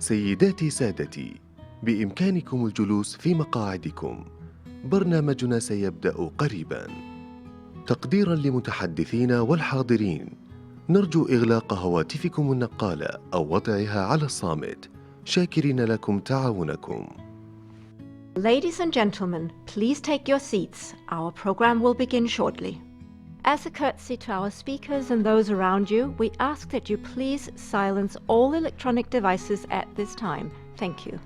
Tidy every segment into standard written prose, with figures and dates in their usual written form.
سيداتي سادتي، بإمكانكم الجلوس في مقاعدكم. برنامجنا سيبدأ قريباً. تقديراً لمتحدثينا والحاضرين، نرجو إغلاق هواتفكم النقالة أو وضعها على الصامت، شاكرين لكم تعاونكم. Ladies and gentlemen, please take your seats. Our program will begin shortly. As a courtesy to our speakers and those around you, we ask that you please silence all electronic devices at this time. Thank you.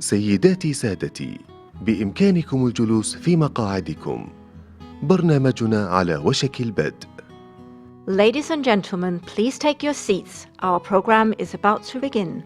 سيداتي سادتي، بإمكانكم الجلوس في مقاعدكم. برنامجنا على وشك البدء. Ladies and gentlemen, please take your seats. Our program is about to begin.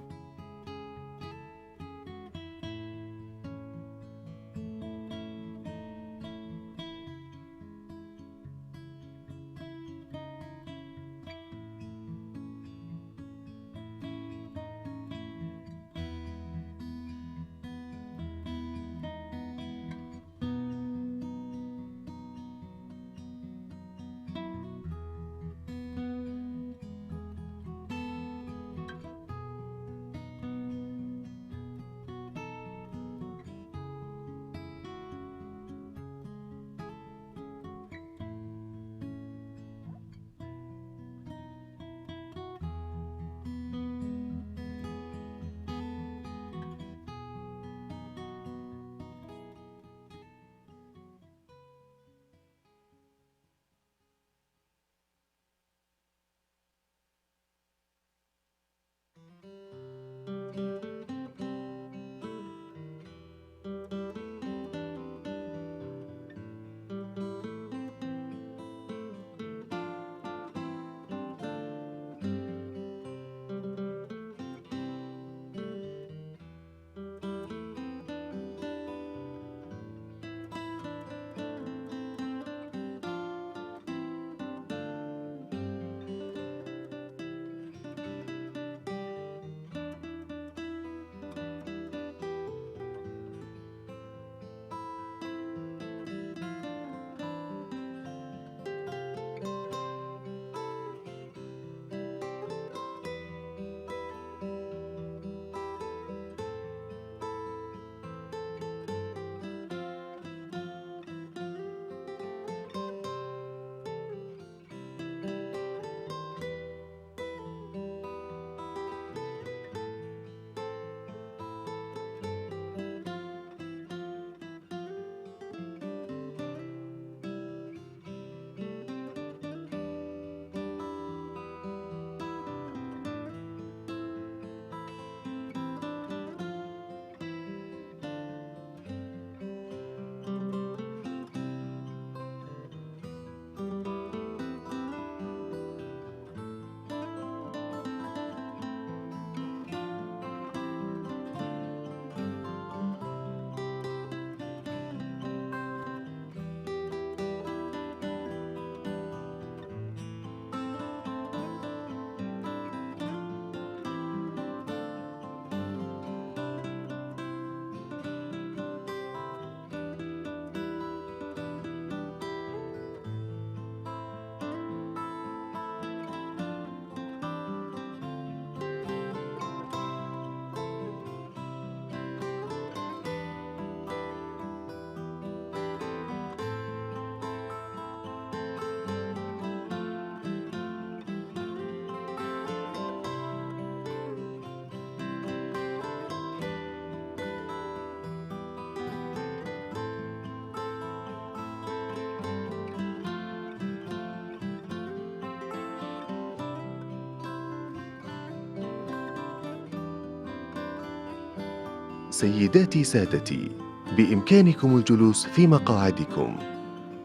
سيداتي سادتي، بإمكانكم الجلوس في مقاعدكم.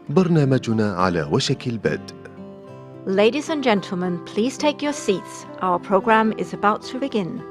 برنامجنا على وشك البدء. Ladies and gentlemen, please take your seats. Our program is about to begin.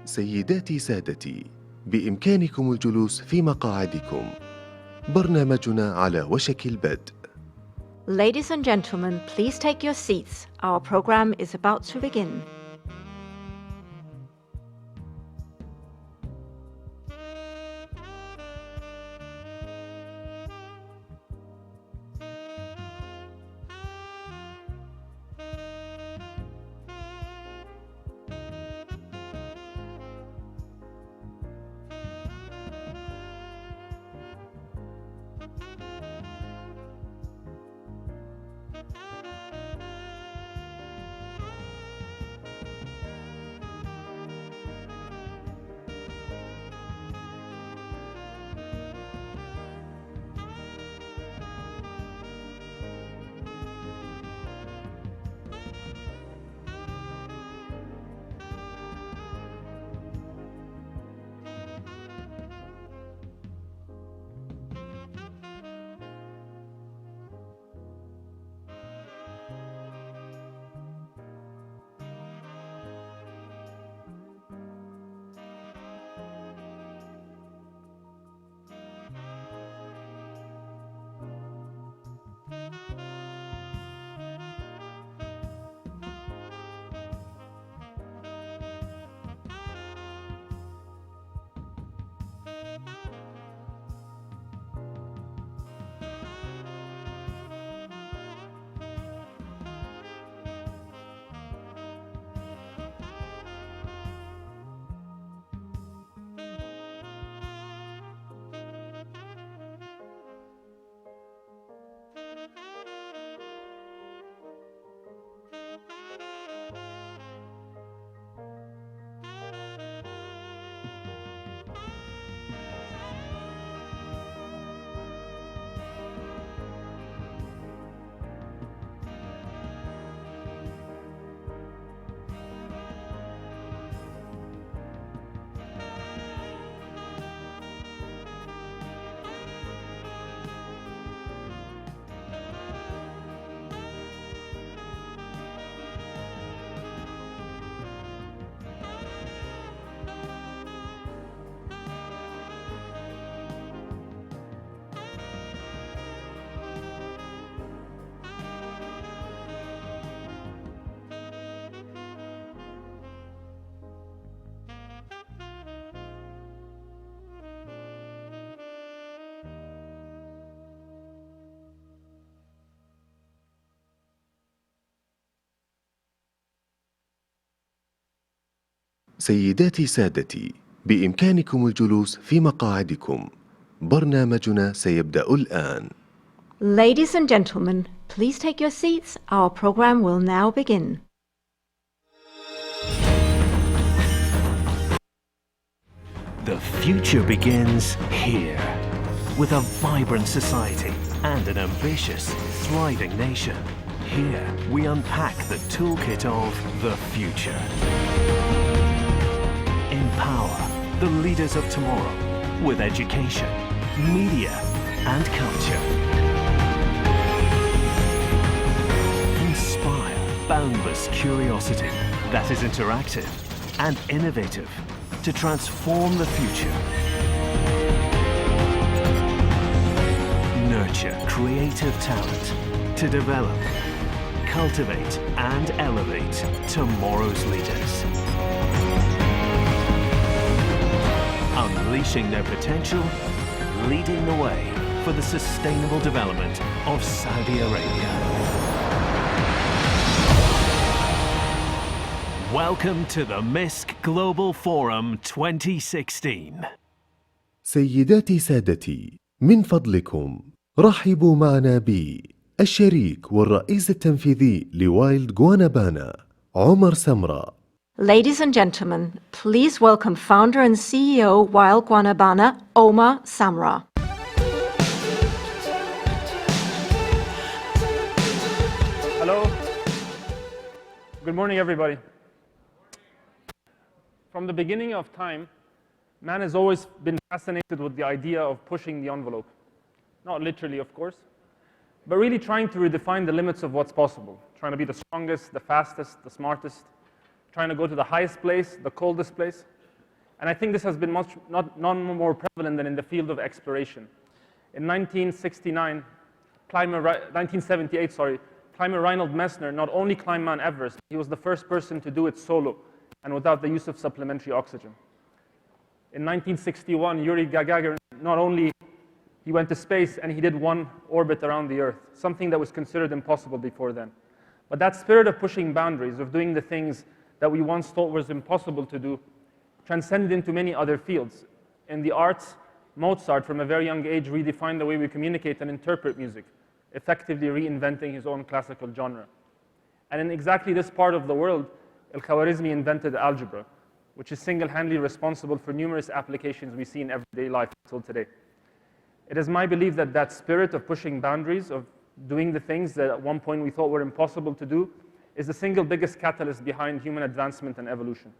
سيداتي سادتي، بإمكانكم الجلوس في مقاعدكم. برنامجنا على وشك البدء. Ladies and gentlemen, please take your seats. Our program is about to begin. سيداتي سادتي، بإمكانكم الجلوس في مقاعدكم. برنامجنا سيبدأ الآن. Ladies and gentlemen, please take your seats. Our program will now begin. The future begins here, with a vibrant society and an ambitious, thriving nation. Here, we unpack the toolkit of the future. Empower the leaders of tomorrow with education, media, and culture. Inspire boundless curiosity that is interactive and innovative to transform the future. Nurture creative talent to develop, cultivate, and elevate tomorrow's leaders. Unleashing their potential, leading the way for the sustainable development of Saudi Arabia. Welcome to the MiSK Global Forum 2016. سيداتي سادتي، من فضلكم رحبوا معنا بالشريك والرئيس التنفيذي لوايلد غوانابانا عمر سمرة. Ladies and gentlemen, please welcome founder and CEO Wild Guanabana, Omar Samra. Hello. Good morning, everybody. From the beginning of time, man has always been fascinated with the idea of pushing the envelope. Not literally, of course, but really trying to redefine the limits of what's possible. Trying to be the strongest, the fastest, the smartest. Trying to go to the highest place, the coldest place. And I think this has been none more prevalent than in the field of exploration. In 1978, climber Reinhold Messner not only climbed Mount Everest, he was the first person to do it solo and without the use of supplementary oxygen. In 1961, Yuri Gagarin not only he went to space and he did one orbit around the Earth, something that was considered impossible before then. But that spirit of pushing boundaries, of doing the things that we once thought was impossible to do, transcended into many other fields. In the arts, Mozart, from a very young age, redefined the way we communicate and interpret music, effectively reinventing his own classical genre. And in exactly this part of the world, Al-Khwarizmi invented algebra, which is single-handedly responsible for numerous applications we see in everyday life until today. It is my belief that that spirit of pushing boundaries, of doing the things that at one point we thought were impossible to do, is the single biggest catalyst behind human advancement and evolution.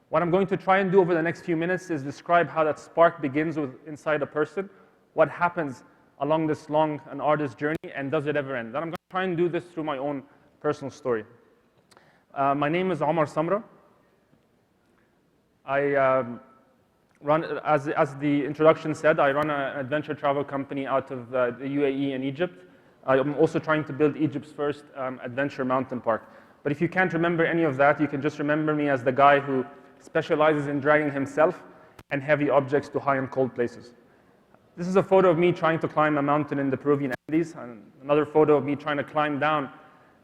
What I'm going to try and do over the next few minutes is describe how that spark begins inside a person, what happens along this long and arduous journey, and does it ever end. And I'm going to try and do this through my own personal story. My name is Omar Samra. I run, as the introduction said, I run an adventure travel company out of the UAE and Egypt. I'm also trying to build Egypt's first adventure mountain park. But if you can't remember any of that, you can just remember me as the guy who specializes in dragging himself and heavy objects to high and cold places. This is a photo of me trying to climb a mountain in the Peruvian Andes, and another photo of me trying to climb down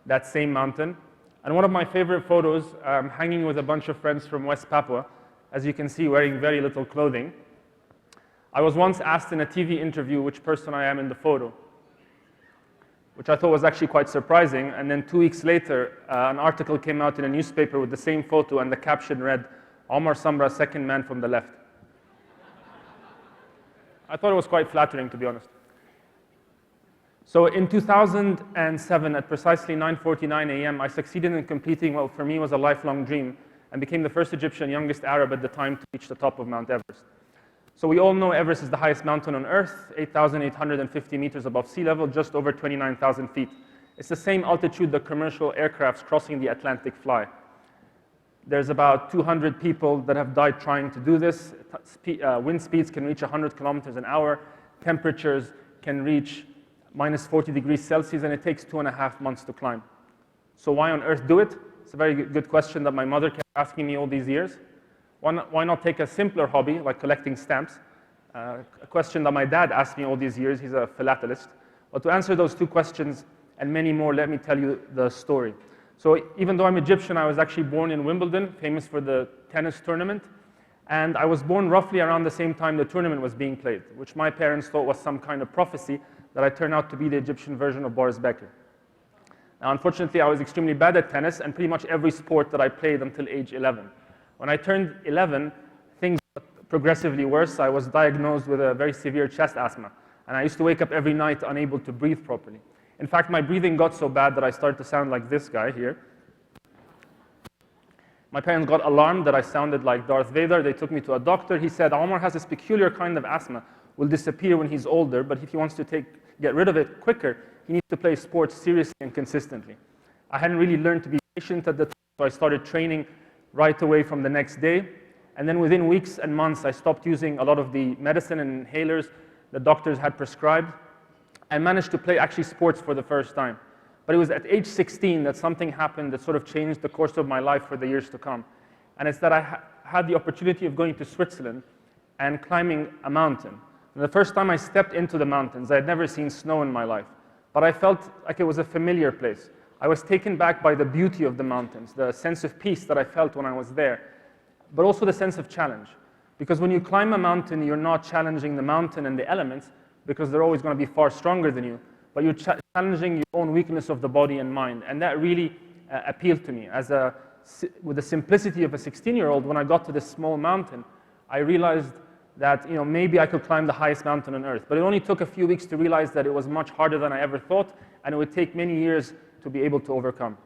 that same mountain. And one of my favorite photos, hanging with a bunch of friends from West Papua, as you can see, wearing very little clothing. I was once asked in a TV interview which person I am in the photo, which I thought was actually quite surprising. And then 2 weeks later, an article came out in a newspaper with the same photo, and the caption read, Omar Samra, second man from the left. I thought it was quite flattering, to be honest. So in 2007, at precisely 9:49 a.m., I succeeded in completing what for me was a lifelong dream and became the first Egyptian, youngest Arab at the time to reach the top of Mount Everest. So we all know Everest is the highest mountain on Earth, 8,850 meters above sea level, just over 29,000 feet. It's the same altitude that commercial aircrafts crossing the Atlantic fly. There's about 200 people that have died trying to do this. Wind speeds can reach 100 kilometers an hour. Temperatures can reach minus 40 degrees Celsius, and it takes 2.5 months to climb. So why on earth do it? It's a very good question that my mother kept asking me all these years. Why not take a simpler hobby, like collecting stamps? A question that my dad asked me all these years. He's a philatelist. But to answer those two questions and many more, let me tell you the story. So even though I'm Egyptian, I was actually born in Wimbledon, famous for the tennis tournament. And I was born roughly around the same time the tournament was being played, which my parents thought was some kind of prophecy that I turned out to be the Egyptian version of Boris Becker. Now, unfortunately, I was extremely bad at tennis and pretty much every sport that I played until age 11. When I turned 11, things got progressively worse. I was diagnosed with a very severe chest asthma, and I used to wake up every night unable to breathe properly. In fact, my breathing got so bad that I started to sound like this guy here. My parents got alarmed that I sounded like Darth Vader. They took me to a doctor. He said, Omar has this peculiar kind of asthma, will disappear when he's older, but if he wants to get rid of it quicker, he needs to play sports seriously and consistently. I hadn't really learned to be patient at the time, so I started training right away from the next day. And then within weeks and months, I stopped using a lot of the medicine and inhalers the doctors had prescribed. I managed to play actually sports for the first time. But it was at age 16 that something happened that sort of changed the course of my life for the years to come. And it's that I had the opportunity of going to Switzerland and climbing a mountain. And the first time I stepped into the mountains, I had never seen snow in my life. But I felt like it was a familiar place. I was taken back by the beauty of the mountains, the sense of peace that I felt when I was there, but also the sense of challenge. Because when you climb a mountain, you're not challenging the mountain and the elements, because they're always going to be far stronger than you, but you're challenging your own weakness of the body and mind. And that really appealed to me. With the simplicity of a 16-year-old, when I got to this small mountain, I realized that maybe I could climb the highest mountain on earth. But it only took a few weeks to realize that it was much harder than I ever thought, and it would take many years to be able to overcome.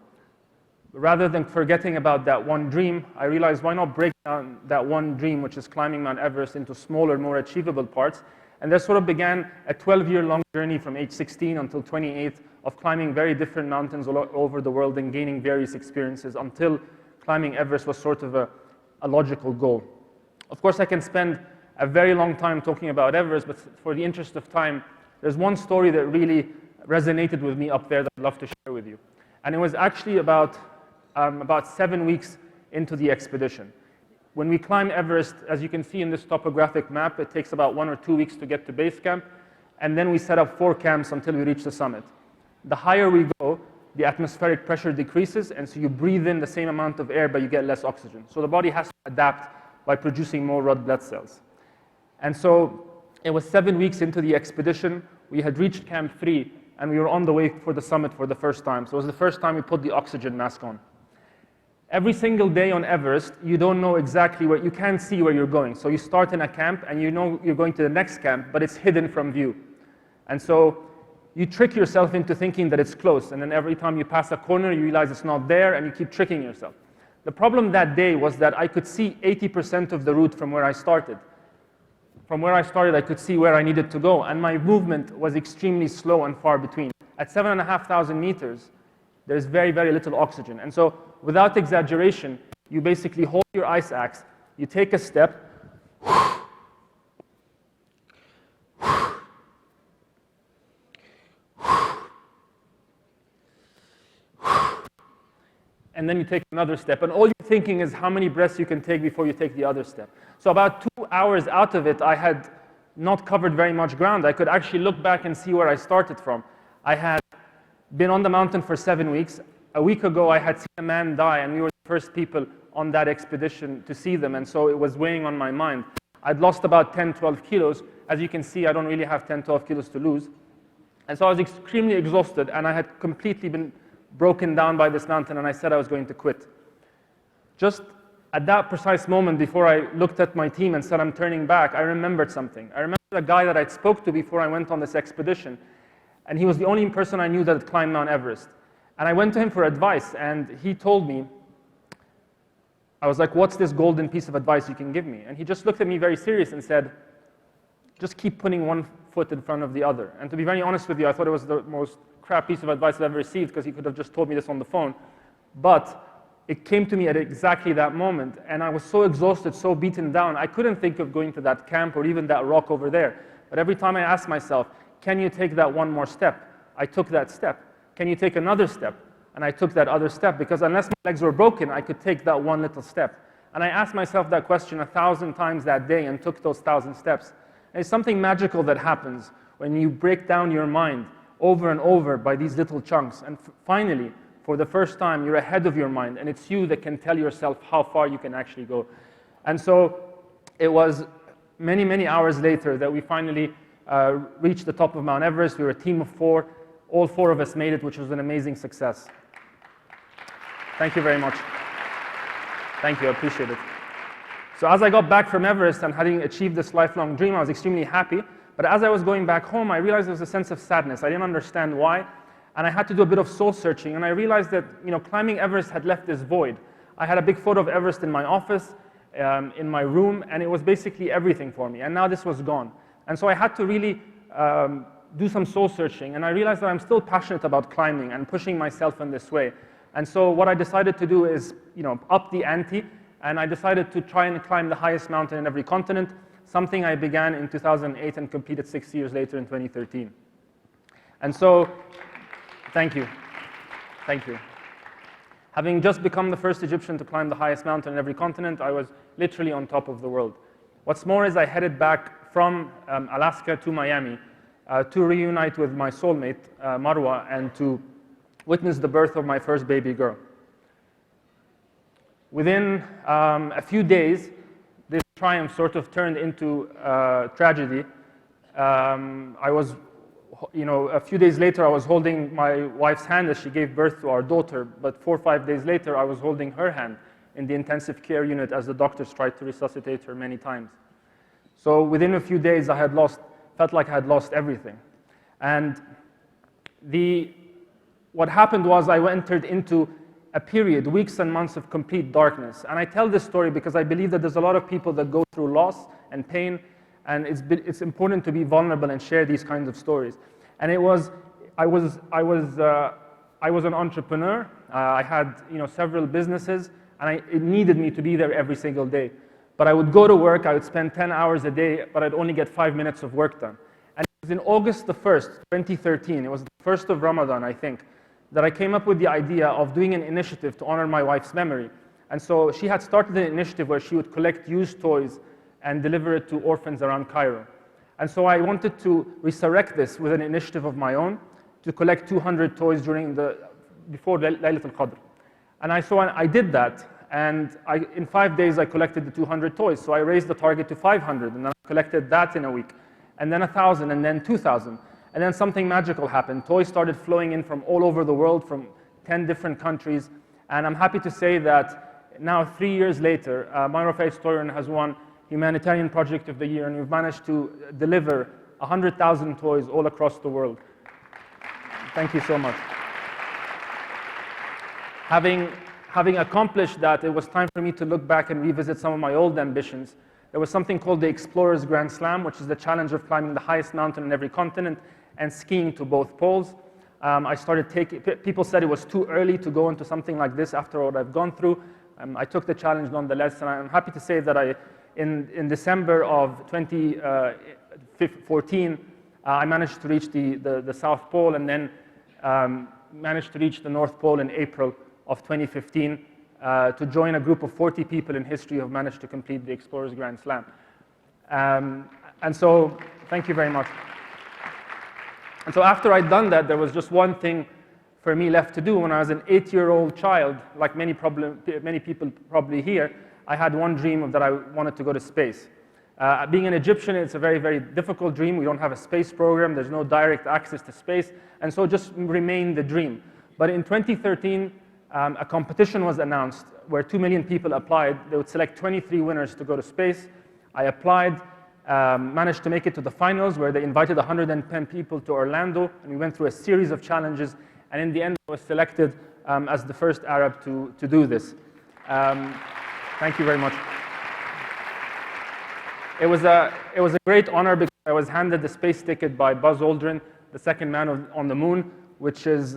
Rather than forgetting about that one dream, I realized why not break down that one dream, which is climbing Mount Everest, into smaller, more achievable parts. And that sort of began a 12-year-long journey from age 16 until 28 of climbing very different mountains all over the world and gaining various experiences until climbing Everest was sort of a logical goal. Of course, I can spend a very long time talking about Everest, but for the interest of time, there's one story that really resonated with me up there that I'd love to share with you. And it was actually about 7 weeks into the expedition. When we climb Everest, as you can see in this topographic map, it takes about 1 or 2 weeks to get to base camp, and then we set up 4 camps until we reach the summit. The higher we go, the atmospheric pressure decreases, and so you breathe in the same amount of air, but you get less oxygen. So the body has to adapt by producing more red blood cells. And so it was 7 weeks into the expedition. We had reached Camp 3, and we were on the way for the summit for the first time. So it was the first time we put the oxygen mask on. Every single day on Everest, you don't know exactly where, you can't see where you're going. So you start in a camp, and you know you're going to the next camp, but it's hidden from view. And so you trick yourself into thinking that it's close, and then every time you pass a corner, you realize it's not there, and you keep tricking yourself. The problem that day was that I could see 80% of the route from where I started. From where I started, I could see where I needed to go, and my movement was extremely slow and far between. At 7,500 meters, there's very, very little oxygen. And so, without exaggeration, you basically hold your ice axe, you take a step, and then you take another step. And all you're thinking is how many breaths you can take before you take the other step. So about 2 hours out of it, I had not covered very much ground. I could actually look back and see where I started from. I had been on the mountain for 7 weeks. A week ago, I had seen a man die, and we were the first people on that expedition to see them, and so it was weighing on my mind. I'd lost about 10, 12 kilos. As you can see, I don't really have 10, 12 kilos to lose. And so I was extremely exhausted, and I had completely been broken down by this mountain, and I said I was going to quit. Just at that precise moment, before I looked at my team and said I'm turning back, I remembered something. I remembered a guy that I'd spoke to before I went on this expedition, and he was the only person I knew that had climbed Mount Everest. And I went to him for advice, and he told me, I was like, what's this golden piece of advice you can give me? And he just looked at me very serious and said, just keep putting one foot in front of the other. And to be very honest with you, I thought it was the most crap piece of advice I've ever received, because he could have just told me this on the phone. But it came to me at exactly that moment, and I was so exhausted, so beaten down, I couldn't think of going to that camp or even that rock over there. But every time I asked myself, can you take that one more step? I took that step. Can you take another step? And I took that other step, because unless my legs were broken, I could take that one little step. And I asked myself that question 1,000 times that day and took those 1,000 steps. And it's something magical that happens when you break down your mind over and over by these little chunks. And finally, for the first time, you're ahead of your mind, and it's you that can tell yourself how far you can actually go. And so it was many, many hours later that we finally reached the top of Mount Everest. We were a team of 4. All 4 of us made it, which was an amazing success. Thank you very much. Thank you, I appreciate it. So as I got back from Everest and having achieved this lifelong dream, I was extremely happy. But as I was going back home, I realized there was a sense of sadness. I didn't understand why. And I had to do a bit of soul searching. And I realized that climbing Everest had left this void. I had a big photo of Everest in my office, in my room, and it was basically everything for me. And now this was gone. And so I had to really do some soul searching. And I realized that I'm still passionate about climbing and pushing myself in this way. And so what I decided to do is up the ante. And I decided to try and climb the highest mountain in every continent, something I began in 2008 and completed 6 years later in 2013. And so, thank you. Thank you. Having just become the first Egyptian to climb the highest mountain in every continent, I was literally on top of the world. What's more is I headed back from Alaska to Miami to reunite with my soulmate, Marwa, and to witness the birth of my first baby girl. Within a few days, this triumph sort of turned into tragedy. I was, a few days later, I was holding my wife's hand as she gave birth to our daughter, but 4 or 5 days later, I was holding her hand in the intensive care unit as the doctors tried to resuscitate her many times. So within a few days, felt like I had lost everything. And what happened was I entered into a period, weeks and months of complete darkness. And I tell this story because I believe that there's a lot of people that go through loss and pain, and it's important to be vulnerable and share these kinds of stories. And I was an entrepreneur. I had several businesses, and it needed me to be there every single day. But I would go to work, I would spend 10 hours a day, but I'd only get 5 minutes of work done. And it was in August the 1st, 2013, it was the 1st of Ramadan, I think, that I came up with the idea of doing an initiative to honor my wife's memory. And so she had started an initiative where she would collect used toys and deliver it to orphans around Cairo. And so I wanted to resurrect this with an initiative of my own to collect 200 toys before Laylatul Qadr. And I did that, and in 5 days I collected the 200 toys. So I raised the target to 500, and then I collected that in a week, and then 1,000, and then 2,000. And then something magical happened. Toys started flowing in from all over the world, from 10 different countries. And I'm happy to say that now, 3 years later, Myra Historian has won Humanitarian Project of the Year, and we've managed to deliver 100,000 toys all across the world. Thank you so much. Having accomplished that, it was time for me to look back and revisit some of my old ambitions. There was something called the Explorer's Grand Slam, which is the challenge of climbing the highest mountain in every continent and skiing to both poles. People said it was too early to go into something like this after what I've gone through. I took the challenge nonetheless, and I'm happy to say that in December of 2014, I managed to reach the South Pole, and then managed to reach the North Pole in April of 2015 to join a group of 40 people in history who have managed to complete the Explorer's Grand Slam. And so, thank you very much. And so after I'd done that, there was just one thing for me left to do. When I was an 8-year-old child, like many people probably here, I had one dream that I wanted to go to space. Being an Egyptian, it's a very, very difficult dream. We don't have a space program. There's no direct access to space. And so it just remained the dream. But in 2013, a competition was announced where 2 million people applied. They would select 23 winners to go to space. I applied, managed to make it to the finals, where they invited 110 people to Orlando, and we went through a series of challenges, and in the end I was selected as the first Arab to do this. Thank you very much. It was a great honor because I was handed the space ticket by Buzz Aldrin, the second man on the moon, which is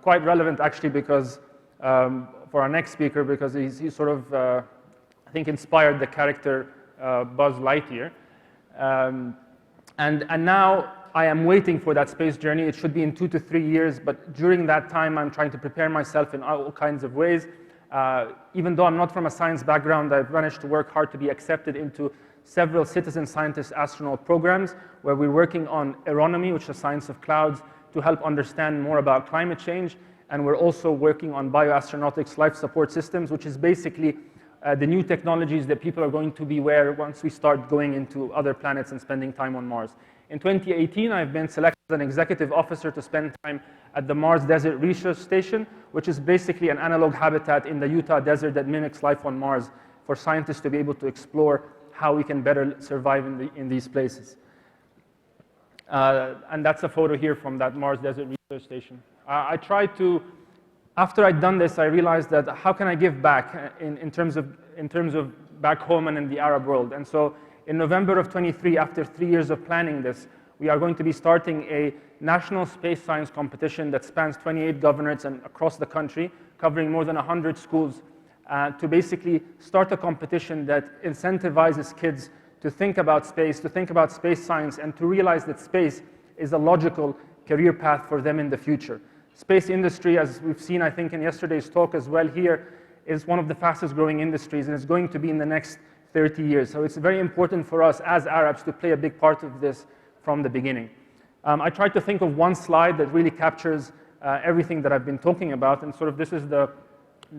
quite relevant actually because for our next speaker, because he sort of, I think, inspired the character Buzz Lightyear. And now I am waiting for that space journey. It should be in 2 to 3 years, but during that time I'm trying to prepare myself in all kinds of ways. Even though I'm not from a science background, I've managed to work hard to be accepted into several citizen scientist astronaut programs where we're working on aeronomy, which is the science of clouds, to help understand more about climate change. And we're also working on bioastronautics life support systems, which is basically the new technologies that people are going to be aware once we start going into other planets and spending time on Mars. In 2018, I've been selected as an executive officer to spend time at the Mars Desert Research Station, which is basically an analog habitat in the Utah desert that mimics life on Mars for scientists to be able to explore how we can better survive in these places. And that's a photo here from that Mars Desert Research Station. I tried to, after I'd done this, I realized that how can I give back in terms of back home and in the Arab world. And so in November of 23, after 3 years of planning this, we are going to be starting a national space science competition that spans 28 governorates and across the country, covering more than 100 schools, to basically start a competition that incentivizes kids to think about space science, and to realize that space is a logical career path for them in the future. Space industry, as we've seen, I think, in yesterday's talk as well here, is one of the fastest growing industries, and it's going to be in the next 30 years. So it's very important for us as Arabs to play a big part of this from the beginning. I tried to think of one slide that really captures everything that I've been talking about, and sort of this is the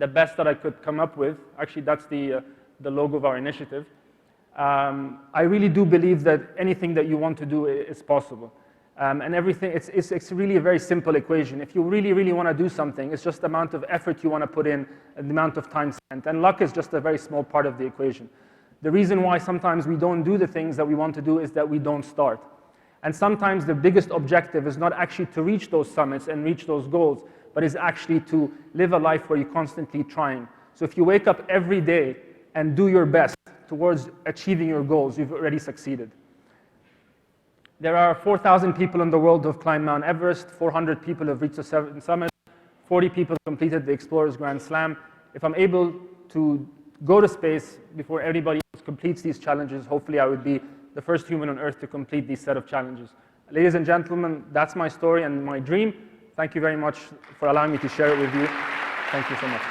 best that I could come up with. Actually, that's the logo of our initiative. I really do believe that anything that you want to do is possible. And everything, it's really a very simple equation. If you really, really want to do something, it's just the amount of effort you want to put in and the amount of time spent. And luck is just a very small part of the equation. The reason why sometimes we don't do the things that we want to do is that we don't start. And sometimes the biggest objective is not actually to reach those summits and reach those goals, but is actually to live a life where you're constantly trying. So if you wake up every day and do your best towards achieving your goals, you've already succeeded. There are 4,000 people in the world who have climbed Mount Everest, 400 people have reached the 7th summit, 40 people completed the Explorer's Grand Slam. If I'm able to go to space before everybody else completes these challenges, hopefully I would be the first human on Earth to complete these set of challenges. Ladies and gentlemen, that's my story and my dream. Thank you very much for allowing me to share it with you. Thank you so much.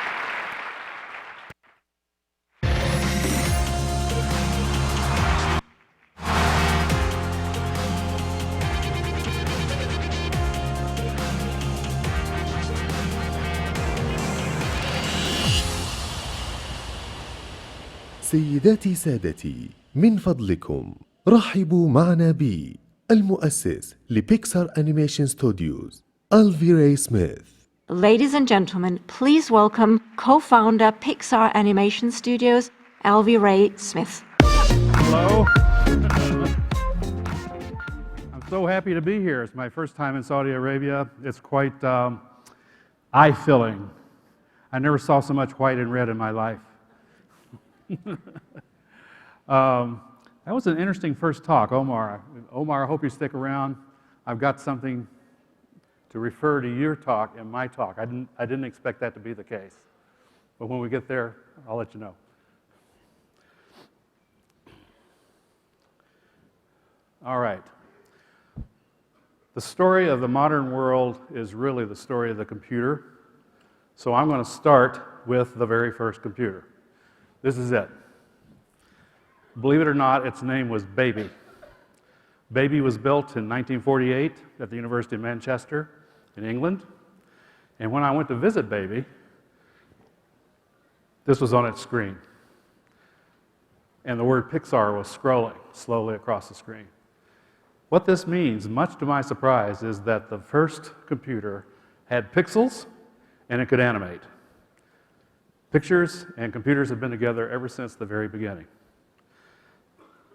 سيداتي سادتي، من فضلكم رحبوا معنا بالمؤسس لبيكسار أنيميشن ستوديوز H.R.H Smith. Ladies and gentlemen, please welcome co-founder Pixar Animation Studios, H.R.H Smith. Hello. I'm so happy to be here. It's my first time in Saudi Arabia. It's quite eye-filling. I never saw so much white and red in my life. That was an interesting first talk, Omar. Omar, I hope you stick around. I've got something to refer to your talk and my talk. I didn't expect that to be the case. But when we get there, I'll let you know. All right. The story of the modern world is really the story of the computer. So I'm going to start with the very first computer. This is it. Believe it or not, its name was Baby. Baby was built in 1948 at the University of Manchester in England. And when I went to visit Baby, this was on its screen. And the word Pixar was scrolling slowly across the screen. What this means, much to my surprise, is that the first computer had pixels and it could animate. Pictures and computers have been together ever since the very beginning.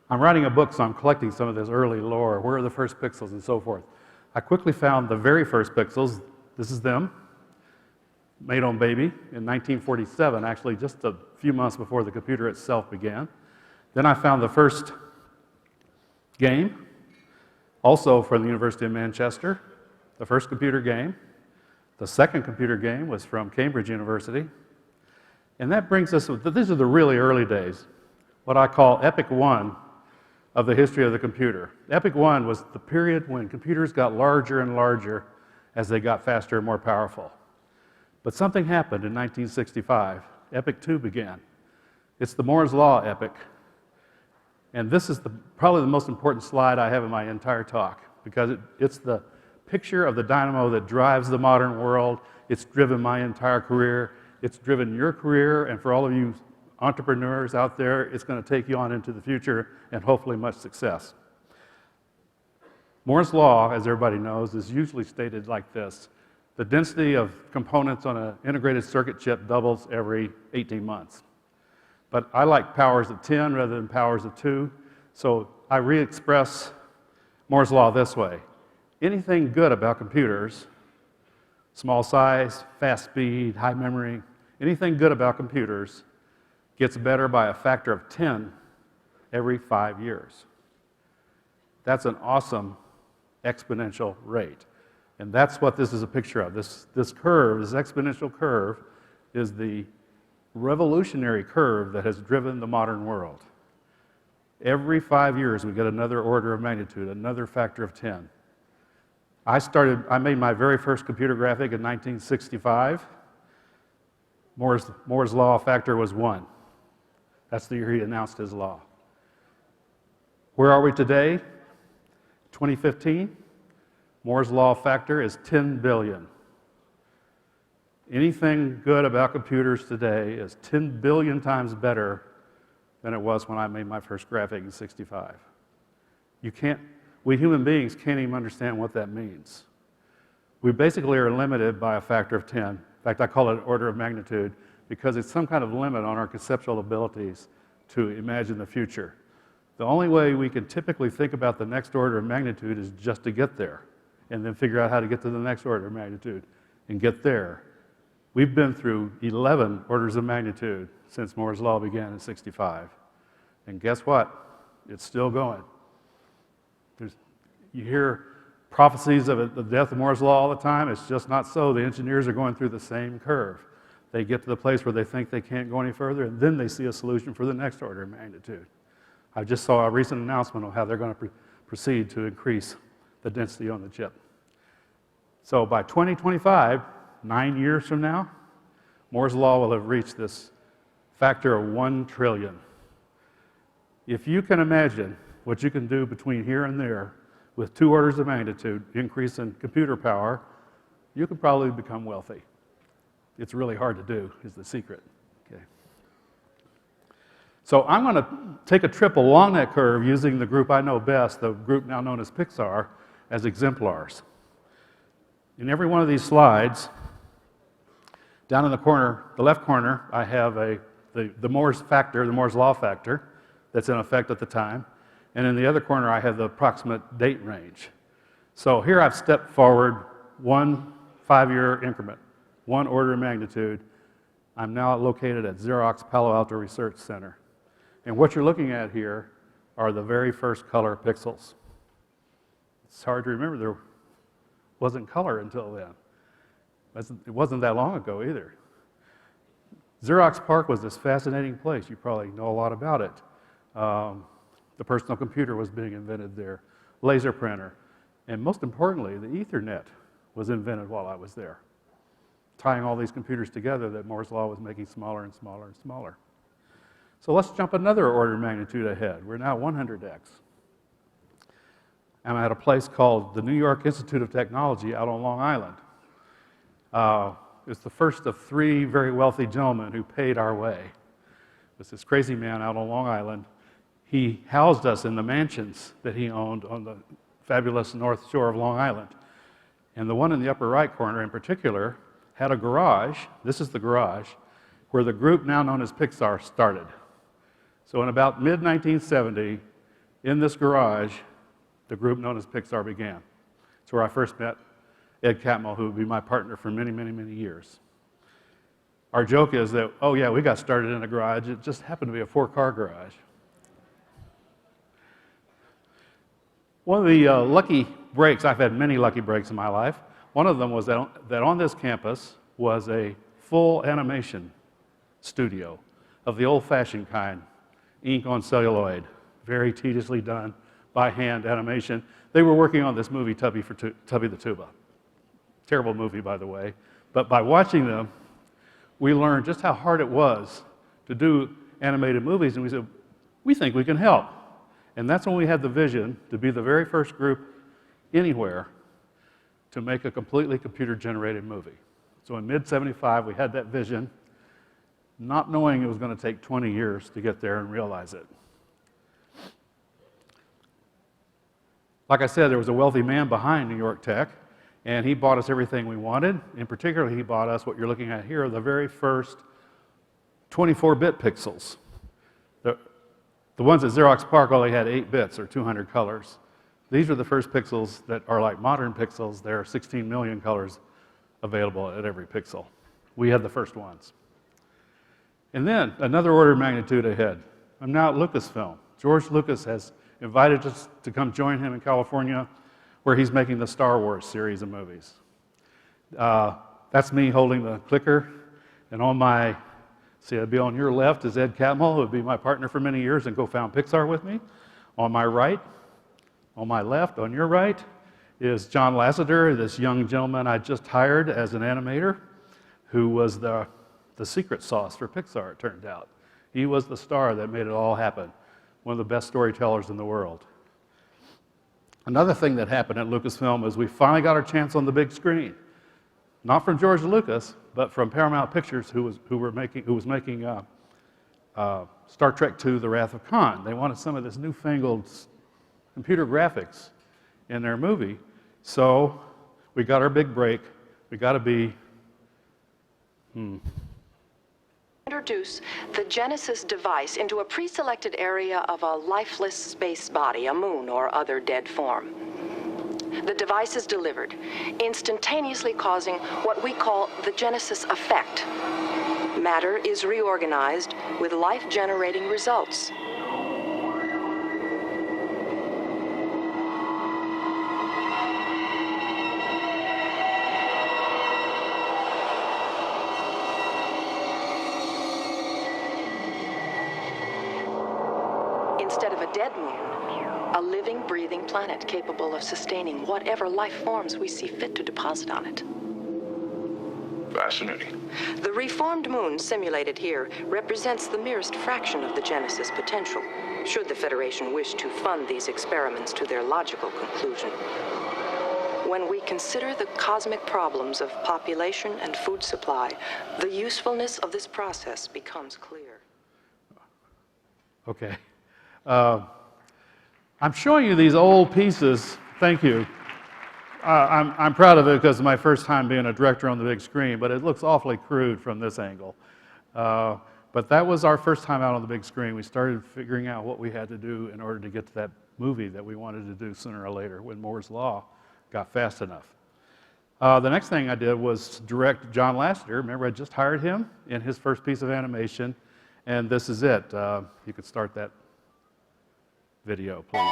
I'm writing a book, so I'm collecting some of this early lore. Where are the first pixels and so forth? I quickly found the very first pixels. This is them, made on Baby in 1947, actually just a few months before the computer itself began. Then I found the first game, also from the University of Manchester, the first computer game. The second computer game was from Cambridge University. And that brings us, these are the really early days, what I call Epic 1 of the history of the computer. Epic 1 was the period when computers got larger and larger as they got faster and more powerful. But something happened in 1965. Epic 2 began. It's the Moore's Law epic. And this is probably the most important slide I have in my entire talk, because it's the picture of the dynamo that drives the modern world. It's driven my entire career. It's driven your career, and for all of you entrepreneurs out there, it's going to take you on into the future and hopefully much success. Moore's law, as everybody knows, is usually stated like this. The density of components on an integrated circuit chip doubles every 18 months. But I like powers of 10 rather than powers of 2, so I re-express Moore's law this way. Anything good about computers, small size, fast speed, high memory, anything good about computers gets better by a factor of 10 every 5 years. That's an awesome exponential rate. And that's what this is a picture of. This curve, this exponential curve, is the revolutionary curve that has driven the modern world. Every 5 years, we get another order of magnitude, another factor of 10. I made my very first computer graphic in 1965. Moore's law factor was 1. That's the year he announced his law. Where are we today? 2015. Moore's law factor is 10 billion. Anything good about computers today is 10 billion times better than it was when I made my first graphic in 65. We human beings can't even understand what that means. We basically are limited by a factor of 10. In fact, I call it an order of magnitude because it's some kind of limit on our conceptual abilities to imagine the future. The only way we can typically think about the next order of magnitude is just to get there, and then figure out how to get to the next order of magnitude and get there. We've been through 11 orders of magnitude since Moore's law began in 65. And guess what? It's still going. You hear prophecies of the death of Moore's law all the time. It's just not so. The engineers are going through the same curve. They get to the place where they think they can't go any further, and then they see a solution for the next order of magnitude. I just saw a recent announcement of how they're going to proceed to increase the density on the chip. So by 2025, 9 years from now, Moore's law will have reached this factor of 1 trillion. If you can imagine what you can do between here and there with 2 orders of magnitude increase in computer power, you could probably become wealthy. It's really hard to do, is the secret. Okay. So I'm going to take a trip along that curve using the group I know best, the group now known as Pixar, as exemplars. In every one of these slides, down in the corner, the left corner, I have the Moore's factor, the Moore's law factor, that's in effect at the time. And in the other corner, I have the approximate date range. So here I've stepped forward 1 5-year increment, 1 order of magnitude. I'm now located at Xerox Palo Alto Research Center. And what you're looking at here are the very first color pixels. It's hard to remember there wasn't color until then. It wasn't that long ago either. Xerox PARC was this fascinating place. You probably know a lot about it. The personal computer was being invented there, laser printer, and most importantly, the Ethernet was invented while I was there, tying all these computers together that Moore's law was making smaller and smaller and smaller. So let's jump another order of magnitude ahead. We're now 100x. I'm at a place called the New York Institute of Technology out on Long Island. It's the first of 3 very wealthy gentlemen who paid our way. It was this crazy man out on Long Island. He housed us in the mansions that he owned on the fabulous north shore of Long Island. And the one in the upper right corner in particular had a garage, this is the garage, where the group now known as Pixar started. So in about mid-1970, in this garage, the group known as Pixar began. It's where I first met Ed Catmull, who would be my partner for many, many, many years. Our joke is that, oh yeah, we got started in a garage. It just happened to be a 4-car garage. One of the lucky breaks, I've had many lucky breaks in my life. One of them was that on this campus was a full animation studio of the old-fashioned kind, ink on celluloid, very tediously done by hand animation. They were working on this movie, Tubby the Tuba. Terrible movie, by the way. But by watching them, we learned just how hard it was to do animated movies, and we said, we think we can help. And that's when we had the vision to be the very first group anywhere to make a completely computer-generated movie. So in mid-'75, we had that vision, not knowing it was going to take 20 years to get there and realize it. Like I said, there was a wealthy man behind New York Tech, and he bought us everything we wanted. In particular, he bought us what you're looking at here, the very first 24-bit pixels. The ones at Xerox PARC only had 8 bits or 200 colors. These are the first pixels that are like modern pixels. There are 16 million colors available at every pixel. We had the first ones. And then, another order of magnitude ahead. I'm now at Lucasfilm. George Lucas has invited us to come join him in California, where he's making the Star Wars series of movies. That's me holding the clicker, and on my, see, I'd be on your left is Ed Catmull, who would be my partner for many years and co-found Pixar with me. On my right, on my left, on your right, is John Lasseter, this young gentleman I just hired as an animator, who was the secret sauce for Pixar, it turned out. He was the star that made it all happen, one of the best storytellers in the world. Another thing that happened at Lucasfilm is we finally got our chance on the big screen. Not from George Lucas, but from Paramount Pictures, who was making Star Trek II: The Wrath of Khan. They wanted some of this newfangled computer graphics in their movie, so we got our big break. We got to be. Introduce the Genesis device into a pre-selected area of a lifeless space body, a moon or other dead form. The device is delivered, instantaneously causing what we call the Genesis effect. Matter is reorganized with life-generating results. Instead of a dead moon, a living, breathing planet capable of sustaining whatever life forms we see fit to deposit on it. Fascinating. The reformed moon simulated here represents the merest fraction of the Genesis potential, should the Federation wish to fund these experiments to their logical conclusion. When we consider the cosmic problems of population and food supply, the usefulness of this process becomes clear. Okay. I'm showing you these old pieces. Thank you. I'm proud of it because it's my first time being a director on the big screen, but it looks awfully crude from this angle. But that was our first time out on the big screen. We started figuring out what we had to do in order to get to that movie that we wanted to do sooner or later when Moore's Law got fast enough. The next thing I did was direct John Lasseter. Remember, I just hired him in his first piece of animation, and this is it. You could start that video, please.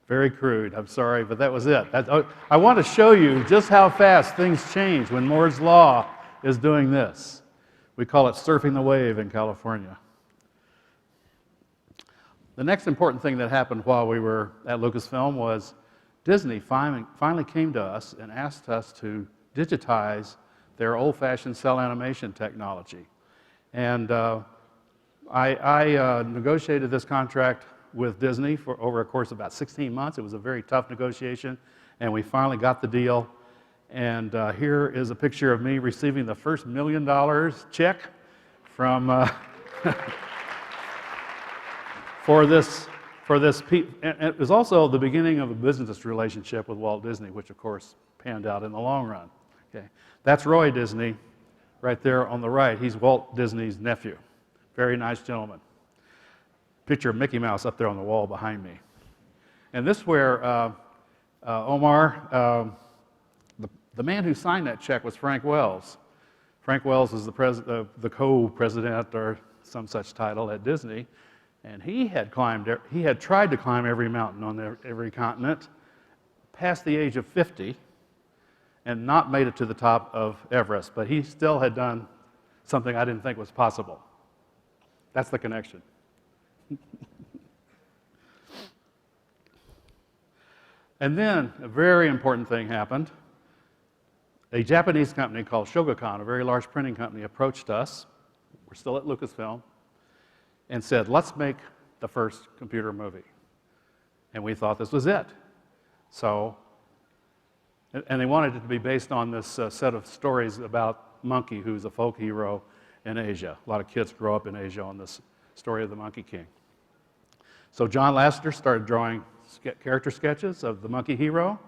Very crude, I'm sorry, but that was it. I want to show you just how fast things change when Moore's Law is doing this. We call it surfing the wave in California. The next important thing that happened while we were at Lucasfilm was Disney finally came to us and asked us to digitize their old-fashioned cell animation technology. And I negotiated this contract with Disney for over a course of about 16 months. It was a very tough negotiation, and we finally got the deal. And here is a picture of me receiving the first $1 million check from for for this, and it was also the beginning of a business relationship with Walt Disney, which of course panned out in the long run. Okay, that's Roy Disney, right there on the right. He's Walt Disney's nephew. Very nice gentleman. Picture of Mickey Mouse up there on the wall behind me. And this is where Omar, the man who signed that check was Frank Wells. Frank Wells is the co-president or some such title at Disney, and he had tried to climb every mountain on every continent, past the age of 50, and not made it to the top of Everest, but he still had done something I didn't think was possible. That's the connection. And then a very important thing happened. A Japanese company called Shogakukan, a very large printing company, approached us. We're still at Lucasfilm, and said, let's make the first computer movie. And we thought this was it. So, and they wanted it to be based on this set of stories about Monkey, who's a folk hero in Asia. A lot of kids grow up in Asia on this story of the Monkey King. So John Lasseter started drawing character sketches of the monkey hero.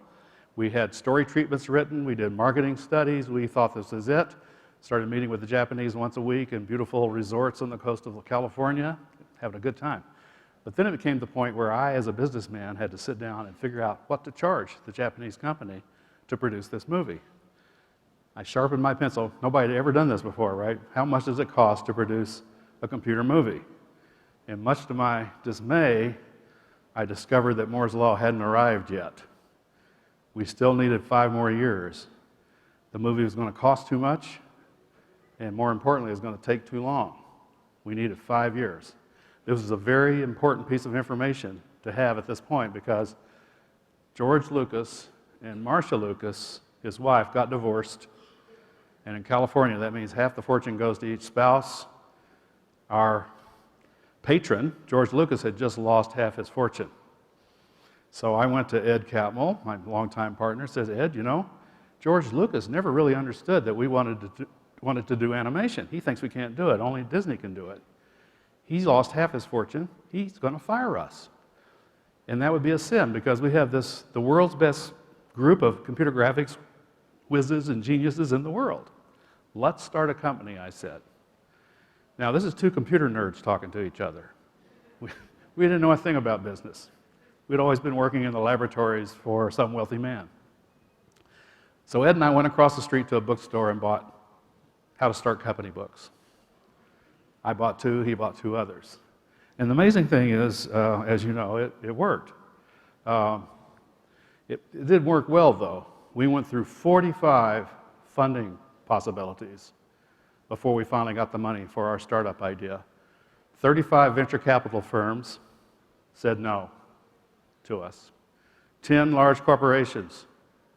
We had story treatments written. We did marketing studies. We thought this was it. Started meeting with the Japanese once a week in beautiful resorts on the coast of California, having a good time. But then it became the point where I, as a businessman, had to sit down and figure out what to charge the Japanese company to produce this movie. I sharpened my pencil. Nobody had ever done this before, right? How much does it cost to produce a computer movie? And much to my dismay, I discovered that Moore's Law hadn't arrived yet. We still needed 5 more years. The movie was going to cost too much, and more importantly, it was going to take too long. We needed 5 years. This is a very important piece of information to have at this point because George Lucas and Marcia Lucas, his wife, got divorced. And in California, that means half the fortune goes to each spouse. Our patron, George Lucas, had just lost half his fortune. So I went to Ed Catmull, my longtime partner, says, Ed, you know, George Lucas never really understood that we wanted to do animation. He thinks we can't do it. Only Disney can do it. He's lost half his fortune. He's going to fire us. And that would be a sin because we have the world's best group of computer graphics whizzes and geniuses in the world. Let's start a company, I said. Now, this is 2 computer nerds talking to each other. We didn't know a thing about business. We'd always been working in the laboratories for some wealthy man. So Ed and I went across the street to a bookstore and bought How to Start Company books. I bought 2, he bought 2 others. And the amazing thing is, as you know, it worked. It didn't work well, though. We went through 45 funding possibilities before we finally got the money for our startup idea. 35 venture capital firms said no to us. 10 large corporations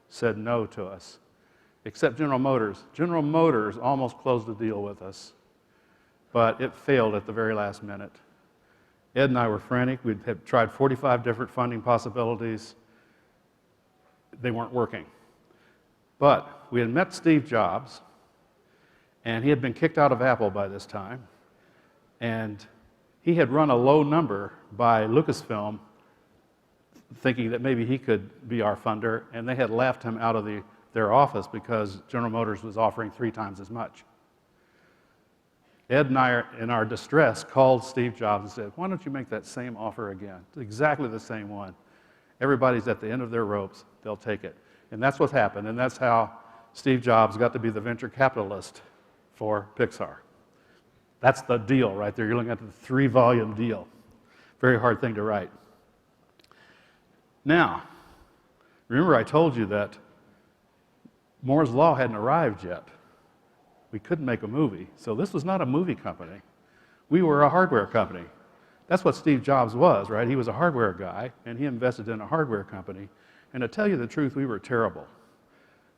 said no to us, except General Motors. General Motors almost closed the deal with us, but it failed at the very last minute. Ed and I were frantic. We had tried 45 different funding possibilities. They weren't working. But we had met Steve Jobs, and he had been kicked out of Apple by this time, and he had run a low number by Lucasfilm, thinking that maybe he could be our funder, and they had laughed him out of their office because General Motors was offering 3 times as much. Ed and I, in our distress, called Steve Jobs and said, why don't you make that same offer again? It's exactly the same one. Everybody's at the end of their ropes. They'll take it. And that's what happened, and that's how Steve Jobs got to be the venture capitalist for Pixar. That's the deal right there. You're looking at the 3-volume deal. Very hard thing to write. Now, remember I told you that Moore's Law hadn't arrived yet. We couldn't make a movie. So this was not a movie company. We were a hardware company. That's what Steve Jobs was, right? He was a hardware guy, and he invested in a hardware company. And to tell you the truth, we were terrible.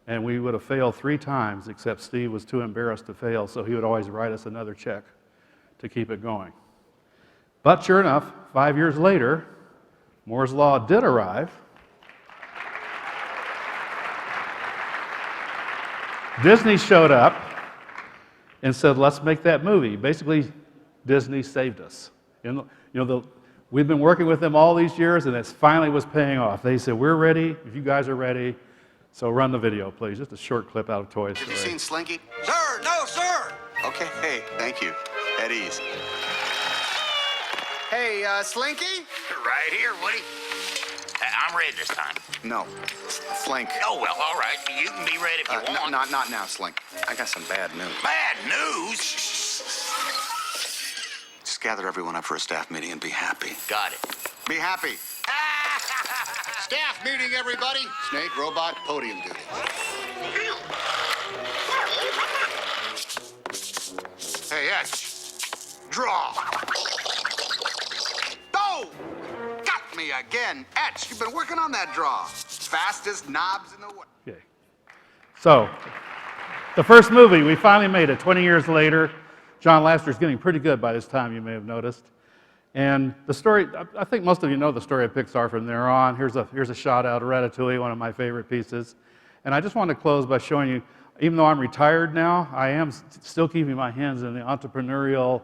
And we would have failed 3 times, except Steve was too embarrassed to fail, so he would always write us another check to keep it going. But sure enough, 5 years later, Moore's Law did arrive. Disney showed up and said, let's make that movie. Basically, Disney saved us. And, you know, We've been working with them all these years, and it finally was paying off. They said, we're ready, if you guys are ready. So run the video, please. Just a short clip out of Toy Story. Have you seen Slinky? Sir, no, sir. Okay, hey, thank you. At ease. Hey, Slinky? Right here, Woody. I'm ready this time. No, Slink. Oh, well, all right. You can be ready if you want. Not now, Slink. I got some bad news. Bad news? Just gather everyone up for a staff meeting and be happy. Got it. Be happy. Staff meeting, everybody. Snake, robot, podium duty. Hey, H. Draw. Go! Got me again. H, you've been working on that draw. Fastest knobs in the world. Okay. So, the first movie, we finally made it 20 years later. John Lasseter's getting pretty good by this time, you may have noticed. And the story, I think most of you know the story of Pixar from there on. Here's a shot out of Ratatouille, one of my favorite pieces. And I just want to close by showing you, even though I'm retired now, I am still keeping my hands in the entrepreneurial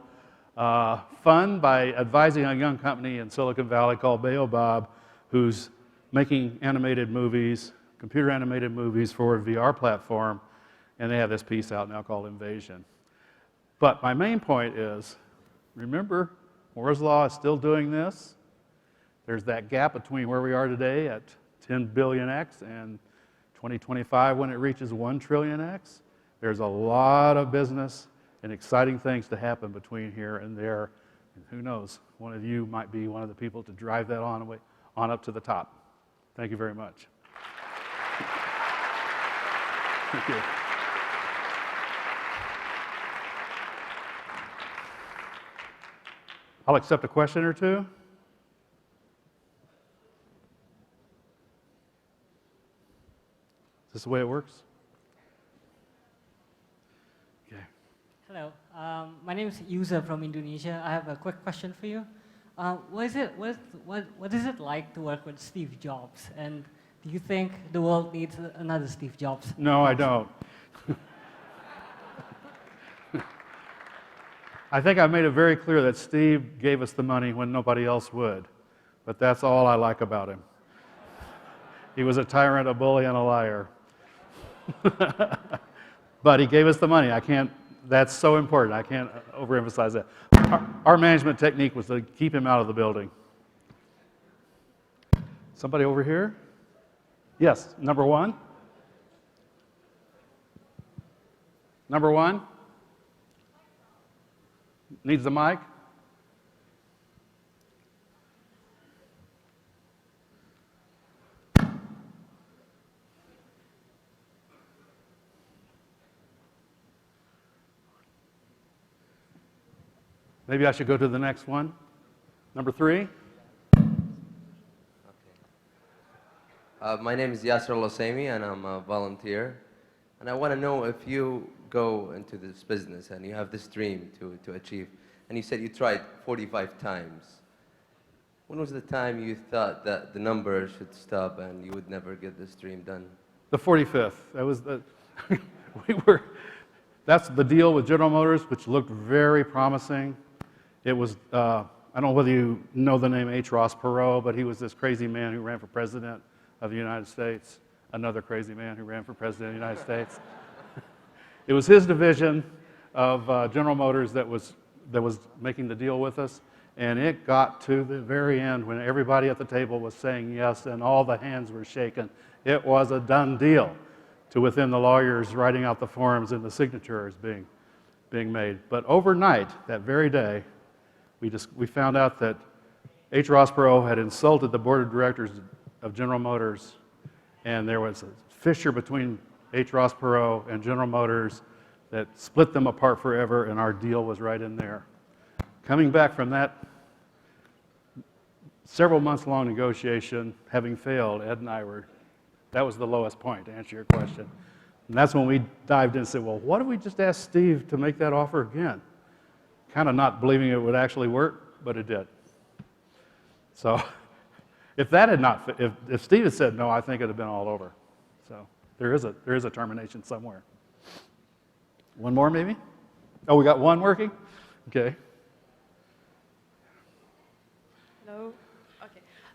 fun by advising a young company in Silicon Valley called Baobab, who's making animated movies, computer animated movies for a VR platform. And they have this piece out now called Invasion. But my main point is, remember, Moore's Law is still doing this. There's that gap between where we are today at 10 billion X and 2025 when it reaches 1 trillion X. There's a lot of business and exciting things to happen between here and there. And who knows, one of you might be one of the people to drive that on up to the top. Thank you very much. Thank you. I'll accept a question or two. Is this the way it works? Okay. Hello, my name is Yuza from Indonesia. I have a quick question for you. What is it like to work with Steve Jobs? And do you think the world needs another Steve Jobs? No, I don't. I think I made it very clear that Steve gave us the money when nobody else would. But that's all I like about him. He was a tyrant, a bully, and a liar. But he gave us the money. That's so important. I can't overemphasize that. Our management technique was to keep him out of the building. Somebody over here? Yes, number one. Number one? Needs the mic? Maybe I should go to the next one. Number three. My name is Yasser Losemi, and I'm a volunteer. And I want to know if you go into this business and you have this dream to achieve, and you said you tried 45 times. When was the time you thought that the number should stop and you would never get this dream done? The 45th. That was the that's the deal with General Motors, which looked very promising. It was, I don't know whether you know the name H.R.H, but he was this crazy man who ran for president of the United States. Another crazy man who ran for president of the United States. It was his division of General Motors that was making the deal with us, and it got to the very end when everybody at the table was saying yes and all the hands were shaking. It was a done deal, to within the lawyers writing out the forms and the signatures being made. But overnight, that very day, we found out that H.R.H had insulted the board of directors of General Motors, and there was a fissure between H.R.H and General Motors that split them apart forever, and our deal was right in there. Coming back from that several months long negotiation, having failed, Ed and I that was the lowest point, to answer your question. And that's when we dived in and said, well, what if we just ask Steve to make that offer again? Kind of not believing it would actually work, but it did. So if that had not, if Steve had said no, I think it would have been all over. So there is a termination somewhere. One more maybe? Oh, we got one working? Okay. Hello,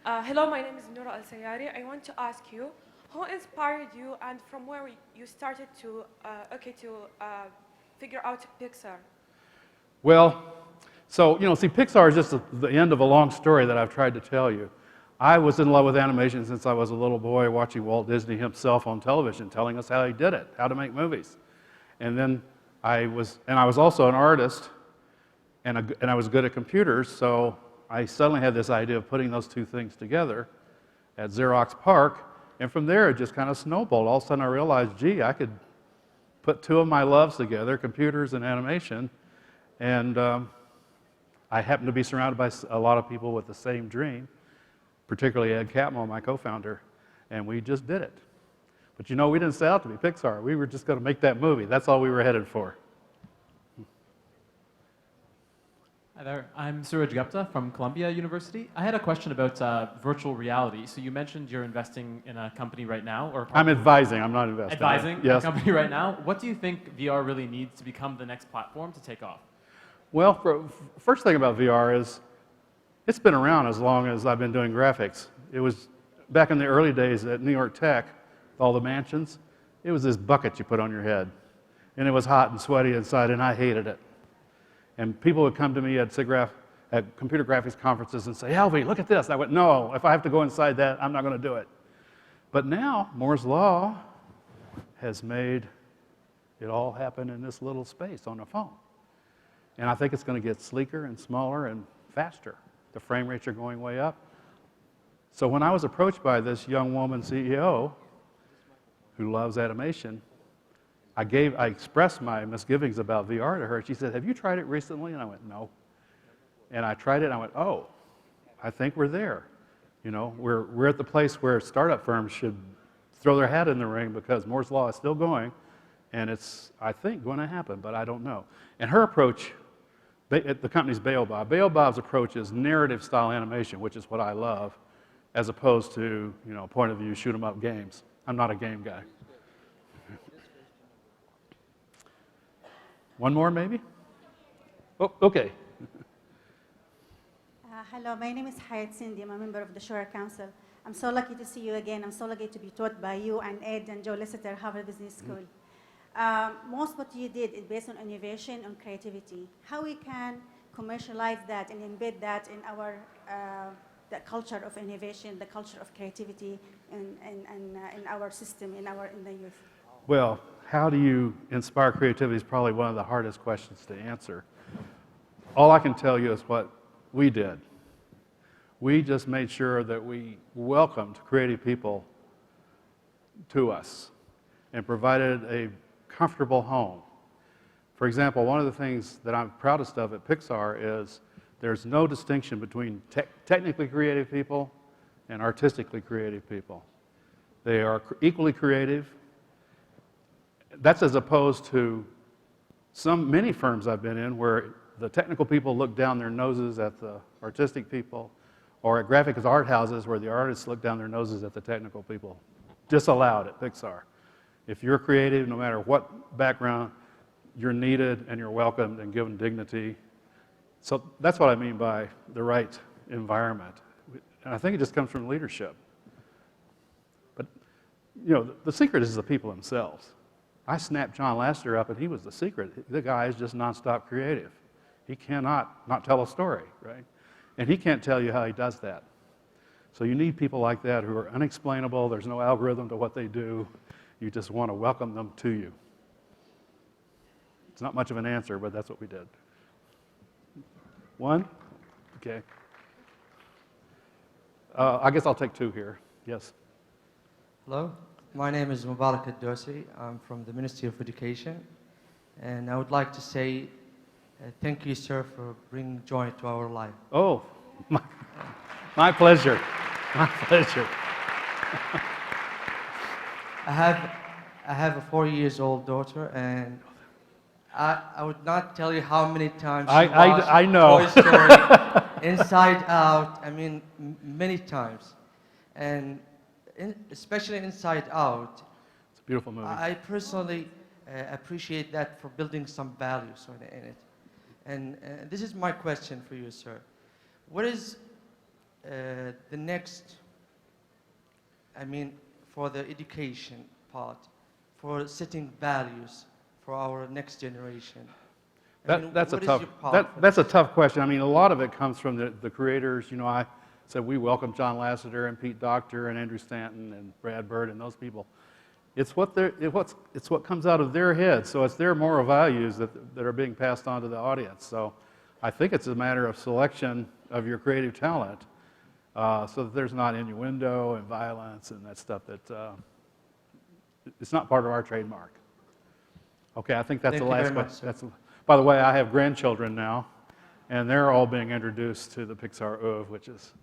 Hello, my name is Noura Al-Sayari. I want to ask you, who inspired you and from where you started to, figure out Pixar? Well, so, see, Pixar is just the end of a long story that I've tried to tell you. I was in love with animation since I was a little boy, watching Walt Disney himself on television, telling us how he did it, how to make movies. And then I was also an artist, and I was good at computers, so I suddenly had this idea of putting those two things together at Xerox PARC, and from there it just kind of snowballed. All of a sudden I realized, gee, I could put two of my loves together, computers and animation, and I happened to be surrounded by a lot of people with the same dream, particularly Ed Catmull, my co-founder, and we just did it. But we didn't set out to be Pixar. We were just going to make that movie. That's all we were headed for. Hi there, I'm Suraj Gupta from Columbia University. I had a question about virtual reality. So you mentioned you're investing in a company right now, or I'm advising, I'm not investing. Advising yes. a company right now. What do you think VR really needs to become the next platform to take off? Well, first thing about VR is it's been around as long as I've been doing graphics. It was back in the early days at New York Tech, all the mansions. It was this bucket you put on your head, and it was hot and sweaty inside, and I hated it. And people would come to me at computer graphics conferences and say, Alvy, look at this. I went, no, if I have to go inside that, I'm not going to do it. But now, Moore's Law has made it all happen in this little space on a phone. And I think it's going to get sleeker and smaller and faster. The frame rates are going way up. So when I was approached by this young woman CEO who loves animation, I expressed my misgivings about VR to her. She said, have you tried it recently? And I went, no. And I tried it, and I went, oh, I think we're there. We're at the place where startup firms should throw their hat in the ring because Moore's Law is still going, and it's, I think, going to happen, but I don't know. And her approach, the company's Baobab. Baobab's approach is narrative-style animation, which is what I love, as opposed to, point of view, shoot-'em-up games. I'm not a game guy. One more, maybe? Oh, okay. Hello, my name is Hayat Cindy. I'm a member of the Shura Council. I'm so lucky to see you again. I'm so lucky to be taught by you and Ed and Joe Lasseter, Harvard Business School. Most what you did is based on innovation and creativity. How we can commercialize that and embed that in our the culture of innovation, the culture of creativity in our system, in the youth? Well, how do you inspire creativity is probably one of the hardest questions to answer. All I can tell you is what we did. We just made sure that we welcomed creative people to us and provided a comfortable home. For example, one of the things that I'm proudest of at Pixar is there's no distinction between technically creative people and artistically creative people. They are equally creative. That's as opposed to many firms I've been in where the technical people look down their noses at the artistic people, or at graphics art houses where the artists look down their noses at the technical people. Disallowed at Pixar. If you're creative, no matter what background, you're needed and you're welcomed and given dignity. So that's what I mean by the right environment. And I think it just comes from leadership. But, the secret is the people themselves. I snapped John Lasseter up, and he was the secret. The guy is just nonstop creative. He cannot not tell a story, right? And he can't tell you how he does that. So you need people like that who are unexplainable. There's no algorithm to what they do. You just want to welcome them to you. It's not much of an answer, but that's what we did. One? Okay. I guess I'll take two here. Yes. Hello. My name is Mubarak Ad-Dosi. I'm from the Ministry of Education. And I would like to say thank you, sir, for bringing joy to our life. Oh, my pleasure. My pleasure. I have a 4-year-old daughter, and I would not tell you how many times she watched I know. Toy Story, Inside Out. I mean, many times. And especially Inside Out. It's a beautiful movie. I personally appreciate that for building some values in it. And this is my question for you, sir. What is the next, I mean, for the education part, for setting values for our next generation? That's a tough question. I mean, a lot of it comes from the creators. You know, I said we welcome John Lasseter and Pete Docter and Andrew Stanton and Brad Bird and those people. It's what comes out of their heads. So it's their moral values that are being passed on to the audience. So I think it's a matter of selection of your creative talent, so that there's not innuendo and violence and that stuff that it's not part of our trademark. Okay, I think that's the last question. By the way, I have grandchildren now, and they're all being introduced to the Pixar oeuvre, which is,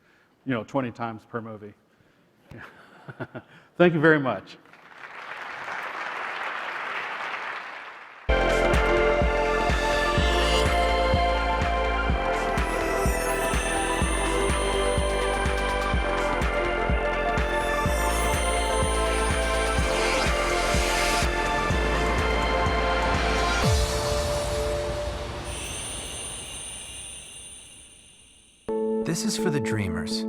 20 times per movie. Thank you very much. This is for the dreamers,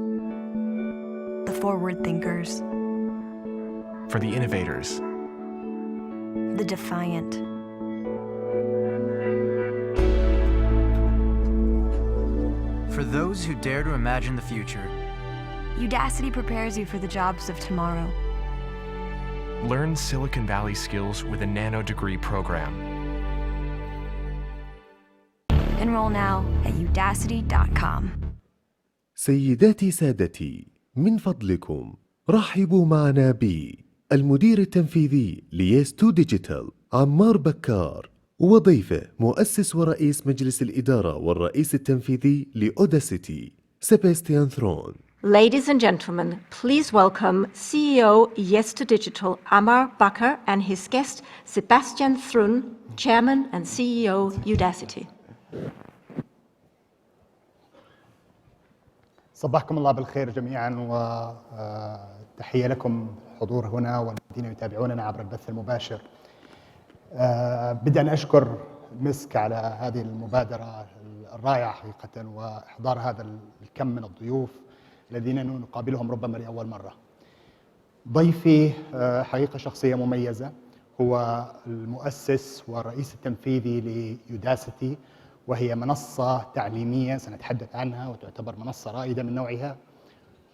the forward thinkers, for the innovators, the defiant, for those who dare to imagine the future. Udacity prepares you for the jobs of tomorrow. Learn Silicon Valley skills with a nano degree program. Enroll now at udacity.com. سيداتي سادتي، من فضلكم رحبوا معنا بالمدير التنفيذي ليس2 ديجيتال عمار بكار، وضيفه مؤسس ورئيس مجلس الإدارة والرئيس التنفيذي لأوداسيتي سيباستيان ثرون. Ladies and gentlemen, please welcome CEO Yes2 Digital Ammar Bakar and his guest Sebastian Thrun, Chairman and CEO Udacity. صبحكم الله بالخير جميعا، وتحية لكم حضور هنا والذين يتابعوننا عبر البث المباشر. بدأ أشكر مسك على هذه المبادرة الرائعة حقيقة، وإحضار هذا الكم من الضيوف الذين نقابلهم ربما لأول مرة. ضيفي حقيقة شخصية مميزة، هو المؤسس والرئيس التنفيذي ليوداسيتي، وهي منصة تعليمية سنتحدث عنها وتعتبر منصة رائدة من نوعها.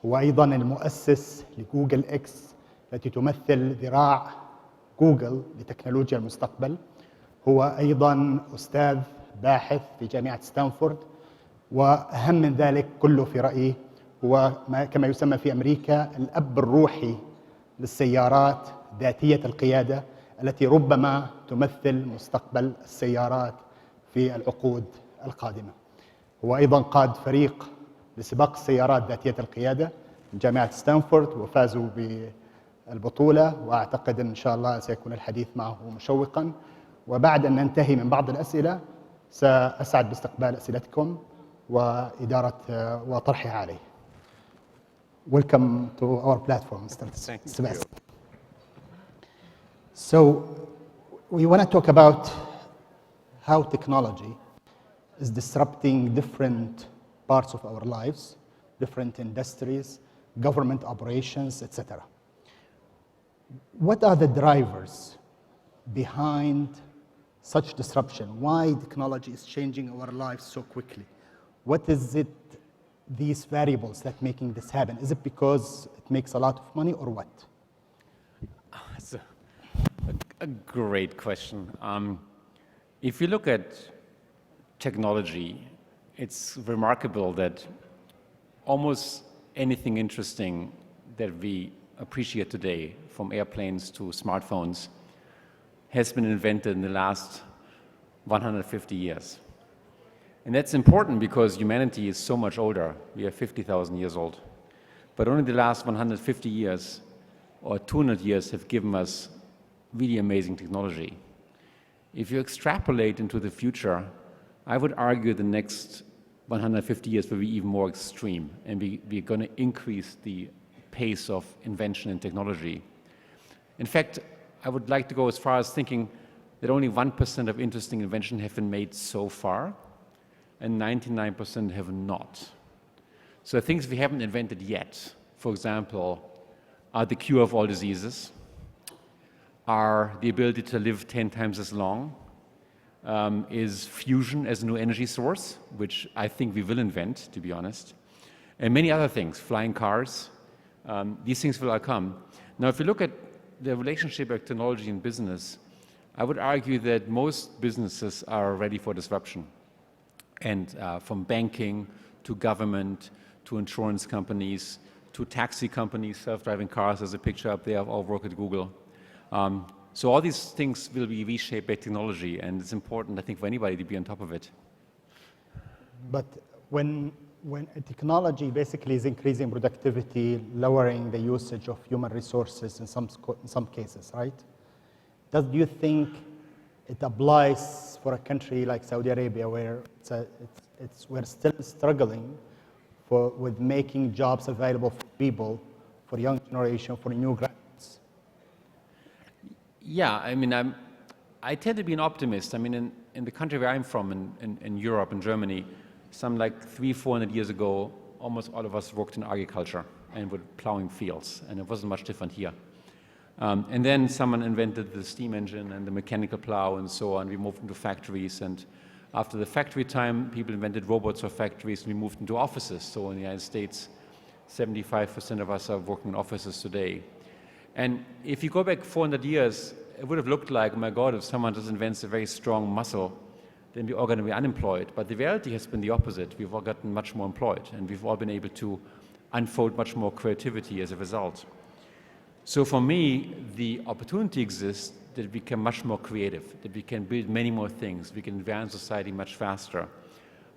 هو أيضا المؤسس لجوجل إكس التي تمثل ذراع جوجل لتكنولوجيا المستقبل. هو أيضا أستاذ باحث في جامعة ستانفورد، وأهم من ذلك كله في رأيي هو كما يسمى في أمريكا الأب الروحي للسيارات ذاتية القيادة التي ربما تمثل مستقبل السيارات في العقود القادمة. هو أيضا قاد فريق لسباق السيارات ذاتية القيادة من جامعة ستانفورد وفازوا بالبطولة، وأعتقد إن شاء الله سيكون الحديث معه مشوقا. وبعد أن ننتهي من بعض الأسئلة سأسعد باستقبال أسئلتكم وطرحها عليه. Welcome to our platform, Mr. Sebastian. So we want to talk about how technology is disrupting different parts of our lives, different industries, government operations, etc. What are the drivers behind such disruption? Why technology is changing our lives so quickly? What is it, these variables that making this happen? Is it because it makes a lot of money or what? That's a great question. If you look at technology, it's remarkable that almost anything interesting that we appreciate today, from airplanes to smartphones, has been invented in the last 150 years. And that's important because humanity is so much older. We are 50,000 years old. But only the last 150 years or 200 years have given us really amazing technology. If you extrapolate into the future, I would argue the next 150 years will be even more extreme, and we're going to increase the pace of invention and technology. In fact, I would like to go as far as thinking that only 1% of interesting invention have been made so far, and 99% have not. So things we haven't invented yet, for example, are the cure of all diseases, are the ability to live 10 times as long, is fusion as a new energy source, which I think we will invent, to be honest, and many other things, flying cars. These things will all come. Now, if you look at the relationship of technology and business, I would argue that most businesses are ready for disruption. And from banking to government to insurance companies to taxi companies, self-driving cars, there's a picture up there of our work at Google. So all these things will be reshaped by technology, and it's important, I think, for anybody to be on top of it. But when technology basically is increasing productivity, lowering the usage of human resources in some cases, right? Do you think it applies for a country like Saudi Arabia, where we're still struggling with making jobs available for people, for young generation, for new graduates? Yeah, I mean, I tend to be an optimist. I mean, in the country where I'm from, in Europe, in Germany, some like 300-400 years ago, almost all of us worked in agriculture and were plowing fields, and it wasn't much different here. And then someone invented the steam engine and the mechanical plow and so on. We moved into factories, and after the factory time, people invented robots for factories, and we moved into offices. So in the United States, 75% of us are working in offices today. And if you go back 400 years, it would have looked like, oh my God, if someone just invents a very strong muscle, then we're all going to be unemployed. But the reality has been the opposite. We've all gotten much more employed, and we've all been able to unfold much more creativity as a result. So for me, the opportunity exists that we become much more creative, that we can build many more things, we can advance society much faster.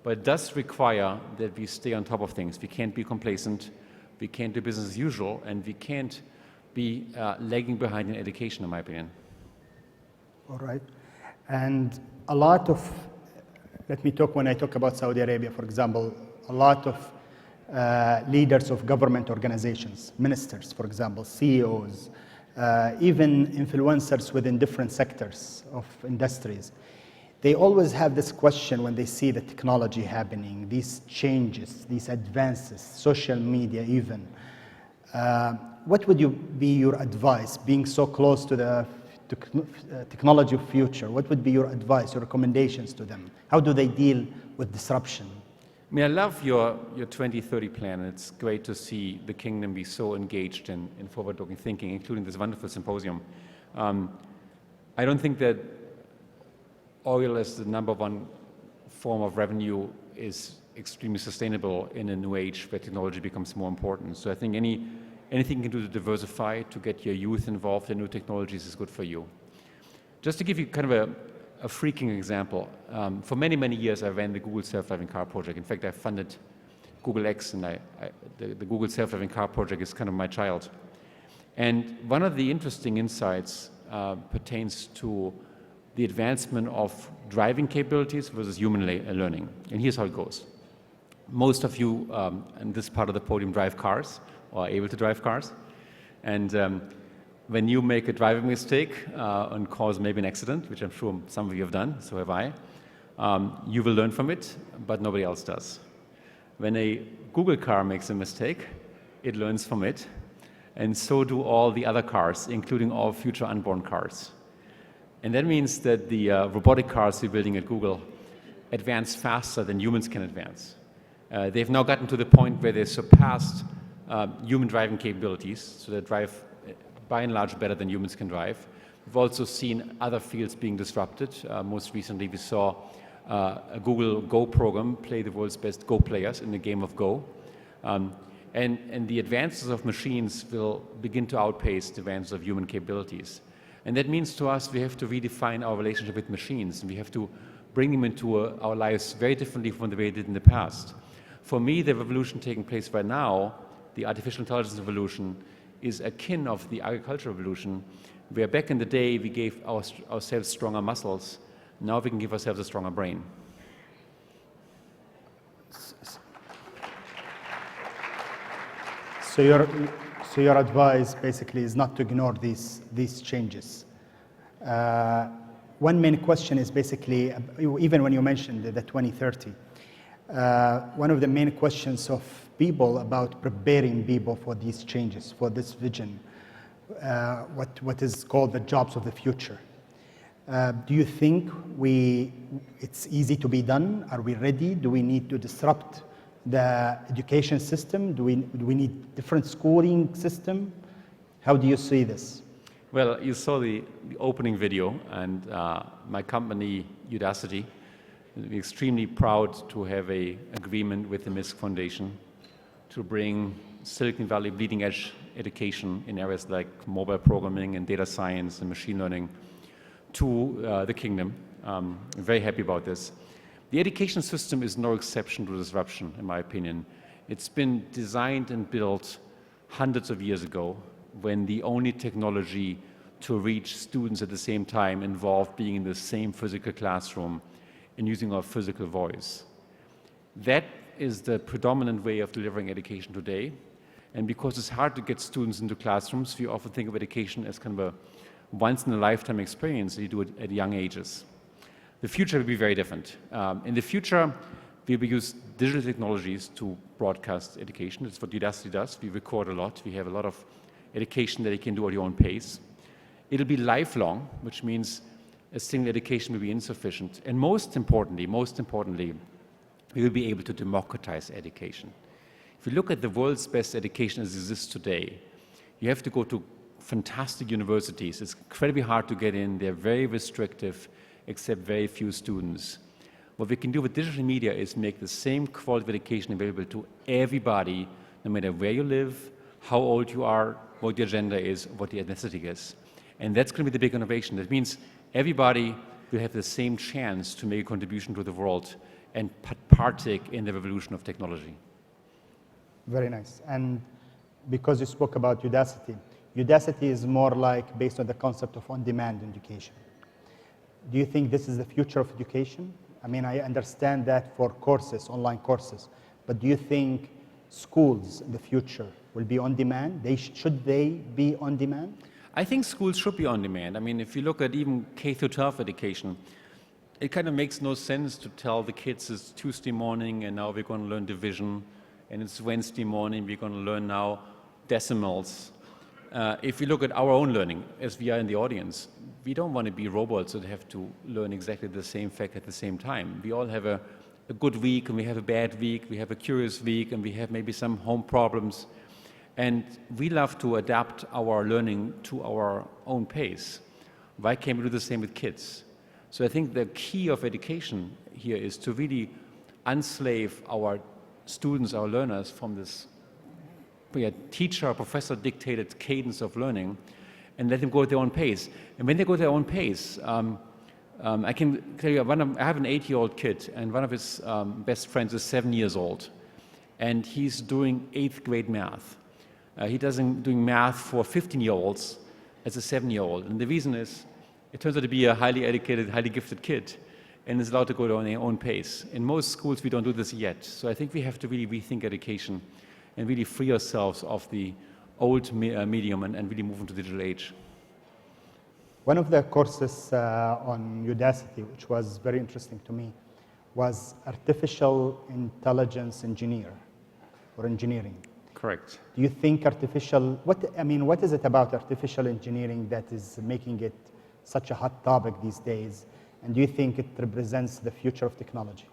But it does require that we stay on top of things. We can't be complacent, we can't do business as usual, and we can't be lagging behind in education, in my opinion. All right. And a lot of, when I talk about Saudi Arabia, for example, a lot of leaders of government organizations, ministers, for example, CEOs, even influencers within different sectors of industries, they always have this question when they see the technology happening, these changes, these advances, social media even. What would be your advice, being so close to the technology of future? What would be your advice, your recommendations to them? How do they deal with disruption? I mean, I love your 2030 plan. It's great to see the kingdom be so engaged in forward-looking thinking, including this wonderful symposium. I don't think that oil as the #1 form of revenue is extremely sustainable in a new age where technology becomes more important. So I think anything you can do to diversify, to get your youth involved in new technologies is good for you. Just to give you kind of a freaking example, for many, many years I ran the Google self-driving car project. In fact, I funded Google X, and the Google self-driving car project is kind of my child. And one of the interesting insights pertains to the advancement of driving capabilities versus human learning. And here's how it goes. Most of you in this part of the podium drive cars, or are able to drive cars. And when you make a driving mistake and cause maybe an accident, which I'm sure some of you have done, so have I, you will learn from it, but nobody else does. When a Google car makes a mistake, it learns from it, and so do all the other cars, including all future unborn cars. And that means that the robotic cars we're building at Google advance faster than humans can advance. They've now gotten to the point where they surpassed human driving capabilities, so they drive by and large better than humans can drive. We've also seen other fields being disrupted. Most recently, we saw a Google Go program play the world's best Go players in the game of Go. And the advances of machines will begin to outpace the advances of human capabilities. And that means to us we have to redefine our relationship with machines, and we have to bring them into our lives very differently from the way they did in the past. For me, the revolution taking place right now, the artificial intelligence revolution, is akin of the agricultural revolution, where back in the day we gave ourselves stronger muscles. Now we can give ourselves a stronger brain. So your advice basically is not to ignore these changes. One main question is basically, even when you mentioned the 2030, one of the main questions of people about preparing people for these changes, for this vision, what is called the jobs of the future. Do you think it's easy to be done? Are we ready? Do we need to disrupt the education system? Do we need different schooling system? How do you see this? Well, you saw the opening video, and my company, Udacity, we're extremely proud to have an agreement with the MiSK Foundation to bring Silicon Valley bleeding edge education in areas like mobile programming and data science and machine learning to the kingdom. I'm very happy about this. The education system is no exception to disruption, in my opinion. It's been designed and built hundreds of years ago when the only technology to reach students at the same time involved being in the same physical classroom and using our physical voice. That is the predominant way of delivering education today. And because it's hard to get students into classrooms, we often think of education as kind of a once-in-a-lifetime experience. You do it at young ages. The future will be very different. In the future, we will use digital technologies to broadcast education. That's what Udacity does. We record a lot. We have a lot of education that you can do at your own pace. It'll be lifelong, which means a single education will be insufficient. And most importantly, we will be able to democratize education. If you look at the world's best education as it exists today, you have to go to fantastic universities. It's incredibly hard to get in. They're very restrictive, accept very few students. What we can do with digital media is make the same quality of education available to everybody, no matter where you live, how old you are, what your gender is, what your ethnicity is. And that's going to be the big innovation. That means everybody will have the same chance to make a contribution to the world and partake in the revolution of technology. Very nice. And because you spoke about Udacity, Udacity is more like based on the concept of on-demand education. Do you think this is the future of education? I mean, I understand that for courses, online courses, but do you think schools in the future will be on demand? Should they be on demand? I think schools should be on demand. I mean, if you look at even K-12 education, it kind of makes no sense to tell the kids it's Tuesday morning and now we're going to learn division, and it's Wednesday morning, we're going to learn now decimals. If we look at our own learning, as we are in the audience, we don't want to be robots that have to learn exactly the same fact at the same time. We all have a good week, and we have a bad week, we have a curious week, and we have maybe some home problems. And we love to adapt our learning to our own pace. Why can't we do the same with kids? So I think the key of education here is to really unslave our students, our learners, from this teacher or professor dictated cadence of learning, and let them go at their own pace. And when they go at their own pace, I can tell you, I have an 8-year-old kid, and one of his best friends is 7 years old, and he's doing 8th grade math. He doesn't doing math for 15-year-olds as a 7-year-old, and the reason is it turns out to be a highly educated, highly gifted kid, and is allowed to go on their own pace. In most schools, we don't do this yet, so I think we have to really rethink education and really free ourselves of the old medium and really move into the digital age. One of the courses on Udacity, which was very interesting to me, was artificial intelligence engineer or engineering. Correct. Do you think what is it about artificial engineering that is making it such a hot topic these days? And do you think it represents the future of technology?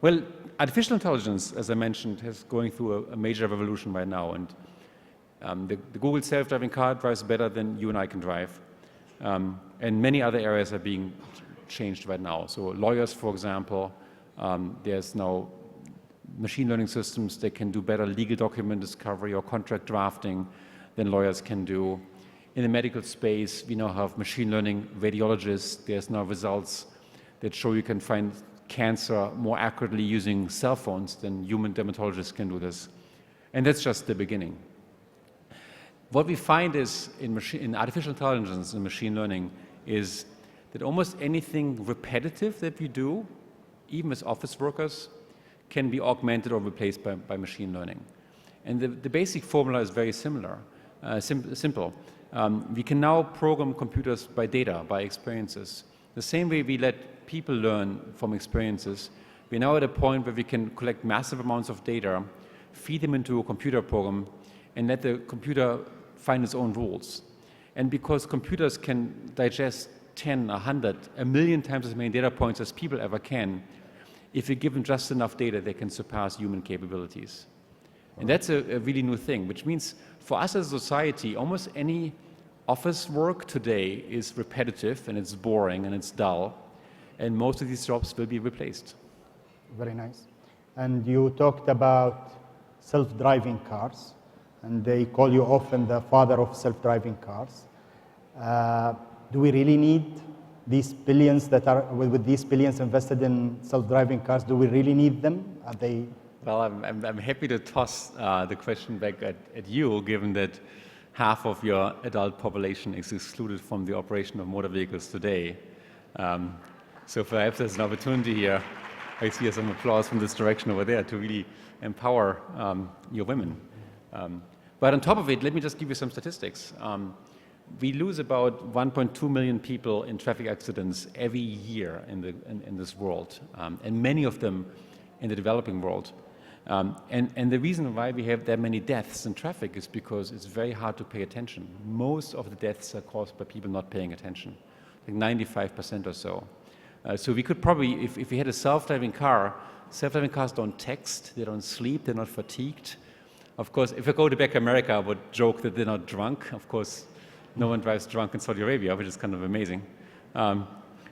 Well, artificial intelligence, as I mentioned, is going through a major revolution right now. And the Google self-driving car drives better than you and I can drive. And many other areas are being changed right now. So lawyers, for example, there's now machine learning systems that can do better legal document discovery or contract drafting than lawyers can do. In the medical space, we now have machine learning radiologists. There's now results that show you can find cancer more accurately using cell phones than human dermatologists can do this. And that's just the beginning. What we find is in artificial intelligence and machine learning is that almost anything repetitive that we do, even as office workers, can be augmented or replaced by machine learning. And the basic formula is very similar, simple. We can now program computers by data, by experiences. The same way we let people learn from experiences, We're now at a point where we can collect massive amounts of data, feed them into a computer program, and let the computer find its own rules. And because computers can digest 10, 100, 1,000,000 times as many data points as people ever can, if you give them just enough data, they can surpass human capabilities. And that's a really new thing, which means for us as a society, almost any office work today is repetitive and it's boring and it's dull, and most of these jobs will be replaced. Very nice. And you talked about self-driving cars, and they call you often the father of self-driving cars. Do we really need these billions that are, with these billions invested in self-driving cars, do we really need them? Are they? Well, I'm happy to toss the question back at you, given that half of your adult population is excluded from the operation of motor vehicles today. So perhaps there's an opportunity here. I see some applause from this direction over there to really empower your women. But on top of it, let me just give you some statistics. We lose about 1.2 million people in traffic accidents every year in this world, and many of them in the developing world. And the reason why we have that many deaths in traffic is because it's very hard to pay attention. Most of the deaths are caused by people not paying attention, like 95% or so. So we could probably, if we had a self-driving cars don't text, they don't sleep, they're not fatigued. Of course, if I go to back America, I would joke that they're not drunk. Of course, no one drives drunk in Saudi Arabia, which is kind of amazing.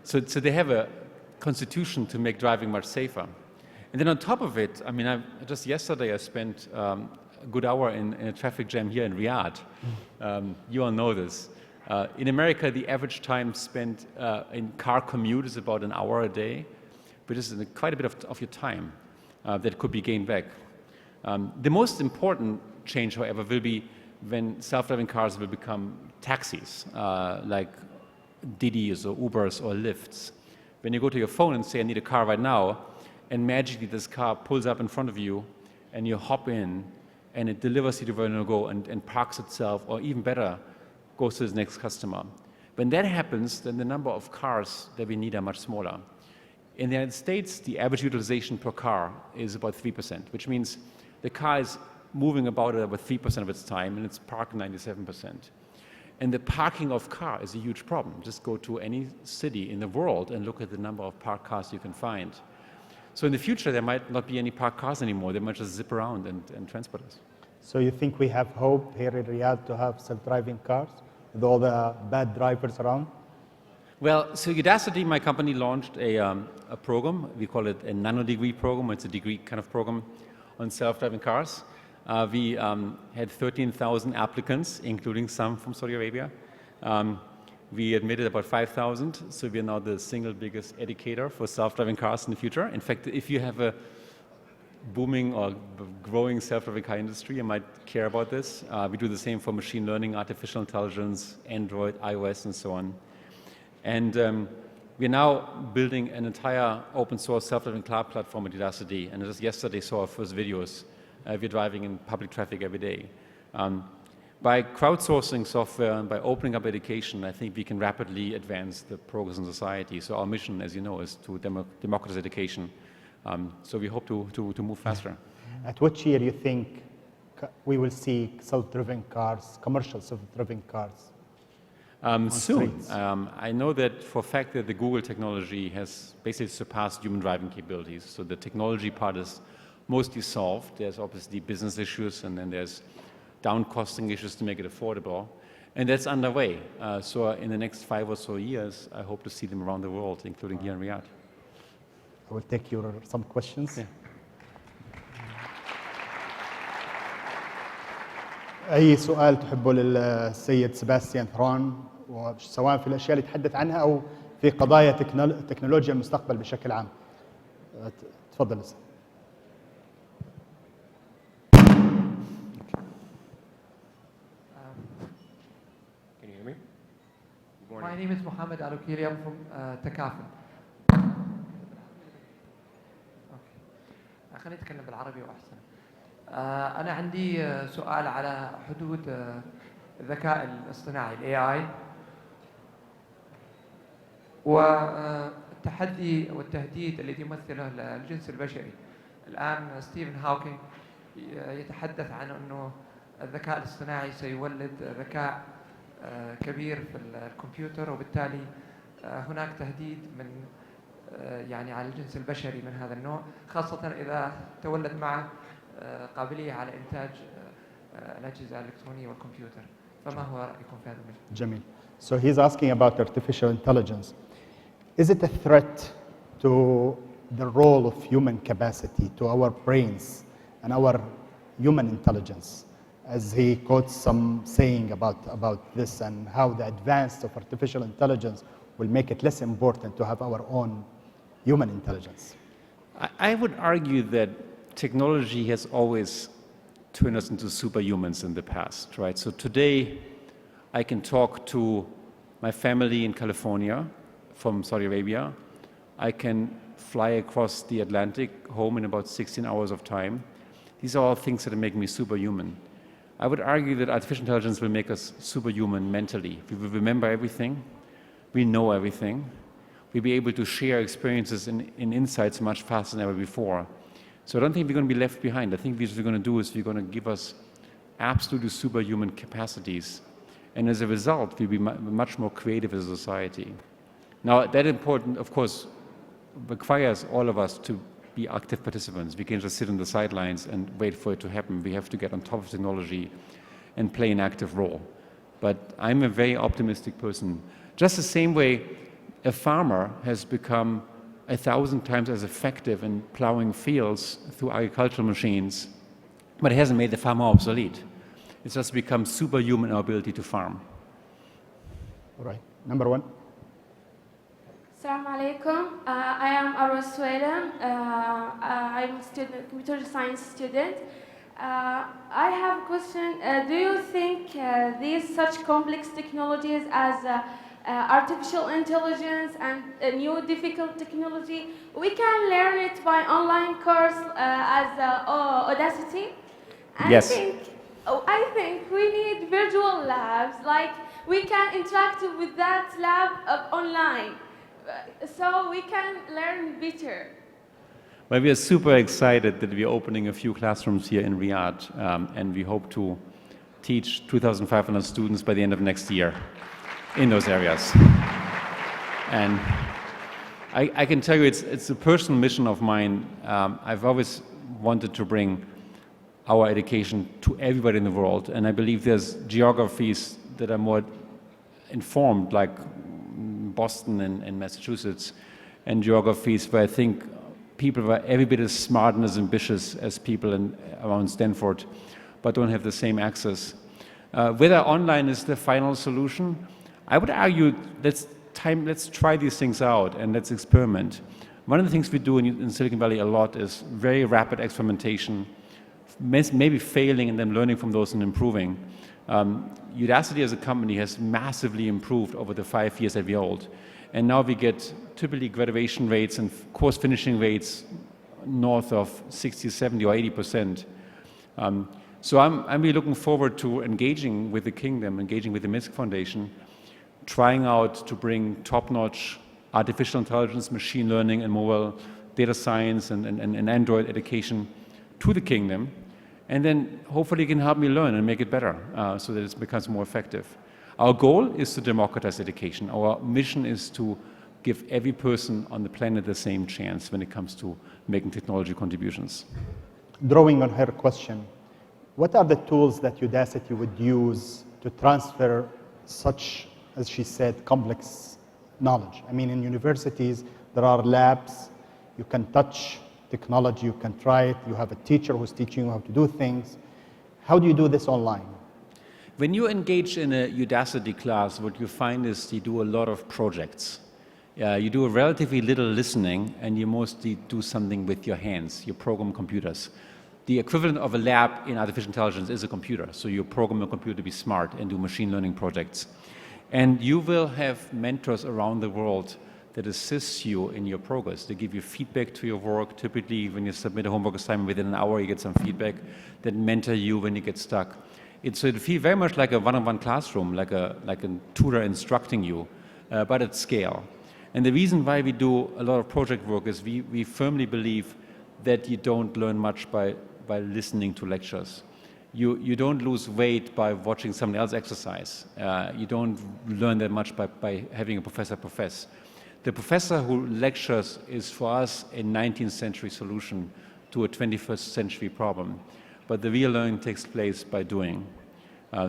So they have a constitution to make driving much safer. And then on top of it, I mean, just yesterday I spent a good hour in a traffic jam here in Riyadh. You all know this. In America, the average time spent in car commute is about an hour a day, which is quite a bit of your time that could be gained back. The most important change, however, will be when self-driving cars will become taxis, like Didis or Ubers or Lyfts. When you go to your phone and say, I need a car right now, and magically this car pulls up in front of you, and you hop in, and it delivers you to where you want to go and parks itself, or even better, goes to the next customer. When that happens, then the number of cars that we need are much smaller. In the United States, the average utilization per car is about 3%, which means the car is moving about 3% of its time, and it's parked 97%. And the parking of car is a huge problem. Just go to any city in the world and look at the number of parked cars you can find. So in the future, there might not be any parked cars anymore. They might just zip around and transport us. So you think we have hope here in Riyadh to have self-driving cars with all the bad drivers around? Well, so Udacity, my company, launched a program. We call it a nano-degree program. It's a degree kind of program on self-driving cars. We had 13,000 applicants, including some from Saudi Arabia. We admitted about 5,000, so we are now the single biggest educator for self-driving cars in the future. In fact, if you have a booming or growing self-driving car industry, you might care about this. We do the same for machine learning, artificial intelligence, Android, iOS, and so on. And we're now building an entire open source self-driving car platform at Udacity, and just yesterday saw our first videos. We're driving in public traffic every day. By crowdsourcing software and by opening up education, I think we can rapidly advance the progress in society. So our mission, as you know, is to democratize education. So we hope to move faster. At what year do you think we will see self-driven cars, commercial self-driven cars? Soon. I know that for a fact that the Google technology has basically surpassed human driving capabilities. So the technology part is mostly solved. There's obviously business issues, and then there's down-costing issues to make it affordable. And that's underway. So in the next 5 or so years, I hope to see them around the world, including here in Riyadh. I will take some questions. Yeah. أي سؤال تحبه للسيد سباستيان ثرون، سواء في الأشياء اللي تحدث عنها أو في قضايا تكنولوجيا المستقبل بشكل عام. تفضل. My name is Mohammad. I'm from تكافل. خليني أتكلم بالعربي وأحسن. أنا عندي سؤال على حدود الذكاء الاصطناعي ال AI التحدي والتهديد الذي يمثله الجنس البشري. الآن ستيفن هوكينج يتحدث عن أنه الذكاء الاصطناعي سيولد ذكاء كبير في الكمبيوتر، وبالتالي هناك تهديد من يعني على الجنس البشري من هذا النوع، خاصة إذا تولد معه قابلية على إنتاج الأجهزة الإلكترونية والكمبيوتر. فما هو رأيكم في هذا المجال؟ جميل. So he's asking about artificial intelligence. Is it a threat to the role of human capacity, to our brains and our human intelligence? As he quotes some saying about this and how the advance of artificial intelligence will make it less important to have our own human intelligence. I would argue that technology has always turned us into superhumans in the past, right? So today, I can talk to my family in California from Saudi Arabia. I can fly across the Atlantic home in about 16 hours of time. These are all things that make me superhuman. I would argue that artificial intelligence will make us superhuman mentally. We will remember everything. We know everything. We'll be able to share experiences and insights much faster than ever before. So I don't think we're going to be left behind. I think what we're going to do is we're going to give us absolutely superhuman capacities. And as a result, we'll be much more creative as a society. Now, that important, of course, requires all of us to be active participants. We can't just sit on the sidelines and wait for it to happen. We have to get on top of technology and play an active role. But I'm a very optimistic person. Just the same way a farmer has become 1,000 times as effective in plowing fields through agricultural machines, but it hasn't made the farmer obsolete. It's just become superhuman in our ability to farm. All right, number one. Assalamu alaikum. I am Arwa Suela. I'm a student, computer science student. I have a question. Do you think these such complex technologies as artificial intelligence and new difficult technology, we can learn it by online course as Audacity? And Yes. I think we need virtual labs, like we can interact with that lab online, so we can learn better. Well, we are super excited that we're opening a few classrooms here in Riyadh, and we hope to teach 2,500 students by the end of next year in those areas. And I can tell you it's a personal mission of mine. I've always wanted to bring our education to everybody in the world, and I believe there's geographies that are more informed, like Boston and Massachusetts, and geographies where I think people are every bit as smart and as ambitious as people around Stanford, but don't have the same access. Whether online is the final solution, I would argue let's try these things out and let's experiment. One of the things we do in Silicon Valley a lot is very rapid experimentation, maybe failing and then learning from those and improving. Udacity as a company has massively improved over the 5 years that we're old. And now we get typically graduation rates and course finishing rates north of 60, 70, or 80%. So I'm really looking forward to engaging with the Kingdom, engaging with the MiSK Foundation, trying out to bring top-notch artificial intelligence, machine learning, and mobile data science and Android education to the Kingdom. And then hopefully it can help me learn and make it better so that it becomes more effective. Our goal is to democratize education. Our mission is to give every person on the planet the same chance when it comes to making technology contributions. Drawing on her question, what are the tools that Udacity would use to transfer such, as she said, complex knowledge? I mean, in universities, there are labs, you can touch technology, you can try it, you have a teacher who's teaching you how to do things. How do you do this online? When you engage in a Udacity class, what you find is you do a lot of projects. You do a relatively little listening, and you mostly do something with your hands, you program computers. The equivalent of a lab in artificial intelligence is a computer, so you program a computer to be smart and do machine learning projects. And you will have mentors around the world that assist you in your progress. They give you feedback to your work. Typically, when you submit a homework assignment within an hour, you get some feedback that mentor you when you get stuck. It feels very much like a one-on-one classroom, like a tutor instructing you, but at scale. And the reason why we do a lot of project work is we firmly believe that you don't learn much by listening to lectures. You don't lose weight by watching somebody else exercise. You don't learn that much by having a professor profess. The professor who lectures is for us a 19th century solution to a 21st century problem. But the real learning takes place by doing.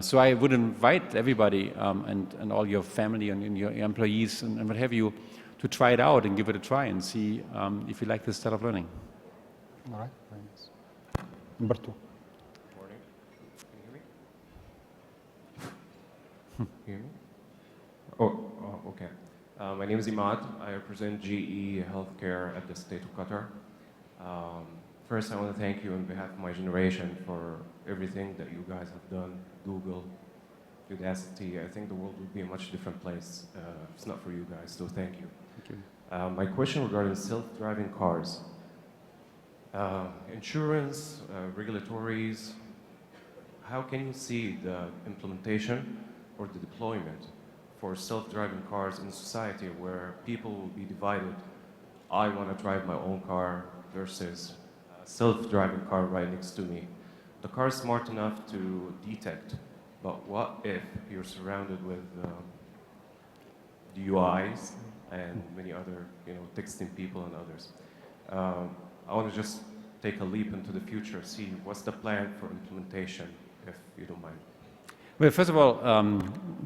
So I would invite everybody and all your family and your employees and what have you to try it out and give it a try and see if you like this style of learning. All right, very nice. Number 2. Morning. Can you hear me? Oh, okay. My name is Imad. I represent GE Healthcare at the State of Qatar. First, I want to thank you on behalf of my generation for everything that you guys have done. Google, Udacity. I think the world would be a much different place if it's not for you guys, so thank you. Thank you. My question regarding self-driving cars. Insurance, regulatories, how can you see the implementation or the deployment for self-driving cars in society where people will be divided? I want to drive my own car versus a self-driving car right next to me. The car is smart enough to detect, but what if you're surrounded with DUIs and many other, texting people and others? I want to just take a leap into the future, see what's the plan for implementation, if you don't mind. Well, first of all,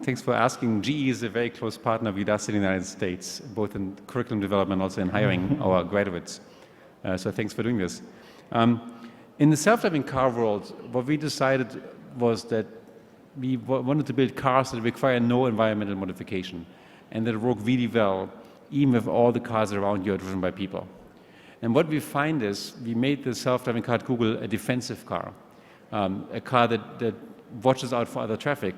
thanks for asking. GE is a very close partner of Udacity in the United States, both in curriculum development and also in hiring our graduates. So thanks for doing this. In the self-driving car world, what we decided was that we wanted to build cars that require no environmental modification and that work really well, even if all the cars around you are driven by people. And what we find is we made the self-driving car at Google a defensive car, a car that watches out for other traffic,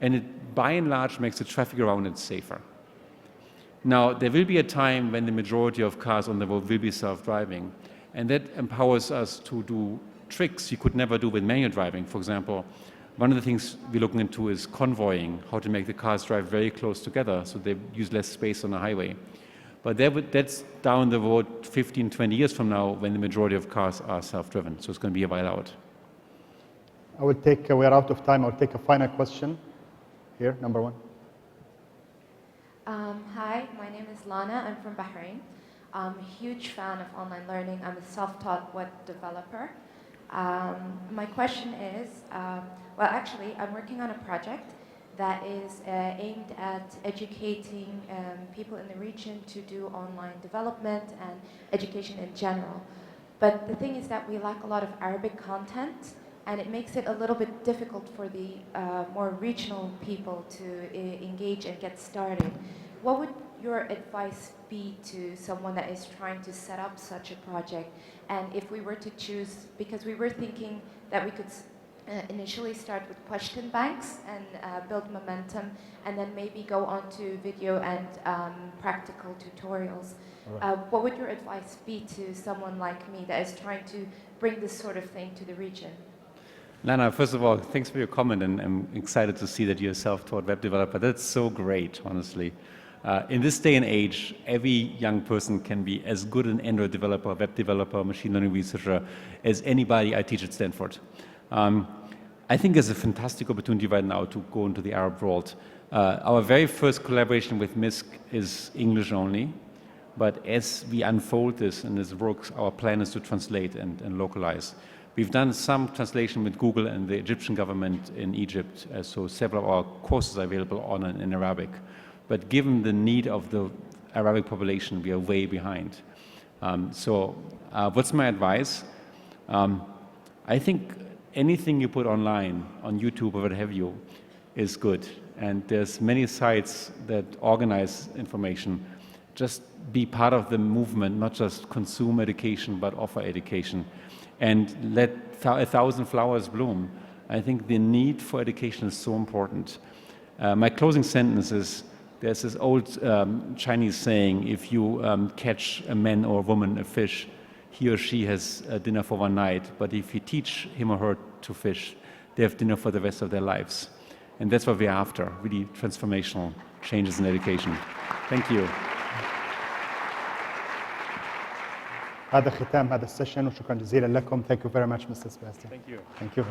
and it by and large makes the traffic around it safer. Now, there will be a time when the majority of cars on the road will be self-driving, and that empowers us to do tricks you could never do with manual driving. For example, one of the things we're looking into is convoying, how to make the cars drive very close together so they use less space on the highway. But that's down the road 15, 20 years from now when the majority of cars are self-driven, so it's going to be a while out. I will take, we are out of time, I'll take a final question. Here, number 1. Hi, my name is Lana, I'm from Bahrain. I'm a huge fan of online learning. I'm a self-taught web developer. My question is, well, actually, I'm working on a project that is aimed at educating people in the region to do online development and education in general. But the thing is that we lack a lot of Arabic content, and it makes it a little bit difficult for the more regional people to engage and get started. What would your advice be to someone that is trying to set up such a project? And if we were to choose, because we were thinking that we could initially start with question banks and build momentum, and then maybe go on to video and practical tutorials. Right. What would your advice be to someone like me that is trying to bring this sort of thing to the region? Lana, first of all, thanks for your comment, and I'm excited to see that you're a self-taught web developer. That's so great, honestly. In this day and age, every young person can be as good an Android developer, web developer, machine learning researcher as anybody I teach at Stanford. I think there's a fantastic opportunity right now to go into the Arab world. Our very first collaboration with MiSK is English only, but as we unfold this and this works, our plan is to translate and localize. We've done some translation with Google and the Egyptian government in Egypt, so several of our courses are available in Arabic. But given the need of the Arabic population, we are way behind. What's my advice? I think anything you put online, on YouTube or what have you, is good. And there's many sites that organize information. Just be part of the movement, not just consume education, but offer education. And let 1,000 flowers bloom. I think the need for education is so important. My closing sentence is, there's this old Chinese saying, if you catch a man or a woman a fish, he or she has dinner for one night. But if you teach him or her to fish, they have dinner for the rest of their lives. And that's what we're after, really transformational changes in education. Thank you. هذا ختام هذا السيشن وشكرا جزيلا لكم. Thank you very much, Mr. Sebastian. Thank you. Thank you.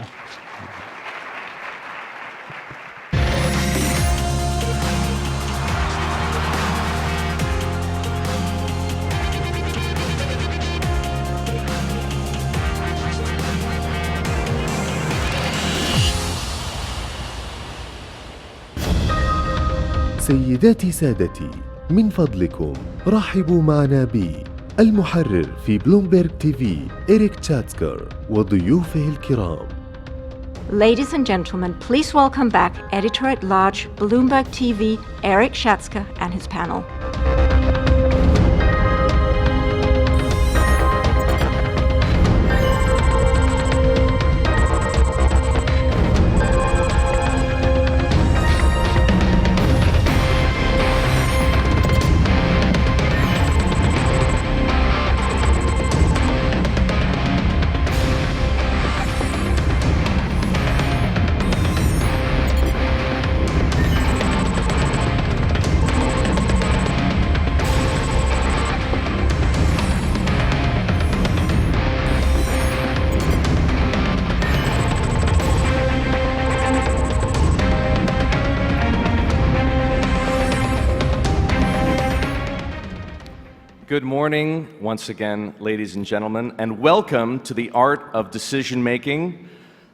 سيداتي سادتي، من فضلكم رحبوا معنا المحرر في بلومبرج تي في إريك تشاتسكر وضيوفه الكرام. Ladies and gentlemen, please welcome back Editor-at-Large, Bloomberg TV, Eric Schatzker and his panel. Good morning, once again, ladies and gentlemen, and welcome to the Art of Decision Making.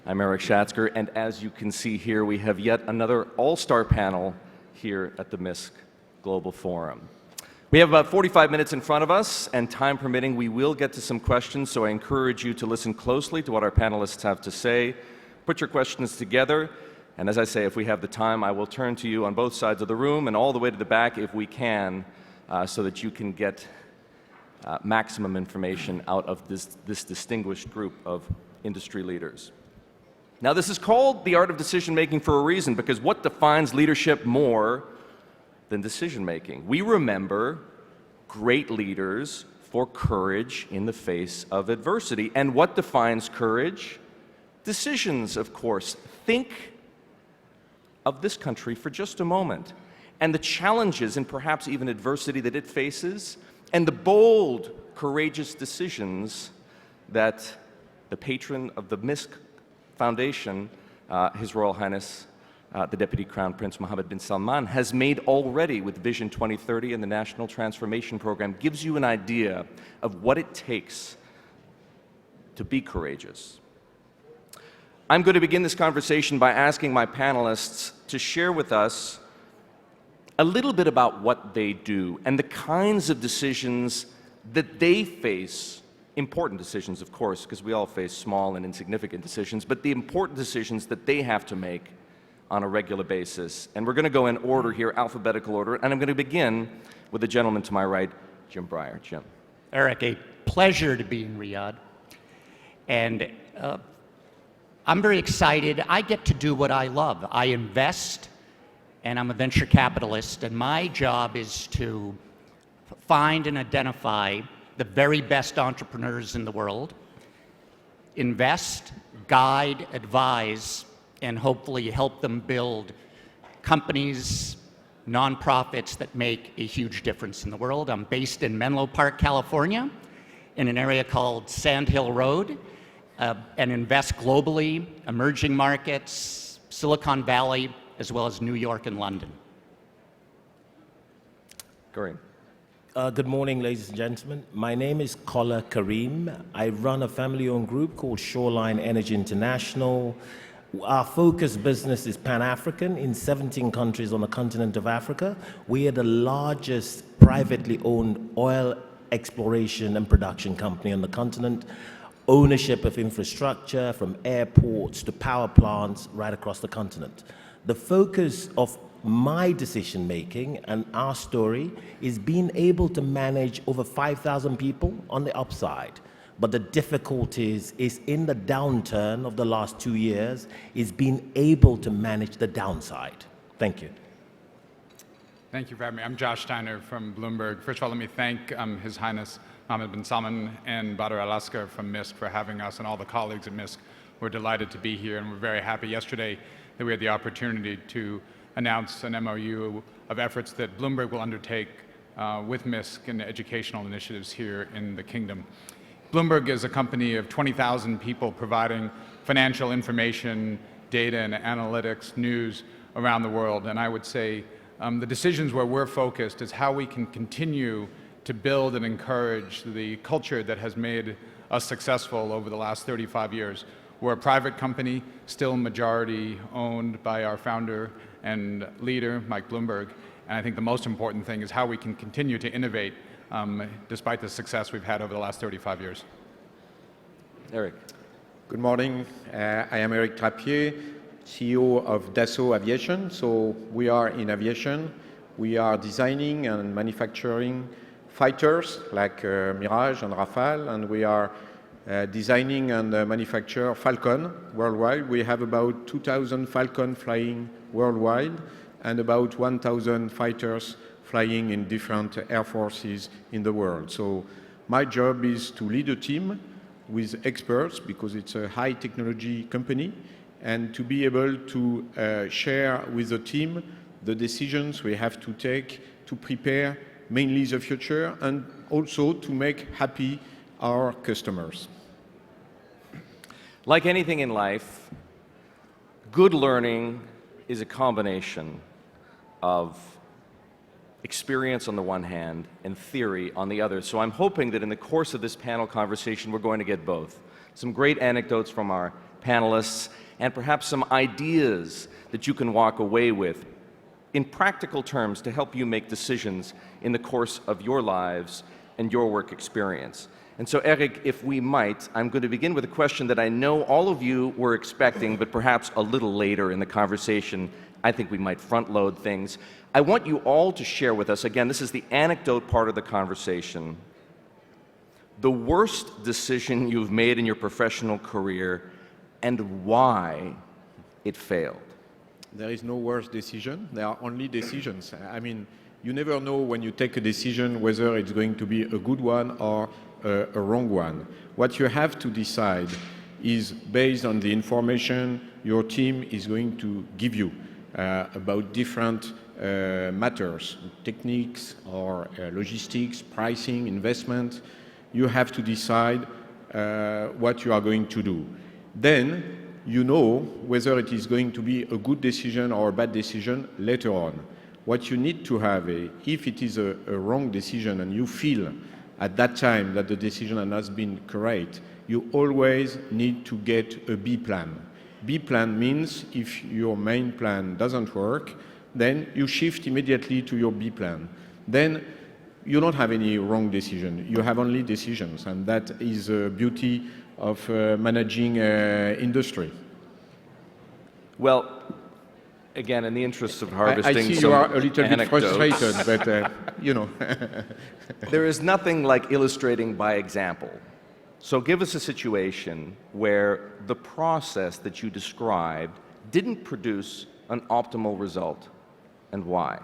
I'm Eric Schatzker, and as you can see here, we have yet another all-star panel here at the MiSK Global Forum. We have about 45 minutes in front of us, and time permitting, we will get to some questions, so I encourage you to listen closely to what our panelists have to say. Put your questions together, and as I say, if we have the time, I will turn to you on both sides of the room and all the way to the back if we can, so that you can get maximum information out of this distinguished group of industry leaders. Now, this is called the art of decision-making for a reason, because what defines leadership more than decision-making? We remember great leaders for courage in the face of adversity. And what defines courage? Decisions, of course. Think of this country for just a moment, and the challenges and perhaps even adversity that it faces, and the bold, courageous decisions that the patron of the MiSK Foundation, His Royal Highness, the Deputy Crown Prince Mohammad bin Salman, has made already with Vision 2030 and the National Transformation Program, gives you an idea of what it takes to be courageous. I'm going to begin this conversation by asking my panelists to share with us a little bit about what they do and the kinds of decisions that they face, important decisions, of course, because we all face small and insignificant decisions, but the important decisions that they have to make on a regular basis. And we're going to go in order here, alphabetical order, and I'm going to begin with the gentleman to my right, Jim Breyer. Jim. Eric, a pleasure to be in Riyadh. And I'm very excited. I get to do what I love. I invest, and I'm a venture capitalist, and my job is to find and identify the very best entrepreneurs in the world, invest, guide, advise, and hopefully help them build companies, nonprofits that make a huge difference in the world. I'm based in Menlo Park, California, in an area called Sand Hill Road, and invest globally, emerging markets, Silicon Valley, as well as New York and London. Kareem. Good morning, ladies and gentlemen. My name is Kola Kareem. I run a family-owned group called Shoreline Energy International. Our focus business is Pan-African in 17 countries on the continent of Africa. We are the largest privately owned oil exploration and production company on the continent. Ownership of infrastructure from airports to power plants right across the continent. The focus of my decision-making and our story is being able to manage over 5,000 people on the upside. But the difficulties is in the downturn of the last 2 years is being able to manage the downside. Thank you. Thank you for having me. I'm Josh Steiner from Bloomberg. First of all, let me thank His Highness Mohammed bin Salman and Badr Al-Askar from MiSK for having us, and all the colleagues at MiSK. We're delighted to be here, and we're very happy yesterday that we had the opportunity to announce an MOU of efforts that Bloomberg will undertake with MiSK and educational initiatives here in the Kingdom. Bloomberg is a company of 20,000 people providing financial information, data and analytics, news around the world. And I would say the decisions where we're focused is how we can continue to build and encourage the culture that has made us successful over the last 35 years. We're a private company, still majority owned by our founder and leader, Mike Bloomberg. And I think the most important thing is how we can continue to innovate despite the success we've had over the last 35 years. Eric. Good morning. I am Eric Trappier, CEO of Dassault Aviation. So we are in aviation. We are designing and manufacturing fighters like Mirage and Rafale, and we are designing and manufacture Falcon worldwide. We have about 2,000 Falcon flying worldwide and about 1,000 fighters flying in different air forces in the world. So my job is to lead a team with experts, because it's a high technology company, and to be able to share with the team the decisions we have to take to prepare mainly the future and also to make happy our customers. Like anything in life, good learning is a combination of experience on the one hand and theory on the other. So I'm hoping that in the course of this panel conversation, we're going to get both. Some great anecdotes from our panelists and perhaps some ideas that you can walk away with in practical terms to help you make decisions in the course of your lives and your work experience. And so, Eric, if we might, I'm going to begin with a question that I know all of you were expecting, but perhaps a little later in the conversation. I think we might front load things. I want you all to share with us, again, this is the anecdote part of the conversation, the worst decision you've made in your professional career and why it failed. There is no worse decision. There are only decisions. I mean, you never know when you take a decision whether it's going to be a good one or a wrong one. What you have to decide is based on the information your team is going to give you about different matters, techniques or logistics, pricing, investment. You have to decide what you are going to do. Then you know whether it is going to be a good decision or a bad decision later on. What you need to have, if it is a wrong decision and you feel at that time that the decision has not been correct, you always need to get a B plan. B plan means if your main plan doesn't work, then you shift immediately to your B plan. Then you don't have any wrong decision. You have only decisions, and that is the beauty of managing industry. Well, again, in the interest of harvesting I see some you are a little anecdotes. bit frustrated, but you know. There is nothing like illustrating by example. So give us a situation where the process that you described didn't produce an optimal result, and why?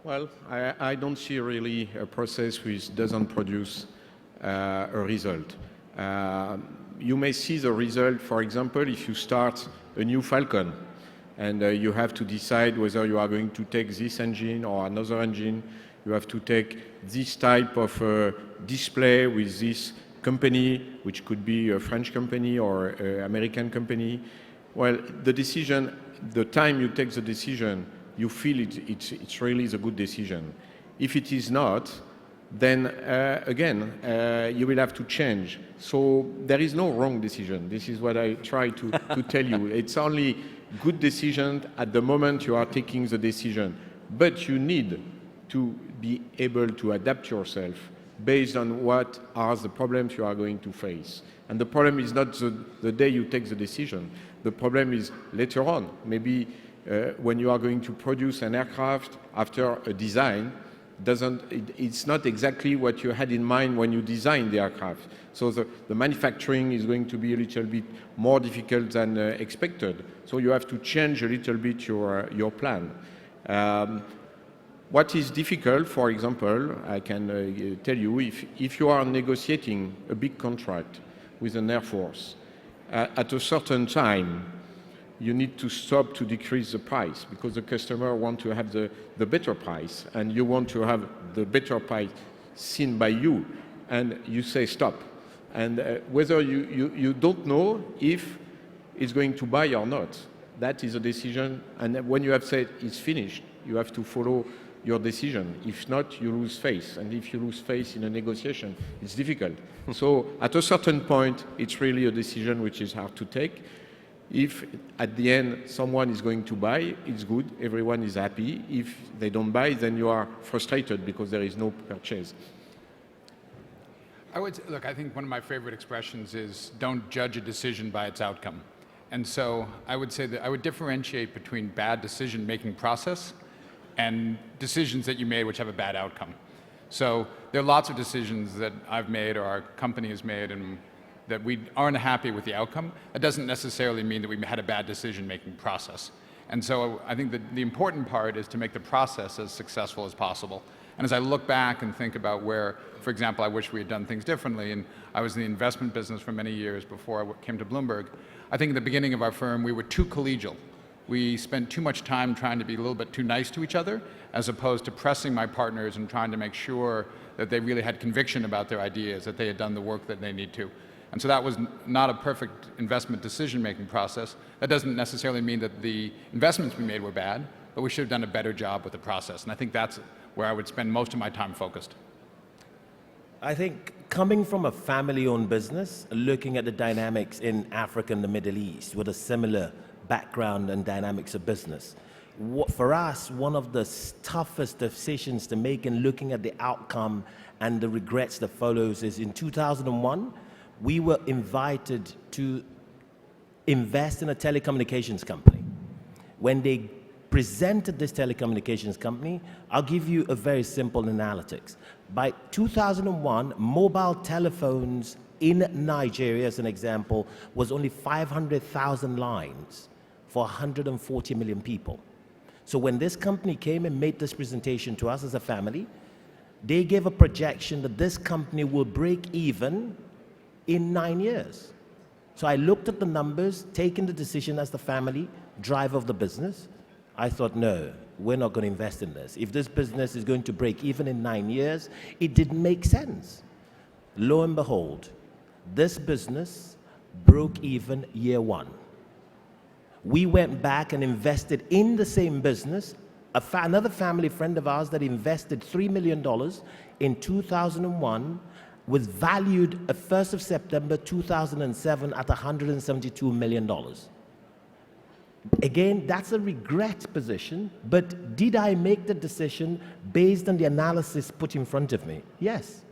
Well, I don't see really a process which doesn't produce a result. You may see the result, for example, if you start a new Falcon and you have to decide whether you are going to take this engine or another engine. You have to take this type of display with this company, which could be a French company or an American company. Well, the decision, the time you take the decision, you feel it's really the good decision. If it is not, then again, you will have to change. So there is no wrong decision. This is what I try to tell you. It's only good decision at the moment you are taking the decision. But you need to be able to adapt yourself based on what are the problems you are going to face. And the problem is not the day you take the decision. The problem is later on. Maybe when you are going to produce an aircraft after a design, it's not exactly what you had in mind when you designed the aircraft. So the manufacturing is going to be a little bit more difficult than expected. So you have to change a little bit your plan. What is difficult, for example, I can tell you, if you are negotiating a big contract with an air force, at a certain time, you need to stop to decrease the price because the customer wants to have the better price and you want to have the better part seen by you, and you say stop. And whether you don't know if it's going to buy or not, that is a decision. And when you have said it's finished, you have to follow your decision. If not, you lose face. And if you lose face in a negotiation, it's difficult. So at a certain point, it's really a decision which is hard to take. If at the end someone is going to buy, it's good, everyone is happy. If they don't buy, then you are frustrated because there is no purchase. Look, I think one of my favorite expressions is don't judge a decision by its outcome. And so I would say that I would differentiate between bad decision-making process and decisions that you made which have a bad outcome. So there are lots of decisions that I've made or our company has made and that we aren't happy with the outcome. That doesn't necessarily mean that we had a bad decision-making process. And so I think that the important part is to make the process as successful as possible. And as I look back and think about where, for example, I wish we had done things differently, and I was in the investment business for many years before I came to Bloomberg, I think at the beginning of our firm we were too collegial. We spent too much time trying to be a little bit too nice to each other, as opposed to pressing my partners and trying to make sure that they really had conviction about their ideas, that they had done the work that they need to. And so that was not a perfect investment decision-making process. That doesn't necessarily mean that the investments we made were bad, but we should have done a better job with the process. And I think that's where I would spend most of my time focused. I think coming from a family-owned business, looking at the dynamics in Africa and the Middle East with a similar background and dynamics of business, for us, one of the toughest decisions to make in looking at the outcome and the regrets that follows is in 2001, we were invited to invest in a telecommunications company. When they presented this telecommunications company, I'll give you a very simple analytics. By 2001, mobile telephones in Nigeria, as an example, was only 500,000 lines for 140 million people. So when this company came and made this presentation to us as a family, they gave a projection that this company will break even in 9 years. So I looked at the numbers, taking the decision as the family driver of the business. I thought, no, we're not going to invest in this. If this business is going to break even in 9 years, it didn't make sense. Lo and behold, this business broke even year one. We went back and invested in the same business. Another family friend of ours that invested $3 million in 2001 was valued at 1st of September 2007 at $172 million. Again, that's a regret position, but did I make the decision based on the analysis put in front of me? Yes.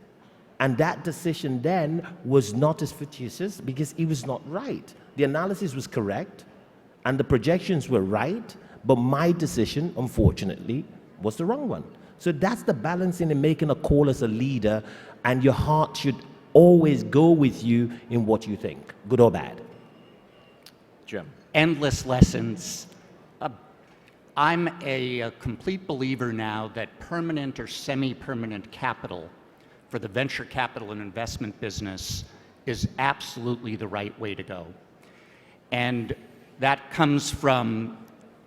And that decision then was not as fortuitous because it was not right. The analysis was correct and the projections were right, but my decision, unfortunately, was the wrong one. So that's the balancing in making a call as a leader, and your heart should always go with you in what you think, good or bad. Jim. Endless lessons. I'm a complete believer now that permanent or semi-permanent capital for the venture capital and investment business is absolutely the right way to go. And that comes from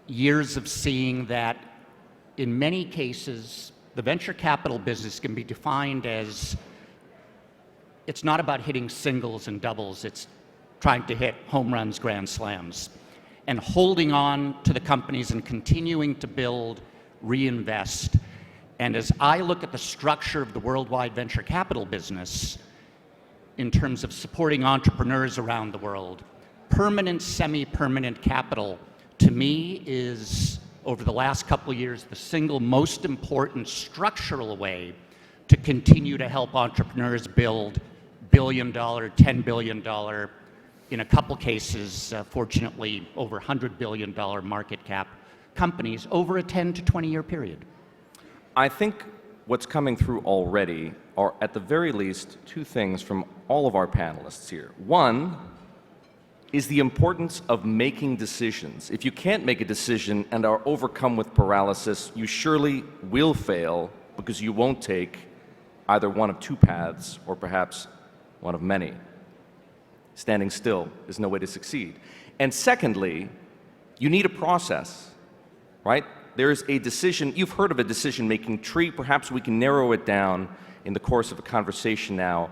years of seeing that in many cases, the venture capital business can be defined as it's not about hitting singles and doubles, it's trying to hit home runs, grand slams, and holding on to the companies and continuing to build, reinvest. And as I look at the structure of the worldwide venture capital business in terms of supporting entrepreneurs around the world, permanent, semi-permanent capital to me is, over the last couple of years, the single most important structural way to continue to help entrepreneurs build billion-dollar, $10 billion, in a couple cases, fortunately, over $100 billion market cap companies over a 10 to 20-year period. I think what's coming through already are, at the very least, two things from all of our panelists here. One is the importance of making decisions. If you can't make a decision and are overcome with paralysis, you surely will fail because you won't take either one of two paths or perhaps one of many. Standing still is no way to succeed. And secondly, you need a process, right? There's a decision, you've heard of a decision-making tree. Perhaps we can narrow it down in the course of a conversation now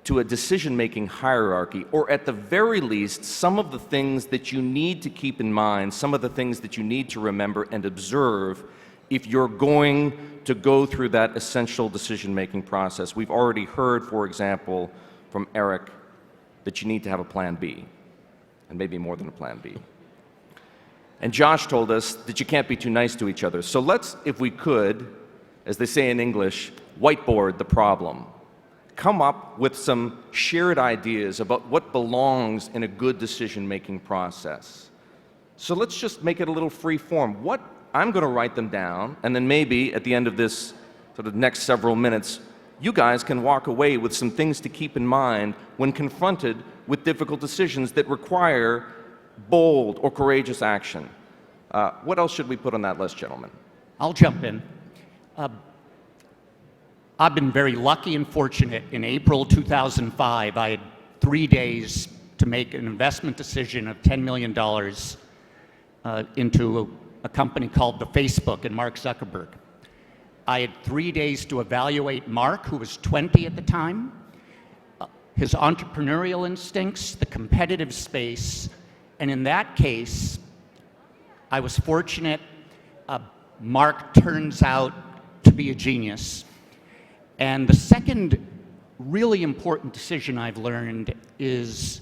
to a decision-making hierarchy, or at the very least, some of the things that you need to keep in mind, some of the things that you need to remember and observe if you're going to go through that essential decision-making process. We've already heard, for example, from Eric, that you need to have a plan B, and maybe more than a plan B. And Josh told us that you can't be too nice to each other. So let's, if we could, as they say in English, whiteboard the problem. Come up with some shared ideas about what belongs in a good decision-making process. So let's just make it a little free form. I'm going to write them down, and then maybe at the end of this sort of next several minutes, you guys can walk away with some things to keep in mind when confronted with difficult decisions that require bold or courageous action. What else should we put on that list, gentlemen? I'll jump in. I've been very lucky and fortunate. In April 2005, I had 3 days to make an investment decision of $10 million into a company called the Facebook and Mark Zuckerberg. I had 3 days to evaluate Mark, who was 20 at the time, his entrepreneurial instincts, the competitive space, and in that case, I was fortunate. Mark turns out to be a genius. And the second really important decision I've learned is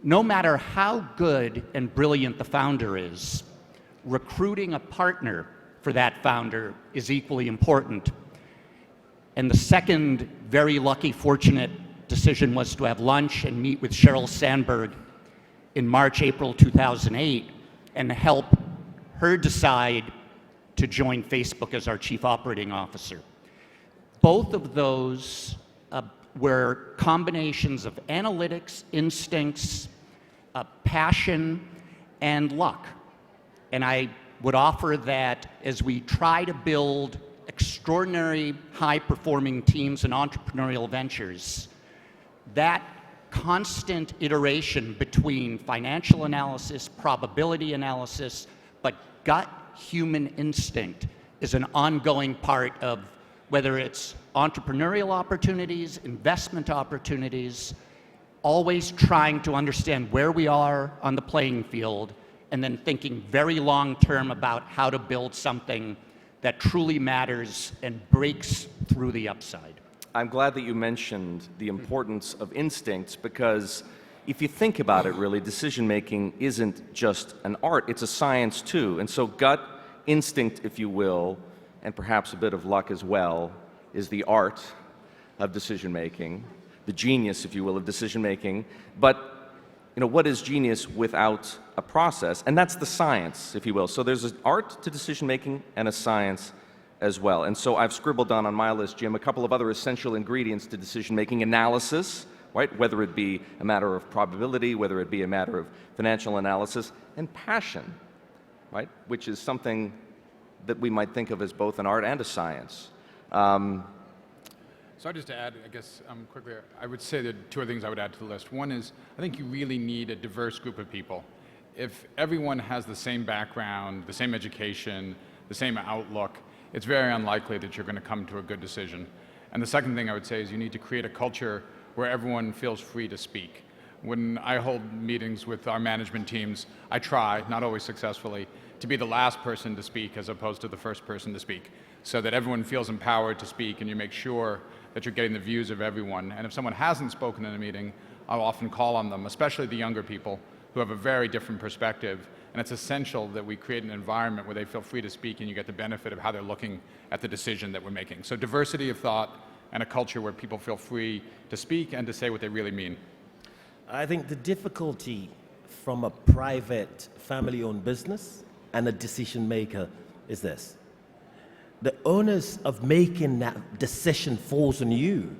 no matter how good and brilliant the founder is, recruiting a partner for that founder is equally important. And the second very lucky, fortunate decision was to have lunch and meet with Sheryl Sandberg in March, April 2008 and help her decide to join Facebook as our chief operating officer. Both of those were combinations of analytics, instincts, passion, and luck. And I would offer that as we try to build extraordinary high-performing teams and entrepreneurial ventures, that constant iteration between financial analysis, probability analysis, but gut human instinct is an ongoing part of whether it's entrepreneurial opportunities, investment opportunities, always trying to understand where we are on the playing field and then thinking very long-term about how to build something that truly matters and breaks through the upside. I'm glad that you mentioned the importance of instincts, because if you think about it really, decision-making isn't just an art, it's a science too. And so gut instinct, if you will, and perhaps a bit of luck as well, is the art of decision-making, the genius, if you will, of decision-making. But what is genius without a process? And that's the science, if you will. So there's an art to decision-making and a science as well. And so I've scribbled down on my list, Jim, a couple of other essential ingredients to decision-making: analysis, right? Whether it be a matter of probability, whether it be a matter of financial analysis, and passion, right? Which is something that we might think of as both an art and a science. So just to add, I guess, quickly, I would say that two other things I would add to the list. One is, I think you really need a diverse group of people. If everyone has the same background, the same education, the same outlook, it's very unlikely that you're going to come to a good decision. And the second thing I would say is you need to create a culture where everyone feels free to speak. When I hold meetings with our management teams, I try, not always successfully, to be the last person to speak as opposed to the first person to speak, so that everyone feels empowered to speak and you make sure that you're getting the views of everyone. And if someone hasn't spoken in a meeting, I'll often call on them, especially the younger people who have a very different perspective. And it's essential that we create an environment where they feel free to speak and you get the benefit of how they're looking at the decision that we're making. So diversity of thought and a culture where people feel free to speak and to say what they really mean. I think the difficulty from a private family-owned business and a decision maker is this: the onus of making that decision falls on you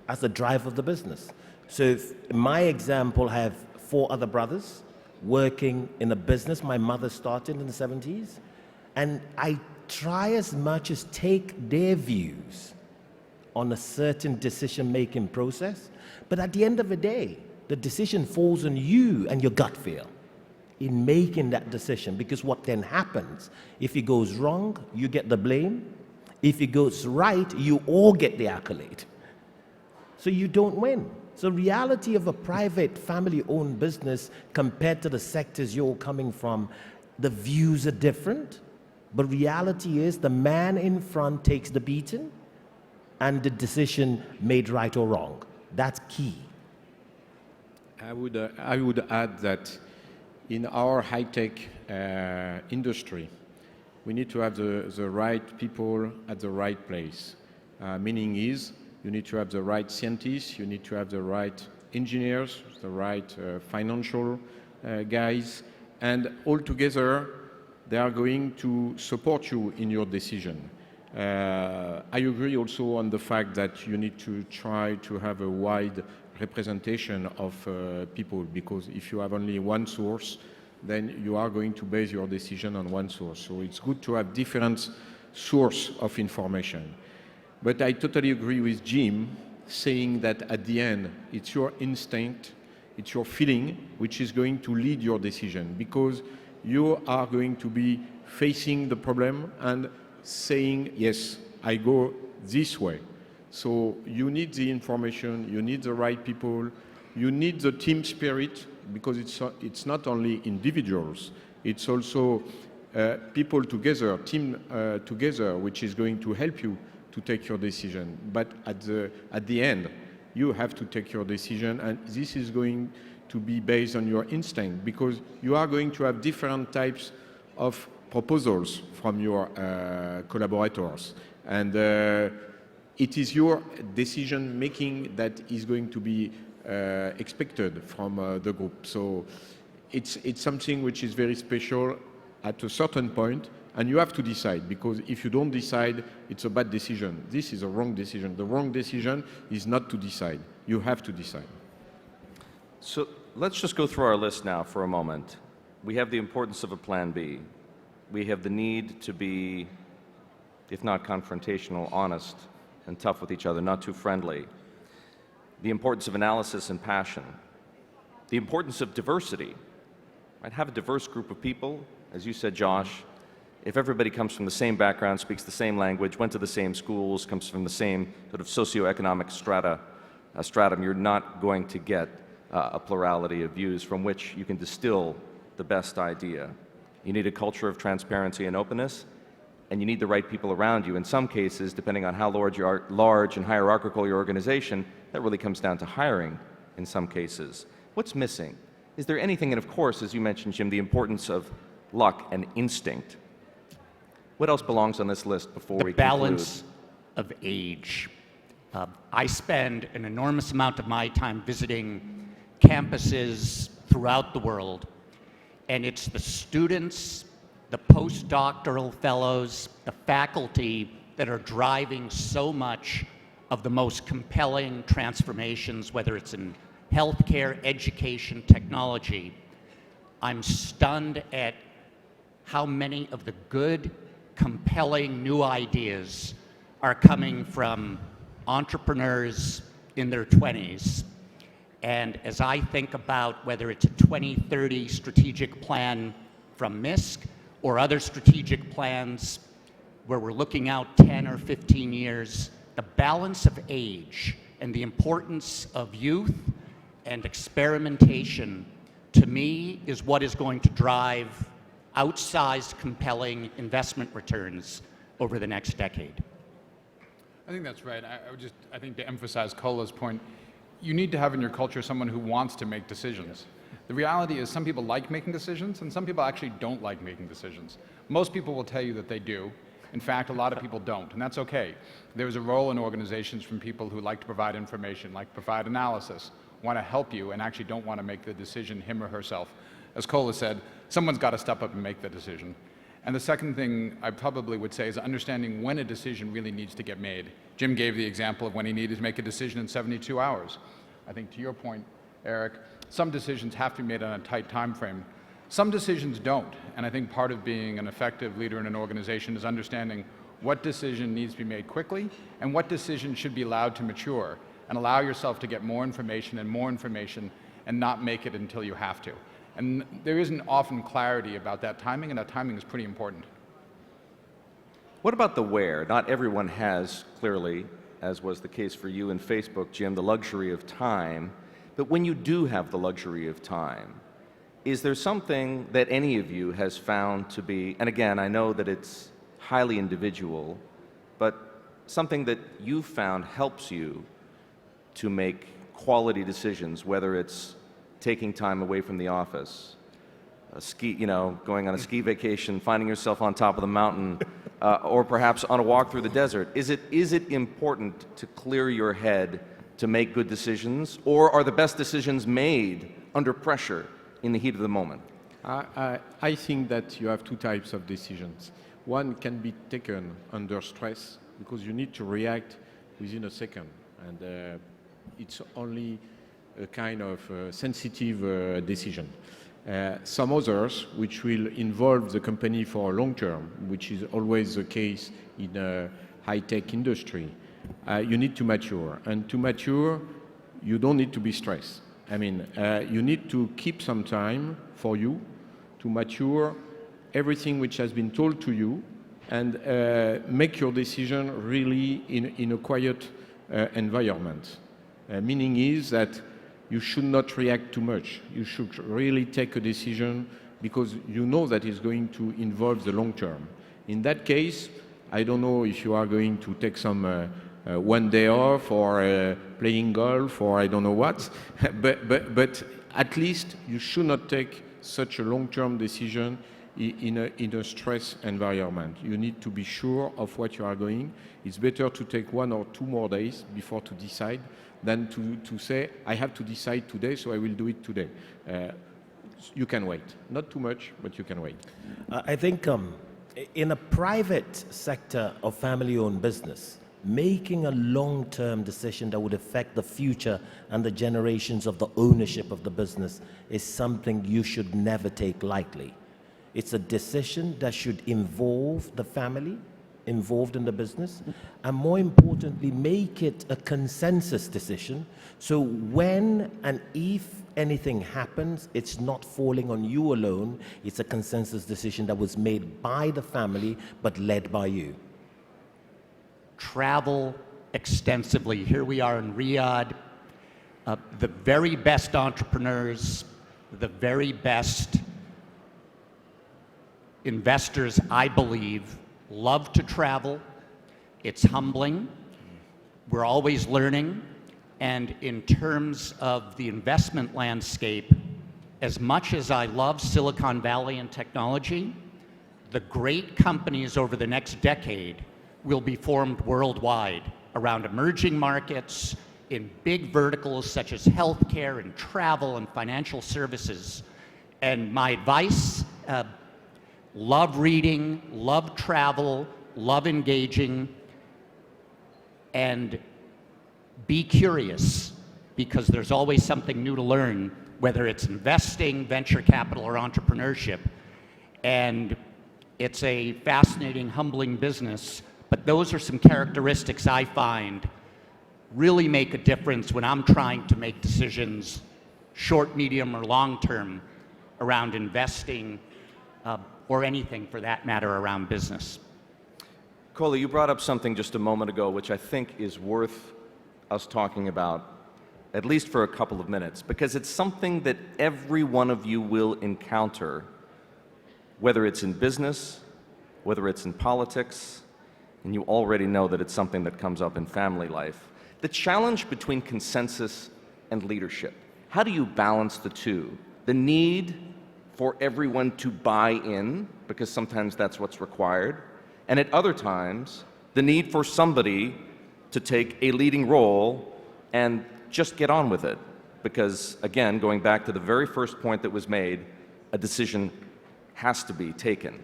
as the driver of the business. So if, in my example, I have 4 other brothers working in a business my mother started in the 70s, and I try as much as take their views on a certain decision-making process, but at the end of the day, the decision falls on you and your gut feel. in making that decision, because what then happens, if it goes wrong, you get the blame. If it goes right, you all get the accolade. So you don't win. So reality of a private family-owned business compared to the sectors you're coming from, the views are different. But reality is the man in front takes the beating and the decision made right or wrong. That's key. I would add that in our high-tech industry, we need to have the right people at the right place. Meaning is, you need to have the right scientists, you need to have the right engineers, the right financial guys, and all together, they are going to support you in your decision. I agree also on the fact that you need to try to have a wide representation of people, because if you have only one source, then you are going to base your decision on one source. So it's good to have different source of information. But I totally agree with Jim saying that at the end, it's your instinct, it's your feeling which is going to lead your decision, because you are going to be facing the problem and saying, yes, I go this way. So you need the information, you need the right people, you need the team spirit, because it's not only individuals, it's also people together, team together, which is going to help you to take your decision. But at the end, you have to take your decision, and this is going to be based on your instinct, because you are going to have different types of proposals from your collaborators. And it is your decision making that is going to be expected from the group. So it's something which is very special at a certain point, and you have to decide, because if you don't decide, it's a bad decision. This is a wrong decision. The wrong decision is not to decide. You have to decide. So let's just go through our list now for a moment. We have the importance of a plan B. We have the need to be, if not confrontational, honest and tough with each other, not too friendly. The importance of analysis and passion. The importance of diversity. Right? Have a diverse group of people. As you said, Josh, if everybody comes from the same background, speaks the same language, went to the same schools, comes from the same sort of socioeconomic stratum, you're not going to get a plurality of views from which you can distill the best idea. You need a culture of transparency and openness, and you need the right people around you. In some cases, depending on how large and hierarchical your organization, that really comes down to hiring in some cases. What's missing? Is there anything, and of course, as you mentioned, Jim, the importance of luck and instinct. What else belongs on this list before we conclude? The balance of age. I spend an enormous amount of my time visiting campuses throughout the world, and it's the students, the postdoctoral fellows, the faculty that are driving so much of the most compelling transformations, whether it's in healthcare, education, technology. I'm stunned at how many of the good, compelling new ideas are coming from entrepreneurs in their 20s. And as I think about whether it's a 2030 strategic plan from MiSK or other strategic plans where we're looking out 10 or 15 years, the balance of age and the importance of youth and experimentation, to me, is what is going to drive outsized, compelling investment returns over the next decade. I think that's right. I think to emphasize Cola's point, you need to have in your culture someone who wants to make decisions. The reality is some people like making decisions and some people actually don't like making decisions. Most people will tell you that they do. In fact, a lot of people don't, and that's okay. There's a role in organizations from people who like to provide information, like provide analysis, want to help you, and actually don't want to make the decision him or herself. As Cola said, someone's got to step up and make the decision. And the second thing I probably would say is understanding when a decision really needs to get made. Jim gave the example of when he needed to make a decision in 72 hours. I think to your point, Eric, some decisions have to be made on a tight time frame. Some decisions don't, and I think part of being an effective leader in an organization is understanding what decision needs to be made quickly and what decision should be allowed to mature, and allow yourself to get more information and not make it until you have to. And there isn't often clarity about that timing, and that timing is pretty important. What about the where? Not everyone has, clearly, as was the case for you in Facebook, Jim, the luxury of time. But when you do have the luxury of time, is there something that any of you has found to be, and again, I know that it's highly individual, but something that you've found helps you to make quality decisions, whether it's taking time away from the office, going on a ski vacation, finding yourself on top of the mountain, or perhaps on a walk through the desert. Is it important to clear your head to make good decisions, or are the best decisions made under pressure in the heat of the moment? I think that you have two types of decisions. One can be taken under stress because you need to react within a second, and it's only a kind of sensitive decision. Some others, which will involve the company for a long term, which is always the case in a high-tech industry, you need to mature. And to mature, you don't need to be stressed. I mean, you need to keep some time for you to mature everything which has been told to you and make your decision really in a quiet environment. Meaning is that you should not react too much. You should really take a decision because you know that it's going to involve the long term. In that case, I don't know if you are going to take some one day off or playing golf or I don't know what, but at least you should not take such a long-term decision in a stress environment. You need to be sure of what you are going. It's better to take 1 or 2 more days before to decide than to say, I have to decide today, so I will do it today. You can wait. Not too much, but you can wait. I think in a private sector of family-owned business, making a long-term decision that would affect the future and the generations of the ownership of the business is something you should never take lightly. It's a decision that should involve the family involved in the business, and more importantly, make it a consensus decision. So when and if anything happens, it's not falling on you alone. It's a consensus decision that was made by the family, but led by you. Travel extensively. Here we are in Riyadh. The very best entrepreneurs, the very best investors, I believe, love to travel. It's humbling. We're always learning. And in terms of the investment landscape, as much as I love Silicon Valley and technology, the great companies over the next decade will be formed worldwide around emerging markets in big verticals such as healthcare and travel and financial services. And my advice, love reading, love travel, love engaging, and be curious, because there's always something new to learn, whether it's investing, venture capital, or entrepreneurship. And it's a fascinating, humbling business, but those are some characteristics I find really make a difference when I'm trying to make decisions, short, medium, or long term, around investing, or anything for that matter around business. Kola, you brought up something just a moment ago which I think is worth us talking about, at least for a couple of minutes, because it's something that every one of you will encounter, whether it's in business, whether it's in politics, and you already know that it's something that comes up in family life. The challenge between consensus and leadership. How do you balance the two? The need for everyone to buy in, because sometimes that's what's required, and at other times, the need for somebody to take a leading role and just get on with it. Because, again, going back to the very first point that was made, a decision has to be taken.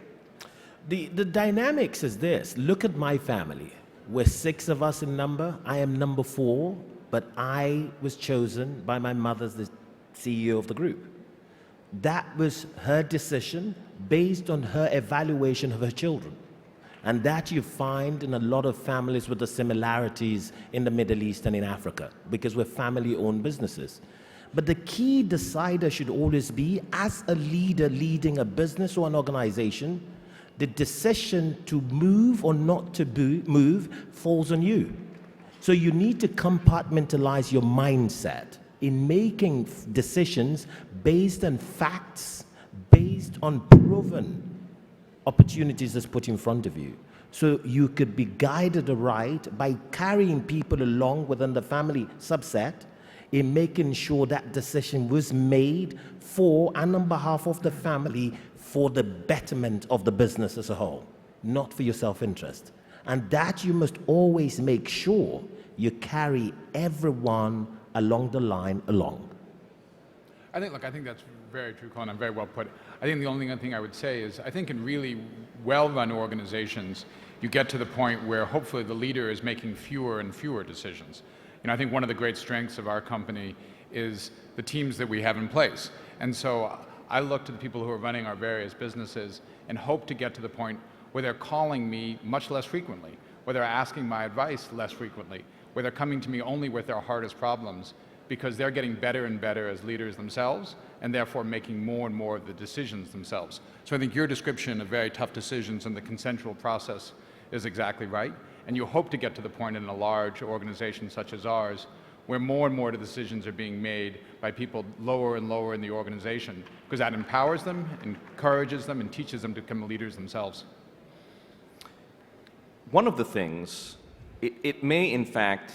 The dynamics is this. Look at my family. We're 6 of us in number. I am number 4, but I was chosen by my mother as the CEO of the group. That was her decision based on her evaluation of her children. And that you find in a lot of families with the similarities in the Middle East and in Africa, because we're family-owned businesses. But the key decider should always be, as a leader leading a business or an organization, the decision to move or not to move falls on you. So you need to compartmentalize your mindset in making decisions based on facts, based on proven opportunities that's put in front of you. So you could be guided aright by carrying people along within the family subset in making sure that decision was made for and on behalf of the family for the betterment of the business as a whole, not for your self-interest. And that you must always make sure you carry everyone along the line along. I think that's very true, Colin, and very well put. I think the only thing I would say is, I think in really well-run organizations, you get to the point where hopefully the leader is making fewer and fewer decisions. You know, I think one of the great strengths of our company is the teams that we have in place. And so I look to the people who are running our various businesses and hope to get to the point where they're calling me much less frequently, where they're asking my advice less frequently, where they're coming to me only with their hardest problems, because they're getting better and better as leaders themselves, and therefore making more and more of the decisions themselves. So I think your description of very tough decisions and the consensual process is exactly right. And you hope to get to the point in a large organization such as ours, where more and more of the decisions are being made by people lower and lower in the organization, because that empowers them, encourages them, and teaches them to become leaders themselves. One of the things, it may in fact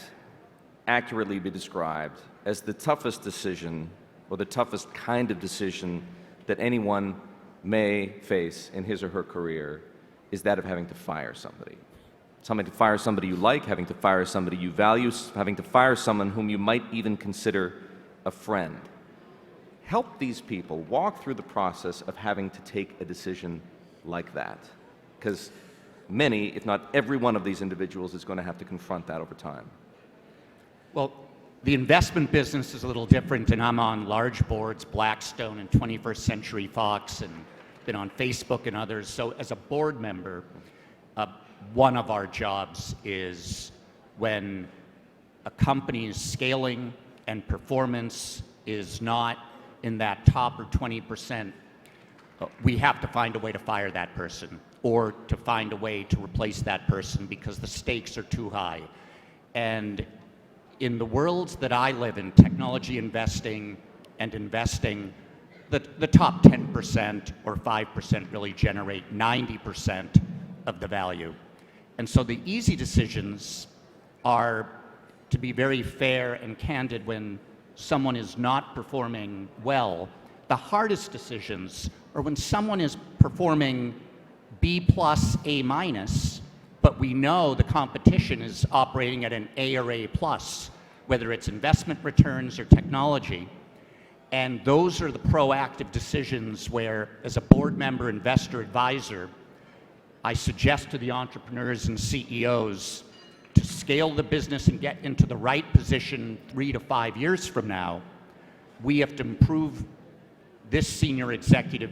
accurately be described as the toughest decision, or the toughest kind of decision that anyone may face in his or her career, is that of having to fire somebody. Having to fire somebody you like, having to fire somebody you value, having to fire someone whom you might even consider a friend. Help these people walk through the process of having to take a decision like that. Because many, if not every one of these individuals is going to have to confront that over time. Well, the investment business is a little different, and I'm on large boards, Blackstone and 21st Century Fox, and been on Facebook and others. So as a board member, one of our jobs is when a company is scaling and performance is not in that top or 20%, we have to find a way to fire that person or to find a way to replace that person because the stakes are too high. And in the worlds that I live in, technology investing and investing, the top 10% or 5% really generate 90% of the value. And so the easy decisions are to be very fair and candid when someone is not performing well. The hardest decisions are when someone is performing B+, A-, but we know the competition is operating at an A or A+, whether it's investment returns or technology. And those are the proactive decisions where, as a board member, investor, advisor, I suggest to the entrepreneurs and CEOs to scale the business and get into the right position 3 to 5 years from now. We have to improve this senior executive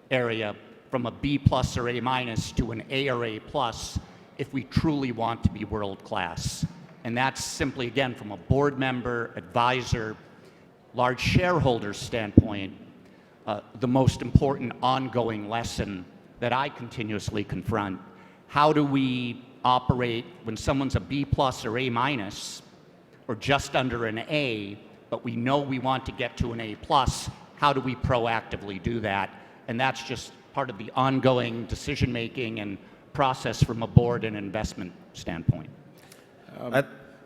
area from a B+ or A- to an A or A+ if we truly want to be world class. And that's simply, again, from a board member, advisor, large shareholder standpoint, the most important ongoing lesson that I continuously confront. How do we operate when someone's a B+ or A- or just under an A, but we know we want to get to an A+? How do we proactively do that? And that's just part of the ongoing decision-making and process from a board and investment standpoint.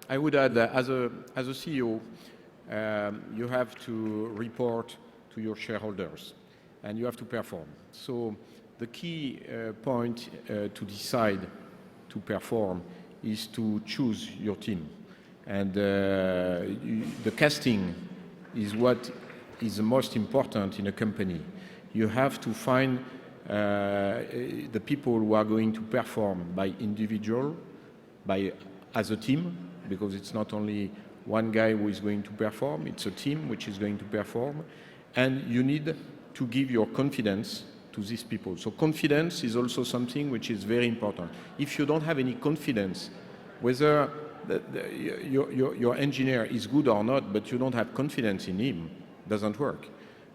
I would add that as a CEO, you have to report to your shareholders and you have to perform. So the key point to decide to perform is to choose your team. And the casting is what is the most important in a company. You have to find the people who are going to perform by individual, as a team, because it's not only one guy who is going to perform, it's a team which is going to perform. And you need to give your confidence to these people. So confidence is also something which is very important. If you don't have any confidence, whether your engineer is good or not, but you don't have confidence in him, doesn't work.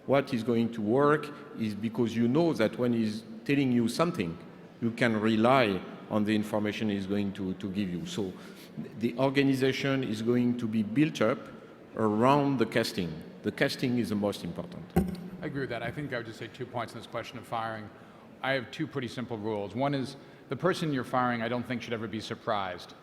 What is going to work is because you know that when he's telling you something, you can rely on the information he's going to give you. So the organization is going to be built up around the casting. The casting is the most important. I agree with that. I think I would just say 2 points on this question of firing. I have 2 pretty simple rules. One is the person you're firing, I don't think should ever be surprised.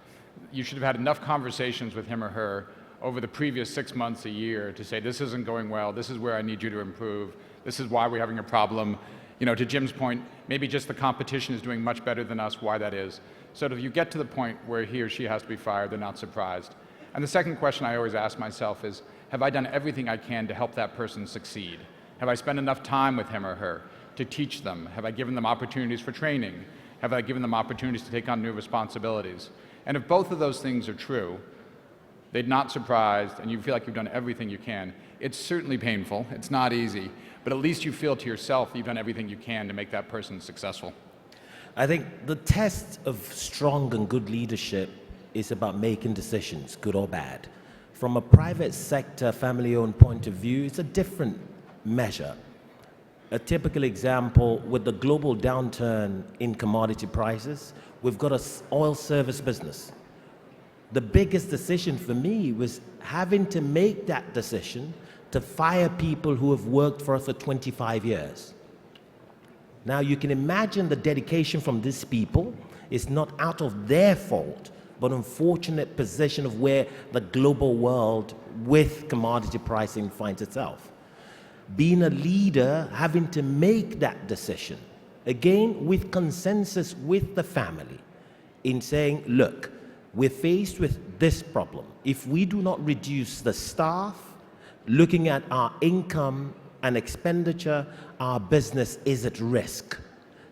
You should have had enough conversations with him or her over the previous 6 months, a year, to say, this isn't going well, this is where I need you to improve, this is why we're having a problem. You know, to Jim's point, maybe just the competition is doing much better than us, why that is. So if you get to the point where he or she has to be fired, they're not surprised. And the second question I always ask myself is, have I done everything I can to help that person succeed? Have I spent enough time with him or her to teach them? Have I given them opportunities for training? Have I given them opportunities to take on new responsibilities? And if both of those things are true, they're not surprised, and you feel like you've done everything you can. It's certainly painful, it's not easy, but at least you feel to yourself that you've done everything you can to make that person successful. I think the test of strong and good leadership is about making decisions, good or bad. From a private sector, family-owned point of view, it's a different measure. A typical example, with the global downturn in commodity prices, we've got an oil service business. The biggest decision for me was having to make that decision to fire people who have worked for us for 25 years. Now you can imagine the dedication from these people is not out of their fault, but unfortunate position of where the global world with commodity pricing finds itself. Being a leader, having to make that decision, again with consensus with the family, in saying, look, we're faced with this problem. If we do not reduce the staff, looking at our income and expenditure, our business is at risk.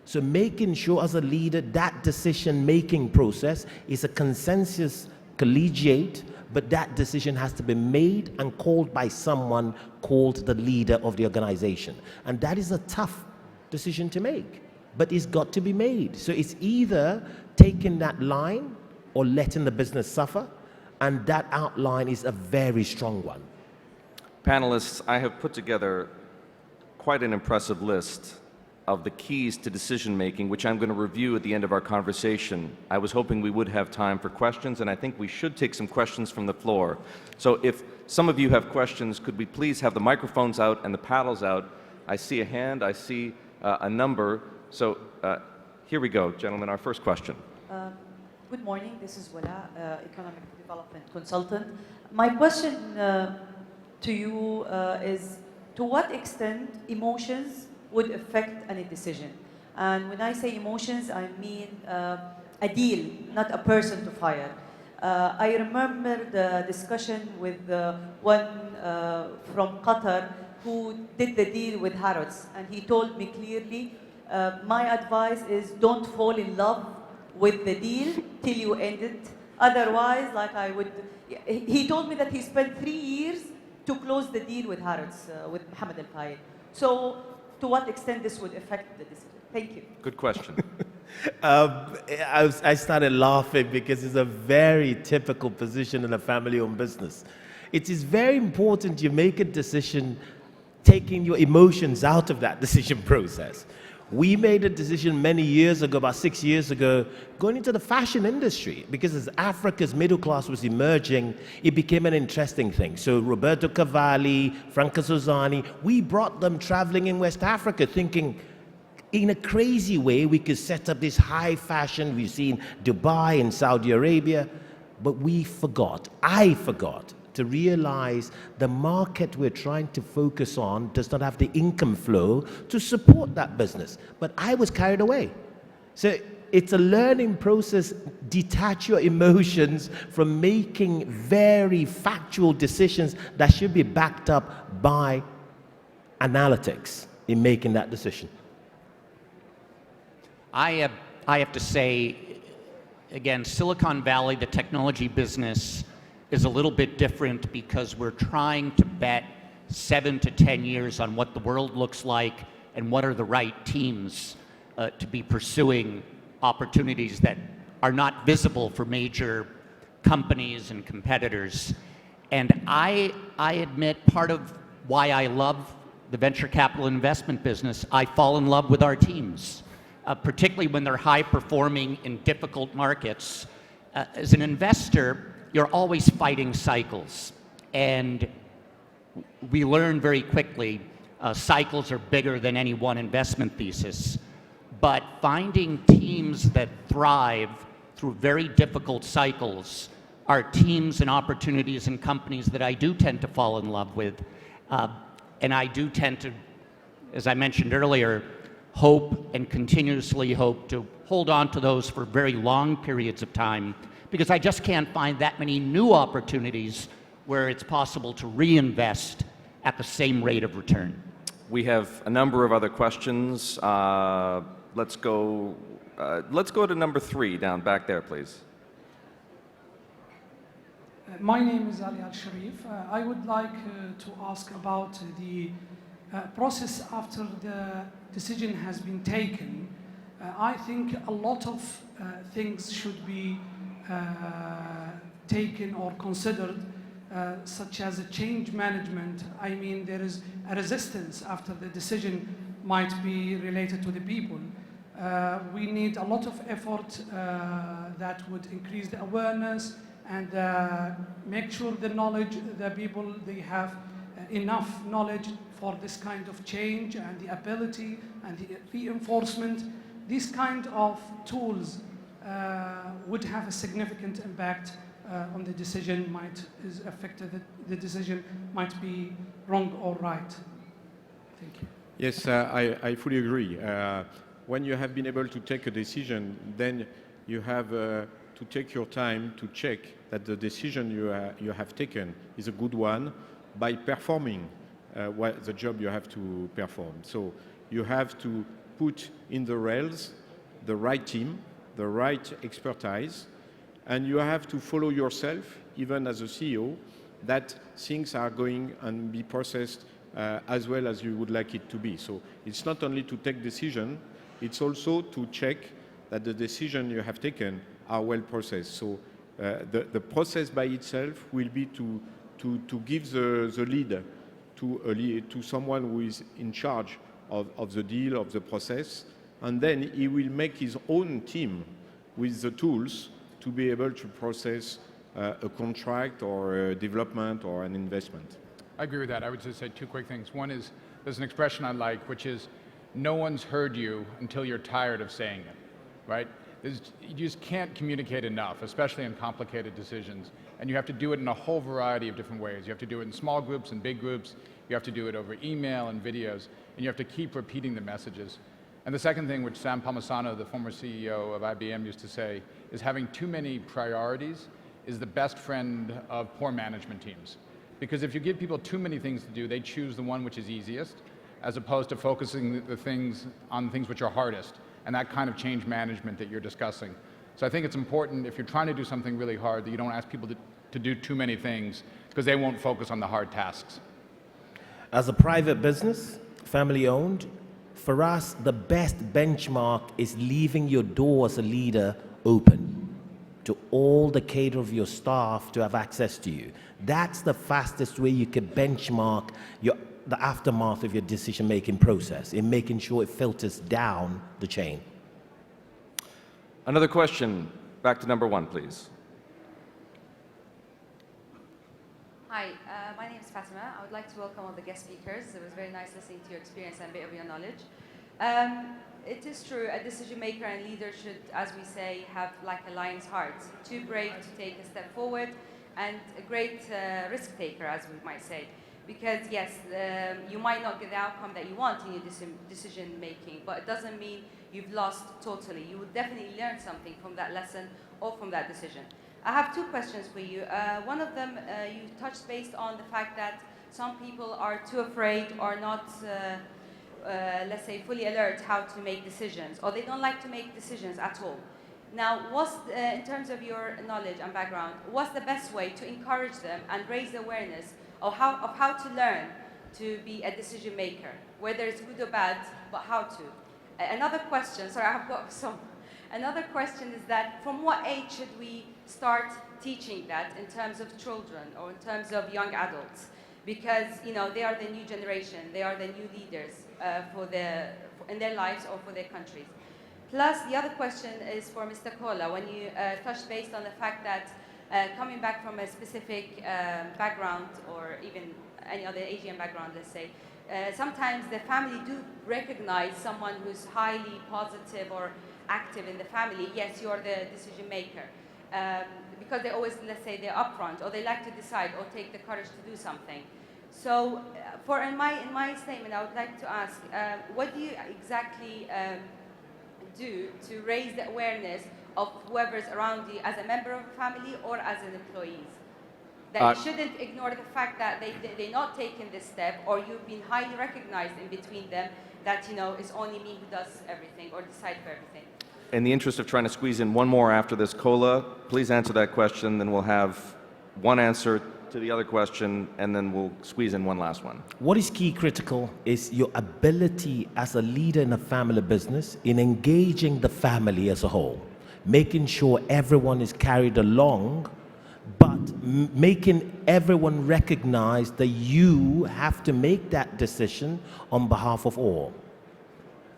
So making sure as a leader that decision-making process is a consensus, collegiate, but that decision has to be made and called by someone called the leader of the organization. And that is a tough decision to make, but it's got to be made. So it's either taking that line or letting the business suffer, and that outline is a very strong one. Panelists, I have put together quite an impressive list of the keys to decision-making, which I'm going to review at the end of our conversation. I was hoping we would have time for questions, and I think we should take some questions from the floor. So if some of you have questions, could we please have the microphones out and the paddles out? I see a hand, I see a number. So here we go, gentlemen, our first question. Good morning, this is Wala, Economic Development Consultant. My question to you is, to what extent emotions would affect any decision? And when I say emotions, I mean a deal, not a person to fire. I remember the discussion with one from Qatar who did the deal with H.R.H, and he told me clearly, my advice is don't fall in love with the deal till you end it. Otherwise, like I would, he told me that he spent 3 years to close the deal with H.R.H, with Mohammad al-Fayed. So, to what extent this would affect the decision? Thank you. Good question. I started laughing because it's a very typical position in a family-owned business. It is very important you make a decision taking your emotions out of that decision process. We made a decision many years ago, about 6 years ago, going into the fashion industry, because as Africa's middle class was emerging, it became an interesting thing. So Roberto Cavalli, Franca Sozzani, we brought them traveling in West Africa thinking, in a crazy way, we could set up this high fashion. We've seen Dubai and Saudi Arabia, but we forgot, I forgot, to realize the market we're trying to focus on does not have the income flow to support that business. But I was carried away. So it's a learning process. Detach your emotions from making very factual decisions that should be backed up by analytics in making that decision. I have to say, again, Silicon Valley, the technology business, is a little bit different because we're trying to bet 7 to 10 years on what the world looks like and what are the right teams to be pursuing opportunities that are not visible for major companies and competitors. And I admit part of why I love the venture capital investment business, I fall in love with our teams, particularly when they're high performing in difficult markets. As an investor, you're always fighting cycles. And we learn very quickly, cycles are bigger than any one investment thesis. But finding teams that thrive through very difficult cycles are teams and opportunities and companies that I do tend to fall in love with. And I do tend to, as I mentioned earlier, hope and continuously hope to hold on to those for very long periods of time, because I just can't find that many new opportunities where it's possible to reinvest at the same rate of return. We have a number of other questions. Let's go to number 3 down back there, please. My name is Ali Al-Sharif. I would like to ask about the process after the decision has been taken. I think a lot of things should be taken or considered, such as a change management. I mean, there is a resistance after the decision might be related to the people. We need a lot of effort that would increase the awareness and make sure the knowledge, the people, they have enough knowledge for this kind of change and the ability and the reinforcement. These kind of tools would have a significant impact on the decision, is affected, the decision might be wrong or right. Thank you. Yes, I fully agree. When you have been able to take a decision, then you have to take your time to check that the decision you have taken is a good one by performing the job you have to perform. So you have to put in the rails the right team, the right expertise, and you have to follow yourself, even as a CEO, that things are going and be processed as well as you would like it to be. So it's not only to take decision, it's also to check that the decision you have taken are well processed. So the process by itself will be to give the lead to someone who is in charge of the deal, of the process, and then he will make his own team with the tools to be able to process a contract or a development or an investment. I agree with that. I would just say 2 quick things. One is, there's an expression I like, which is, no one's heard you until you're tired of saying it, right? You just can't communicate enough, especially in complicated decisions. And you have to do it in a whole variety of different ways. You have to do it in small groups and big groups. You have to do it over email and videos. And you have to keep repeating the messages. And the second thing, which Sam Palmisano, the former CEO of IBM, used to say, is having too many priorities is the best friend of poor management teams. Because if you give people too many things to do, they choose the one which is easiest, as opposed to focusing on things which are hardest, and that kind of change management that you're discussing. So I think it's important, if you're trying to do something really hard, that you don't ask people to do too many things, because they won't focus on the hard tasks. As a private business, family owned, for us, the best benchmark is leaving your door as a leader open to all the cadre of your staff to have access to you. That's the fastest way you can benchmark the aftermath of your decision-making process, in making sure it filters down the chain. Another question. Back to number 1, please. Hi, my name is Fatima. I would like to welcome all the guest speakers. It was very nice listening to your experience and a bit of your knowledge. It is true, a decision maker and leader should, as we say, have like a lion's heart. Too brave to take a step forward and a great risk taker, as we might say. Because yes, you might not get the outcome that you want in your decision making, but it doesn't mean you've lost totally. You will definitely learn something from that lesson or from that decision. I have 2 questions for you. One of them, you touched based on the fact that some people are too afraid or not, let's say, fully alert how to make decisions, or they don't like to make decisions at all. Now, in terms of your knowledge and background, what's the best way to encourage them and raise the awareness of how to learn to be a decision maker, whether it's good or bad, but how to? Another question, sorry, I've got some. Another question is that from what age should we start teaching that in terms of children or in terms of young adults, because they are the new generation, they are the new leaders in their lives or for their countries. Plus, the other question is for Mr. Kola. When you touched based on the fact that coming back from a specific background or even any other Asian background, let's say, sometimes the family do recognize someone who's highly positive or active in the family. Yes, you're the decision maker. Because they always, let's say, they're upfront or they like to decide or take the courage to do something. So in my statement, I would like to ask, what do you exactly do to raise the awareness of whoever's around you as a member of a family or as an employee? That you shouldn't ignore the fact that they're not taking this step, or you've been highly recognized in between them that, it's only me who does everything or decide for everything. In the interest of trying to squeeze in one more after this, Kola, please answer that question, then we'll have one answer to the other question, and then we'll squeeze in one last one. What is key critical is your ability as a leader in a family business in engaging the family as a whole, making sure everyone is carried along, but making everyone recognize that you have to make that decision on behalf of all.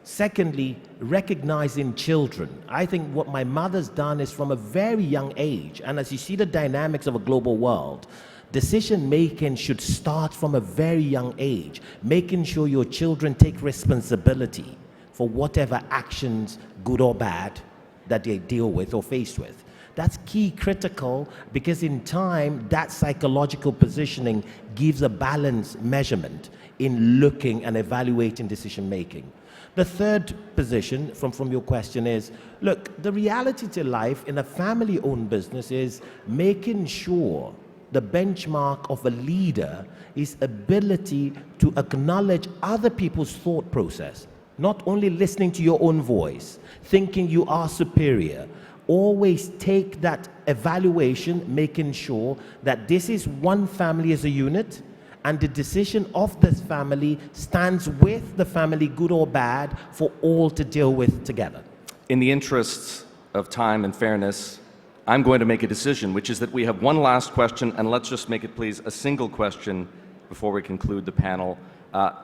Secondly, recognizing children. I think what my mother's done is from a very young age, and as you see the dynamics of a global world, decision making should start from a very young age, making sure your children take responsibility for whatever actions, good or bad, that they deal with or face with. That's key critical, because in time, that psychological positioning gives a balanced measurement in looking and evaluating decision making. The third position from your question is, look, the reality to life in a family-owned business is making sure the benchmark of a leader is ability to acknowledge other people's thought process, not only listening to your own voice, thinking you are superior. Always take that evaluation, making sure that this is one family as a unit, and the decision of this family stands with the family, good or bad, for all to deal with together. In the interests of time and fairness, I'm going to make a decision, which is that we have one last question, and let's just make it, please, a single question before we conclude the panel.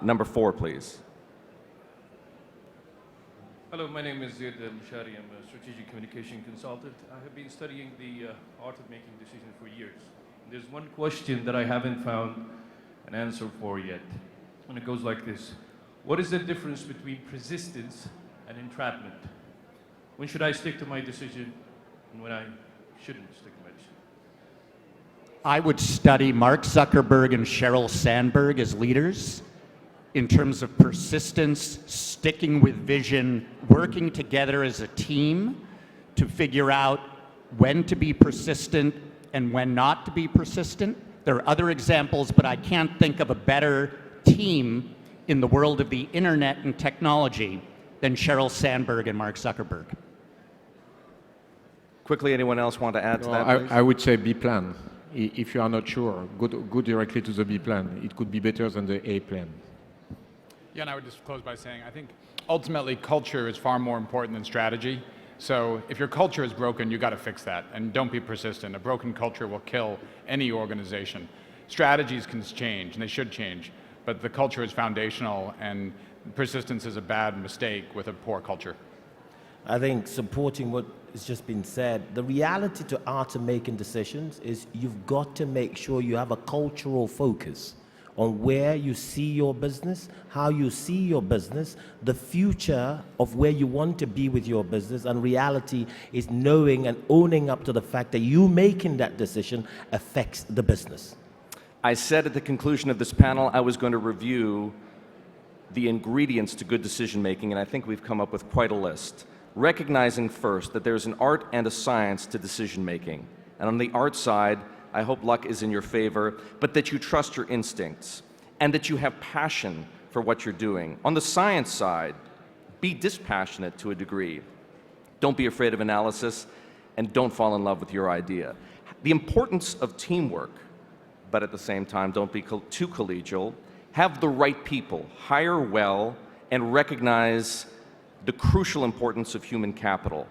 Number 4, please. Hello, my name is Zaid Mushari. I'm a strategic communication consultant. I have been studying the art of making decisions for years. There's one question that I haven't found an answer for yet, and it goes like this. What is the difference between persistence and entrapment? When should I stick to my decision and when I shouldn't stick to my decision? I would study Mark Zuckerberg and Sheryl Sandberg as leaders in terms of persistence, sticking with vision, working together as a team to figure out when to be persistent and when not to be persistent. There are other examples, but I can't think of a better team in the world of the internet and technology than Sheryl Sandberg and Mark Zuckerberg. Quickly, anyone else want to add to that, please? I would say B plan. If you are not sure, go directly to the B plan. It could be better than the A plan. Yeah, and I would just close by saying, I think ultimately culture is far more important than strategy. So if your culture is broken, you got to fix that, and don't be persistent. A broken culture will kill any organization. Strategies can change, and they should change, but the culture is foundational, and persistence is a bad mistake with a poor culture. I think supporting what has just been said, the reality to art of making decisions is you've got to make sure you have a cultural focus on where you see your business, how you see your business, the future of where you want to be with your business, and reality is knowing and owning up to the fact that you making that decision affects the business. I said at the conclusion of this panel I was going to review the ingredients to good decision making, and I think we've come up with quite a list. Recognizing first that there's an art and a science to decision making. And on the art side, I hope luck is in your favor, but that you trust your instincts and that you have passion for what you're doing. On the science side, be dispassionate to a degree. Don't be afraid of analysis, and don't fall in love with your idea. The importance of teamwork, but at the same time, don't be too collegial. Have the right people, hire well, and recognize the crucial importance of human capital.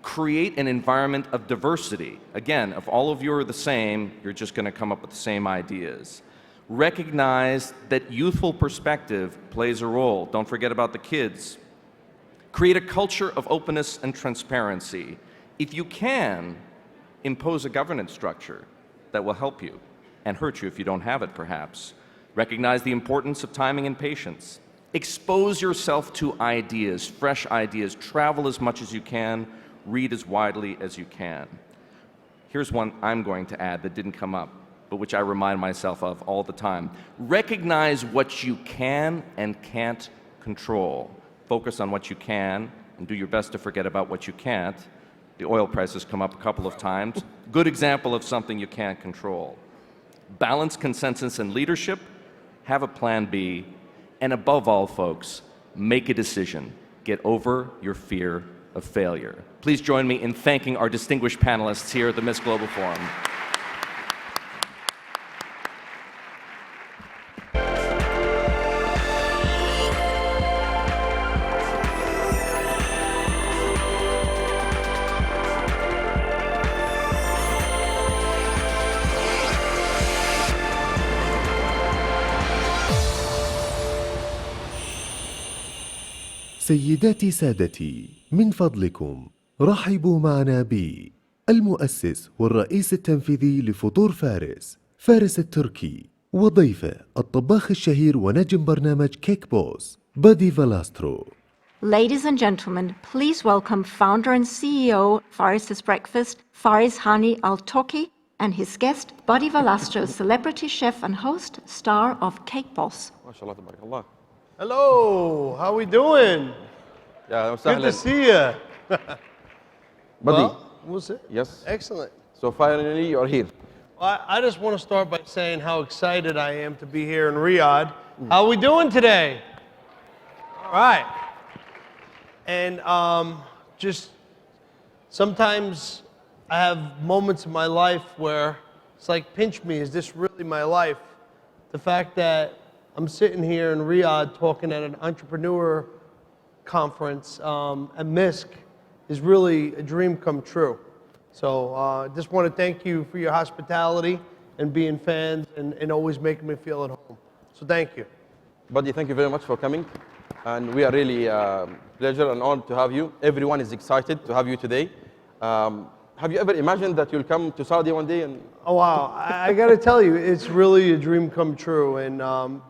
Create an environment of diversity. Again, if all of you are the same, you're just going to come up with the same ideas. Recognize that youthful perspective plays a role. Don't forget about the kids. Create a culture of openness and transparency. If you can, impose a governance structure that will help you and hurt you if you don't have it, perhaps. Recognize the importance of timing and patience. Expose yourself to ideas, fresh ideas. Travel as much as you can. Read as widely as you can. Here's one I'm going to add that didn't come up, but which I remind myself of all the time. Recognize what you can and can't control. Focus on what you can and do your best to forget about what you can't. The oil prices come up a couple of times. Good example of something you can't control. Balance consensus and leadership. Have a plan B. And above all, folks, make a decision. Get over your fear of failure. Please join me in thanking our distinguished panelists here at the MiSK Global Forum. سيداتي سادتي، من فضلكم رحبوا معنا بالمؤسس والرئيس التنفيذي لفطور فارس، فارس التركي، وضيفه الطباخ الشهير ونجم برنامج كيك بوس بادي فالاسترو. Ladies and gentlemen, please welcome founder and CEO Faris's Breakfast, Faris Hani Al-Toki, and his guest, Buddy Valastro, celebrity chef and host, star of Cake Boss. Hello, how we doing? Good to see you. Buddy. Was it? Yes. Excellent. So finally you're here. I just want to start by saying how excited I am to be here in Riyadh. How we doing today? All right. And just sometimes I have moments in my life where it's like, pinch me, is this really my life? The fact that I'm sitting here in Riyadh talking at an entrepreneur conference at MiSK is really a dream come true. So just want to thank you for your hospitality and being fans and always making me feel at home. So thank you. Buddy, thank you very much for coming. And we are really pleasure and honored to have you. Everyone is excited to have you today. Have you ever imagined that you'll come to Saudi one day? And oh, wow. I got to tell you, it's really a dream come true. And,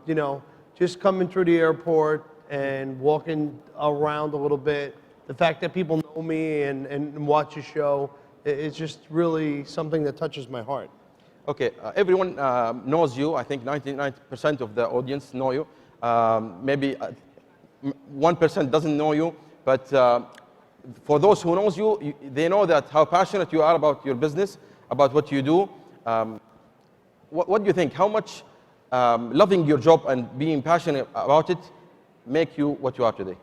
you know, just coming through the airport and walking around a little bit, the fact that people know me and watch the show, it's just really something that touches my heart. Okay, everyone knows you. I think 99% of the audience know you. Maybe 1% doesn't know you, but for those who knows you, they know that how passionate you are about your business, about what you do. What do you think? How much loving your job and being passionate about it make you what you are today?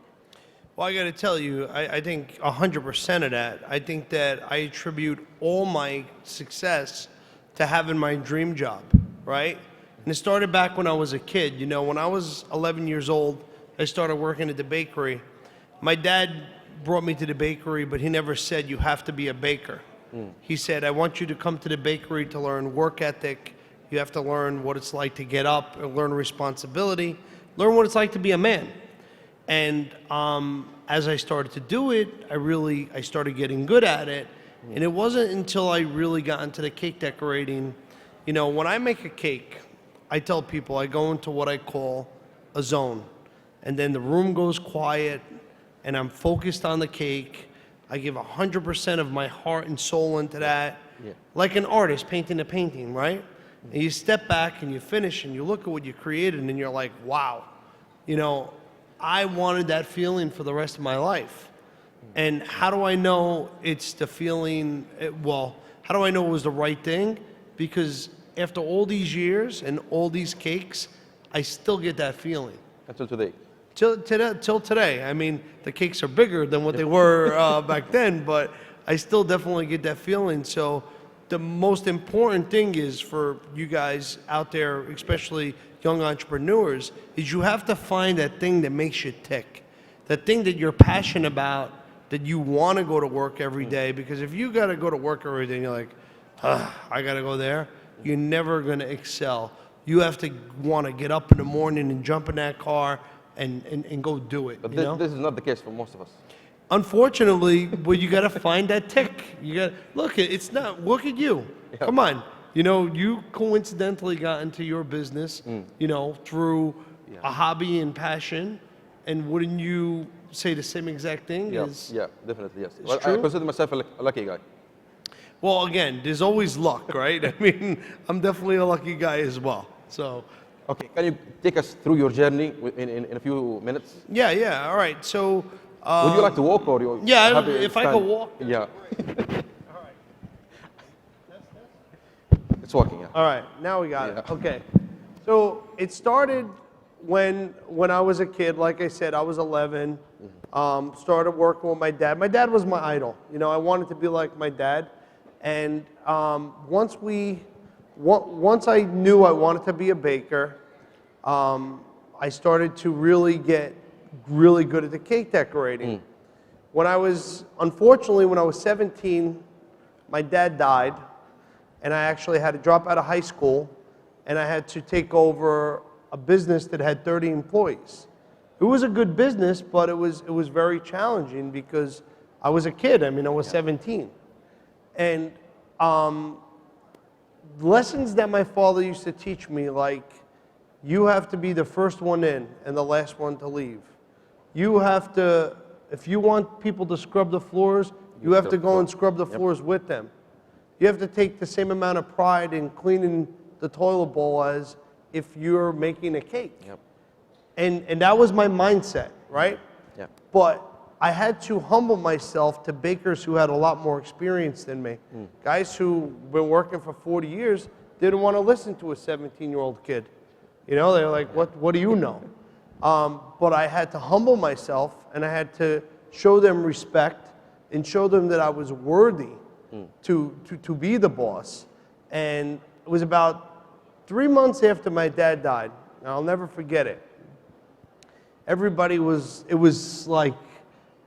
Well, I got to tell you, I think 100% of that. I think that I attribute all my success to having my dream job, right? And it started back when I was a kid. You know, when I was 11 years old, I started working at the bakery. My dad brought me to the bakery, but he never said you have to be a baker. He said, I want you to come to the bakery to learn work ethic. You have to learn what it's like to get up and learn responsibility, learn what it's like to be a man. And as I started to do it, I started getting good at it. And it wasn't until I really got into the cake decorating. You know, when I make a cake, I tell people I go into what I call a zone. And then the room goes quiet, and I'm focused on the cake. I give 100% of my heart and soul into that. Yeah. Like an artist painting a painting, right? And you step back and you finish and you look at what you created and you're like, wow. You know, I wanted that feeling for the rest of my life. And how do I know it's the feeling, well, how do I know it was the right thing? Because after all these years and all these cakes, I still get that feeling. Until today. Till today. I mean, the cakes are bigger than what they were back then, but I still definitely get that feeling. So the most important thing is for you guys out there, especially young entrepreneurs, is you have to find that thing that makes you tick. That thing that you're passionate about that you want to go to work every day, because if you got to go to work every day and you're like, I got to go there, you're never going to excel. You have to want to get up in the morning and jump in that car and go do it. But you know? this is not the case for most of us. Unfortunately, well, you got to find that tick. You got look. It's not. Look at you. Yeah. Come on. You know, you coincidentally got into your business, you know, through a hobby and passion. And wouldn't you say the same exact thing? Yeah, yeah, definitely, yes. Well, I consider myself a lucky guy. Well, again, there's always luck, right? I mean, I'm definitely a lucky guy as well. So. Okay, can you take us through your journey in a few minutes? Yeah. All right. So. Would you like to walk or you? Yeah, if I could walk. Yeah. It's walking. Yeah. All right. Now we got it. Okay. So it started when I was a kid. Like I said, I was 11. Started working with my dad. My dad was my idol. You know, I wanted to be like my dad. And once I knew I wanted to be a baker, I started to really get really good at the cake decorating. Unfortunately, when I was 17, my dad died, and I actually had to drop out of high school, and I had to take over a business that had 30 employees. It was a good business, but it was very challenging because I was a kid. I mean, I was 17. And lessons that my father used to teach me, like, you have to be the first one in and the last one to leave. You have to, if you want people to scrub the floors, you have to go and scrub the floors with them. You have to take the same amount of pride in cleaning the toilet bowl as if you're making a cake. And that was my mindset, right? Yeah. But I had to humble myself to bakers who had a lot more experience than me. Guys who've been working for 40 years didn't want to listen to a 17-year-old kid. You know, they're like, what do you know? But I had to humble myself, and I had to show them respect and show them that I was worthy to be the boss. And it was about 3 months after my dad died, and I'll never forget it. Everybody it was like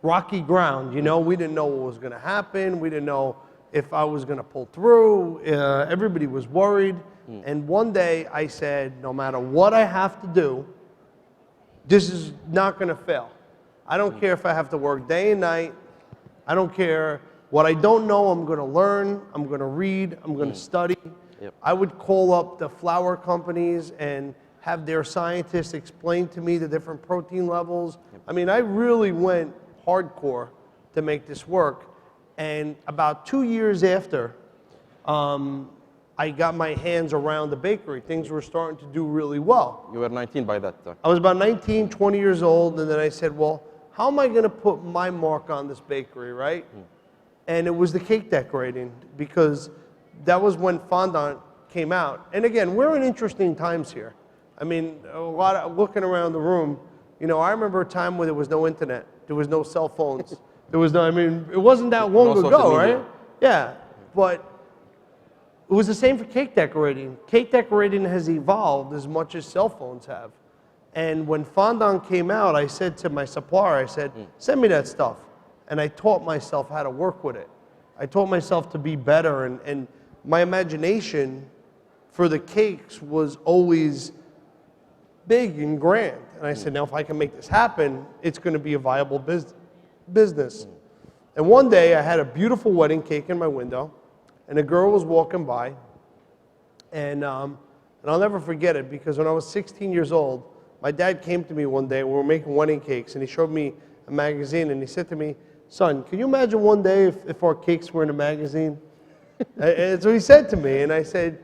rocky ground, you know? We didn't know what was going to happen. We didn't know if I was going to pull through. Everybody was worried. And one day I said, no matter what I have to do, this is not going to fail. I don't care if I have to work day and night. I don't care. What I don't know, I'm going to learn. I'm going to read. I'm going to study. I would call up the flour companies and have their scientists explain to me the different protein levels. I mean, I really went hardcore to make this work. And about 2 years after, I got my hands around the bakery. Things were starting to do really well. You were 19 by that time. I was about 19, 20 years old, and then I said, well, how am I going to put my mark on this bakery, right? And it was the cake decorating, because that was when fondant came out. And again, we're in interesting times here. I mean, a lot of looking around the room, you know, I remember a time where there was no internet, there was no cell phones, there was no, I mean, it wasn't that long ago, right? Yeah, but it was the same for cake decorating. Cake decorating has evolved as much as cell phones have. And when fondant came out, I said to my supplier, I said, send me that stuff. And I taught myself how to work with it. I taught myself to be better, and my imagination for the cakes was always big and grand. And I said, now if I can make this happen, it's going to be a viable business. And one day I had a beautiful wedding cake in my window, and a girl was walking by, and I'll never forget it, because when I was 16 years old, my dad came to me one day, and we were making wedding cakes, and he showed me a magazine, and he said to me, son, can you imagine one day if our cakes were in a magazine? And so he said to me, and I said,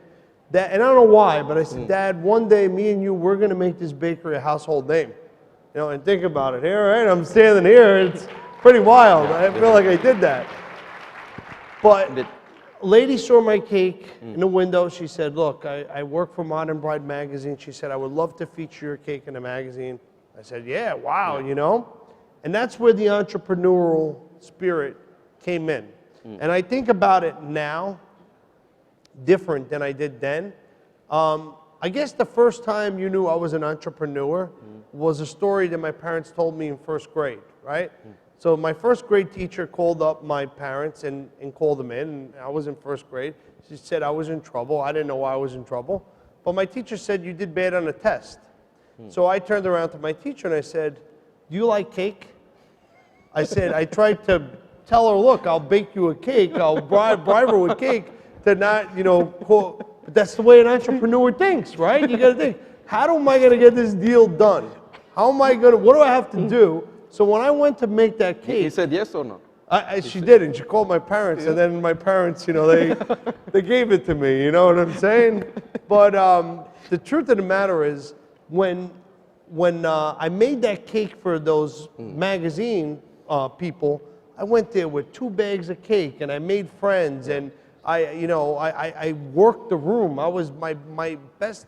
Dad, and I don't know why, but I said, Dad, one day me and you, we're going to make this bakery a household name. You know, and think about it. Here, right, I'm standing here, it's pretty wild. I feel like I did that. But a lady saw my cake in the window. She said, look, I work for Modern Bride magazine. She said, I would love to feature your cake in the magazine. I said, yeah, wow, you know. And that's where the entrepreneurial spirit came in. And I think about it now different than I did then. I guess the first time you knew I was an entrepreneur was a story that my parents told me in first grade, right? So my first grade teacher called up my parents and called them in, and I was in first grade. She said I was in trouble. I didn't know why I was in trouble. But my teacher said, you did bad on a test. So I turned around to my teacher and I said, do you like cake? I said, I tried to tell her, look, I'll bake you a cake. I'll bribe her with cake to not, you know, but that's the way an entrepreneur thinks, right? You got to think, how am I going to get this deal done? How am I going to, what do I have to do? So when I went to make that cake. He said yes or no? She did, and she called my parents, and then my parents, you know, they gave it to me, you know what I'm saying? But the truth of the matter is, when I made that cake for those magazine people, I went there with 2 bags of cake, and I made friends, and I worked the room. I was my best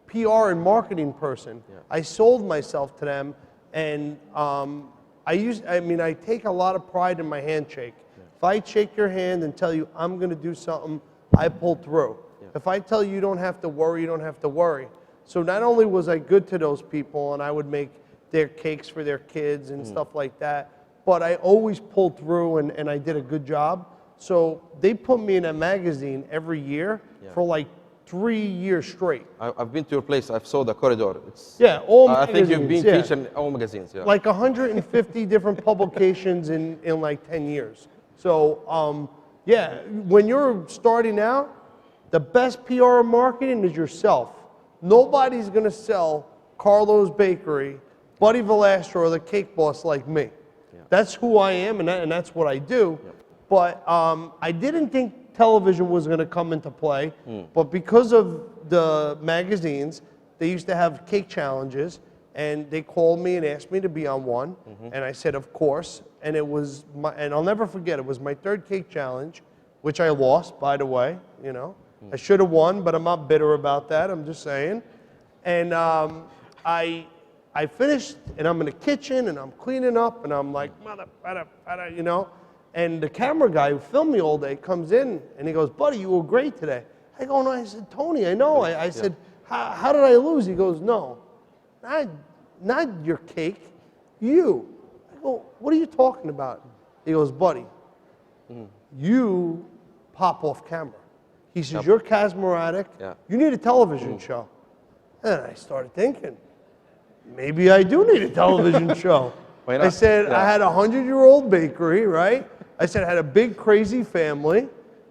PR and marketing person. Yeah. I sold myself to them, and I take a lot of pride in my handshake. Yeah. If I shake your hand and tell you I'm going to do something, I pull through. Yeah. If I tell you you don't have to worry, you don't have to worry. So not only was I good to those people, and I would make their cakes for their kids and stuff like that, but I always pulled through, and I did a good job. So they put me in a magazine every year for like 3 years straight. I've been to your place. I saw the corridor. All magazines. I think you've been featured in all magazines. Yeah. Like 150 different publications in like 10 years. So when you're starting out, the best PR and marketing is yourself. Nobody's going to sell Carlo's Bakery, Buddy Velastro, or the Cake Boss like me. Yeah. That's who I am, and that's what I do. Yep. But I didn't think television was going to come into play, but because of the magazines, they used to have cake challenges, and they called me and asked me to be on one, and I said, of course, and and I'll never forget, it was my 3rd cake challenge, which I lost, by the way, you know. I should have won, but I'm not bitter about that, I'm just saying. And I finished, and I'm in the kitchen, and I'm cleaning up, and I'm like, you know. And the camera guy who filmed me all day comes in, and he goes, buddy, you were great today. I go, no, I said, Tony, I know. I said, how did I lose? He goes, no, not your cake, you. I go, what are you talking about? He goes, buddy, you pop off camera. He says, you're charismatic, you need a television show. And I started thinking, maybe I do need a television show. I said, I had a 100-year-old bakery, right? I said, I had a big, crazy family.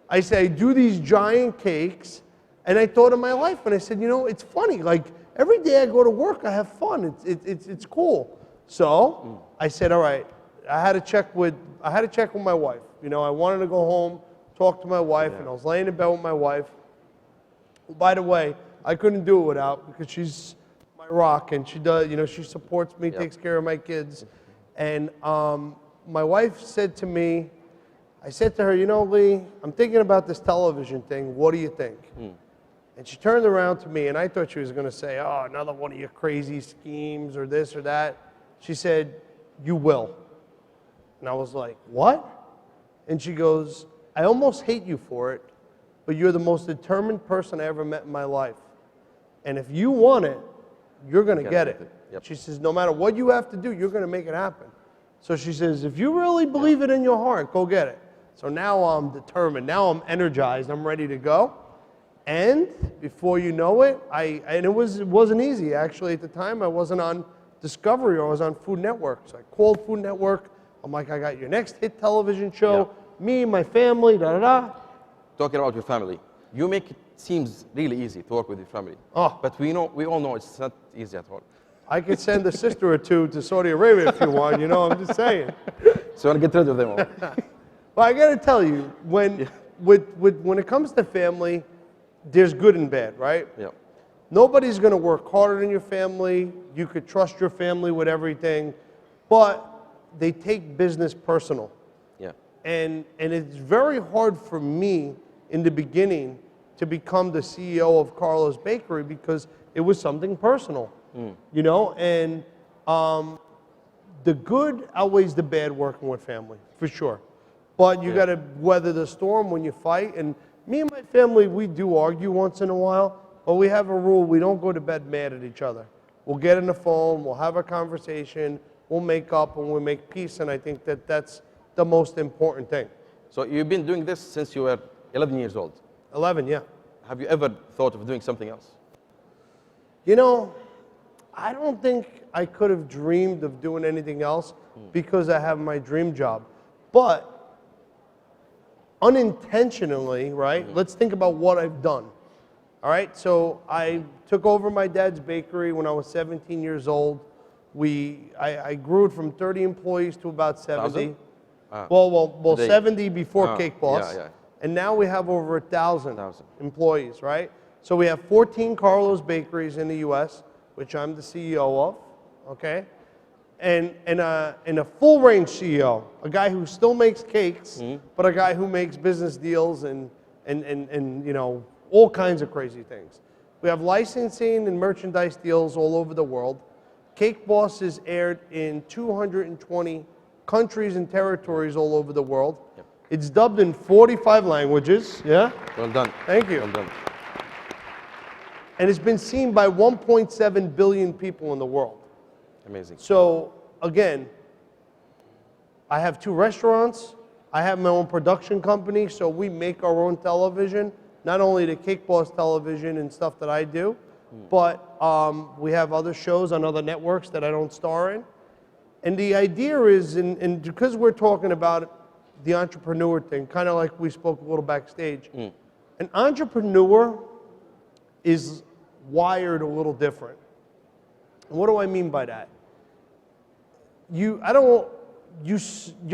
I said, I do these giant cakes. And I thought of my life, and I said, you know, it's funny. Like, every day I go to work, I have fun. It's cool. So I said, all right, I had to check with my wife. You know, I wanted to go home, talk to my wife, and I was laying in bed with my wife. By the way, I couldn't do it without, because she's my rock, and she does, you know, she supports me, takes care of my kids. And my wife said to me, I said to her, you know, Lee, I'm thinking about this television thing. What do you think? And she turned around to me, and I thought she was going to say, oh, another one of your crazy schemes or this or that. She said, you will. And I was like, what? And she goes, I almost hate you for it, but you're the most determined person I ever met in my life. And if you want it, you're going to get it. Yep. She says, no matter what you have to do, you're going to make it happen. So she says, if you really believe it in your heart, go get it. So now I'm determined. Now I'm energized. I'm ready to go. And before you know it, and it wasn't easy. Actually, at the time, I wasn't on Discovery, or I was on Food Network. So I called Food Network. I'm like, I got your next hit television show. Me, my family, da-da-da. Talking about your family, you make it seems really easy to work with your family. But we all know it's not easy at all. I could send a sister or two to Saudi Arabia if you want, you know, I'm just saying. So I want to get rid of them all. Well, I got to tell you, when it comes to family, there's good and bad, right? Yeah. Nobody's going to work harder than your family. You could trust your family with everything, but they take business personal. Yeah. And it's very hard for me in the beginning to become the CEO of Carlo's Bakery, because it was something personal. You know, and the good outweighs the bad working with family, for sure. But you got to weather the storm when you fight. And me and my family, we do argue once in a while, but we have a rule: we don't go to bed mad at each other. We'll get on the phone, we'll have a conversation, we'll make up and we'll make peace, and I think that that's the most important thing. So you've been doing this since you were 11 years old? 11, yeah. Have you ever thought of doing something else? You know, I don't think I could have dreamed of doing anything else because I have my dream job. But unintentionally, right, let's think about what I've done. All right, so I took over my dad's bakery when I was 17 years old. I grew it from 30 employees to about 70. Well, 70 before Cake Boss. Yeah. And now we have over 1,000 employees, right? So we have 14 Carlos bakeries in the US, which I'm the CEO of, okay? And a full range CEO, a guy who still makes cakes, but a guy who makes business deals and you know, all kinds of crazy things. We have licensing and merchandise deals all over the world. Cake Boss is aired in 220 countries and territories all over the world. Yep. It's dubbed in 45 languages, yeah? Well done. Thank you. Well done. And it's been seen by 1.7 billion people in the world. Amazing. So again, I have 2 restaurants. I have my own production company, so we make our own television, not only the Cake Boss television and stuff that I do, but we have other shows on other networks that I don't star in. And the idea is, and because we're talking about the entrepreneur thing, kind of like we spoke a little backstage, an entrepreneur is wired a little different. And what do I mean by that? You're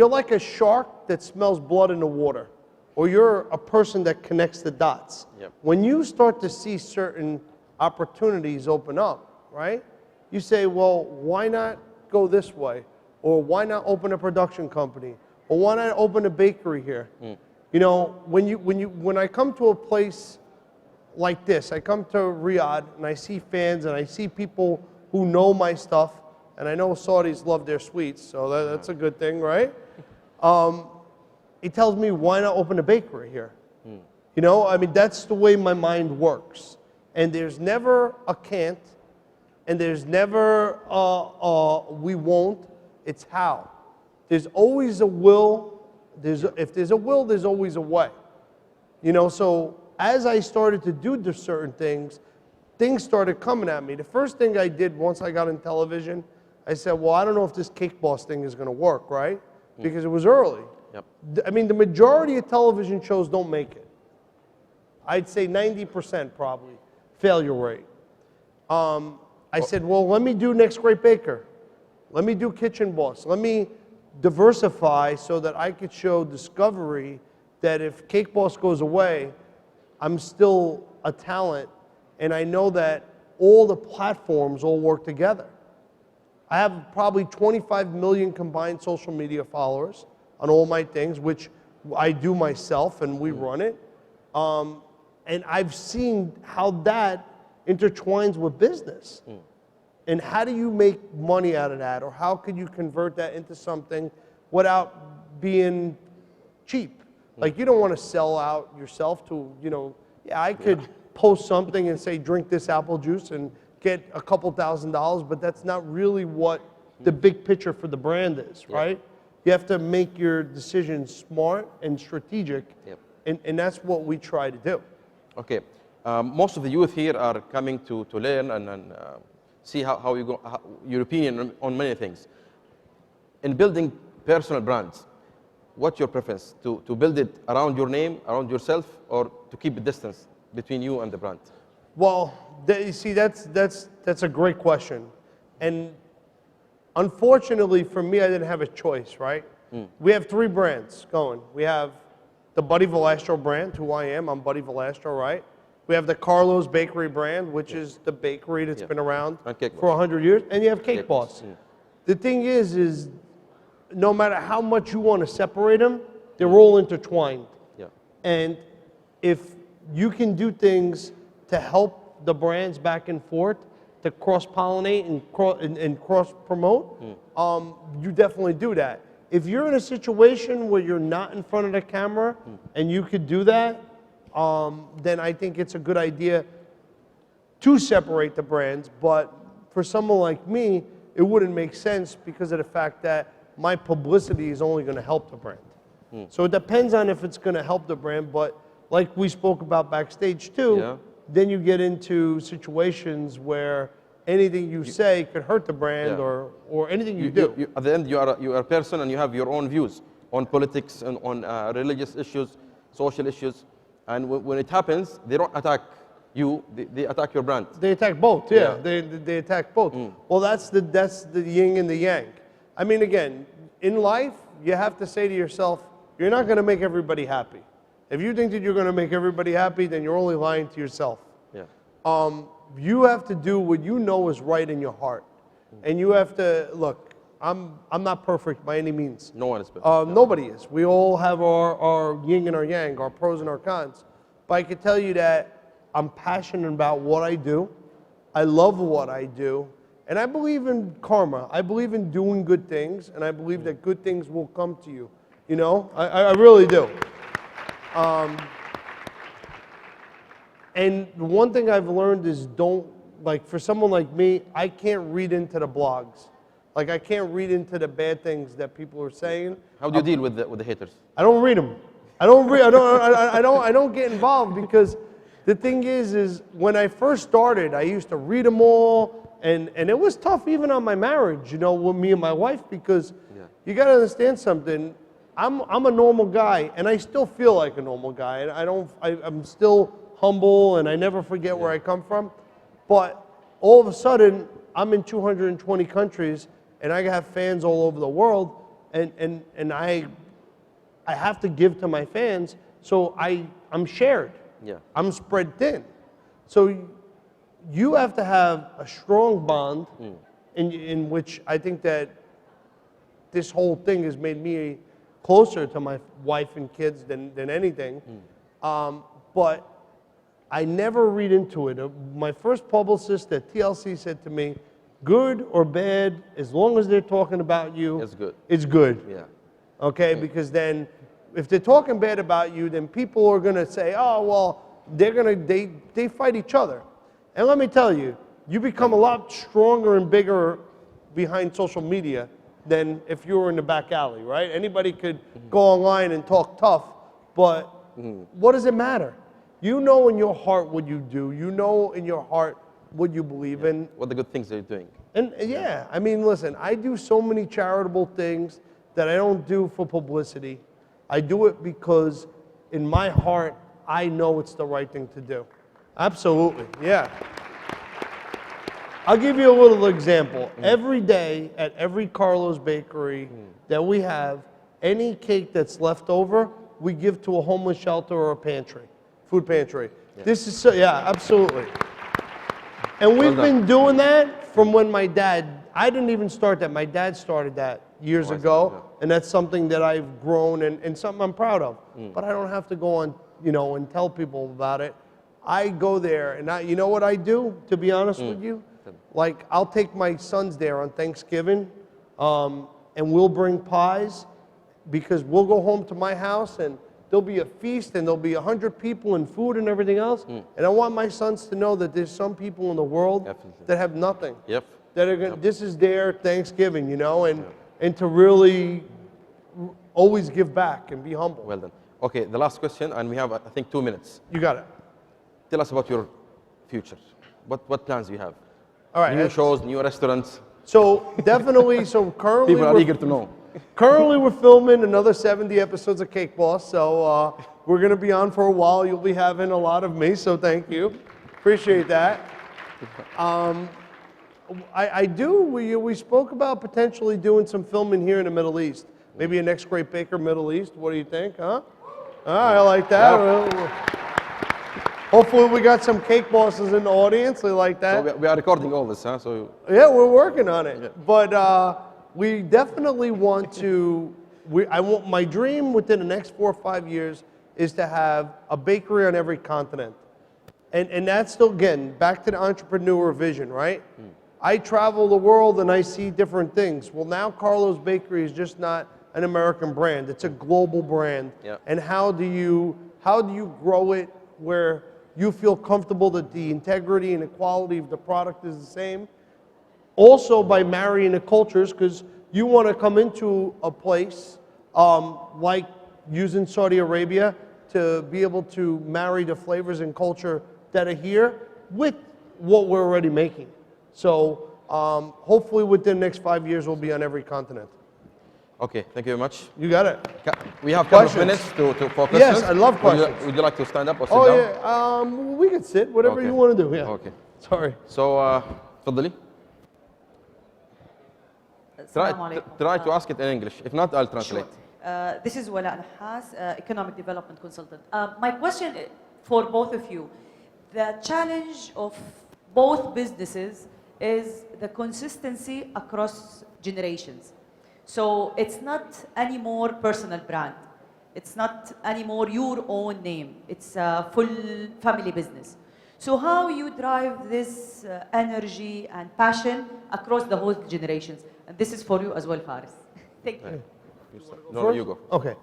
like a shark that smells blood in the water, or you're a person that connects the dots. Yep. When you start to see certain opportunities open up, right? You say, well, why not go this way? Or why not open a production company? Or why not open a bakery here? You know, when I come to a place like this, I come to Riyadh and I see fans and I see people who know my stuff, and I know Saudis love their sweets, so that's a good thing, right? It tells me, why not open a bakery here? You know, I mean, that's the way my mind works. And there's never a can't, and there's never we won't, it's how. There's always a will, if there's a will, there's always a way. You know, so as I started to do certain things started coming at me. The first thing I did once I got in television, I said, well, I don't know if this Cake Boss thing is gonna work, right? Because it was early. Yep. I mean, the majority of television shows don't make it. I'd say 90% probably, failure rate. I said, well, let me do Next Great Baker. Let me do Kitchen Boss. Let me diversify so that I could show Discovery that if Cake Boss goes away, I'm still a talent, and I know that all the platforms all work together. I have probably 25 million combined social media followers on all my things, which I do myself and we run it. And I've seen how that intertwines with business. And how do you make money out of that? Or how could you convert that into something without being cheap? Like, you don't want to sell out yourself to, you know, yeah, I could post something and say, drink this apple juice and get a couple $1,000s, but that's not really what the big picture for the brand is, right? You have to make your decisions smart and strategic, and that's what we try to do. Okay, most of the youth here are coming to learn and see how you go, your opinion on many things. In building personal brands, what's your preference? To build it around your name, around yourself, or to keep a distance between you and the brand? Well, you see, that's a great question. And unfortunately for me, I didn't have a choice, right? We have 3 brands going. We have the Buddy Valastro brand, who I am. I'm Buddy Valastro, right? We have the Carlos Bakery brand, which is the bakery that's been around for 100 years. And you have Cake Boss. The thing is no matter how much you want to separate them, they're all intertwined. And if you can do things to help the brands back and forth, to cross-pollinate and cross-promote, you definitely do that. If you're in a situation where you're not in front of the camera and you could do that, then I think it's a good idea to separate the brands. But for someone like me, it wouldn't make sense because of the fact that my publicity is only going to help the brand. So it depends on if it's going to help the brand, but like we spoke about backstage too, then you get into situations where anything you say could hurt the brand or anything you do. At the end, you are a person and you have your own views on politics and on religious issues, social issues. And when it happens, they don't attack you, they attack your brand. They attack both, they attack both. Well, that's the yin and the yang. I mean, again, in life, you have to say to yourself, you're not going to make everybody happy. If you think that you're going to make everybody happy, then you're only lying to yourself. You have to do what you know is right in your heart. And you have to, look, I'm not perfect by any means. No one is perfect. Nobody is. We all have our yin and our yang, our pros and our cons. But I can tell you that I'm passionate about what I do. I love what I do. And I believe in karma. I believe in doing good things. And I believe that good things will come to you. You know, I really do. And the one thing I've learned is like for someone like me, I can't read into the blogs. Like I can't read into the bad things that people are saying. How do you deal with the haters? I don't read them. I don't get involved because the thing is when I first started, I used to read them all, and it was tough even on my marriage, you know, with me and my wife, because you got to understand something. I'm a normal guy, and I still feel like a normal guy. I'm still humble, and I never forget where I come from. But all of a sudden, I'm in 220 countries, and I have fans all over the world, and I have to give to my fans, so I'm shared. I'm spread thin. So you have to have a strong bond in which I think that this whole thing has made me closer to my wife and kids than anything. But I never read into it. My first publicist at TLC said to me, good or bad, as long as they're talking about you, it's good. It's good. Yeah. Okay, because then if they're talking bad about you, then people are going to say, oh, well, they fight each other. And let me tell you, you become a lot stronger and bigger behind social media than if you were in the back alley, right? Anybody could go online and talk tough, but what does it matter? You know in your heart what you do. You know in your heart what you believe in. What the good things they're doing. And yeah, I mean, listen, I do so many charitable things that I don't do for publicity. I do it because in my heart, I know it's the right thing to do. Absolutely, yeah. I'll give you a little example. Every day at every Carlo's bakery that we have, any cake that's left over, we give to a homeless shelter or a pantry, food pantry. This is so, yeah, absolutely. And we've been doing that from when my dad, I didn't even start that, my dad started that years ago, and that's something that I've grown and something I'm proud of. But I don't have to go on, you know, and tell people about it. I go there, and you know what I do, to be honest with you? Like, I'll take my sons there on Thanksgiving, and we'll bring pies, because we'll go home to my house, and there'll be a feast, and there'll be 100 people and food and everything else. And I want my sons to know that there's some people in the world that have nothing. That are gonna, this is their Thanksgiving, you know, and to really always give back and be humble. Well done. Okay, the last question, and we have, I think, 2 minutes. You got it. Tell us about your future. What plans do you have? All right. New shows, new restaurants. So definitely, so currently People are eager to know. Currently we're filming another 70 episodes of Cake Boss, so we're going to be on for a while. You'll be having a lot of me, so thank you. Appreciate that. We spoke about potentially doing some filming here in the Middle East. Maybe a Next Great Baker Middle East. What do you think, huh? I like that. Hopefully we got some cake bosses in the audience. They like that. So we are recording all this, huh? So yeah, we're working on it. But we definitely want to. My dream within the next 4 or 5 years is to have a bakery on every continent, and that's still, again, back to the entrepreneur vision, right? I travel the world and I see different things. Well, now Carlo's Bakery is just not an American brand; it's a global brand. And how do you grow it where you feel comfortable that the integrity and the quality of the product is the same? Also by marrying the cultures, because you want to come into a place like using Saudi Arabia to be able to marry the flavors and culture that are here with what we're already making. So hopefully within the next 5 years we'll be on every continent. Okay, thank you very much. You got it. We have a couple of minutes for questions. Yes, I love questions. Would you like to stand up or sit Oh down? yeah, we can sit, whatever Okay. you want to do. Yeah. Okay. Sorry. So, تفضلي. Assalamu alaikum. Try to ask it in English. If not, I'll translate. This is Wala Nahas, Economic Development Consultant. My question for both of you, the challenge of both businesses is the consistency across generations. So it's not anymore personal brand. It's not anymore your own name. It's a full family business. So how you drive this energy and passion across the whole generations? And this is for you as well, Faris. Thank you. No, you go. Okay.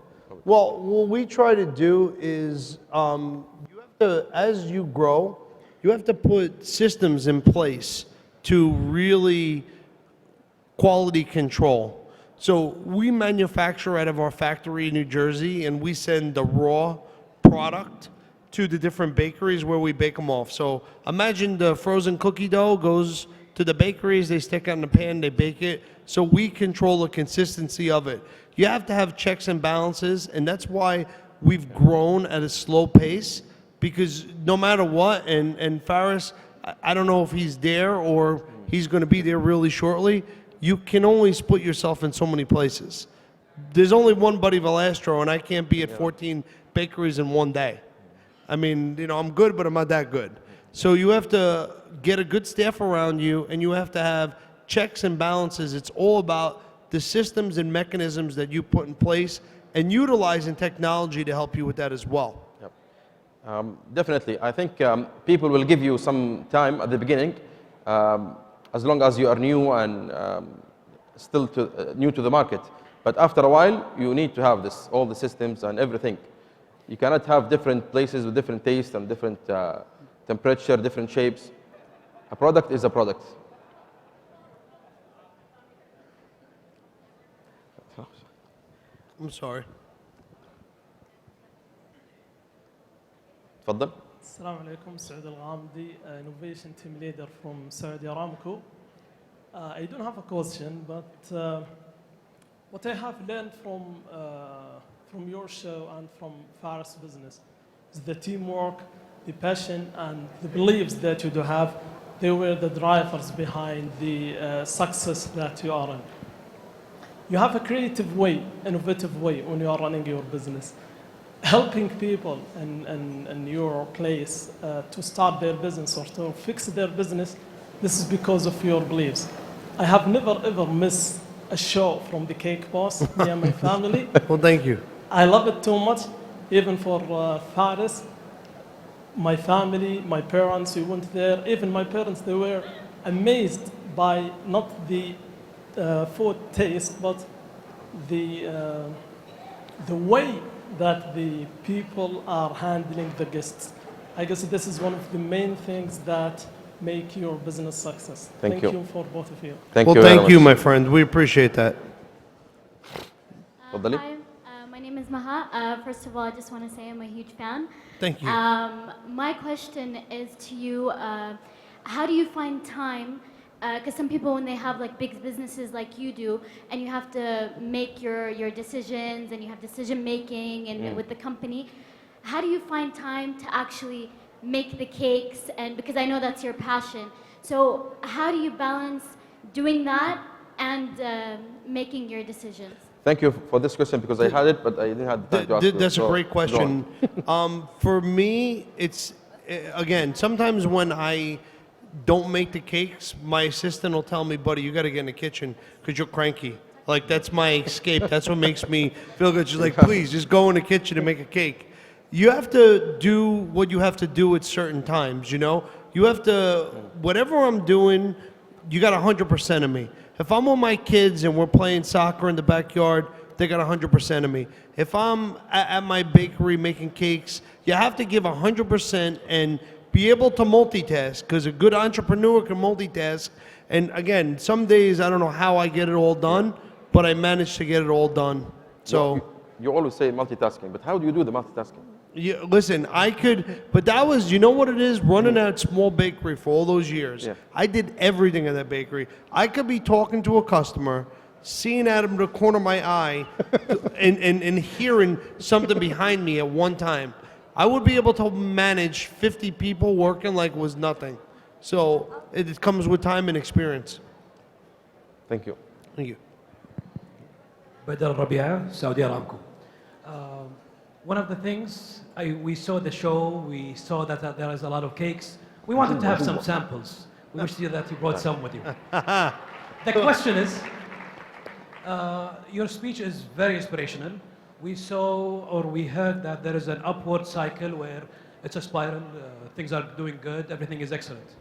Well, what we try to do is you have to, as you grow, you have to put systems in place to really quality control. So we manufacture out of our factory in New Jersey, and we send the raw product to the different bakeries where we bake them off. So imagine the frozen cookie dough goes to the bakeries, they stick it in the pan, they bake it. So we control the consistency of it. You have to have checks and balances, and that's why we've grown at a slow pace, because no matter what, and Faris, I don't know if he's there or he's going to be there really shortly, you can only split yourself in so many places. There's only one Buddy Valastro, and I can't be at 14 bakeries in one day. I mean, you know, I'm good, but I'm not that good. So you have to get a good staff around you, and you have to have checks and balances. It's all about the systems and mechanisms that you put in place and utilizing technology to help you with that as well. Yep. Definitely. I think people will give you some time at the beginning, as long as you are new and still new to the market. But after a while, you need to have this, all the systems and everything. You cannot have different places with different tastes and different temperature, different shapes. A product is a product. I'm sorry. تفضل. السلام عليكم, سعود الغامدي, Innovation Team Leader from Saudi Aramco. I don't have a question, but what I have learned from your show and from Faris Business is the teamwork, the passion, and the beliefs that you do have. They were the drivers behind the success that you are in. You have a creative way, innovative way when you are running your business. Helping people in your place to start their business or to fix their business, this is because of your beliefs. I have never ever missed a show from the Cake Boss, me and my family. Well, thank you. I love it too much, even for Faris. My family, my parents, we went there. Even my parents, they were amazed by not the food taste, but the way that the people are handling the guests. I guess this is one of the main things that make your business success. Thank you for both of you. Thank you, my friend. We appreciate that. Hi, my name is Maha. First of all, I just want to say I'm a huge fan. Thank you. My question is to you, how do you find time? Because some people, when they have like big businesses like you do, and you have to make your decisions and you have decision making and with the company, how do you find time to actually make the cakes? And because I know that's your passion, so how do you balance doing that and making your decisions? Thank you for this question, because I had it, but I didn't have the time to ask you. That's a great question. For me, it's, again, sometimes when I don't make the cakes, my assistant will tell me, buddy, you got to get in the kitchen because you're cranky. Like, that's my escape. That's what makes me feel good. She's like, please, just go in the kitchen and make a cake. You have to do what you have to do at certain times, you know? You have to, whatever I'm doing, you got 100% of me. If I'm with my kids and we're playing soccer in the backyard, they got 100% of me. If I'm at my bakery making cakes, you have to give 100% and be able to multitask, because a good entrepreneur can multitask. And again, some days I don't know how I get it all done, but I manage to get it all done. So you always say multitasking, but how do you do the multitasking? yeah, listen, I could, but that was, you know what it is? Running that small bakery for all those years. Yeah. I did everything in that bakery. I could be talking to a customer, seeing out of the corner of my eye, and hearing something behind me at one time. I would be able to manage 50 people working like it was nothing. So it comes with time and experience. Thank you. Thank you. Badr Rabia, Saudi Aramco. One of the things, we saw the show, we saw that there is a lot of cakes. We wanted to have some samples. We wish that you brought some with you. The question is, your speech is very inspirational. We saw or we heard that there is an upward cycle where it's a spiral, things are doing good, everything is excellent.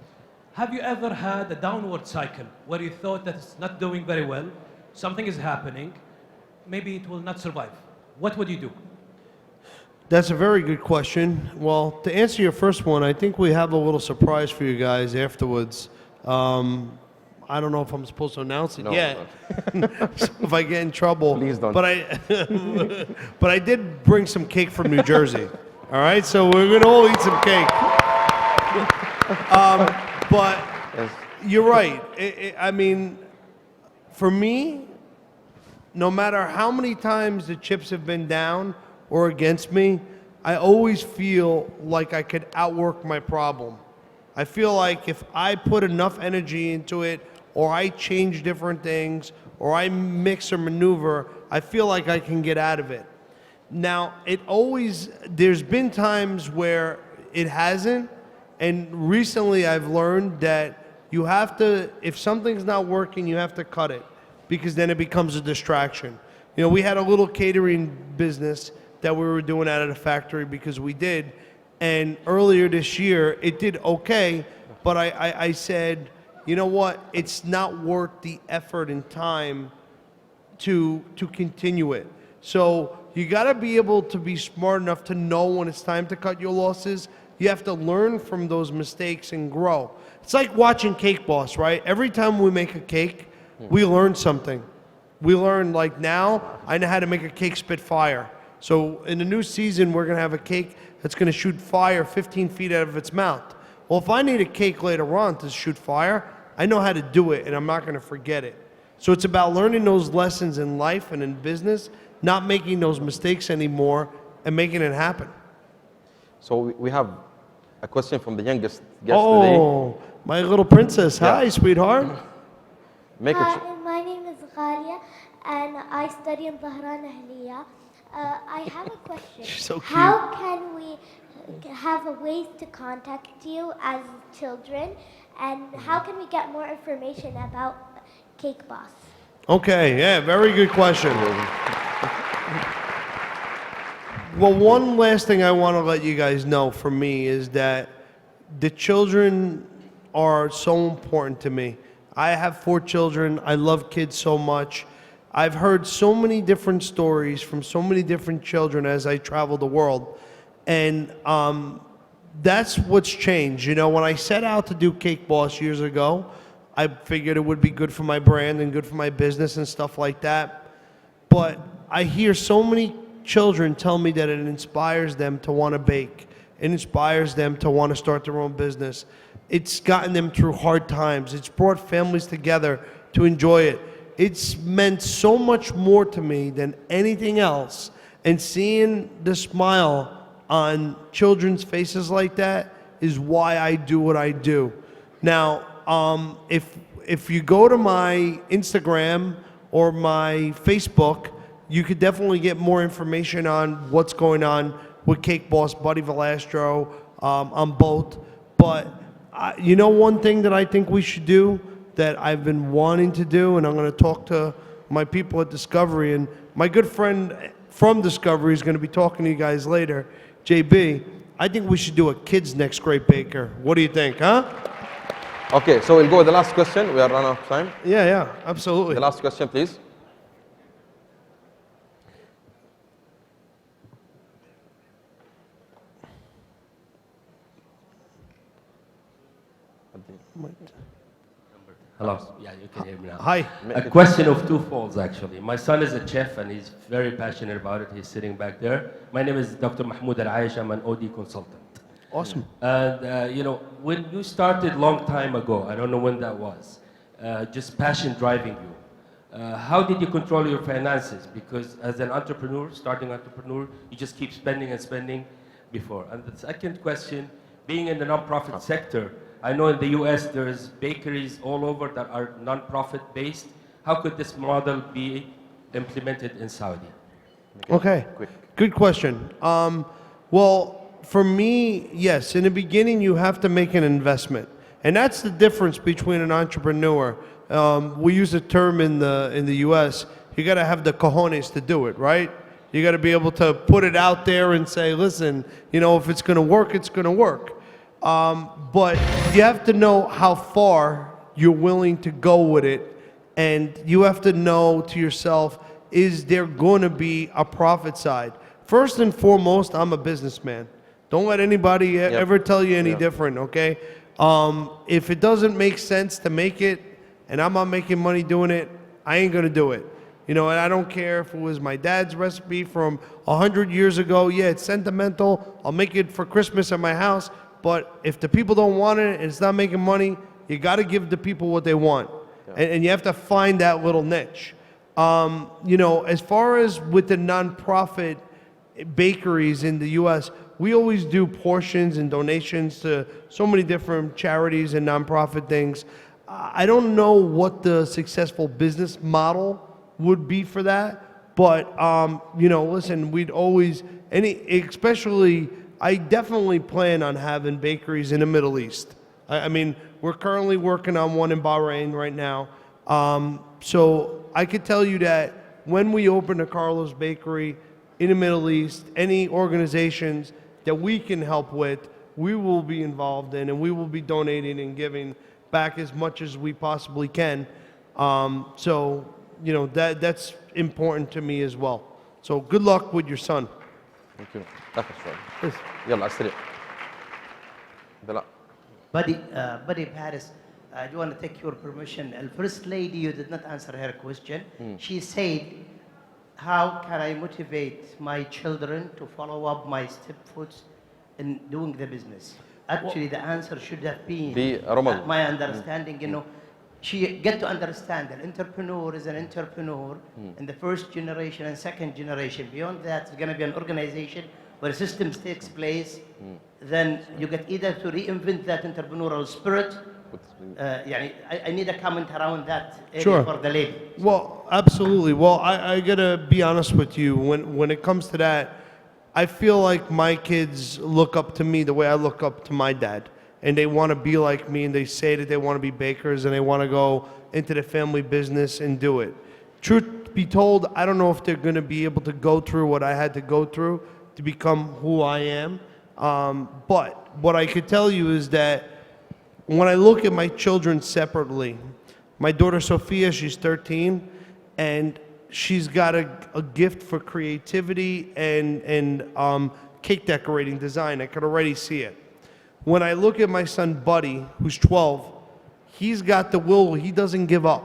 Have you ever had a downward cycle where you thought that it's not doing very well, something is happening, maybe it will not survive? What would you do? That's a very good question. Well, to answer your first one, I think we have a little surprise for you guys afterwards. I don't know if I'm supposed to announce it yet. So if I get in trouble. Please don't. But I did bring some cake from New Jersey. All right, so we're gonna all eat some cake. But you're right. I mean, for me, no matter how many times the chips have been down or against me, I always feel like I could outwork my problem. I feel like if I put enough energy into it, or I change different things, or I mix or maneuver, I feel like I can get out of it. Now, there's been times where it hasn't, and recently I've learned that you have to, if something's not working, you have to cut it, because then it becomes a distraction. You know, we had a little catering business that we were doing out of the factory because we did, and earlier this year, it did okay, but I said, you know what, it's not worth the effort and time to continue it. So you gotta be able to be smart enough to know when it's time to cut your losses. You have to learn from those mistakes and grow. It's like watching Cake Boss, right? Every time we make a cake, we learn something. We learn, like now, I know how to make a cake spit fire. So in the new season, we're gonna have a cake that's gonna shoot fire 15 feet out of its mouth. Well, if I need a cake later on to shoot fire, I know how to do it and I'm not gonna forget it. So it's about learning those lessons in life and in business, not making those mistakes anymore and making it happen. So we have a question from the youngest guest today. Oh, my little princess. Hi, sweetheart. Hi, my name is Ghalia and I study in Dhahran Ahliya. I have a question. So cute. How can we have a ways to contact you as children, and how can we get more information about Cake Boss? Okay, yeah, very good question. Well, one last thing I want to let you guys know from me is that the children are so important to me. I have 4 children. I love kids so much. I've heard so many different stories from so many different children as I travel the world. And that's what's changed. You know, when I set out to do Cake Boss years ago, I figured it would be good for my brand and good for my business and stuff like that. But I hear so many children tell me that it inspires them to want to bake. It inspires them to want to start their own business. It's gotten them through hard times. It's brought families together to enjoy it. It's meant so much more to me than anything else. And seeing the smile on children's faces like that is why I do what I do. Now, if you go to my Instagram or my Facebook, you could definitely get more information on what's going on with Cake Boss, Buddy Velastro, on both. But you know one thing that I think we should do that I've been wanting to do, and I'm going to talk to my people at Discovery, and my good friend from Discovery is going to be talking to you guys later, JB. I think we should do a Kids Next Great Baker. What do you think, huh? Okay, so we'll go with the last question. We are running out of time. Yeah, absolutely. The last question, please. Hello. Yeah, you can hear me now. Hi. A question of two folds, actually. My son is a chef, and he's very passionate about it. He's sitting back there. My name is Dr. Mahmoud H.R.H. I'm an OD consultant. Awesome. And, you know, when you started long time ago, I don't know when that was, just passion driving you. How did you control your finances? Because as an entrepreneur, starting entrepreneur, you just keep spending and spending before. And the second question, being in the nonprofit sector, I know in the US there's bakeries all over that are nonprofit based. How could this model be implemented in Saudi? Okay, good question. Well, for me, yes, in the beginning you have to make an investment. And that's the difference between an entrepreneur. We use a term in the US, you gotta have the cojones to do it, right? You gotta be able to put it out there and say, listen, you know, if it's gonna work, it's gonna work. But you have to know how far you're willing to go with it, and you have to know to yourself, is there going to be a profit side? First and foremost, I'm a businessman. Don't let anybody ever tell you any different, okay? If it doesn't make sense to make it, and I'm not making money doing it, I ain't going to do it. You know, and I don't care if it was my dad's recipe from 100 years ago. Yeah, it's sentimental. I'll make it for Christmas at my house. But if the people don't want it and it's not making money, you got to give the people what they want. And you have to find that little niche. You know, as far as with the nonprofit bakeries in the US, we always do portions and donations to so many different charities and nonprofit things. I don't know what the successful business model would be for that, but you know, listen, we'd always, especially, I definitely plan on having bakeries in the Middle East. I mean, we're currently working on one in Bahrain right now. So I could tell you that when we open a Carlos Bakery in the Middle East, any organizations that we can help with, we will be involved in, and we will be donating and giving back as much as we possibly can. So, you know, that's important to me as well. So good luck with your son. Thank you. Please. يلا أسرع. بلا. Buddy Paris, I do want to take your permission. The First Lady, you did not answer her question. She said, how can I motivate my children to follow up my step in doing the business? Actually, the answer should have been, my understanding, you know, she get to understand that entrepreneur is an entrepreneur in the first generation and second generation. Beyond that, it's going to be an organization where systems takes place. Then you get either to reinvent that entrepreneurial spirit. I need a comment around that area for the lady. Well, absolutely. Well, I gotta be honest with you. When it comes to that, I feel like my kids look up to me the way I look up to my dad. And they want to be like me, and they say that they want to be bakers, and they want to go into the family business and do it. Truth be told, I don't know if they're going to be able to go through what I had to go through to become who I am. But what I could tell you is that when I look at my children separately, my daughter Sophia, she's 13, and she's got a gift for creativity and cake decorating design. I could already see it. When I look at my son Buddy, who's 12, he's got the will, he doesn't give up.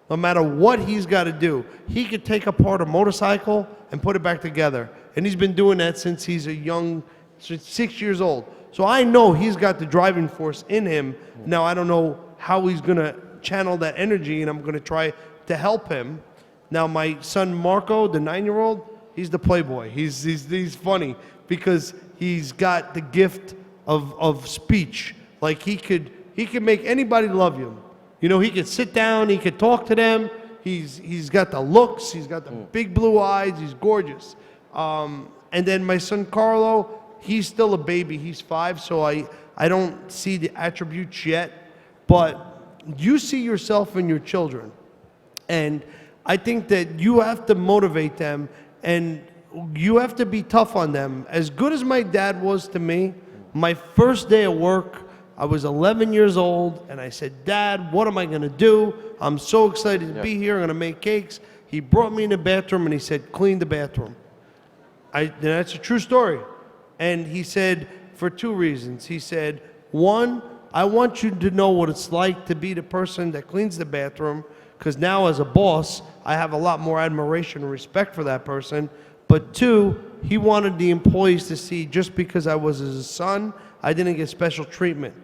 No matter what he's got to do, he could take apart a motorcycle and put it back together. And he's been doing that since he's a young, 6 years old. So I know he's got the driving force in him. Now I don't know how he's going to channel that energy, and I'm going to try to help him. Now my son Marco, the 9-year-old, he's the playboy. He's funny because he's got the gift of speech. Like he could make anybody love him. You know, he could sit down, he could talk to them. He's got the looks, he's got the big blue eyes, he's gorgeous. And then my son Carlo, he's still a baby, he's 5, so I don't see the attributes yet. But you see yourself in your children. And I think that you have to motivate them, and you have to be tough on them. As good as my dad was to me, my first day of work, I was 11 years old, and I said, Dad, what am I going to do? I'm so excited to be here. I'm going to make cakes. He brought me in the bathroom, and he said, clean the bathroom. That's a true story. And he said, for 2 reasons. He said, 1, I want you to know what it's like to be the person that cleans the bathroom, because now as a boss, I have a lot more admiration and respect for that person. But two, he wanted the employees to see just because I was his son, I didn't get special treatment.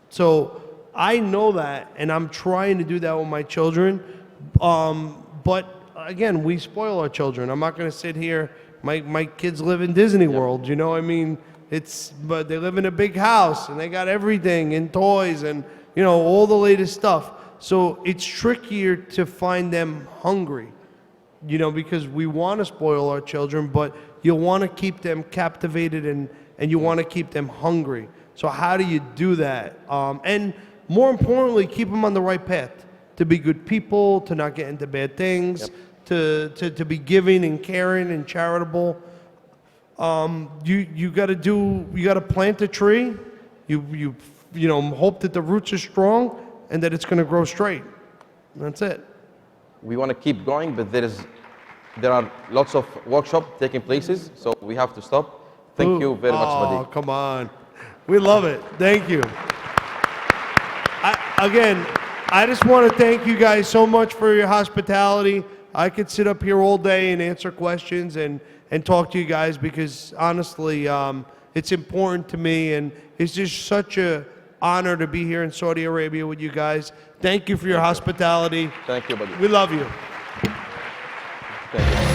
So I know that, and I'm trying to do that with my children. But again, we spoil our children. I'm not going to sit here. My kids live in Disney World, you know. I mean, but they live in a big house and they got everything and toys and, you know, all the latest stuff. So it's trickier to find them hungry, you know, because we want to spoil our children, but you want to keep them captivated and you want to keep them hungry. So how do you do that? And more importantly, keep them on the right path, to be good people, to not get into bad things, to be giving and caring and charitable. You got to plant a tree. You know, hope that the roots are strong and that it's going to grow straight. That's it. We want to keep going, but there are lots of workshops taking places, so we have to stop. Thank you very much, Madi. Oh, come on. We love it. Thank you. Again, I just want to thank you guys so much for your hospitality. I could sit up here all day and answer questions and talk to you guys, because honestly, it's important to me, and it's just such an honor to be here in Saudi Arabia with you guys. Thank you for your hospitality. Thank you, buddy. We love you. Thank you.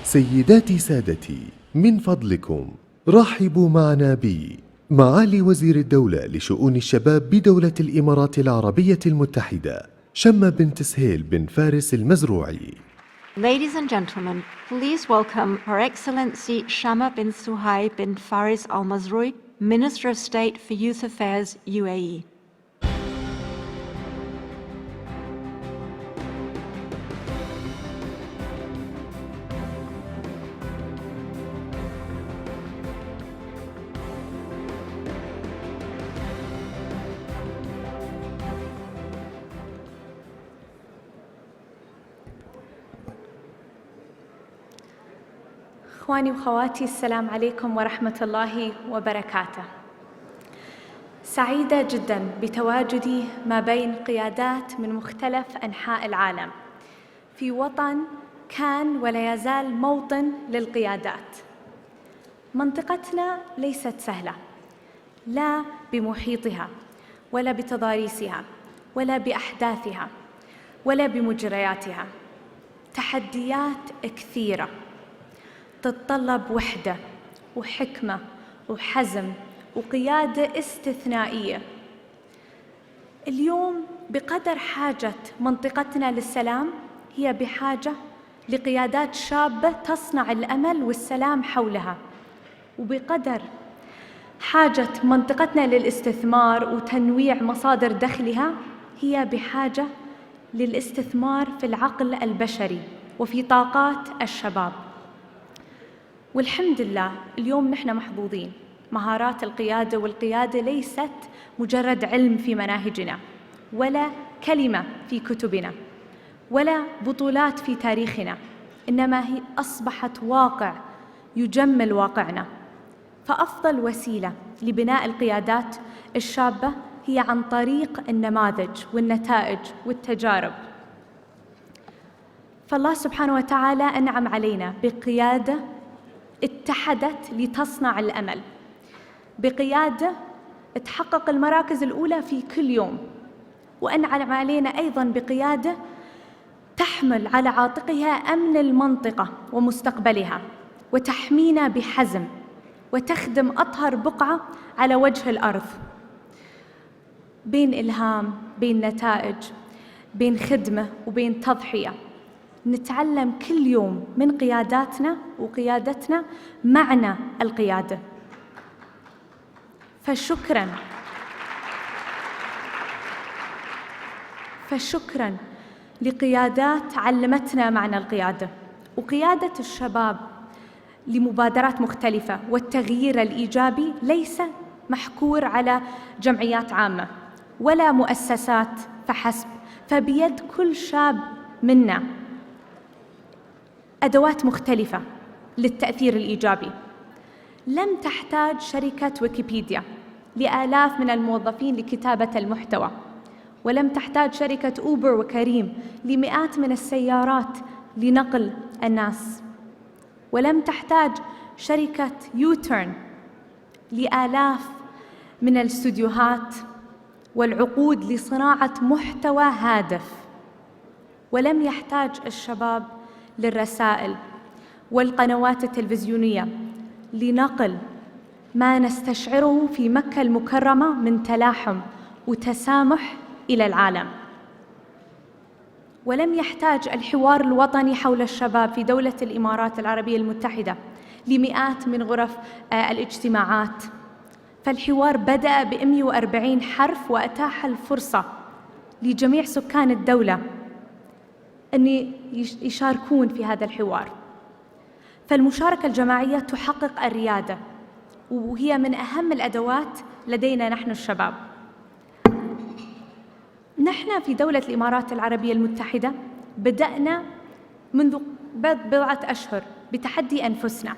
سيداتي سادتي، من فضلكم رحبوا معنا معالي وزير الدولة لشؤون الشباب بدولة الإمارات العربية المتحدة، شمة بنت سهيل بن فارس المزروعي. Ladies and gentlemen, please welcome Her Excellency Shama bin Suhaib bin Faris Al Mazrui, Minister of State for Youth Affairs, UAE. إخواني وخواتي، السلام عليكم ورحمة الله وبركاته. سعيدة جداً بتواجدي ما بين قيادات من مختلف أنحاء العالم في وطن كان ولا يزال موطن للقيادات. منطقتنا ليست سهلة، لا بمحيطها ولا بتضاريسها ولا بأحداثها ولا بمجرياتها. تحديات كثيرة تتطلب وحدة وحكمة وحزم وقيادة استثنائية. اليوم بقدر حاجة منطقتنا للسلام، هي بحاجة لقيادات شابة تصنع الأمل والسلام حولها، وبقدر حاجة منطقتنا للاستثمار وتنويع مصادر دخلها، هي بحاجة للاستثمار في العقل البشري وفي طاقات الشباب. والحمد لله اليوم نحن محظوظين. مهارات القيادة والقيادة ليست مجرد علم في مناهجنا، ولا كلمة في كتبنا، ولا بطولات في تاريخنا، إنما هي أصبحت واقع يجمل واقعنا. فأفضل وسيلة لبناء القيادات الشابة هي عن طريق النماذج والنتائج والتجارب. فالله سبحانه وتعالى أنعم علينا بقيادة اتحدت لتصنع الأمل، بقيادة تحقق المراكز الأولى في كل يوم، وأنعم علينا أيضاً بقيادة تحمل على عاتقها أمن المنطقة ومستقبلها، وتحمينا بحزم، وتخدم أطهر بقعة على وجه الأرض. بين إلهام، بين نتائج، بين خدمة وبين تضحية، نتعلم كل يوم من قياداتنا وقيادتنا معنى القيادة. فشكراً لقيادات علمتنا معنى القيادة، وقيادة الشباب لمبادرات مختلفة والتغيير الإيجابي ليس محكور على جمعيات عامة ولا مؤسسات فحسب، فبيد كل شاب منا أدوات مختلفة للتأثير الإيجابي. لم تحتاج شركة ويكيبيديا لآلاف من الموظفين لكتابة المحتوى، ولم تحتاج شركة أوبر وكريم لمئات من السيارات لنقل الناس، ولم تحتاج شركة يوتيرن لآلاف من الاستوديوهات والعقود لصناعة محتوى هادف، ولم يحتاج الشباب للرسائل والقنوات التلفزيونية لنقل ما نستشعره في مكة المكرمة من تلاحم وتسامح إلى العالم، ولم يحتاج الحوار الوطني حول الشباب في دولة الإمارات العربية المتحدة لمئات من غرف الاجتماعات، فالحوار بدأ ب140 حرف وأتاح الفرصة لجميع سكان الدولة أن يشاركون في هذا الحوار. فالمشاركة الجماعية تحقق الريادة، وهي من أهم الأدوات لدينا نحن الشباب. نحن في دولة الإمارات العربية المتحدة بدأنا منذ بضعة أشهر بتحدي أنفسنا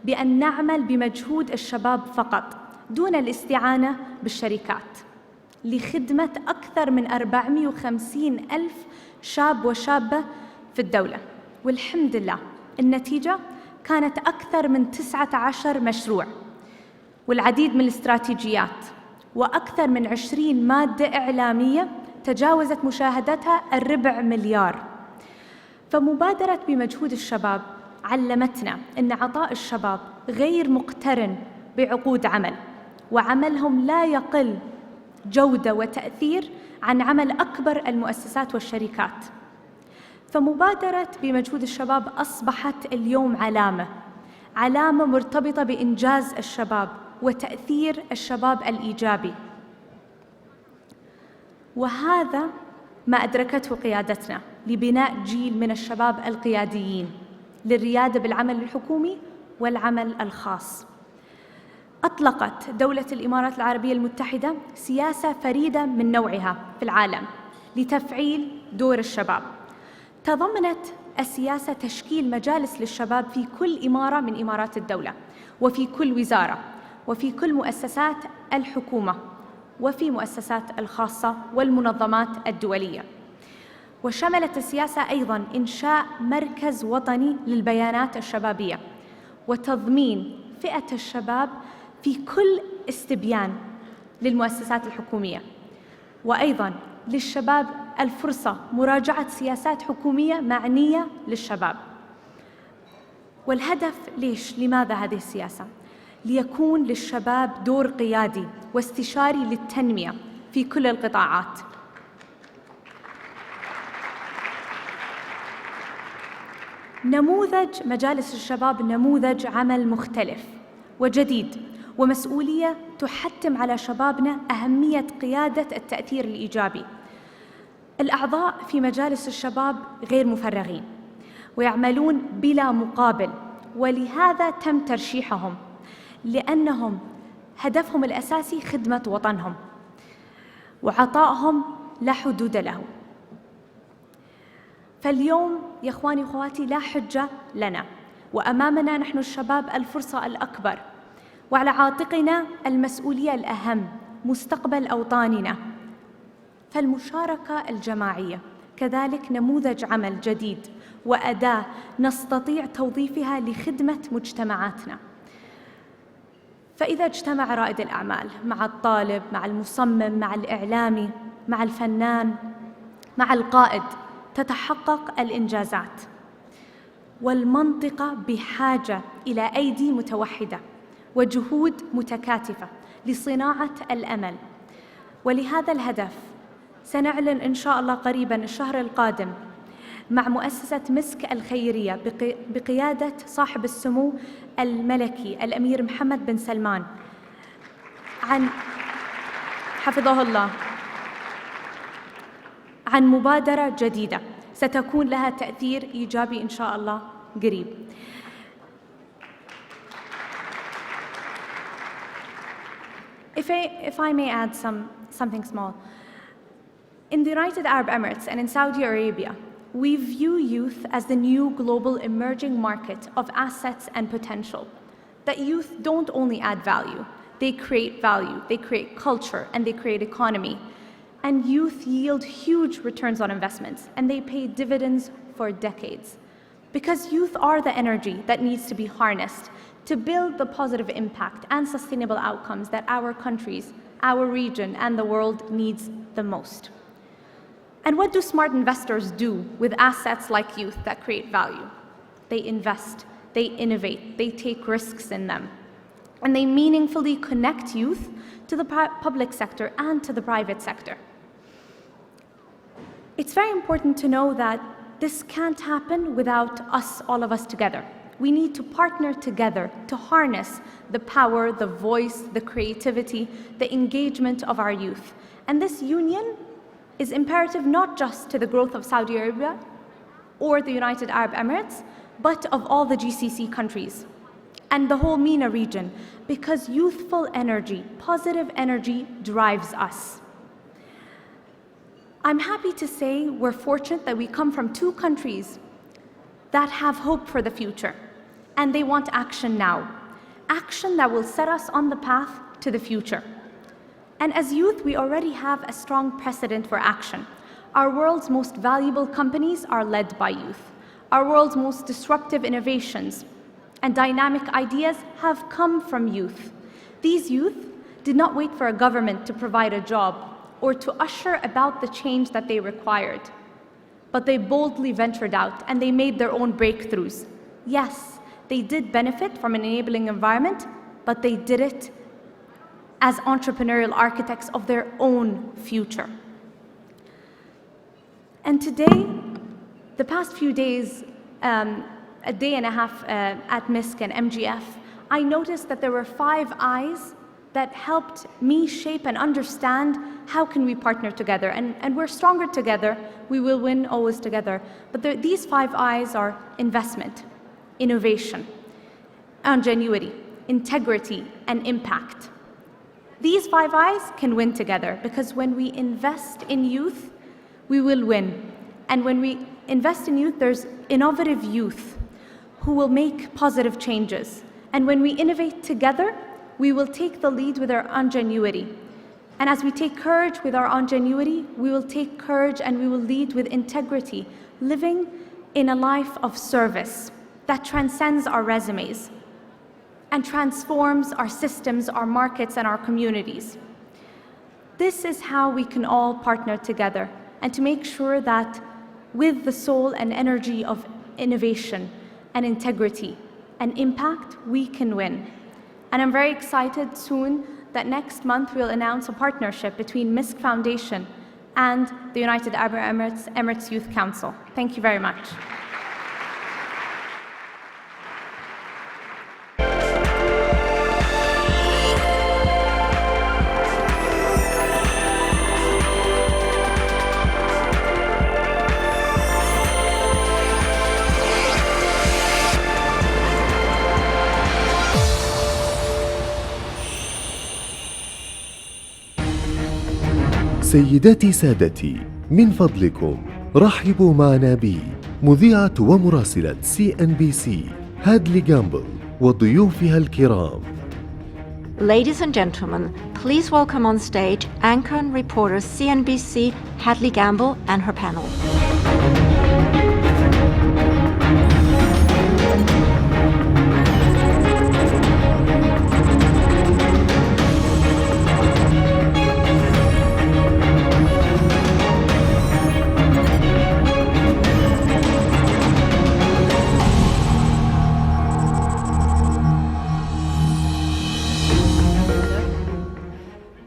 بأن نعمل بمجهود الشباب فقط دون الاستعانة بالشركات لخدمة أكثر من 450 ألف شاب وشابة في الدولة، والحمد لله النتيجة كانت أكثر من 19 مشروع والعديد من الاستراتيجيات وأكثر من 20 مادة إعلامية تجاوزت مشاهدتها 250 مليار. فمبادرة بمجهود الشباب علمتنا أن عطاء الشباب غير مقترن بعقود عمل، وعملهم لا يقل جودة وتأثير عن عمل أكبر المؤسسات والشركات. فمبادرة بمجهود الشباب أصبحت اليوم علامة مرتبطة بإنجاز الشباب وتأثير الشباب الإيجابي، وهذا ما أدركته قيادتنا لبناء جيل من الشباب القياديين للريادة بالعمل الحكومي والعمل الخاص. أطلقت دولة الإمارات العربية المتحدة سياسة فريدة من نوعها في العالم لتفعيل دور الشباب. تضمنت السياسة تشكيل مجالس للشباب في كل إمارة من إمارات الدولة، وفي كل وزارة، وفي كل مؤسسات الحكومة، وفي مؤسسات الخاصة والمنظمات الدولية. وشملت السياسة أيضاً إنشاء مركز وطني للبيانات الشبابية وتضمين فئة الشباب في كل استبيان للمؤسسات الحكومية، وأيضاً للشباب الفرصة مراجعة سياسات حكومية معنية للشباب. والهدف لماذا هذه السياسة؟ ليكون للشباب دور قيادي واستشاري للتنمية في كل القطاعات. نموذج مجالس الشباب نموذج عمل مختلف وجديد ومسؤولية تحتم على شبابنا أهمية قيادة التأثير الإيجابي. الأعضاء في مجالس الشباب غير مفرغين ويعملون بلا مقابل، ولهذا تم ترشيحهم لأنهم هدفهم الأساسي خدمة وطنهم وعطائهم لا حدود له. فاليوم يا إخواني وأخواتي لا حجة لنا، وأمامنا نحن الشباب الفرصة الأكبر، وعلى عاتقنا المسؤولية الأهم مستقبل أوطاننا. فالمشاركة الجماعية كذلك نموذج عمل جديد وأداة نستطيع توظيفها لخدمة مجتمعاتنا. فإذا اجتمع رائد الأعمال مع الطالب، مع المصمم، مع الإعلامي، مع الفنان، مع القائد، تتحقق الإنجازات. والمنطقة بحاجة إلى أيدي متوحدة وجهود متكاتفة لصناعة الأمل. ولهذا الهدف سنعلن إن شاء الله قريباً الشهر القادم مع مؤسسة MiSK الخيرية بقيادة صاحب السمو الملكي الأمير محمد بن سلمان حفظه الله عن مبادرة جديدة ستكون لها تأثير إيجابي إن شاء الله قريب. if I may add something small. In the United Arab Emirates and in Saudi Arabia, we view youth as the new global emerging market of assets and potential. That youth don't only add value, they create value, they create culture, and they create economy. And youth yield huge returns on investments, and they pay dividends for decades. Because youth are the energy that needs to be harnessed to build the positive impact and sustainable outcomes that our countries, our region, and the world needs the most. And what do smart investors do with assets like youth that create value? They invest, they innovate, they take risks in them, and they meaningfully connect youth to the public sector and to the private sector. It's very important to know that this can't happen without us, all of us together. We need to partner together to harness the power, the voice, the creativity, the engagement of our youth. And this union is imperative not just to the growth of Saudi Arabia or the United Arab Emirates, but of all the GCC countries and the whole MENA region, because youthful energy, positive energy, drives us. I'm happy to say we're fortunate that we come from two countries that have hope for the future, and they want action now. Action that will set us on the path to the future. And as youth, we already have a strong precedent for action. Our world's most valuable companies are led by youth. Our world's most disruptive innovations and dynamic ideas have come from youth. These youth did not wait for a government to provide a job or to usher about the change that they required, but they boldly ventured out and they made their own breakthroughs. Yes, they did benefit from an enabling environment, but they did it as entrepreneurial architects of their own future. And today, the past few days, a day and a half at MiSK and MGF, I noticed that there were 5 eyes that helped me shape and understand how can we partner together. And we're stronger together, we will win always together. But these 5 eyes are investment, innovation, ingenuity, integrity, and impact. These 5 eyes can win together because when we invest in youth, we will win. And when we invest in youth, there's innovative youth who will make positive changes. And when we innovate together, we will take the lead with our ingenuity. And as we take courage with our ingenuity, we will take courage and we will lead with integrity, living in a life of service that transcends our resumes and transforms our systems, our markets, and our communities. This is how we can all partner together and to make sure that with the soul and energy of innovation and integrity and impact, we can win. And I'm very excited soon that next month we'll announce a partnership between MiSK Foundation and the United Arab Emirates Youth Council. Thank you very much. سيداتي سادتي، من فضلكم رحبوا معنا بمذيعة ومراسلة CNBC هادلي جامبل وضيوفها الكرام. Ladies and gentlemen, please welcome on stage anchor and reporter CNBC Hadley Gamble and her panel.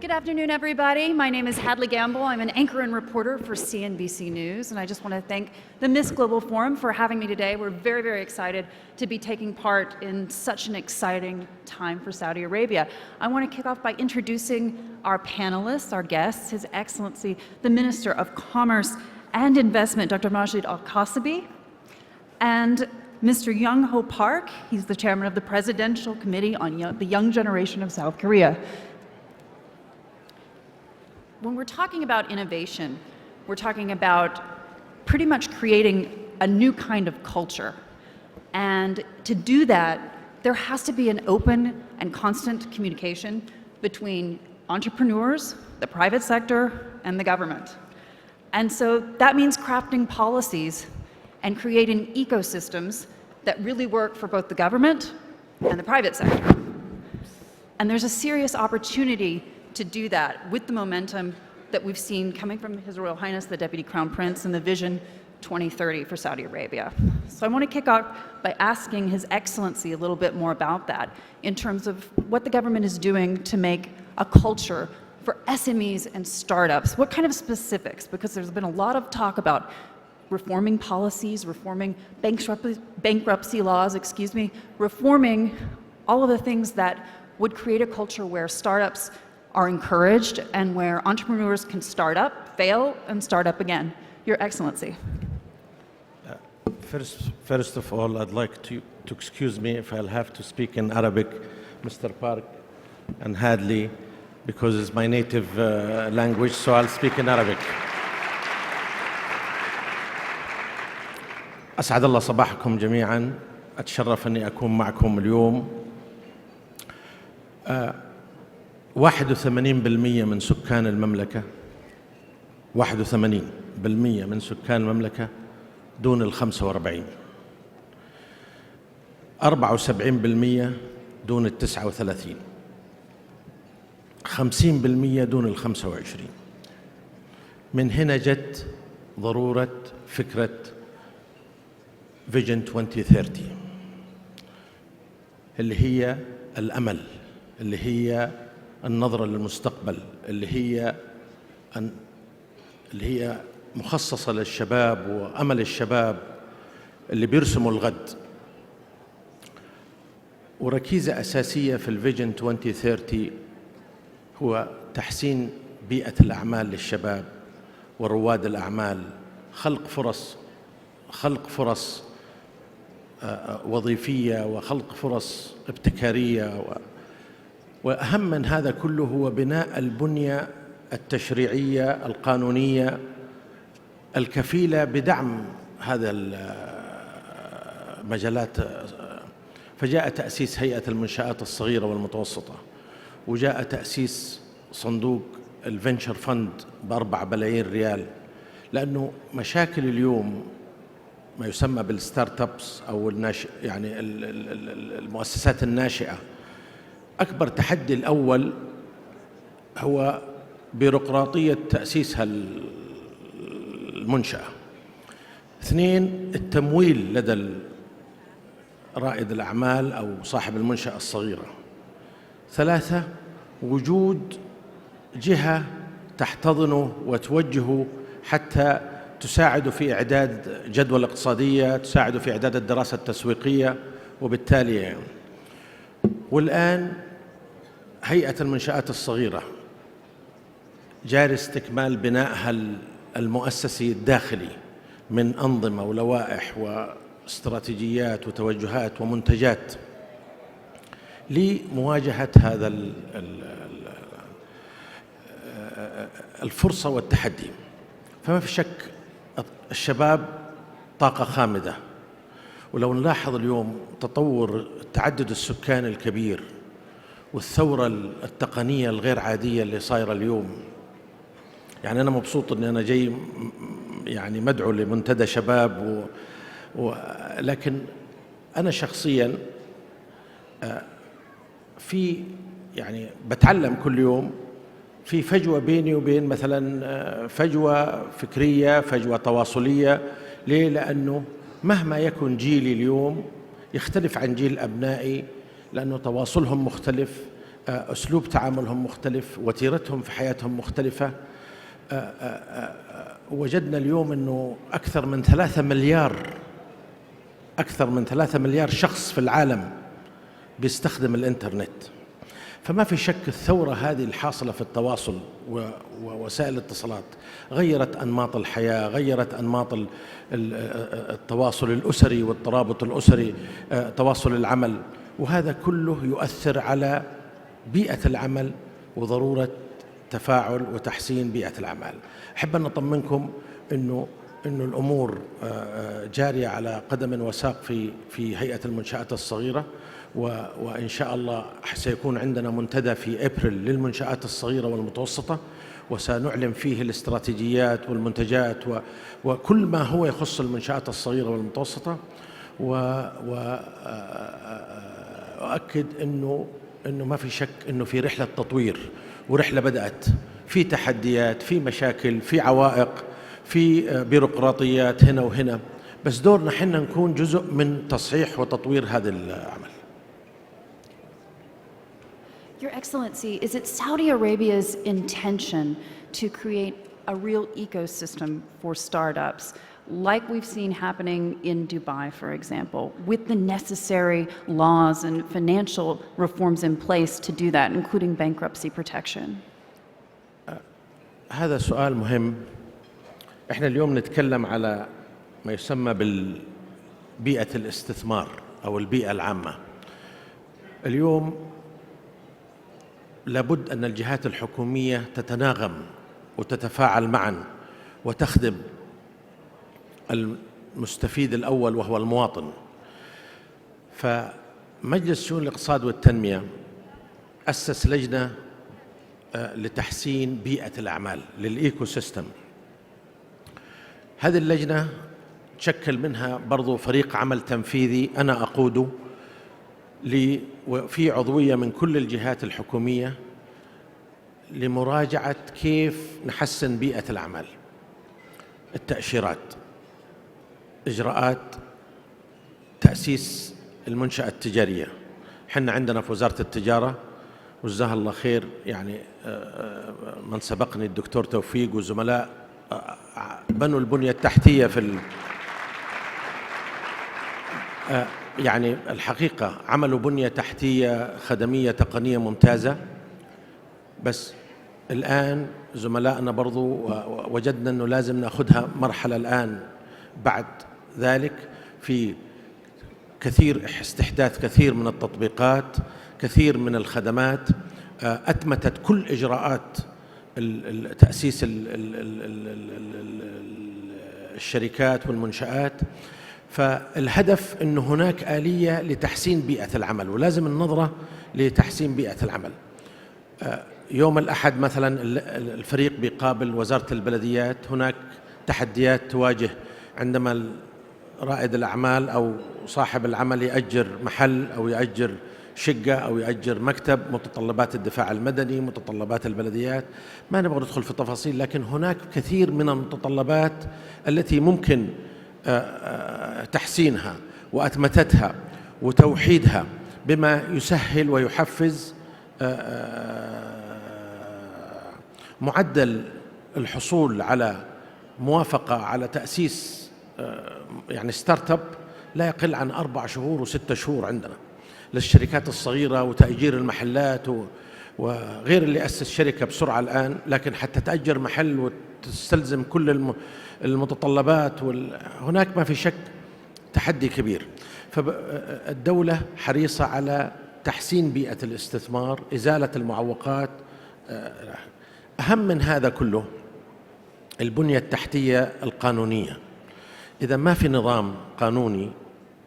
Good afternoon, everybody. My name is Hadley Gamble. I'm an anchor and reporter for CNBC News, and I just want to thank the MiSK Global Forum for having me today. We're very, very excited to be taking part in such an exciting time for Saudi Arabia. I want to kick off by introducing our panelists, our guests, His Excellency, the Minister of Commerce and Investment, Dr. Majid Al-Kasabi, and Mr. Young-Ho Park. He's the chairman of the Presidential Committee on the Young Generation of South Korea. when we're talking about innovation, we're talking about pretty much creating a new kind of culture. And to do that, there has to be an open and constant communication between entrepreneurs, the private sector, and the government. And so that means crafting policies and creating ecosystems that really work for both the government and the private sector. And there's a serious opportunity to do that with the momentum that we've seen coming from His Royal Highness, the Deputy Crown Prince, and the Vision 2030 for Saudi Arabia. So I want to kick off by asking His Excellency a little bit more about that in terms of what the government is doing to make a culture for SMEs and startups. What kind of specifics? Because there's been a lot of talk about reforming policies, reforming bankruptcy laws, reforming all of the things that would create a culture where startups are encouraged and where entrepreneurs can start up, fail, and start up again. Your Excellency. First of all, I'd like to excuse me if I'll have to speak in Arabic, Mr. Park and Hadley, because it's my native language, so I'll speak in Arabic. أسعد الله صباحكم جميعاً. أتشرف أني أكون معكم اليوم. 81% من سكان المملكة 81% من سكان المملكة دون 45 74% دون 39 50% دون 25 من هنا جت ضرورة فكرة فيجن 2030 اللي هي الأمل، اللي هي النظرة للمستقبل، اللي هي مخصصة للشباب وأمل الشباب اللي بيرسموا الغد. وركيزة أساسية في الفيجن 2030 هو تحسين بيئة الأعمال للشباب ورواد الأعمال، خلق فرص وظيفية وخلق فرص ابتكارية، وأهم من هذا كله هو بناء البنية التشريعية القانونية الكفيلة بدعم هذا المجالات. فجاء تأسيس هيئة المنشآت الصغيرة والمتوسطة، وجاء تأسيس صندوق الفنشر فند ب4 بلايين ريال، لأنه مشاكل اليوم ما يسمى بالستارت ابس أو يعني المؤسسات الناشئة، أكبر تحدي الأول هو بيروقراطية تأسيسها المنشأة. 2 التمويل لدى رائد الأعمال أو صاحب المنشأة الصغيرة. 3 وجود جهة تحتضنه وتوجهه حتى تساعد في إعداد جدول اقتصادية، تساعد في إعداد الدراسة التسويقية، وبالتالي والآن هيئة المنشآت الصغيرة جاري استكمال بنائها المؤسسي الداخلي من أنظمة ولوائح واستراتيجيات وتوجهات ومنتجات لمواجهة هذا الفرصة والتحدي. فما في شك الشباب طاقة خامدة، ولو نلاحظ اليوم تطور التعدد السكاني الكبير والثورة التقنية الغير عادية اللي صايرة اليوم، يعني أنا مبسوط أني أنا جاي يعني مدعو لمنتدى شباب لكن أنا شخصياً في يعني بتعلم كل يوم، في فجوة بيني وبين مثلاً فجوة فكرية، فجوة تواصلية. ليه؟ لأنه مهما يكن جيلي اليوم يختلف عن جيل أبنائي، لأنه تواصلهم مختلف، أسلوب تعاملهم مختلف، وتيرتهم في حياتهم مختلفة. وجدنا اليوم أنه أكثر من 3 مليار شخص في العالم بيستخدم الإنترنت. فما في شك الثورة هذه الحاصلة في التواصل ووسائل الاتصالات غيرت أنماط الحياة، غيرت أنماط التواصل الأسري والترابط الأسري، تواصل العمل، وهذا كله يؤثر على بيئة العمل وضرورة تفاعل وتحسين بيئة العمل. أحب أن أطمنكم إنه الأمور جارية على قدم وساق في هيئة المنشآت الصغيرة، وإن شاء الله سيكون عندنا منتدى في أبريل للمنشآت الصغيرة والمتوسطة، وسنعلن فيه الاستراتيجيات والمنتجات وكل ما هو يخص المنشآت الصغيرة والمتوسطة. وأؤكد إنه ما في شك إنه في رحلة تطوير، ورحلة بدأت، في تحديات، في مشاكل، في عوائق، في بيروقراطيات هنا وهنا، بس دورنا حنا نكون جزء من تصحيح وتطوير هذا العمل. Your Excellency, is it Saudi Arabia's intention to create a real ecosystem for startups, like we've seen happening in Dubai, for example, with the necessary laws and financial reforms in place to do that, including bankruptcy protection? هذا سؤال مهم. احنا اليوم نتكلم على ما يسمى بالبيئة الاستثمار أو البيئة العامة. اليوم لابد أن الجهات الحكومية تتناغم وتتفاعل معا وتخدم المستفيد الأول وهو المواطن. فمجلس شؤون الاقتصاد والتنمية أسس لجنة لتحسين بيئة الأعمال للإيكو سيستم. هذه اللجنة تشكل منها برضو فريق عمل تنفيذي أنا أقوده، وفي عضوية من كل الجهات الحكومية لمراجعة كيف نحسن بيئة الأعمال، التأشيرات، إجراءات تأسيس المنشأة التجارية. حنا عندنا في وزارة التجارة وجزاه الله خير، يعني من سبقني الدكتور توفيق وزملاء بنوا البنية التحتية يعني الحقيقة عملوا بنية تحتية خدمية تقنية ممتازة. بس الآن زملائنا برضو وجدنا أنه لازم نأخذها مرحلة الآن بعد ذلك في كثير استحداث كثير من التطبيقات، كثير من الخدمات، أتمتت كل إجراءات تأسيس الشركات والمنشآت. فالهدف أنه هناك آلية لتحسين بيئة العمل، ولازم النظرة لتحسين بيئة العمل. يوم الأحد مثلا الفريق بيقابل وزارة البلديات. هناك تحديات تواجه عندما رائد الأعمال أو صاحب العمل يأجر محل أو يأجر شقة أو يأجر مكتب، متطلبات الدفاع المدني، متطلبات البلديات، ما نبغى ندخل في تفاصيل، لكن هناك كثير من المتطلبات التي ممكن تحسينها وأتمتتها وتوحيدها بما يسهل ويحفز معدل الحصول على موافقة على تأسيس يعني ستارت اب لا يقل عن 4 شهور و6 شهور عندنا للشركات الصغيرة وتأجير المحلات وغير اللي أسس شركة بسرعة الآن، لكن حتى تأجر محل وتستلزم كل المتطلبات هناك ما في شك تحدي كبير. فالدولة حريصة على تحسين بيئة الاستثمار، إزالة المعوقات. أهم من هذا كله البنية التحتية القانونية. إذا ما في نظام قانوني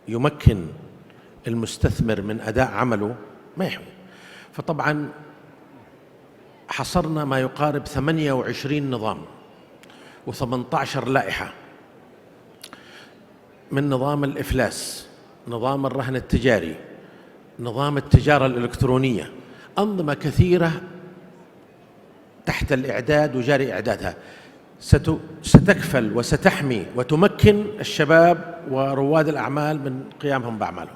يمكن المستثمر من أداء عمله ما يحوي. فطبعا حصرنا ما يقارب 28 نظام و18 لائحة، من نظام الإفلاس، نظام الرهن التجاري، نظام التجارة الإلكترونية، أنظمة كثيرة تحت الإعداد وجاري إعدادها ستكفل وستحمي وتمكن الشباب ورواد الأعمال من قيامهم بأعمالهم.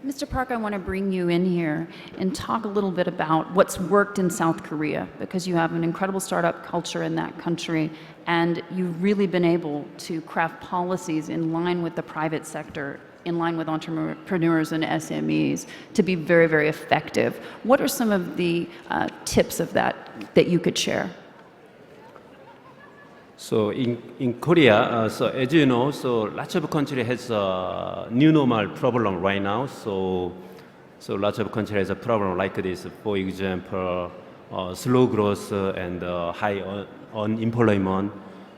Mr. Park, I want to bring you in here and talk a little bit about what's worked in South Korea, because you have an incredible startup culture in that country, and you've really been able to craft policies in line with the private sector, in line with entrepreneurs and SMEs, to be very, very effective. What are some of the tips of that you could share? So in Korea, so as you know, so lots of country has a new normal problem right now. So So lots of countries has a problem like this. For example, slow growth and high unemployment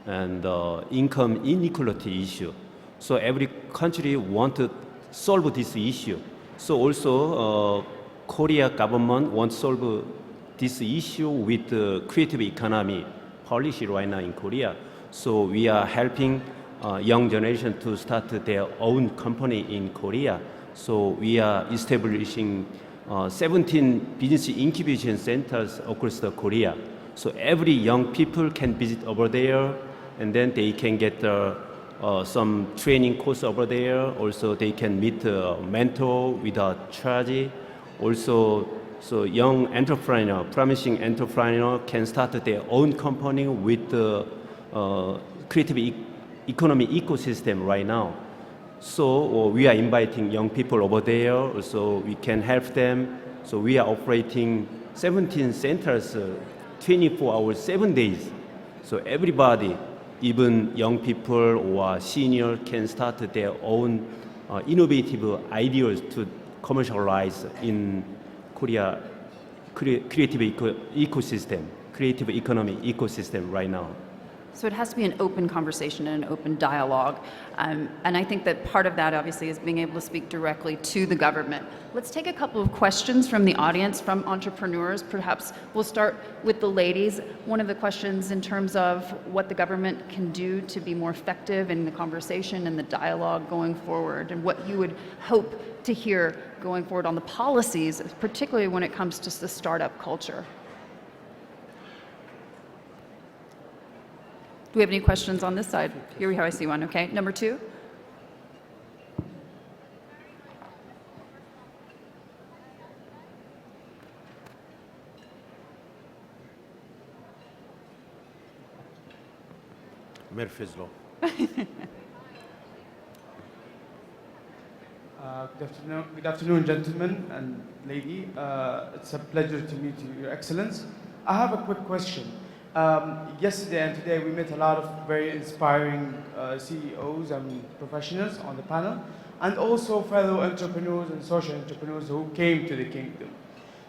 and income inequality issue. So every country want to solve this issue. So also Korea government wants to solve this issue with creative economy policy right now in Korea. So we are helping young generation to start their own company in Korea. So we are establishing 17 business incubation centers across the Korea. So every young people can visit over there, and then they can get some training course over there. Also, they can meet a mentor without charge. Also, so young entrepreneur, promising entrepreneur can start their own company with the creative economy ecosystem right now. So we are inviting young people over there, so we can help them. So we are operating 17 centers 24 hours, 7 days. So everybody, even young people or senior, can start their own innovative ideas to commercialize in Korea creative ecosystem, creative economy ecosystem right now. So it has to be an open conversation and an open dialogue. And I think that part of that, obviously, is being able to speak directly to the government. Let's take a couple of questions from the audience, from entrepreneurs. Perhaps we'll start with the ladies. One of the questions in terms of what the government can do to be more effective in the conversation and the dialogue going forward, and what you would hope to hear going forward on the policies, particularly when it comes to the startup culture. Do we have any questions on this side? Here we have, I see one, okay. Number 2. Merfizlo. Good afternoon, gentlemen and lady. It's a pleasure to meet you, Your Excellence. I have a quick question. Yesterday and today we met a lot of very inspiring CEOs and professionals on the panel, and also fellow entrepreneurs and social entrepreneurs who came to the kingdom.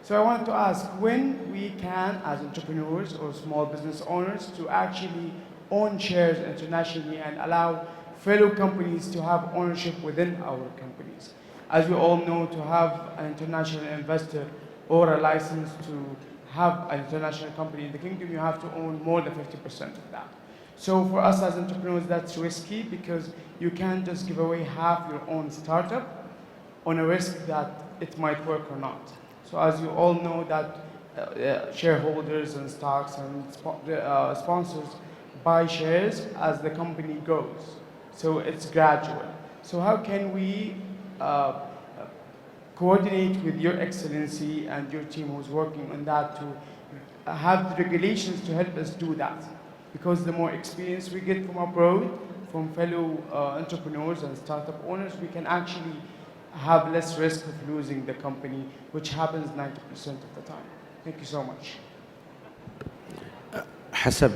So I wanted to ask when we can, as entrepreneurs or small business owners, to actually own shares internationally and allow fellow companies to have ownership within our companies. As we all know, to have an international investor or a license to have an international company in the kingdom, you have to own more than 50% of that. So for us as entrepreneurs, that's risky because you can't just give away half your own startup on a risk that it might work or not. So as you all know that shareholders and stocks and sponsors buy shares as the company goes. So it's gradual. So how can we coordinate with Your Excellency and your team who's working on that to have the regulations to help us do that? Because the more experience we get from abroad, from fellow entrepreneurs and startup owners, we can actually have less risk of losing the company, which happens 90% of the time. Thank you so much. حسب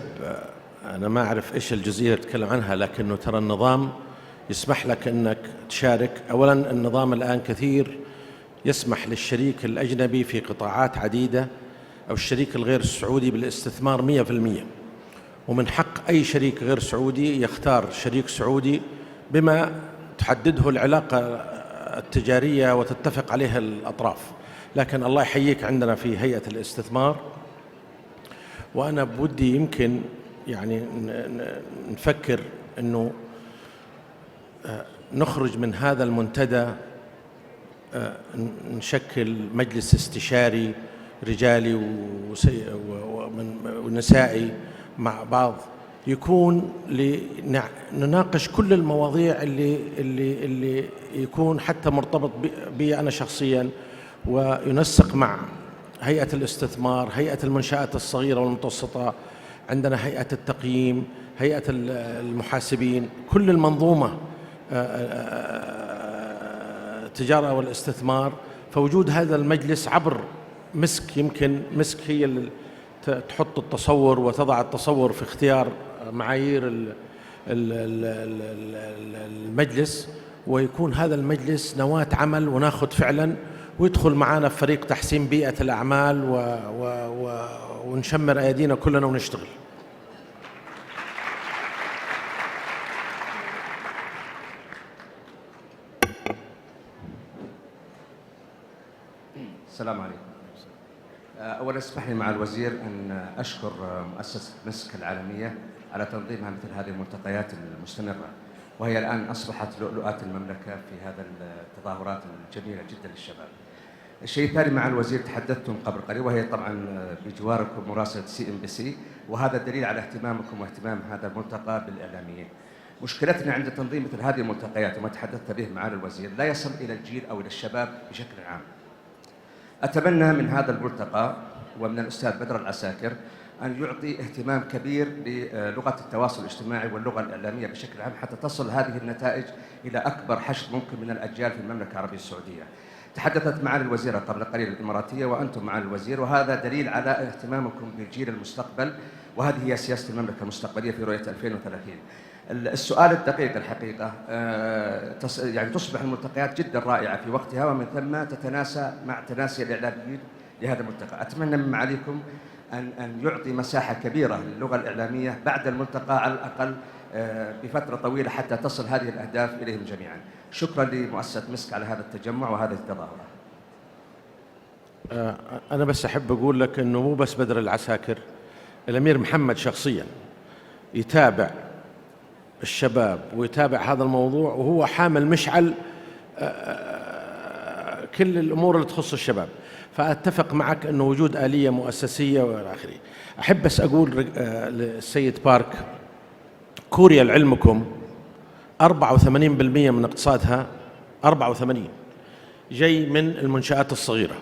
أنا ما أعرف إيش الجزئية اللي تتكلم عنها، لكنه ترى النظام يسمح لك أنك تشارك. أولاً النظام الآن كثير يسمح للشريك الأجنبي في قطاعات عديدة أو الشريك الغير السعودي بالاستثمار 100%، ومن حق أي شريك غير سعودي يختار شريك سعودي بما تحدده العلاقة التجارية وتتفق عليها الأطراف. لكن الله يحييك عندنا في هيئة الاستثمار، وأنا بودي يمكن يعني نفكر أنه نخرج من هذا المنتدى، نشكل مجلس استشاري رجالي ونسائي مع بعض، يكون لنناقش كل المواضيع اللي يكون حتى مرتبط بي أنا شخصيا، وينسق مع هيئة الاستثمار، هيئة المنشآت الصغيرة والمتوسطة، عندنا هيئة التقييم، هيئة المحاسبين، كل المنظومة التجارة والاستثمار. فوجود هذا المجلس عبر مسك، يمكن مسك هي اللي تحط التصور وتضع التصور في اختيار معايير المجلس، ويكون هذا المجلس نواة عمل وناخذ فعلا ويدخل معنا في فريق تحسين بيئة الأعمال ونشمر أيدينا كلنا ونشتغل. السلام عليكم. أولا اسمح لي مع الوزير أن أشكر مؤسسة MiSK العالمية على تنظيمها مثل هذه الملتقيات المستمرة، وهي الآن أصبحت لؤلؤات المملكة في هذا التظاهرات الجميلة جدا للشباب. الشيء الثاني مع الوزير تحدثتم قبل قليل، وهي طبعا بجواركم مراسلة CNBC، وهذا دليل على اهتمامكم واهتمام هذا الملتقى بالإعلاميين. مشكلتنا عند تنظيم مثل هذه الملتقيات وما تحدثت به معالي الوزير لا يصل إلى الجيل أو إلى الشباب بشكل عام. أتمنى من هذا الملتقى ومن الأستاذ بدر العساكر أن يعطي اهتمام كبير للغة التواصل الاجتماعي واللغة الإعلامية بشكل عام حتى تصل هذه النتائج إلى أكبر حشد ممكن من الأجيال في المملكة العربية السعودية. تحدثت معالي الوزيرة قبل قليل الإماراتية وأنتم معالي الوزير، وهذا دليل على اهتمامكم بالجيل المستقبل، وهذه هي سياسة المملكة المستقبلية في رؤية 2030. السؤال الدقيق الحقيقة، يعني تصبح الملتقيات جدا رائعة في وقتها ومن ثم تتناسى مع تناسي الإعلاميين لهذا الملتقى. أتمنى من معاليكم أن يعطي مساحة كبيرة للغة الإعلامية بعد الملتقى على الأقل بفترة طويلة حتى تصل هذه الأهداف إليهم جميعا. شكرا لمؤسسة MiSK على هذا التجمع وهذه التظاهرة. أنا بس أحب أقول لك أنه مو بس بدر العساكر، الأمير محمد شخصيا يتابع الشباب ويتابع هذا الموضوع، وهو حامل مشعل كل الأمور اللي تخص الشباب. فأتفق معك أنه وجود آلية مؤسسية وإلى آخره. أحب بس أقول للسيد بارك، كوريا لعلمكم 84% من اقتصادها 84 جاي من المنشآت الصغيرة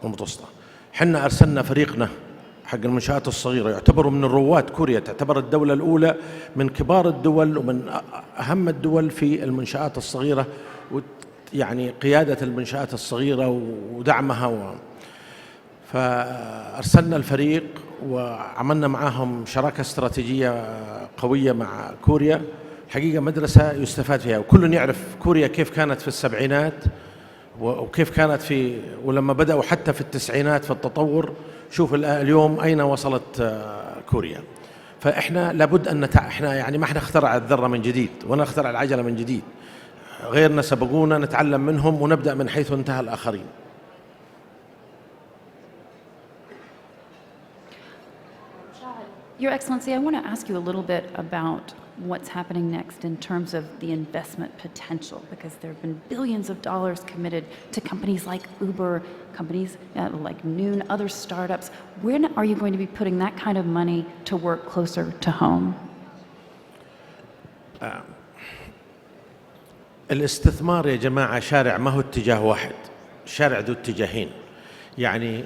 والمتوسطة. حنا أرسلنا فريقنا حق المنشآت الصغيرة، يعتبروا من الرواد. كوريا تعتبر الدولة الأولى من كبار الدول ومن أهم الدول في المنشآت الصغيرة، يعني قيادة المنشآت الصغيرة ودعمها. فأرسلنا الفريق وعملنا معهم شراكة استراتيجية قوية مع كوريا. حقيقة مدرسة يستفاد فيها، وكل يعرف كوريا كيف كانت في السبعينات وكيف كانت ولما بدأوا حتى في التسعينات في التطور. شوف اليوم أين وصلت كوريا. فإحنا لابد أن إحنا يعني ما إحنا اخترع الذرة من جديد ولا اخترع العجلة من جديد، غيرنا سبقونا، نتعلم منهم ونبدأ من حيث انتهى الآخرين. Your Excellency, I want to ask you a little bit about what's happening next in terms of the investment potential, because there have been billions of dollars committed to companies like Uber, companies like Noon, other startups. When are you going to be putting that kind of money to work closer to home? الاستثمار يا جماعة شارع ما هو اتجاه واحد، شارع ذو اتجاهين. يعني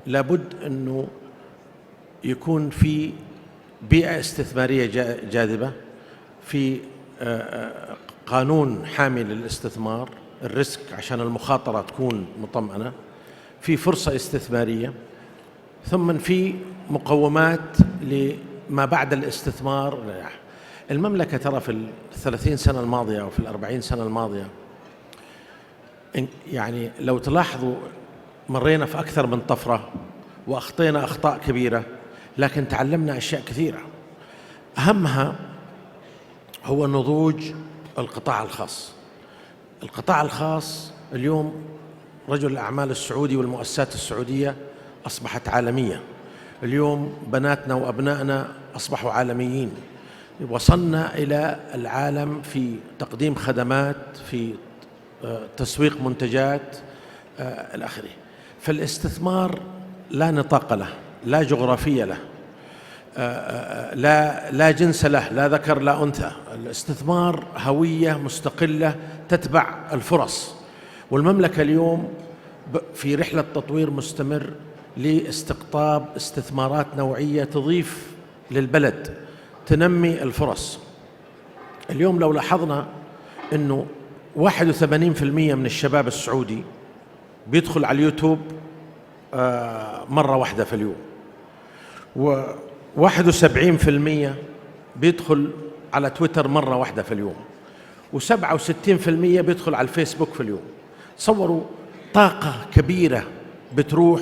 لابد أنه يكون في بيئة استثمارية جاذبة، في قانون حامي للاستثمار، الريسك عشان المخاطرة تكون مطمئنة، في فرصة استثمارية، ثم في مقومات لما بعد الاستثمار. المملكة ترى في 30 سنة الماضية أو في 40 سنة الماضية، يعني لو تلاحظوا مرينا في أكثر من طفرة وأخطينا أخطاء كبيرة، لكن تعلمنا أشياء كثيرة. أهمها هو نضوج القطاع الخاص. القطاع الخاص اليوم رجل الأعمال السعودي والمؤسسات السعودية أصبحت عالمية. اليوم بناتنا وأبنائنا أصبحوا عالميين. وصلنا إلى العالم في تقديم خدمات، في تسويق منتجات الآخري. فالاستثمار لا نطاق له، لا جغرافية له، لا جنس له، لا ذكر لا أنثى. الاستثمار هوية مستقلة تتبع الفرص. والمملكة اليوم في رحلة تطوير مستمر لاستقطاب استثمارات نوعية تضيف للبلد، تنمي الفرص. اليوم لو لاحظنا أنه 81% من الشباب السعودي بيدخل على اليوتيوب مرة واحدة في اليوم، و71% بيدخل على تويتر مرة واحدة في اليوم، و67% بيدخل على الفيسبوك في اليوم. تصوروا طاقة كبيرة بتروح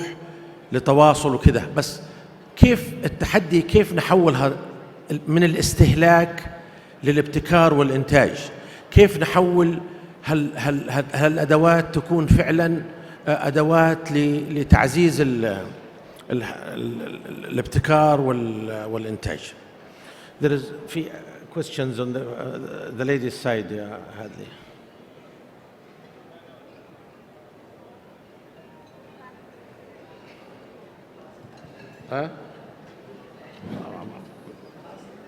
لتواصل وكذا، بس كيف التحدي، كيف نحولها من الاستهلاك للابتكار والإنتاج؟ كيف نحول هالأدوات تكون فعلا أدوات لتعزيز الابتكار والإنتاج؟ There is في questions on the ladies side, Hadley.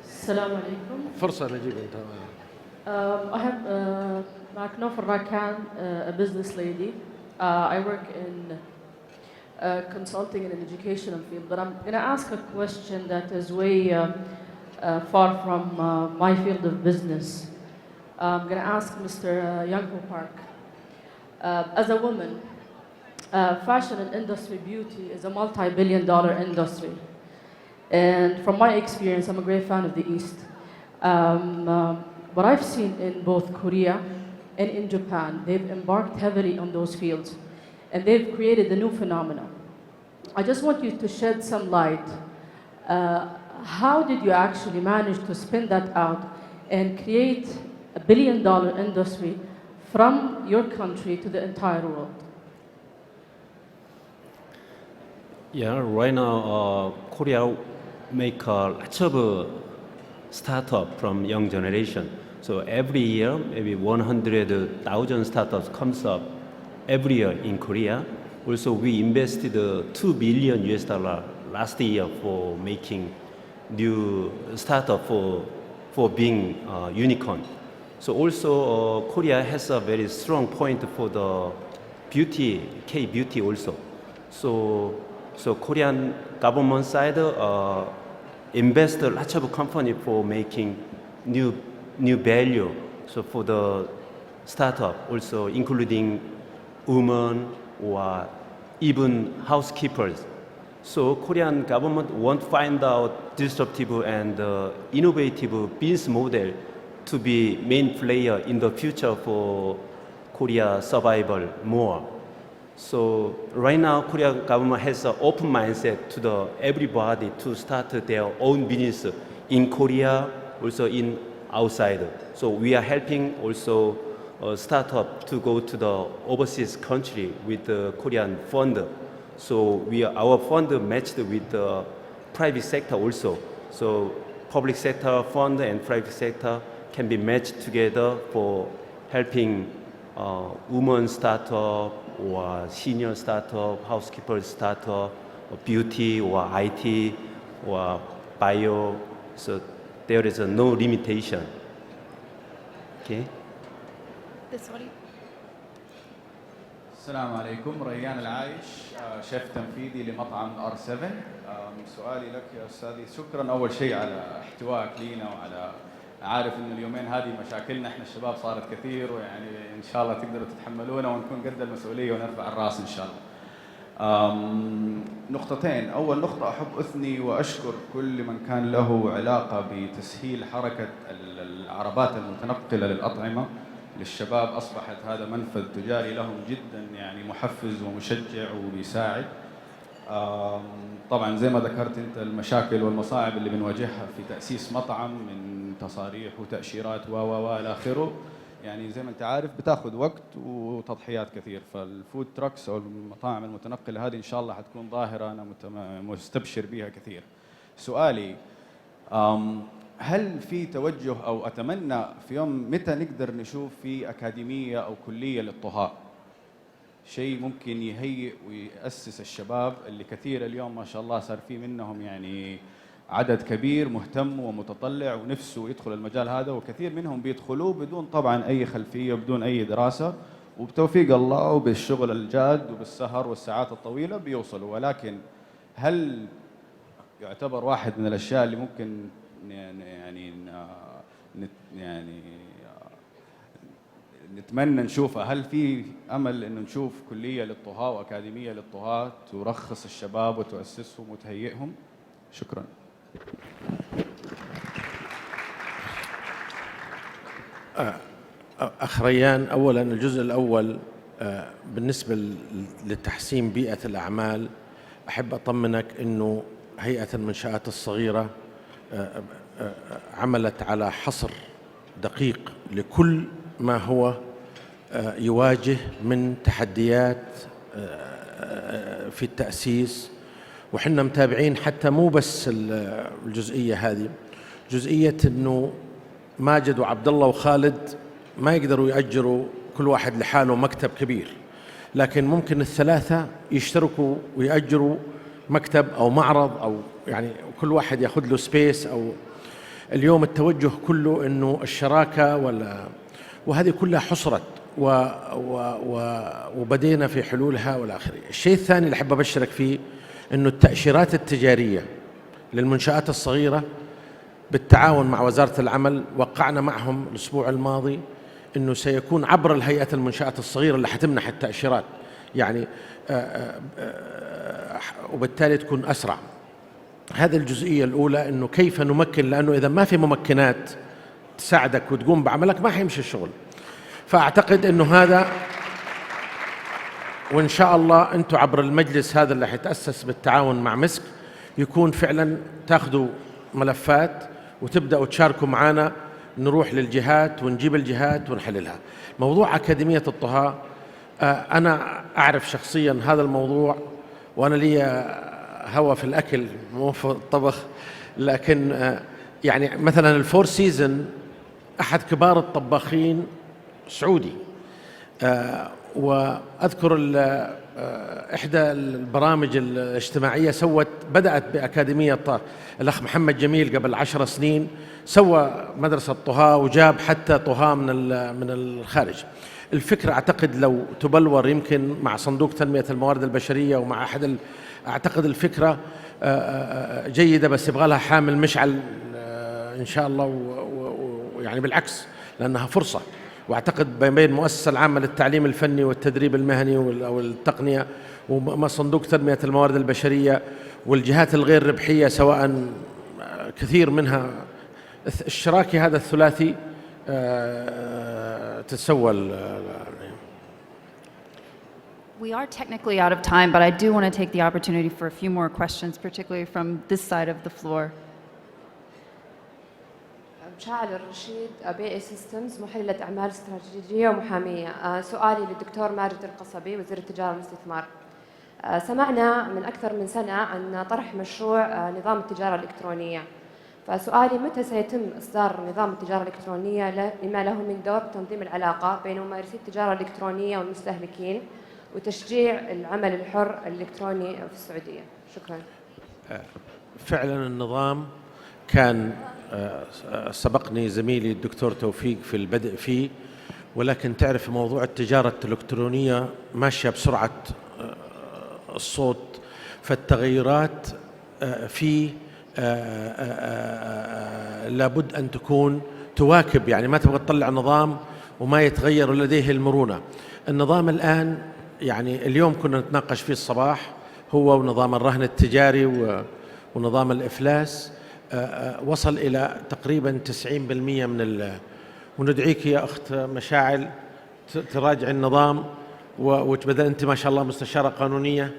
السلام عليكم. فرصة نجيب أنت. I have Maknof Rakan, a business lady. I work in consulting in an educational field, but I'm going to ask a question that is way far from my field of business. I'm going to ask Mr. Youngho Park. As a woman, fashion and industry beauty is a multi-billion-dollar industry. And from my experience, I'm a great fan of the East. What I've seen in both Korea and in Japan, they've embarked heavily on those fields, and they've created a new phenomenon. I just want you to shed some light. How did you actually manage to spin that out and create a billion-dollar industry from your country to the entire world? Yeah, right now, Korea make lots of startup from young generation. So every year, maybe 100,000 startups comes up every year in Korea. Also, we invested $2 billion last year for making new startup for being unicorn. So also, Korea has a very strong point for the beauty, K-beauty also. So Korean government side invest lots of company for making new value. So for the startup also, including women or even housekeepers. So Korean government want to find out disruptive and innovative business model to be main player in the future for Korea survival more. So right now, Korean government has an open mindset to everybody to start their own business in Korea, also in outside. So we are helping also startup to go to the overseas country with the Korean fund. So our fund matched with the private sector also. So public sector fund and private sector can be matched together for helping women startup or senior startup, housekeeper startup, or beauty or IT or bio. So there is no limitation. Okay. This one. السلام عليكم، ريان العايش، شيف تنفيذي لمطعم R7. سؤالي لك يا أستاذي، شكرا أول شيء على احتوائك لينا، وعلى عارف إنه اليومين هذه مشاكلنا إحنا الشباب صارت كثير، ويعني إن شاء الله تقدروا تتحملونا ونكون قد المسؤولية ونرفع الراس إن شاء الله. نقطتين، أول نقطة أحب أثني وأشكر كل من كان له علاقة بتسهيل حركة العربات المتنقلة للأطعمة للشباب. أصبحت هذا منفذ تجاري لهم جدا يعني محفز ومشجع وبيساعد. طبعا زي ما ذكرت أنت المشاكل والمصاعب اللي بنواجهها في تأسيس مطعم من تصاريح وتأشيرات إلى آخره، يعني زي ما أنت عارف بتاخذ وقت وتضحيات كثير. فالفود تراكس أو المطاعم المتنقلة هذه إن شاء الله حتكون ظاهرة أنا مستبشر بها كثير. سؤالي، هل في توجه أو أتمنى في يوم متى نقدر نشوف في أكاديمية أو كلية للطهاء، شيء ممكن يهيئ ويأسس الشباب اللي كثير اليوم ما شاء الله صار في منهم يعني عدد كبير مهتم ومتطلع ونفسه يدخل المجال هذا، وكثير منهم بيدخلوه بدون طبعا أي خلفية وبدون أي دراسة، وبتوفيق الله وبالشغل الجاد وبالسهر والساعات الطويلة بيوصلوا. ولكن هل يعتبر واحد من الأشياء اللي ممكن يعني نتمنى نشوفها، هل في أمل إنه نشوف كلية للطهاء وأكاديمية للطهاء ترخص الشباب وتؤسسهم وتهيئهم؟ شكرا. أخ ريان، أولا الجزء الأول بالنسبة لتحسين بيئة الأعمال أحب أطمنك أنه هيئة المنشآت الصغيرة عملت على حصر دقيق لكل ما هو يواجه من تحديات في التأسيس، وحنا متابعين حتى مو بس الجزئية هذه، جزئية أنه ماجد وعبد الله وخالد ما يقدروا يأجروا كل واحد لحاله مكتب كبير، لكن ممكن الثلاثة يشتركوا ويأجروا مكتب أو معرض، أو يعني كل واحد يأخذ له سبيس. أو اليوم التوجه كله أنه الشراكة وهذه كلها حصرت وبدينا في حلولها والآخر. الشيء الثاني اللي أحب أبشرك فيه أنه التأشيرات التجارية للمنشآت الصغيرة بالتعاون مع وزارة العمل وقعنا معهم الأسبوع الماضي أنه سيكون عبر الهيئة المنشآت الصغيرة اللي حتمنح التأشيرات، يعني وبالتالي تكون أسرع. هذه الجزئية الأولى، أنه كيف نمكن، لأنه إذا ما في ممكنات تساعدك وتقوم بعملك ما حيمشي الشغل. فأعتقد أنه هذا، وإن شاء الله أنتم عبر المجلس هذا اللي حيتأسس بالتعاون مع MiSK يكون فعلا تاخذوا ملفات وتبدأوا تشاركوا معنا، نروح للجهات ونجيب الجهات ونحللها. موضوع أكاديمية الطهاة، أنا أعرف شخصيا هذا الموضوع، وأنا لي هوى في الأكل مو في الطبخ، لكن يعني مثلا الفور سيزن أحد كبار الطباخين سعودي، وأذكر إحدى البرامج الاجتماعية بدأت بأكاديمية طهاة. الأخ محمد جميل قبل 10 سنين سوى مدرسة طهاة وجاب حتى طهاة من الخارج. الفكرة أعتقد لو تبلور يمكن مع صندوق تنمية الموارد البشرية ومع أعتقد الفكرة جيدة، بس يبغى لها حامل مشعل إن شاء الله، ويعني بالعكس لأنها فرصة. واعتقد بين المؤسسة العامة للتعليم الفني والتدريب المهني او التقنية وصندوق تنمية الموارد البشرية والجهات الغير ربحية سواء كثير منها الشراكة، هذا الثلاثي تتسوى. We are technically out of time, but I do want to take the opportunity for a few more questions, particularly from this side of the floor. شاعل الرشيد، BA Systems، محللة أعمال استراتيجية ومحامية. سؤالي للدكتور ماجد القصبي وزير التجارة والاستثمار. سمعنا من أكثر من سنة عن طرح مشروع نظام التجارة الإلكترونية، فسؤالي متى سيتم إصدار نظام التجارة الإلكترونية لما له من دور تنظيم العلاقة بين ممارسي التجارة الإلكترونية والمستهلكين وتشجيع العمل الحر الإلكتروني في السعودية؟ شكرا. فعلا النظام كان سبقني زميلي الدكتور توفيق في البدء فيه، ولكن تعرف موضوع التجارة الإلكترونية ماشية بسرعة الصوت، فالتغيرات فيه لابد أن تكون تواكب، يعني ما تبغى تطلع نظام وما يتغير لديه المرونة. النظام الآن يعني اليوم كنا نتناقش فيه الصباح، هو ونظام الرهن التجاري ونظام الإفلاس، وصل إلى تقريبا 90% وندعيك يا أخت مشاعل تراجع النظام، وتبدأ أنت ما شاء الله مستشارة قانونية،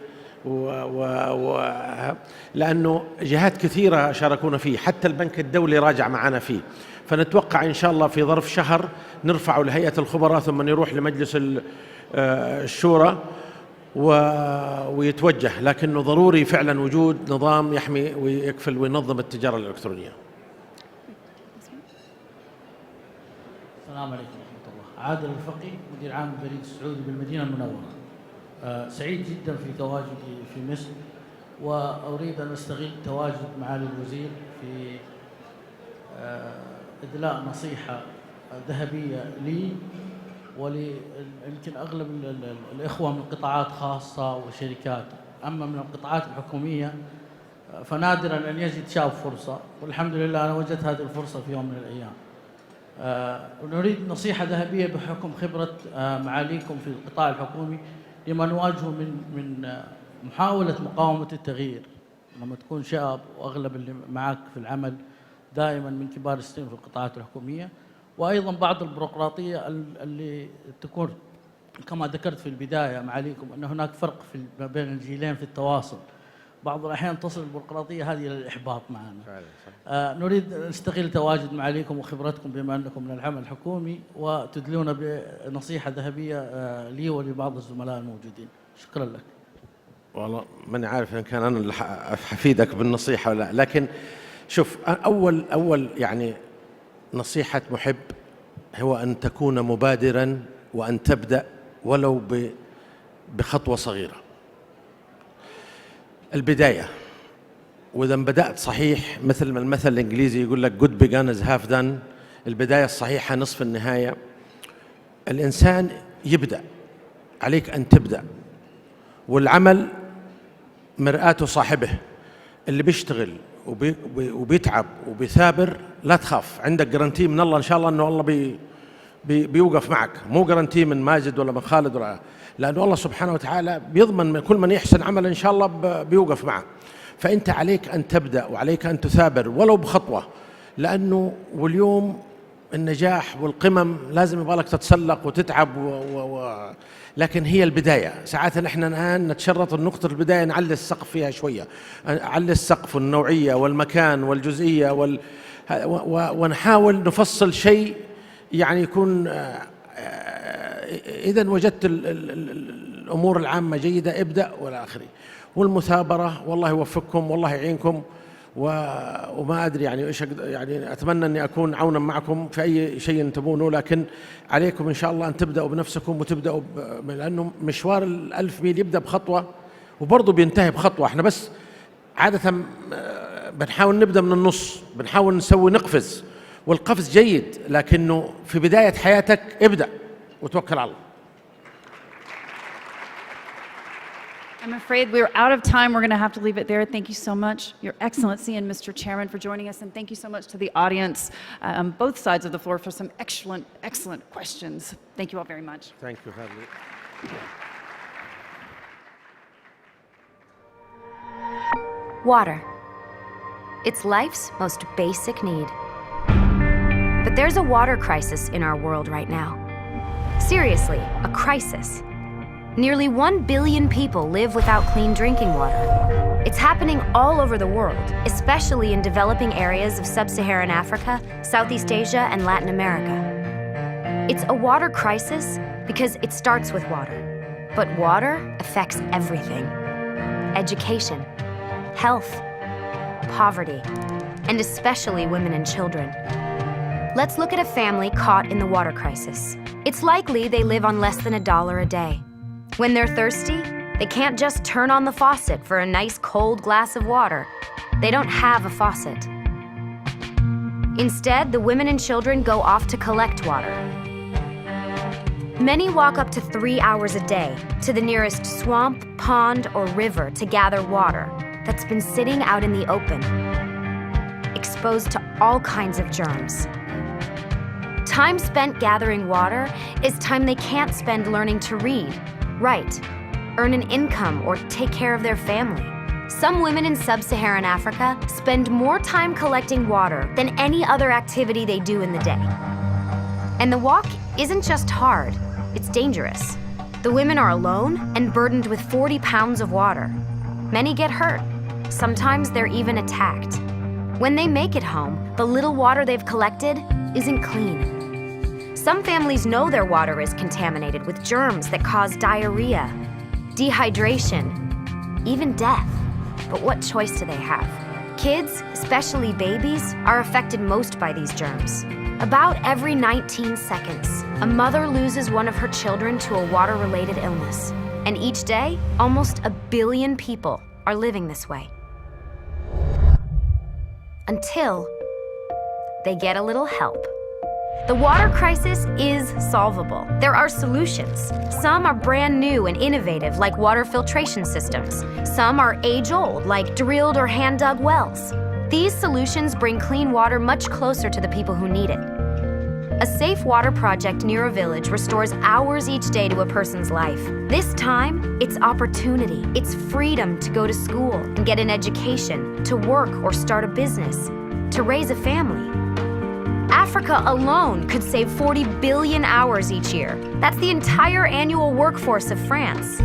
لأنه جهات كثيرة شاركونا فيه، حتى البنك الدولي راجع معنا فيه. فنتوقع إن شاء الله في ظرف شهر نرفعه لهيئة الخبراء ثم يروح لمجلس الشورى ويتوجه، لكنه ضروري فعلا وجود نظام يحمي ويكفل وينظم التجارة الإلكترونية. السلام عليكم ورحمة الله. عادل الفقي، مدير عام البريد السعودي بالمدينة المنورة. سعيد جدا في تواجدي في مصر، وأريد أن أستغل تواجد معالي الوزير في إدلاء نصيحة ذهبية لي يمكن أغلب الإخوة من قطاعات خاصة وشركات، أما من القطاعات الحكومية فنادرا أن يجد شاب فرصة، والحمد لله أنا وجدت هذه الفرصة في يوم من الأيام. ونريد نصيحة ذهبية بحكم خبرة معاليكم في القطاع الحكومي لما نواجهه من محاولة مقاومة التغيير، لما تكون شاب وأغلب اللي معك في العمل دائما من كبار السن في القطاعات الحكومية، وأيضا بعض البيروقراطية اللي تكون كما ذكرت في البداية معاليكم أن هناك فرق ما بين الجيلين في التواصل. بعض الأحيان تصل البيروقراطية هذه إلى الإحباط معنا. نريد نستغل تواجد معاليكم وخبرتكم بما أنكم من العمل الحكومي وتدلونا بنصيحة ذهبية لي ولبعض الزملاء الموجودين. شكرا لك. والله ماني عارف إن كان أنا اللي حفيدك بالنصيحة ولا لا، لكن شوف، أول يعني نصيحة محب هو أن تكون مبادراً وأن تبدأ ولو بخطوة صغيرة. البداية، وإذا بدأت صحيح مثل ما المثل الإنجليزي يقول لك good beginners have done، البداية الصحيحة نصف النهاية. الإنسان يبدأ، عليك أن تبدأ، والعمل مرآة صاحبه. اللي بيشتغل وبيتعب وبيثابر لا تخاف، عندك جرانتي من الله إن شاء الله أنه الله بيوقف معك، مو جرانتي من ماجد ولا من خالد ولا، لأنه الله سبحانه وتعالى بيضمن من كل من يحسن عمل إن شاء الله بيوقف معه. فأنت عليك أن تبدأ وعليك أن تثابر ولو بخطوة، لأنه واليوم النجاح والقمم لازم يبغالك تتسلق وتتعب لكن هي البداية. ساعات نحن الآن نتشرط النقطة البداية نعلي السقف فيها شوية، نعلي السقف والنوعية والمكان والجزئية ونحاول نفصل شيء يعني يكون إذا وجدت الأمور العامة جيدة ابدأ والى آخره. والمثابرة، والله يوفقكم والله يعينكم، وما أدري يعني إيش يعني أتمنى أني أكون عونا معكم في أي شيء تبونه، لكن عليكم إن شاء الله أن تبدأوا بنفسكم وتبدأوا لأنه مشوار 1000 ميل يبدأ بخطوة وبرضه بينتهي بخطوة. إحنا بس عادة بنحاول نبدأ من النص، بنحاول نسوي نقفز، والقفز جيد لكنه في بداية حياتك ابدأ وتوكل على الله. I'm afraid we're out of time. We're going to have to leave it there. Thank you so much, Your Excellency and Mr. Chairman, for joining us. And thank you so much to the audience on both sides of the floor for some excellent, excellent questions. Thank you all very much. Thank you, Hadley. Water. It's life's most basic need. But there's a water crisis in our world right now. Seriously, a crisis. Nearly 1 billion people live without clean drinking water. It's happening all over the world, especially in developing areas of sub-Saharan Africa, Southeast Asia, and Latin America. It's a water crisis because it starts with water. But water affects everything: education, health, poverty, and especially women and children. Let's look at a family caught in the water crisis. It's likely they live on less than $1 a day. When they're thirsty, they can't just turn on the faucet for a nice cold glass of water. They don't have a faucet. Instead, the women and children go off to collect water. Many walk up to 3 hours a day to the nearest swamp, pond, or river to gather water that's been sitting out in the open, exposed to all kinds of germs. Time spent gathering water is time they can't spend learning to read, write, earn an income, or take care of their family. Some women in sub-Saharan Africa spend more time collecting water than any other activity they do in the day. And the walk isn't just hard, it's dangerous. The women are alone and burdened with 40 pounds of water. Many get hurt. Sometimes they're even attacked. When they make it home, the little water they've collected isn't clean. Some families know their water is contaminated with germs that cause diarrhea, dehydration, even death. But what choice do they have? Kids, especially babies, are affected most by these germs. About every 19 seconds, a mother loses one of her children to a water-related illness. And each day, almost 1 billion people are living this way. Until they get a little help. The water crisis is solvable. There are solutions. Some are brand new and innovative, like water filtration systems. Some are age-old, like drilled or hand-dug wells. These solutions bring clean water much closer to the people who need it. A safe water project near a village restores hours each day to a person's life. This time, it's opportunity. It's freedom to go to school and get an education, to work or start a business, to raise a family. Africa alone could save 40 billion hours each year. That's the entire annual workforce of France.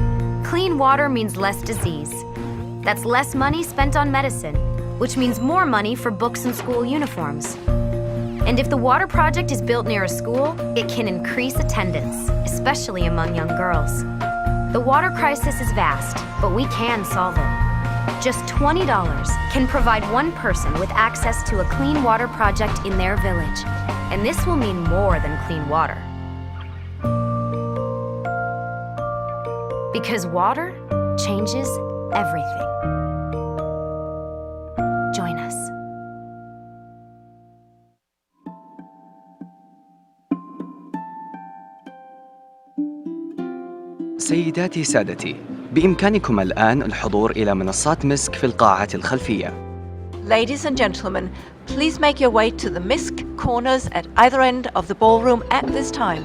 Clean water means less disease. That's less money spent on medicine, which means more money for books and school uniforms. And if the water project is built near a school, it can increase attendance, especially among young girls. The water crisis is vast, but we can solve it. Just $20 can provide one person with access to a clean water project in their village. And this will mean more than clean water. Because water changes everything. Join us. سيداتي سادتي، بإمكانكم الآن الحضور إلى منصات مسك في القاعة الخلفية. Ladies and gentlemen, please make your way to the MiSK corners at either end of the ballroom at this time.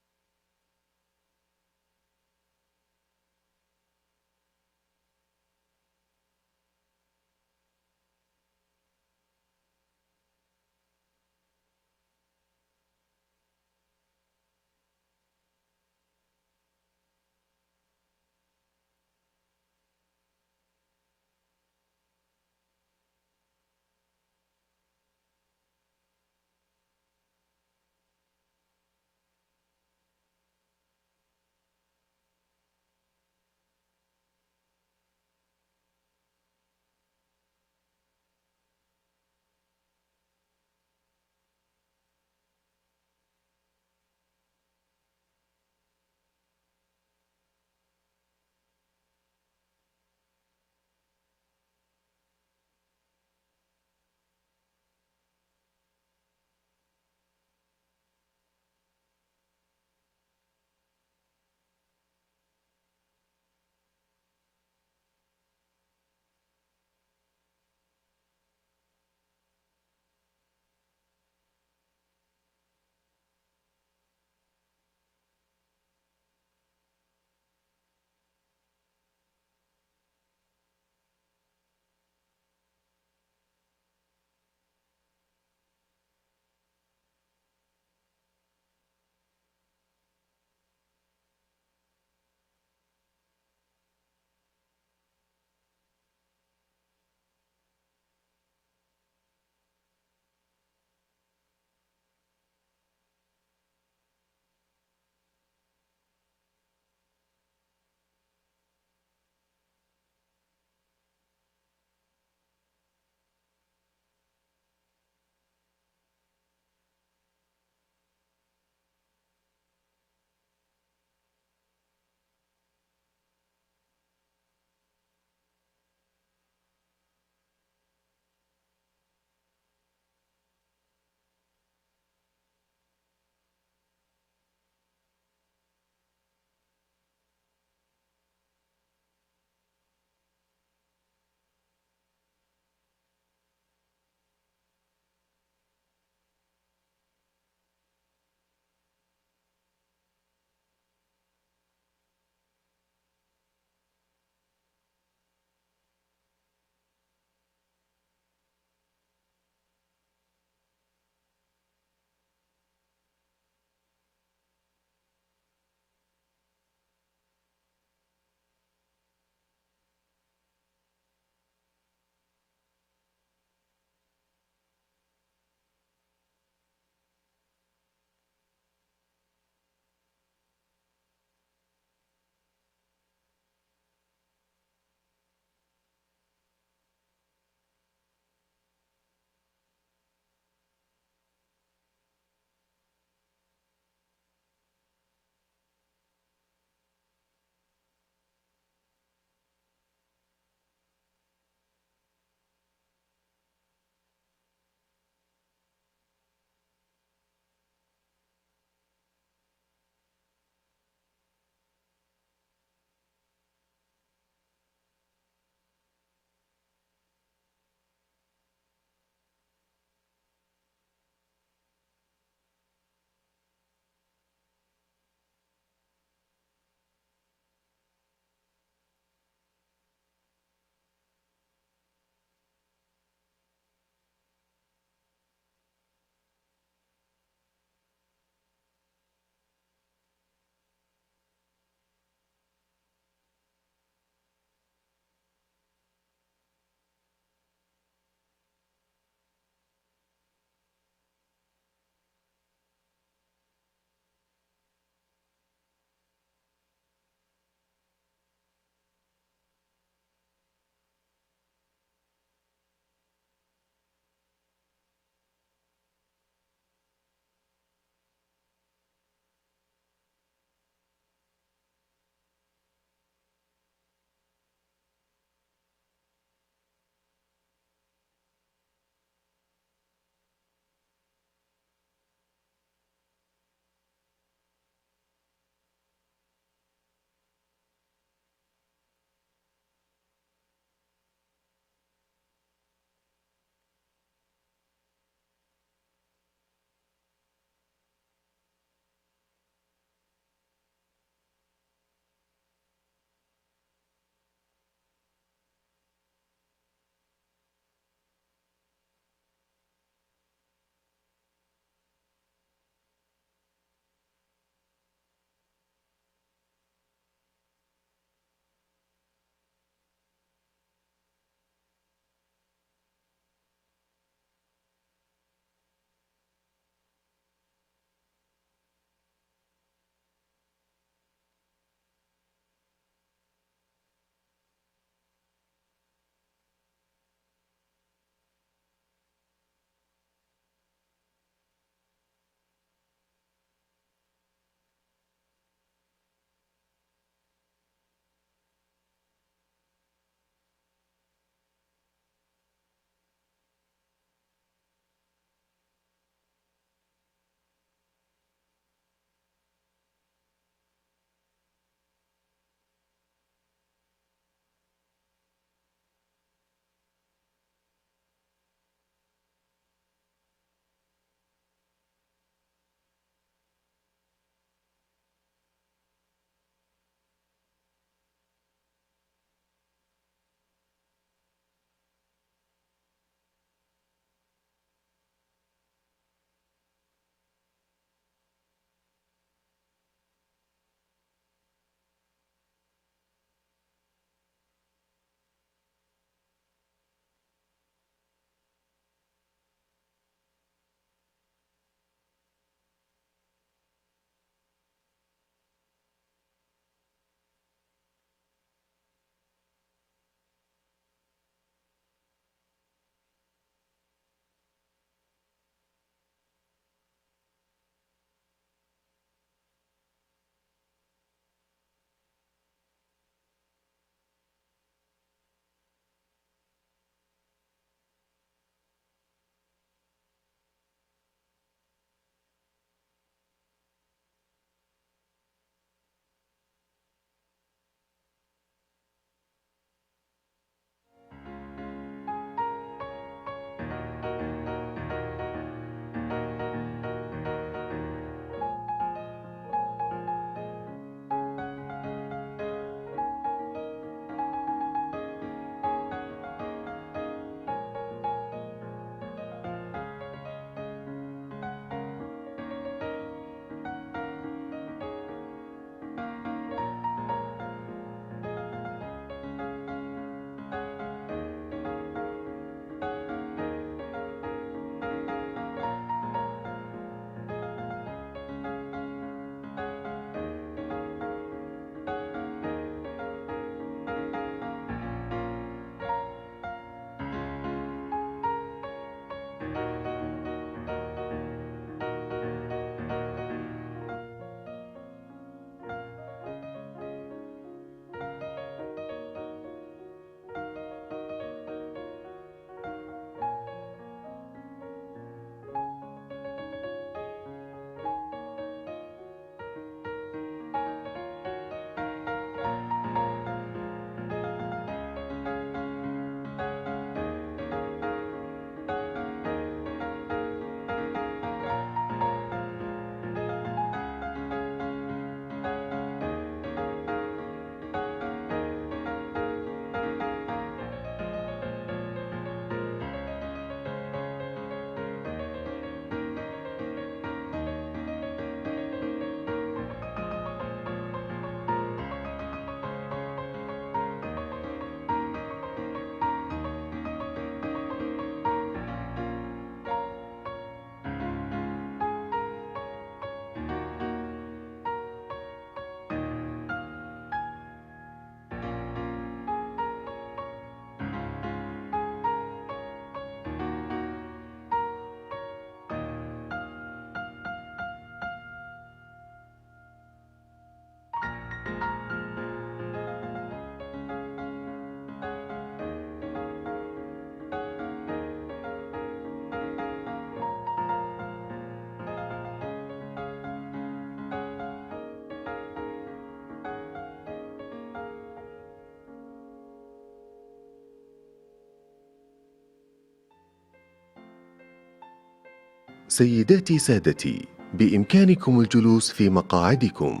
سيداتي سادتي، بإمكانكم الجلوس في مقاعدكم.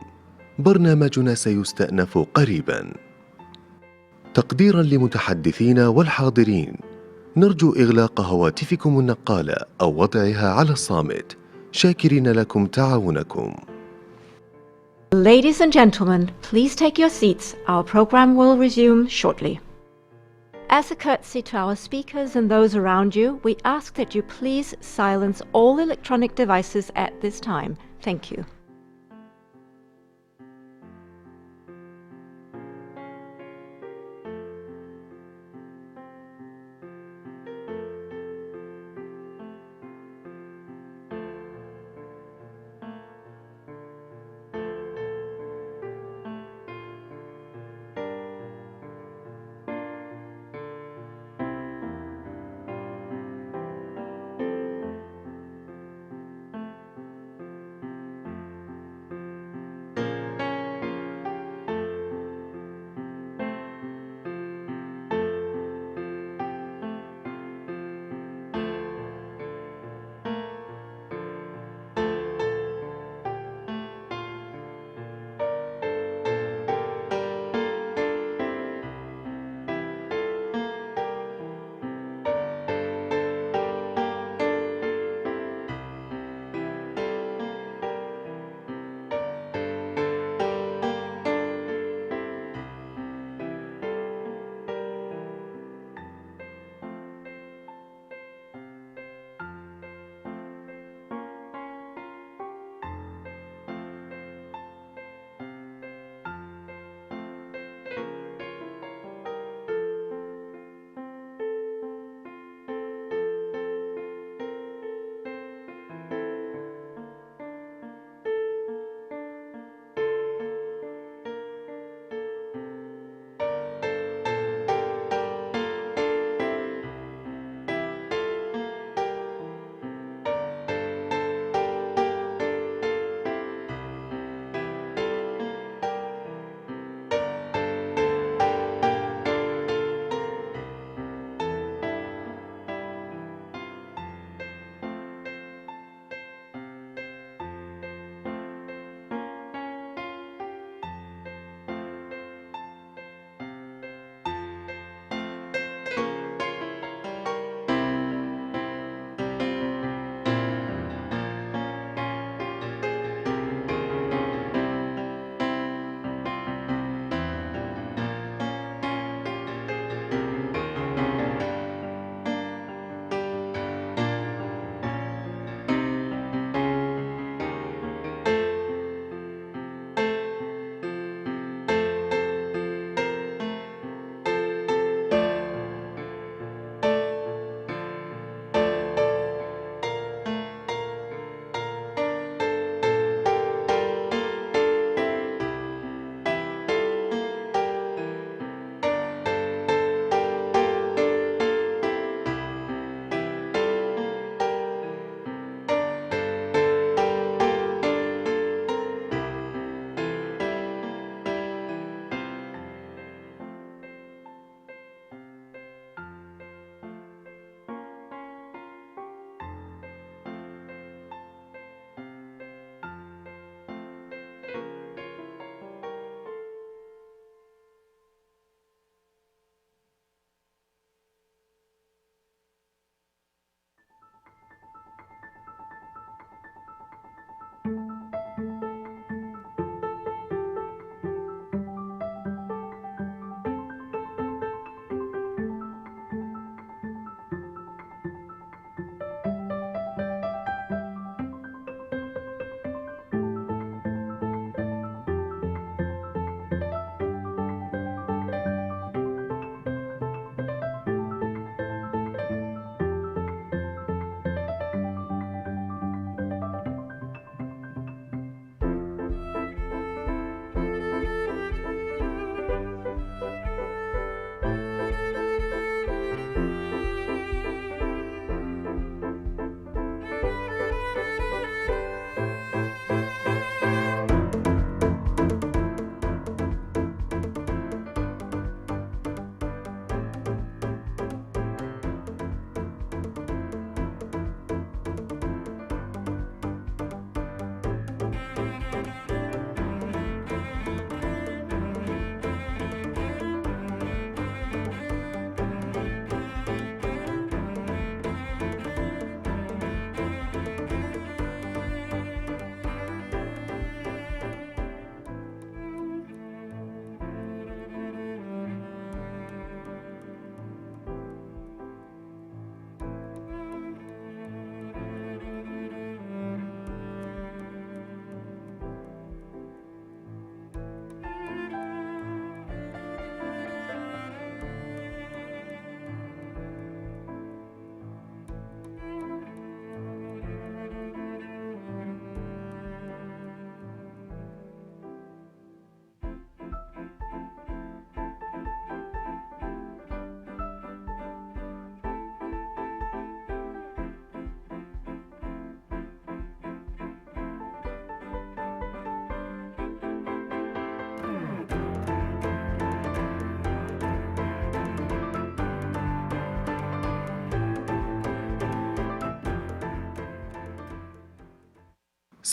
برنامجنا سيستأنف قريباً. تقديراً لمتحدثينا والحاضرين، نرجو إغلاق هواتفكم النقالة أو وضعها على الصامت، شاكرين لكم تعاونكم. Ladies and gentlemen, please take your seats. Our program will resume shortly. As a courtesy to our speakers and those around you, we ask that you please silence all electronic devices at this time. Thank you.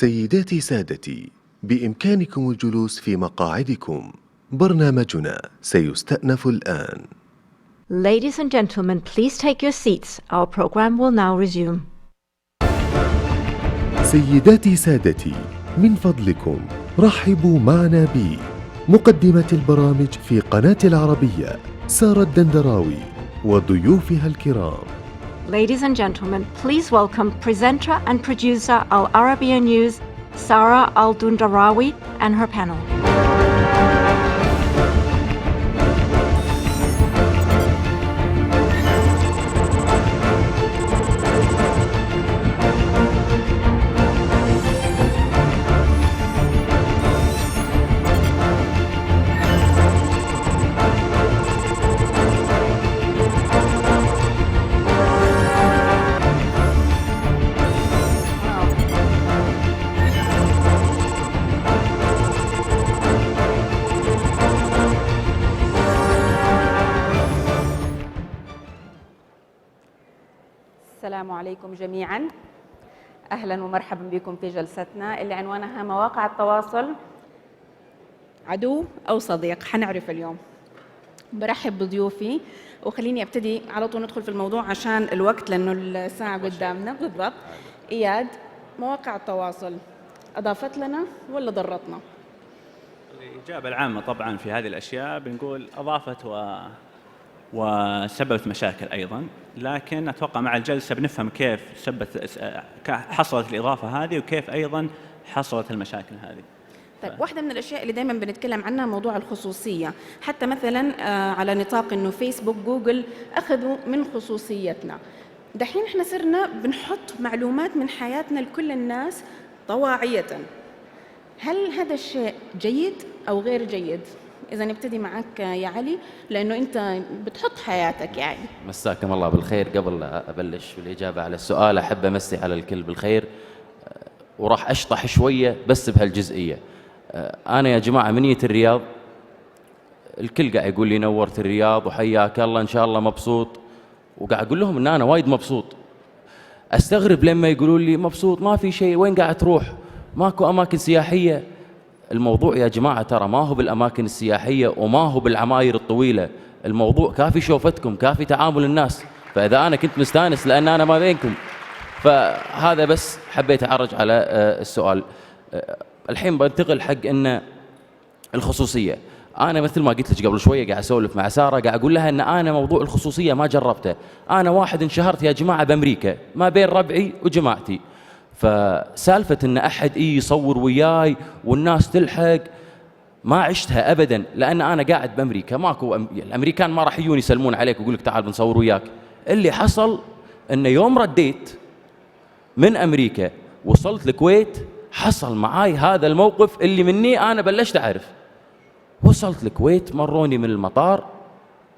سيداتي سادتي، بإمكانكم الجلوس في مقاعدكم. برنامجنا سيستأنف الآن. Ladies and gentlemen, please take your seats. Our program will now resume. سيداتي سادتي، من فضلكم رحبوا معنا بمقدمة البرامج في قناة العربية سارة الدندراوي وضيوفها الكرام. Ladies and gentlemen, please welcome presenter and producer Al-Arabiya News, Sarah Al-Dundarawi, and her panel. السلام عليكم جميعا، أهلا ومرحبا بكم في جلستنا اللي عنوانها مواقع التواصل عدو أو صديق. حنعرف اليوم. برحب بضيوفي وخليني أبتدي على طول ندخل في الموضوع عشان الوقت لأنه الساعة قدامنا. بالضبط. إياد، مواقع التواصل أضافت لنا ولا ضرتنا؟ الإجابة العامة طبعا في هذه الأشياء بنقول أضافت وسببت مشاكل أيضا، لكن أتوقع مع الجلسة بنفهم كيف حصلت الإضافة هذه وكيف أيضا حصلت المشاكل هذه. طيب، واحدة من الأشياء اللي دائما بنتكلم عنها موضوع الخصوصية، حتى مثلا على نطاق إنه فيسبوك جوجل أخذوا من خصوصيتنا. دحين إحنا صرنا بنحط معلومات من حياتنا لكل الناس طواعية. هل هذا الشيء جيد أو غير جيد؟ إذا نبتدي معك يا علي لأنه أنت بتحط حياتك يعني. مساكم الله بالخير. قبل لا أبلش بالإجابة على السؤال أحب أمسي على الكل بالخير، وراح أشطح شوية بس بهالجزئية. أنا يا جماعة من جيت الرياض الكل قاعد يقول لي نورت الرياض وحياك الله إن شاء الله مبسوط، وقاعد أقول لهم إن أنا وايد مبسوط. أستغرب لما يقولوا لي مبسوط ما في شيء، وين قاعد تروح؟ ماكو أماكن سياحية. الموضوع يا جماعة ترى ما هو بالأماكن السياحية وما هو بالعماير الطويلة، الموضوع كافي شوفتكم، كافي تعامل الناس. فإذا أنا كنت مستانس لأن أنا ما بينكم، فهذا بس حبيت أعرج على السؤال. الحين بنتقل حق إن الخصوصية. أنا مثل ما قلت لك قبل شوية قاعد أسولف مع سارة، قاعد أقول لها إن أنا موضوع الخصوصية ما جربته. أنا واحد انشهرت يا جماعة بأمريكا ما بين ربعي وجماعتي، فسالفة إن أحد يصور وياي والناس تلحق ما عشتها أبداً، لأن أنا قاعد بأمريكا ماكو الأمريكان ما راح يجون يسلمون عليك ويقول لك تعال بنصور وياك. اللي حصل إن يوم رديت من أمريكا وصلت الكويت حصل معاي هذا الموقف اللي مني أنا بلشت أعرف. وصلت الكويت مروني من المطار،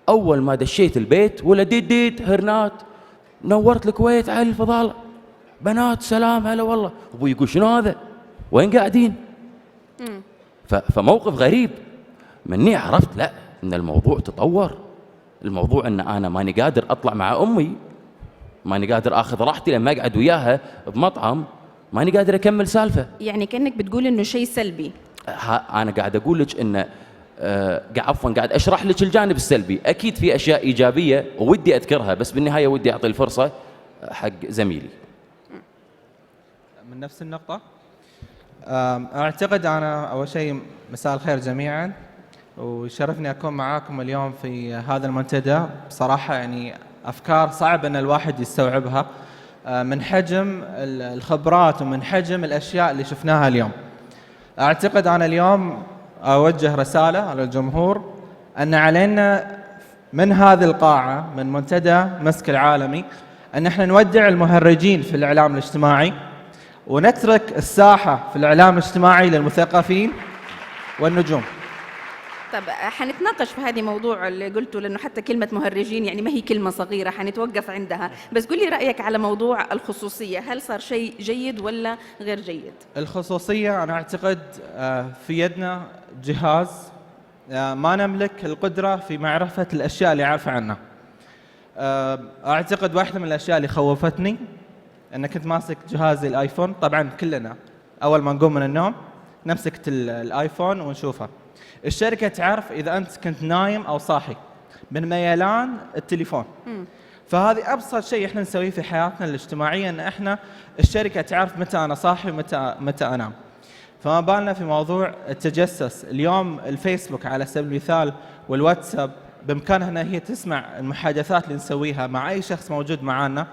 أول ما دشيت البيت ولا ديد هرنات نورت الكويت على الفضالة، بنات سلام هلا والله. أبوي يقول شنو هذا؟ وين قاعدين؟ فموقف غريب. مني عرفت لا إن الموضوع تطور. الموضوع إن أنا ماني قادر أطلع مع أمي، ماني قادر آخذ راحتي لما أقعد وياها بمطعم، ماني قادر أكمل سالفة. يعني كأنك بتقول إنه شيء سلبي. أنا قاعد أقول لك إنه قاعد أشرح لك الجانب السلبي. أكيد في أشياء إيجابية ودي أذكرها، بس بالنهاية ودي أعطي الفرصة حق زميلي. من نفس النقطة، أعتقد أنا أول شيء مساء الخير جميعا، ويشرفني أكون معاكم اليوم في هذا المنتدى. بصراحة يعني أفكار صعب أن الواحد يستوعبها من حجم الخبرات ومن حجم الأشياء اللي شفناها اليوم. أعتقد أنا اليوم أوجه رسالة على الجمهور أن علينا من هذه القاعة من منتدى مسك العالمي أن احنا نودع المهرجين في الإعلام الاجتماعي ونترك الساحة في الإعلام الاجتماعي للمثقفين والنجوم. طب حنتناقش في هذه موضوع اللي قلته، لأنه حتى كلمة مهرجين يعني ما هي كلمة صغيرة، حنتوقف عندها. بس قولي رأيك على موضوع الخصوصية، هل صار شيء جيد ولا غير جيد؟ الخصوصية أنا أعتقد في يدنا جهاز ما نملك القدرة في معرفة الأشياء اللي عارفة عنها. أعتقد واحدة من الأشياء اللي خوفتني أن كنت ماسك جهازي الآيفون. طبعا كلنا أول ما نقوم من النوم نمسك الآيفون ونشوفها. الشركة تعرف إذا أنت كنت نايم أو صاحي من ميلان التليفون. فهذه أبسط شيء إحنا نسويه في حياتنا الاجتماعية، إن إحنا الشركة تعرف متى أنا صاحي ومتى أنام. فما بالنا في موضوع التجسس. اليوم الفيسبوك على سبيل المثال والواتساب بإمكانها أن هي تسمع المحادثات اللي نسويها مع أي شخص موجود معانا،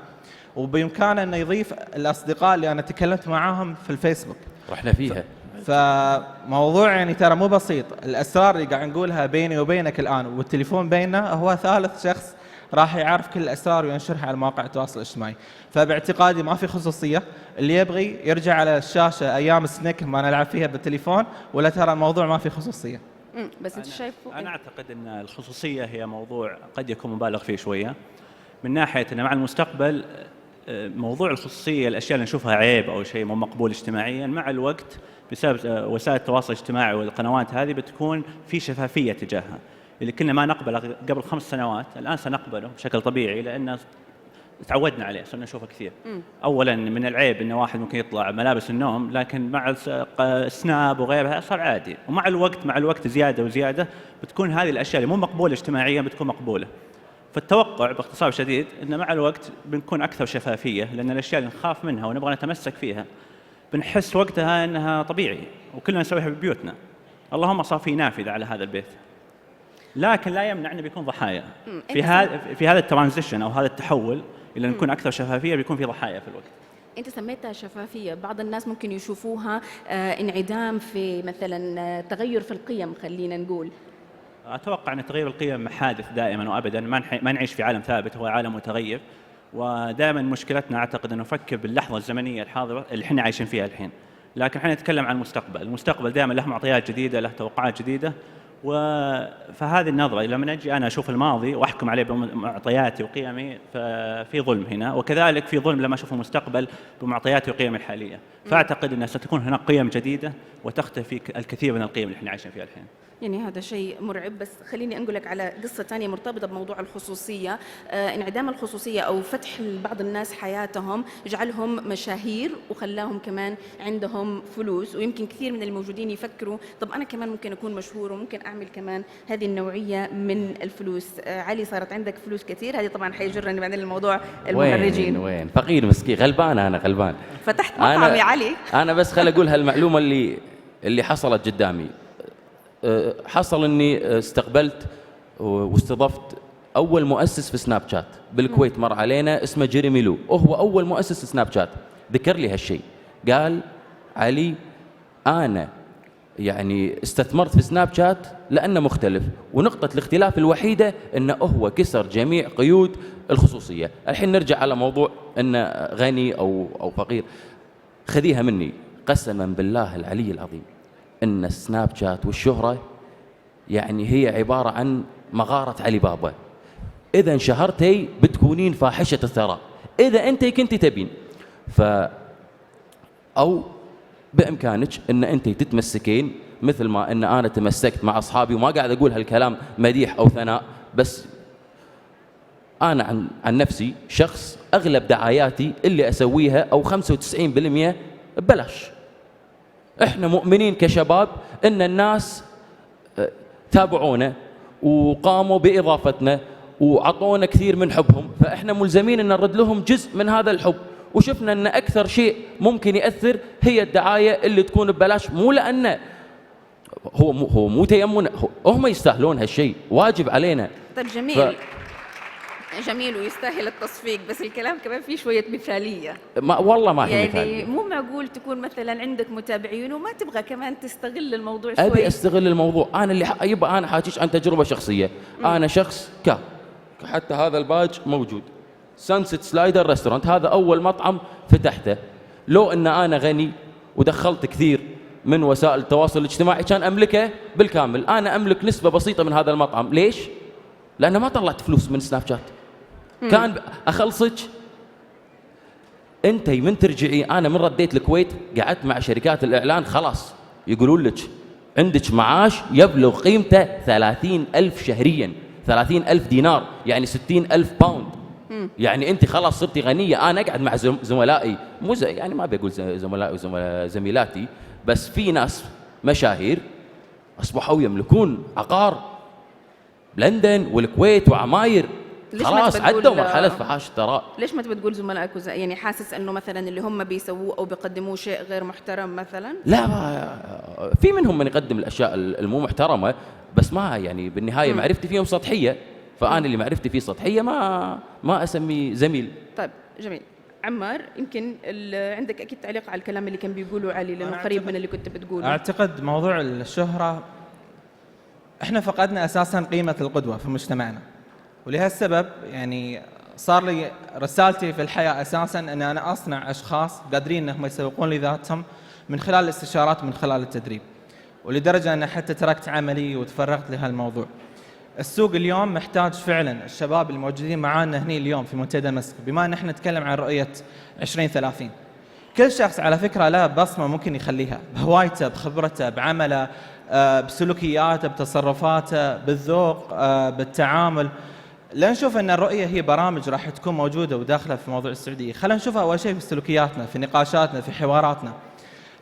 وبإمكانه أنه يضيف الأصدقاء اللي أنا تكلمت معاهم في الفيسبوك. رحنا فيها. فموضوع يعني ترى مو بسيط. الأسرار اللي قاعد نقولها بيني وبينك الآن والتليفون بيننا هو ثالث شخص راح يعرف كل الأسرار وينشرها على مواقع التواصل الاجتماعي. فباعتقادي ما في خصوصية. اللي يبغي يرجع على الشاشة أيام سنيك ما نلعب فيها بالتليفون، ولا ترى الموضوع ما في خصوصية. بس أنت شايف؟ أنا أعتقد أن الخصوصية هي موضوع قد يكون مبالغ فيه شوية، من ناحية أن مع المستقبل موضوع الخصوصية، الأشياء اللي نشوفها عيب أو شيء مو مقبول اجتماعيا، مع الوقت بسبب وسائل التواصل الاجتماعي والقنوات هذه بتكون في شفافية تجاهها. اللي كنا ما نقبله قبل 5 سنوات الآن سنقبله بشكل طبيعي، لأن تعودنا عليه، صرنا نشوفه كثير. أولا من العيب أن واحد ممكن يطلع ملابس النوم، لكن مع السناب وغيرها صار عادي. ومع الوقت زيادة وزيادة بتكون هذه الأشياء اللي مو مقبولة اجتماعيا بتكون مقبولة. فالتوقع باختصار شديد أن مع الوقت بنكون أكثر شفافية، لأن الأشياء اللي نخاف منها ونبغى نتمسك فيها بنحس وقتها أنها طبيعي وكلنا نسويها ببيوتنا. اللهم صار في نافذة على هذا البيت، لكن لا يمنع أن بيكون ضحايا في هذا الترانزيشن أو هذا التحول إلى نكون أكثر شفافية. بيكون في ضحايا في الوقت. أنت سميتها شفافية، بعض الناس ممكن يشوفوها انعدام في مثلا تغير في القيم، خلينا نقول. أتوقع أن تغيير القيم حادث دائما وأبدا، ما نعيش في عالم ثابت، هو عالم متغير. ودائما مشكلتنا أعتقد أن نفكر باللحظة الزمنية الحاضرة اللي احنا عايشين فيها الحين، لكن احنا نتكلم عن المستقبل. المستقبل دائما له معطيات جديدة، له توقعات جديدة. فهذه النظرة لما أجي أنا أشوف الماضي وأحكم عليه بمعطياتي وقيمي ففي ظلم هنا، وكذلك في ظلم لما أشوف المستقبل بمعطياتي وقيمي الحالية. فأعتقد أن ستكون هناك قيم جديدة وتختفي الكثير من القيم اللي احنا عايشين فيها الحين. يعني هذا شيء مرعب. بس خليني أقول لك على قصة ثانية مرتبطة بموضوع الخصوصية. انعدام الخصوصية أو فتح بعض الناس حياتهم جعلهم مشاهير وخلاهم كمان عندهم فلوس، ويمكن كثير من الموجودين يفكروا طب أنا كمان ممكن أكون مشهور وممكن أعمل كمان هذه النوعية من الفلوس. علي، صارت عندك فلوس كثير، هذه طبعا حيجرني بعدين الموضوع المهرجين. وين فقير مسكين غلبان، أنا غلبان. فتحت مطعم يا علي. أنا بس خل أقول هالمعلومة اللي حصلت قدامي. حصل اني استقبلت واستضفت اول مؤسس في سناب شات بالكويت، مر علينا اسمه جيريمي لو، وهو اول مؤسس سناب شات. ذكر لي هالشيء، قال علي انا يعني استثمرت في سناب شات لانه مختلف، ونقطة الاختلاف الوحيدة انه هو كسر جميع قيود الخصوصية. الحين نرجع على موضوع انه غني او فقير. خذيها مني قسما بالله العلي العظيم إن السناب شات والشهرة يعني هي عبارة عن مغارة علي بابا. إذا انشهرتي بتكونين فاحشة الثراء، إذا أنت كنت تبين أو بإمكانك إن أنت تتمسكين مثل ما إن أنا تمسكت مع أصحابي. وما قاعد أقول هالكلام مديح أو ثناء، بس أنا عن نفسي شخص أغلب دعاياتي اللي أسويها أو 95% ببلاش. احنا مؤمنين كشباب ان الناس تابعونا وقاموا باضافتنا وعطونا كثير من حبهم، فاحنا ملزمين ان نرد لهم جزء من هذا الحب. وشفنا ان اكثر شيء ممكن ياثر هي الدعايه اللي تكون ببلاش، مو لان هو مو تيمن، هم يستاهلون هالشيء، واجب علينا. طيب جميل. جميل ويستاهل التصفيق، بس الكلام كمان فيه شوية مثالية. والله ما هي يعني مثالية. مو معقول تكون مثلا عندك متابعين وما تبغى كمان تستغل الموضوع شوي. أبي أستغل الموضوع. أنا اللي يبقى أنا حاجيش عن تجربة شخصية. أنا شخص حتى هذا الباج موجود، سانست سلايدر ريستورانت، هذا أول مطعم فتحته. لو أن أنا غني ودخلت كثير من وسائل التواصل الاجتماعي كان أملكه بالكامل. أنا أملك نسبة بسيطة من هذا المطعم. ليش؟ لأن ما طلعت فلوس من سناب شات. كان أخلصك أنت من ترجعي. أنا من رديت الكويت قعدت مع شركات الإعلان، خلاص يقولون لك عندك معاش يبلغ قيمته 30,000 شهريا، 30,000 دينار يعني 60,000 باوند. يعني أنت خلاص صرتي غنية. أنا أقعد مع زملائي، يعني ما بقول زملائي وزميلاتي، بس في ناس مشاهير أصبحوا يملكون عقار بلندن والكويت وعماير، خلاص عدوا مرحلة فحاش الثراء. ليش ما تبي تقول زملائك يعني حاسس انه مثلا اللي هم بيسووه او بيقدموه شيء غير محترم مثلا؟ لا، في منهم من يقدم الاشياء المو محترمه، بس ما يعني بالنهايه معرفتي فيهم سطحيه، فانا اللي معرفتي فيه سطحيه ما اسميه زميل. طيب جميل. عمار، يمكن عندك اكيد تعليق على الكلام اللي كان بيقوله علي، لانه قريب من اللي كنت بتقوله. اعتقد موضوع الشهره احنا فقدنا اساسا قيمه القدوه في مجتمعنا، ولهالسبب يعني صار لي رسالتي في الحياة أساساً أن أنا أصنع أشخاص قادرين أنهم يسوقون لذاتهم من خلال الاستشارات ومن خلال التدريب، ولدرجة أن حتى تركت عملي وتفرغت لهالموضوع. السوق اليوم محتاج فعلاً الشباب الموجودين معانا هنا اليوم في منتدى مسك، بما أن احنا نتكلم عن رؤية 2030. كل شخص على فكرة له بصمة ممكن يخليها بهوايته، بخبرته، بعمله، بسلوكياته، بتصرفاته، بالذوق، بالتعامل. لا نشوف أن الرؤية هي برامج راح تكون موجودة وداخلة في موضوع السعودية، خلينا نشوفها أول شيء في سلوكياتنا، في نقاشاتنا، في حواراتنا.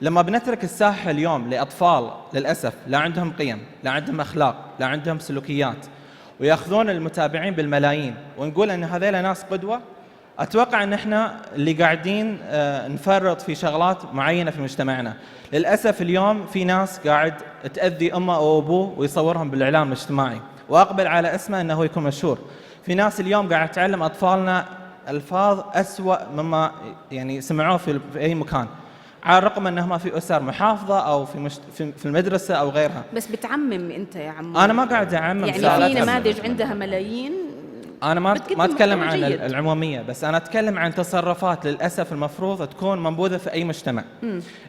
لما بنترك الساحة اليوم لأطفال للأسف لا عندهم قيم، لا عندهم أخلاق، لا عندهم سلوكيات، ويأخذون المتابعين بالملايين ونقول أن هذيلا ناس قدوة، أتوقع أن احنا اللي قاعدين نفرط في شغلات معينة في مجتمعنا. للأسف اليوم في ناس قاعد تأذي أمه أو أبوه ويصورهم بالإعلام الاجتماعي وأقبل على اسمه أنه يكون مشهور. في ناس اليوم قاعد تعلم أطفالنا ألفاظ أسوأ مما يعني سمعوه في أي مكان، على الرغم أنهم في أسر محافظة أو في المدرسة أو غيرها. بس بتعمم أنت يا عمو. أنا ما قاعد أعمم، يعني في نماذج عندها ملايين. أنا ما أتكلم عن العمومية، بس أنا أتكلم عن تصرفات للأسف المفروض تكون منبوذة في أي مجتمع.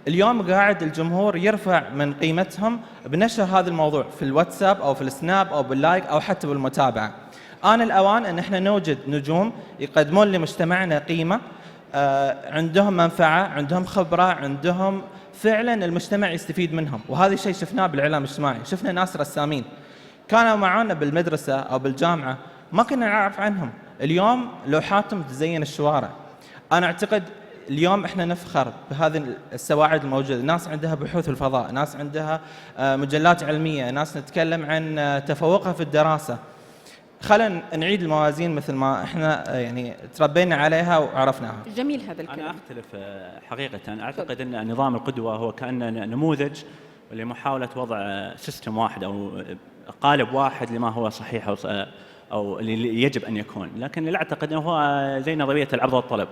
اليوم قاعد الجمهور يرفع من قيمتهم بنشر هذا الموضوع في الواتساب أو في السناب أو باللايك أو حتى بالمتابعة. آن الأوان أن احنا نوجد نجوم يقدمون لمجتمعنا قيمة، عندهم منفعة، عندهم خبرة، عندهم فعلا المجتمع يستفيد منهم. وهذا الشيء شفناه بالإعلام الاجتماعي، شفنا ناس رسامين كانوا معنا بالمدرسة أو بالجامعة ما كنا نعرف عنهم، اليوم لوحاتهم تزين الشوارع. أنا أعتقد اليوم إحنا نفخر بهذه السواعد الموجودة، ناس عندها بحوث في الفضاء، ناس عندها مجلات علمية، ناس نتكلم عن تفوقها في الدراسة. خلينا نعيد الموازين مثل ما إحنا يعني تربينا عليها وعرفناها. جميل هذا الكلام. أنا أختلف حقيقة، أعتقد أن نظام القدوة هو كأن نموذج لمحاولة وضع سيستم واحد أو قالب واحد لما هو صحيح أو اللي يجب أن يكون، لكن اللي أعتقد أنه هو زي نظرية العرض والطلب.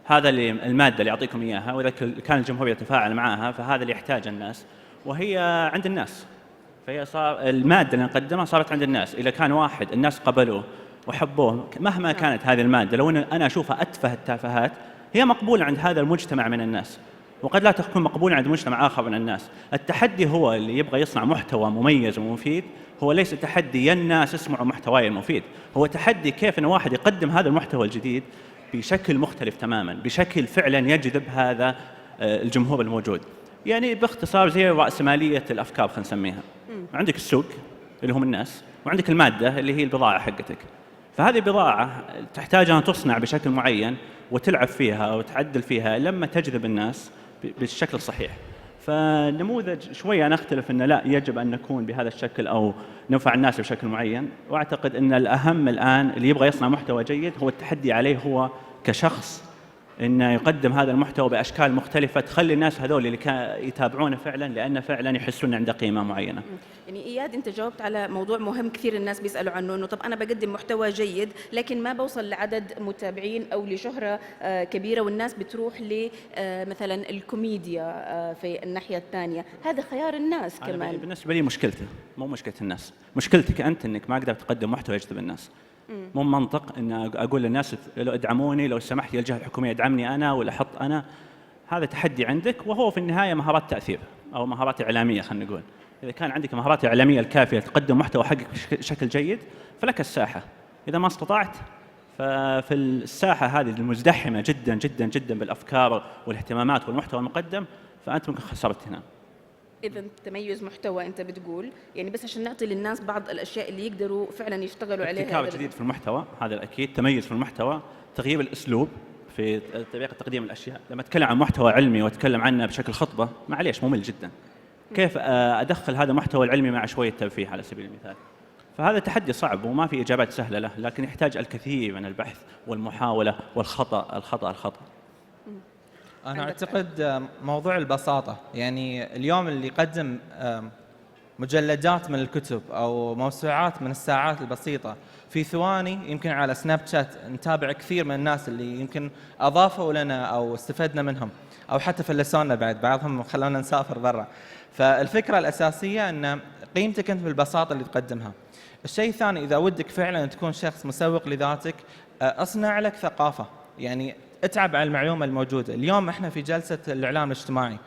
هذا اللي المادة اللي أعطيكم إياها، وإذا كان الجمهور يتفاعل معها فهذا اللي يحتاج الناس، وهي عند الناس. فهي صار المادة اللي نقدمها صارت عند الناس. إذا كان واحد الناس قبلوه وحبوه مهما كانت هذه المادة، لو أنا أشوفها أتفه التافهات، هي مقبولة عند هذا المجتمع من الناس، وقد لا تكون مقبولة عند مجتمع آخر من الناس. التحدي هو اللي يبغى يصنع محتوى مميز ومفيد، هو ليس تحدي يا الناس اسمعوا محتواي المفيد، هو تحدي كيف أن واحد يقدم هذا المحتوى الجديد بشكل مختلف تماما، بشكل فعلا يجذب هذا الجمهور الموجود. يعني باختصار زي رأسمالية الأفكار خلينا نسميها. عندك السوق اللي هم الناس، وعندك المادة اللي هي البضاعة حقتك. فهذه البضاعة تحتاج أن تصنع بشكل معين وتلعب فيها وتعدل فيها لما تجذب الناس بالشكل الصحيح. فنموذج شوية أنا أختلف أنه لا يجب أن نكون بهذا الشكل أو ننفع الناس بشكل معين، وأعتقد أن الأهم الآن اللي يبغى يصنع محتوى جيد هو التحدي عليه هو كشخص إنه يقدم هذا المحتوى بأشكال مختلفة تخلي الناس هذول اللي يتابعونه فعلا لأن فعلا يحسون عنده قيمة معينة. يعني إياد أنت جاوبت على موضوع مهم كثير الناس بيسألوا عنه، إنه طب أنا بقدم محتوى جيد لكن ما بوصل لعدد متابعين أو لشهرة كبيرة، والناس بتروح لمثلا الكوميديا في الناحية الثانية. هذا خيار الناس كمان. بالنسبة لي مشكلته مو مشكلة الناس، مشكلتك أنت إنك ما قدرت تقدم محتوى يجذب الناس. مو منطق ان اقول للناس لو ادعموني، لو سمحت يا الجهه الحكوميه ادعمني انا ولا احط انا. هذا تحدي عندك، وهو في النهايه مهارات تاثير او مهارات اعلاميه. خلينا نقول اذا كان عندك مهارات اعلاميه الكافيه تقدم محتوى حقك بشكل جيد فلك الساحه. اذا ما استطعت ففي الساحه هذه المزدحمه جدا جدا جدا بالافكار والاهتمامات والمحتوى المقدم فانت ممكن خسرت هنا. إذا تميز محتوى أنت بتقول يعني، بس عشان نعطي للناس بعض الأشياء اللي يقدروا فعلا يشتغلوا عليها. ابتكار جديد في المحتوى، هذا الأكيد. تميز في المحتوى، تغيير الأسلوب في طريقة تقديم الأشياء. لما أتكلم عن محتوى علمي وأتكلم عنه بشكل خطبة، معليش ممل جدا. كيف أدخل هذا المحتوى العلمي مع شوية ترفيه على سبيل المثال؟ فهذا تحدي صعب وما في إجابات سهلة له، لكن يحتاج الكثير من البحث والمحاولة والخطأ. أنا أعتقد موضوع البساطة، يعني اليوم اللي يقدم مجلدات من الكتب أو موسوعات من الساعات البسيطة في ثواني، يمكن على سناب شات نتابع كثير من الناس اللي يمكن أضافوا لنا أو استفدنا منهم، أو حتى فلسونا بعضهم خلونا نسافر برا. فالفكرة الأساسية أن قيمتك أنت بالبساطة اللي تقدمها. الشيء الثاني، إذا ودك فعلا تكون شخص مسوق لذاتك، أصنع لك ثقافة، يعني اتعب على المعلومة الموجودة. اليوم احنا في جلسة الإعلام الاجتماعي،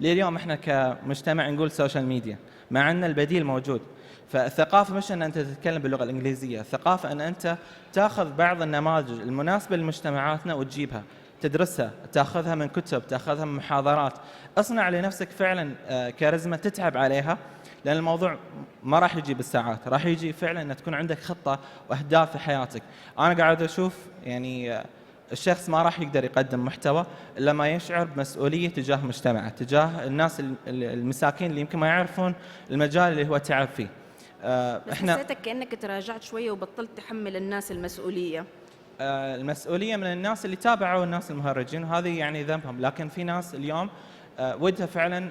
اليوم احنا كمجتمع نقول سوشيال ميديا، مع أن البديل موجود. فالثقافة مش أن أنت تتكلم باللغة الإنجليزية، الثقافة أن أنت تأخذ بعض النماذج المناسبة لمجتمعاتنا وتجيبها، تدرسها، تأخذها من كتب، تأخذها من محاضرات. أصنع لنفسك فعلا كاريزما تتعب عليها، لأن الموضوع ما راح يجي بالساعات، راح يجي فعلا أن تكون عندك خطة وأهداف في حياتك. أنا قاعد أشوف يعني الشخص ما راح يقدر يقدم محتوى إلا ما يشعر بمسؤولية تجاه مجتمعه، تجاه الناس المساكين اللي يمكن ما يعرفون المجال اللي هو تعب فيه. احنا حسيتك كأنك تراجعت شوية وبطلت تحمل الناس المسؤولية. المسؤولية من الناس اللي تابعوا الناس المهرجين، هذه يعني ذنبهم. لكن في ناس اليوم ودها فعلا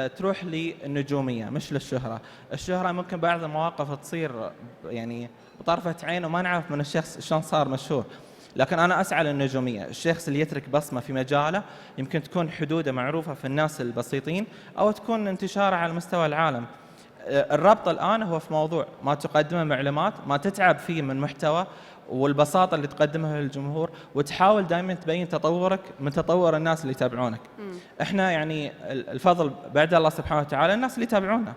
تروح للنجومية مش للشهرة. الشهرة ممكن بعض المواقف تصير يعني بطرفة عين وما نعرف من الشخص شلون صار مشهور، لكن أنا أسعى للنجومية. الشخص اللي يترك بصمة في مجاله، يمكن تكون حدوده معروفة في الناس البسيطين أو تكون انتشاره على مستوى العالم. الربط الآن هو في موضوع ما تقدمه معلومات، ما تتعب فيه من محتوى، والبساطة اللي تقدمها للجمهور، وتحاول دائما تبين تطورك من تطور الناس اللي يتابعونك. احنا يعني الفضل بعد الله سبحانه وتعالى الناس اللي يتابعونا.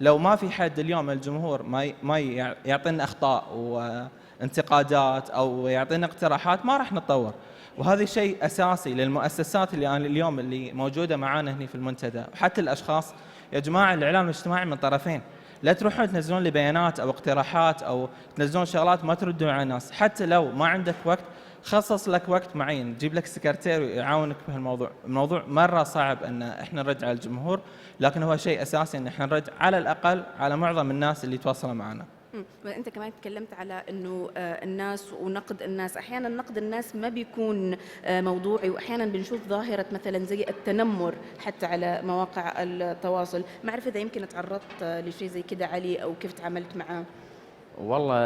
لو ما في حد اليوم الجمهور ما يعطينا أخطاء وانتقادات أو يعطينا اقتراحات، ما راح نتطور. وهذا شيء أساسي للمؤسسات اللي اليوم اللي موجودة معانا هنا في المنتدى، وحتى الأشخاص. يا جماعة الإعلام الاجتماعي من طرفين، لا تروحون تنزلون لي بيانات أو اقتراحات أو تنزلون شغلات ما تردون على الناس. حتى لو ما عندك وقت، خصص لك وقت معين، جيب لك سكرتير يعاونك بهالموضوع. الموضوع مرة صعب أن احنا نرد على الجمهور، لكن هو شيء أساسي أن احنا نرد على الأقل على معظم الناس اللي تواصلوا معنا. أنت كمان تكلمت على أنه الناس ونقد الناس. أحيانا نقد الناس ما بيكون موضوعي، وأحيانا بنشوف ظاهرة مثلا زي التنمر حتى على مواقع التواصل. ما أعرف إذا يمكن تعرضت لشيء زي كده علي أو كيف تعاملت معاه؟ والله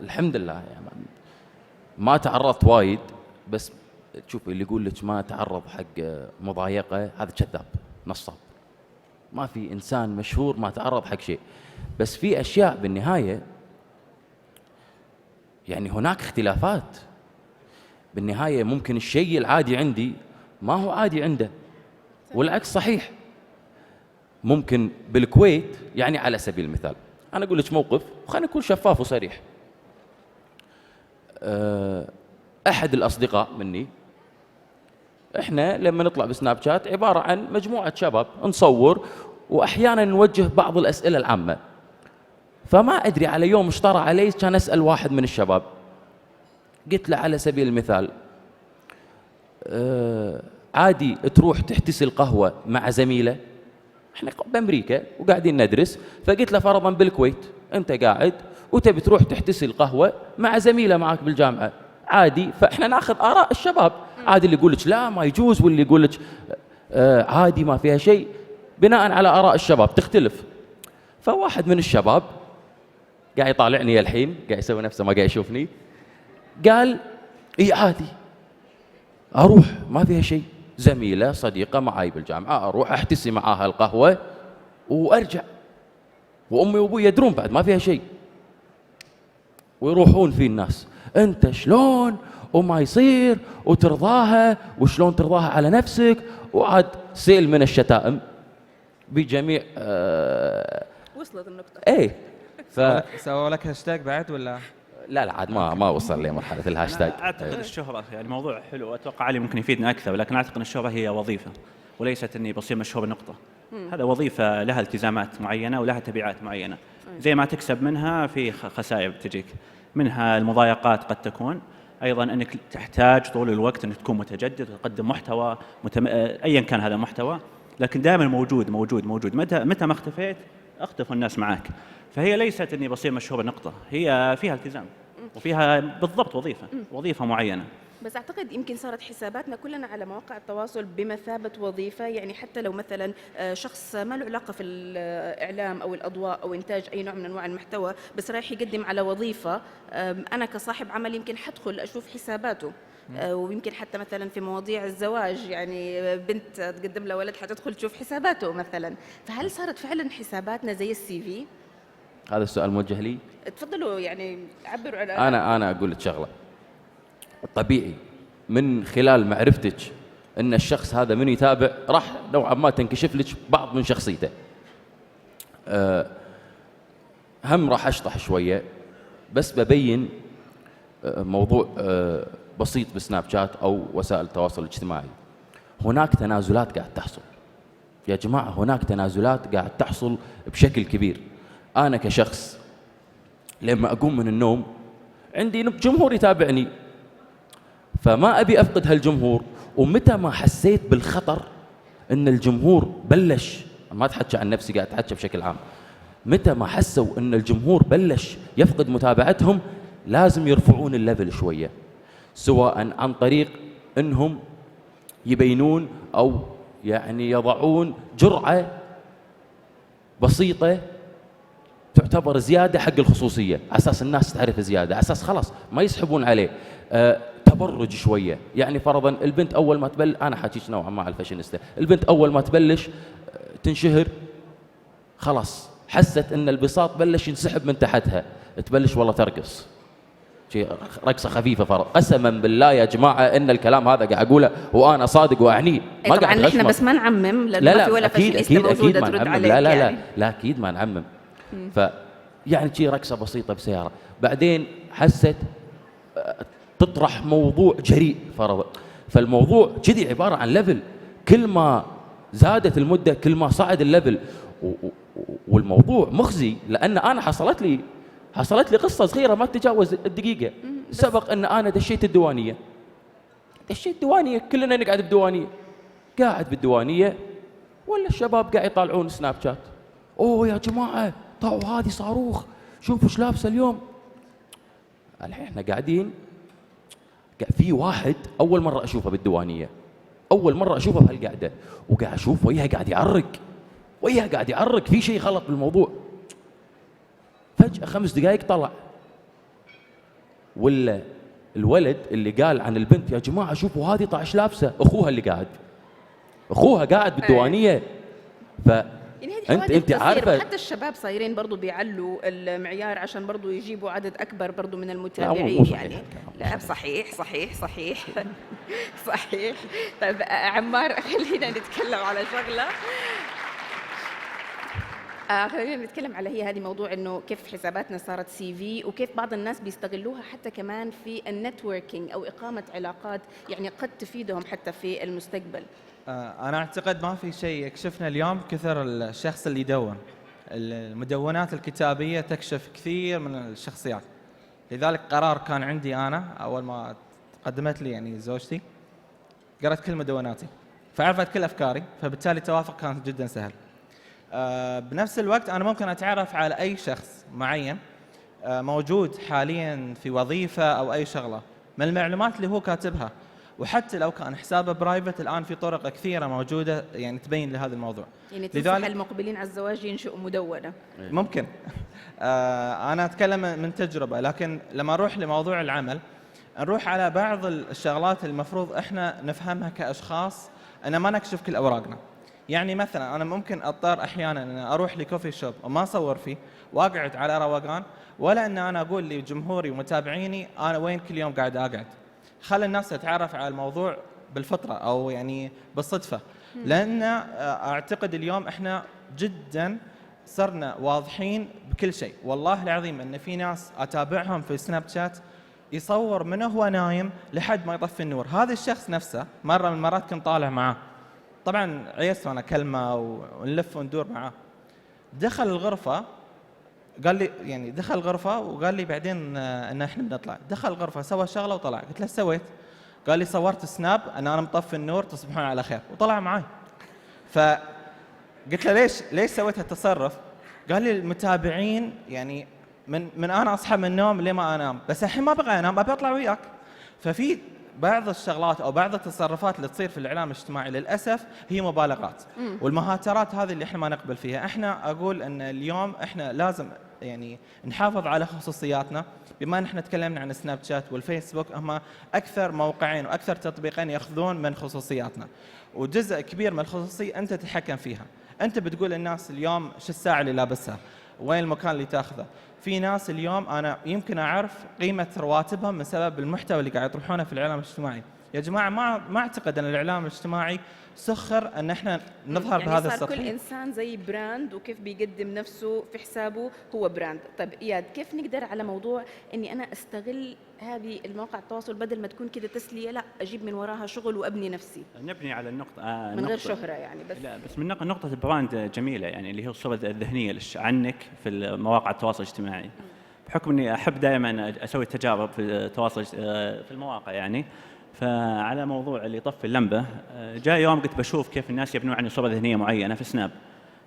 الحمد لله يعني ما تعرضت وايد، بس تشوف اللي يقول لك ما تعرض حق مضايقة هذا كذاب نصاب. ما في إنسان مشهور ما تعرض حق شيء، بس في أشياء بالنهاية يعني هناك اختلافات. بالنهاية ممكن الشيء العادي عندي ما هو عادي عنده، والعكس صحيح. ممكن بالكويت يعني على سبيل المثال أنا أقول لك موقف وخلينا نكون شفاف وصريح. أحد الأصدقاء مني، إحنا لما نطلع بسناب شات عبارة عن مجموعة شباب نصور وأحيانا نوجه بعض الأسئلة العامة. فما أدري على يوم اشترى علي كان أسأل واحد من الشباب، قلت له على سبيل المثال عادي تروح تحتسي القهوة مع زميله؟ احنا بأمريكا وقاعدين ندرس، فقلت له فرضا بالكويت أنت قاعد وتبي تروح تحتسي القهوة مع زميله معك بالجامعة عادي، فإحنا ناخذ آراء الشباب. عادي اللي يقول لك لا ما يجوز، واللي يقول لك عادي ما فيها شيء، بناء على آراء الشباب تختلف. فواحد من الشباب قاعد يطالعني الحين، قاعد يسوي نفسه ما قاعد يشوفني، قال إيه عادي أروح ما فيها شيء، زميلة صديقة معاي بالجامعة أروح أحتسي معاها القهوة وأرجع، وأمي وأبوي يدرون بعد ما فيها شيء. ويروحون في الناس أنت شلون وما يصير وترضاها وشلون ترضاها على نفسك، وعاد سيل من الشتائم بجميع وصلت النقطة. ايه سووا لك هاشتاج بعد ولا لا عاد ما وصل لمرحلة الهاشتاج. أعتقد الشهرة يعني موضوع حلو، وأتوقع علي ممكن يفيدنا أكثر، لكن أعتقد أن الشهرة هي وظيفة وليست أني بصير مشهور نقطة. هذا وظيفة لها التزامات معينة ولها تبعات معينة. زي ما تكسب منها في خسائر تجيك منها، المضايقات قد تكون أيضا أنك تحتاج طول الوقت أنك تكون متجدد وتقدم محتوى أيا كان هذا المحتوى، لكن دائما موجود موجود موجود. متى ما اختفيت اختفوا الناس معك. فهي ليست أني بصير مشهور نقطة، هي فيها التزام وفيها بالضبط وظيفة معينة. بس أعتقد يمكن صارت حساباتنا كلنا على مواقع التواصل بمثابة وظيفة، يعني حتى لو مثلا شخص ما له علاقة في الإعلام أو الأضواء أو إنتاج أي نوع من أنواع المحتوى بس رايح يقدم على وظيفة، أنا كصاحب عمل يمكن حدخل أشوف حساباته. ويمكن حتى مثلا في مواضيع الزواج، يعني بنت تقدم لها ولد حتدخل تشوف حساباته مثلا. فهل صارت فعلا حساباتنا زي السي في؟ هذا السؤال موجه لي. تفضلوا يعني عبروا على. أنا أقول لك شغلة. طبيعي من خلال معرفتك ان الشخص هذا من يتابع راح نوعا ما تنكشف لك بعض من شخصيته. هم راح اشطح شويه بس ببين موضوع بسيط بسناب شات او وسائل التواصل الاجتماعي. هناك تنازلات قاعد تحصل يا جماعه، هناك تنازلات قاعد تحصل بشكل كبير. انا كشخص لما اقوم من النوم عندي جمهور يتابعني، فما أبي أفقد هالجمهور. ومتى ما حسيت بالخطر أن الجمهور بلش، ما أتحكي عن نفسي قاعد أتحكي بشكل عام، متى ما حسوا أن الجمهور بلش يفقد متابعتهم لازم يرفعون الليفل شوية، سواء عن طريق أنهم يبينون أو يعني يضعون جرعة بسيطة تعتبر زيادة حق الخصوصية على أساس الناس تعرف زيادة، على أساس خلاص ما يسحبون عليه. تبرج شويه، يعني فرضا البنت اول ما تبلش، انا حاكيش نوعا ما على الفاشينيستا، البنت اول ما تبلش تنشهر خلاص حست ان البساط بلش ينسحب من تحتها، تبلش والله ترقص شيء رقصه خفيفه. فرض قسما بالله يا جماعه ان الكلام هذا قاعد اقوله وانا صادق واعنيه، ما طبعا قاعد نحن بس ما نعمم لانه ما في ولا فاشينيستا موجوده ترد عليك. لا يعني. لا اكيد ما نعمم. يعني شيء رقصه بسيطه بسياره، بعدين حست تطرح موضوع جريء فرضا، فالموضوع كذي عباره عن ليفل، كل ما زادت المده كل ما صعد الليفل. والموضوع مخزي، لان انا حصلت لي قصه صغيره ما تتجاوز الدقيقه. سبق ان انا دشيت الديوانيه، كلنا نقعد بالديوانيه، قاعد بالديوانيه ولا الشباب قاعد يطالعون سناب شات، اوه يا جماعه طاعوا هذه صاروخ، شوفوا ايش لابسه اليوم. الحين احنا قاعدين، في واحد اول مره اشوفه بالديوانيه، اول مره اشوفه بهالقعده، وقاعد اشوف وياها قاعد يعرق، في شيء غلط بالموضوع. فجاه 5 دقائق طلع، ولا الولد اللي قال عن البنت يا جماعه شوفوا هذه طاع ايش لابسه، اخوها قاعد بالديوانيه. يعني انت عارفه حتى الشباب صايرين برضو بيعلوا المعيار عشان برضو يجيبوا عدد اكبر برضو من المتابعين. يعني لا صحيح صحيح. طيب عمار خلينا نتكلم على شغله، خلينا نتكلم على هذه موضوع انه كيف حساباتنا صارت سي في، وكيف بعض الناس بيستغلوها حتى كمان في النتوركينج او اقامه علاقات يعني قد تفيدهم حتى في المستقبل. أنا أعتقد ما في شيء يكشفنا اليوم كثر الشخص اللي يدون. المدونات الكتابية تكشف كثير من الشخصيات، لذلك قرار كان عندي أنا أول ما قدمت لي يعني زوجتي، قرأت كل مدوناتي فعرفت كل أفكاري، فبالتالي التوافق كان جدا سهل. بنفس الوقت أنا ممكن أتعرف على أي شخص معين موجود حاليا في وظيفة أو أي شغلة من المعلومات اللي هو كاتبها، وحتى لو كان حسابه برايفت الآن في طرق كثيرة موجودة يعني تبين لهذا الموضوع. يعني تنصح المقبلين على الزواج ينشئوا مدونة؟ ممكن. أنا أتكلم من تجربة، لكن لما نروح لموضوع العمل نروح على بعض الشغلات المفروض إحنا نفهمها كأشخاص أن ما نكشف كل أوراقنا. يعني مثلا أنا ممكن أضطر أحيانا أن أروح لكوفي شوب وما أصور فيه وأقعد على روقان، ولا أن أنا أقول لجمهوري ومتابعيني أنا وين كل يوم قاعد أقعد. خلي الناس تتعرف على الموضوع بالفطرة أو يعني بالصدفة، لأن أعتقد اليوم إحنا جدا صرنا واضحين بكل شيء. والله العظيم أن في ناس أتابعهم في سناب شات يصور منه هو نايم لحد ما يطفي النور. هذا الشخص نفسه مرة من المرات كنت طالع معاه طبعا عيست وانا كلمه ونلف وندور معاه. دخل الغرفه قال لي يعني دخل الغرفه وقال لي بعدين ان احنا بنطلع. دخل الغرفه سوى شغله وطلع. قلت له ايش سويت؟ قال لي صورت سناب ان انا مطفي النور تصبحون على خير، وطلع معي. فقلت له ليش سويت هالتصرف؟ قال لي المتابعين يعني من انا اصحى من النوم لما انام، بس الحين ما ابغى انام، ابي اطلع وياك. ففي بعض الشغلات او بعض التصرفات اللي تصير في الاعلام الاجتماعي للاسف هي مبالغات، والمهاترات هذه اللي احنا ما نقبل فيها. احنا اقول ان اليوم احنا لازم يعني نحافظ على خصوصياتنا، بما ان احنا تكلمنا عن سناب شات والفيسبوك، هم اكثر موقعين واكثر تطبيقين ياخذون من خصوصياتنا، وجزء كبير من الخصوصيه انت تتحكم فيها. انت بتقول للناس اليوم شو الساعه اللي لابسها، وين المكان اللي تاخذه. في ناس اليوم انا يمكن اعرف قيمه رواتبهم من سبب المحتوى اللي قاعد يطرحونه في الاعلام الاجتماعي. يا جماعه ما اعتقد ان الاعلام الاجتماعي سخر ان احنا نظهر يعني بهذا صار السطح. كل انسان زي براند، وكيف بيقدم نفسه في حسابه هو براند. طيب اياد، كيف نقدر على موضوع اني انا استغل هذه المواقع التواصل بدل ما تكون كذا تسليه، لا اجيب من وراها شغل وابني نفسي نبني على النقطة من غير شهرة يعني. بس لا، بس من نقطة البراند جميلة يعني، اللي هي الصورة الذهنية عنك في مواقع التواصل الاجتماعي. بحكم اني احب دائما اسوي تجارب في التواصل في المواقع يعني، فعلى موضوع اللي يطفي اللمبه، جاء يوم قلت بشوف كيف الناس يبنون عني صوره ذهنيه معينه في سناب.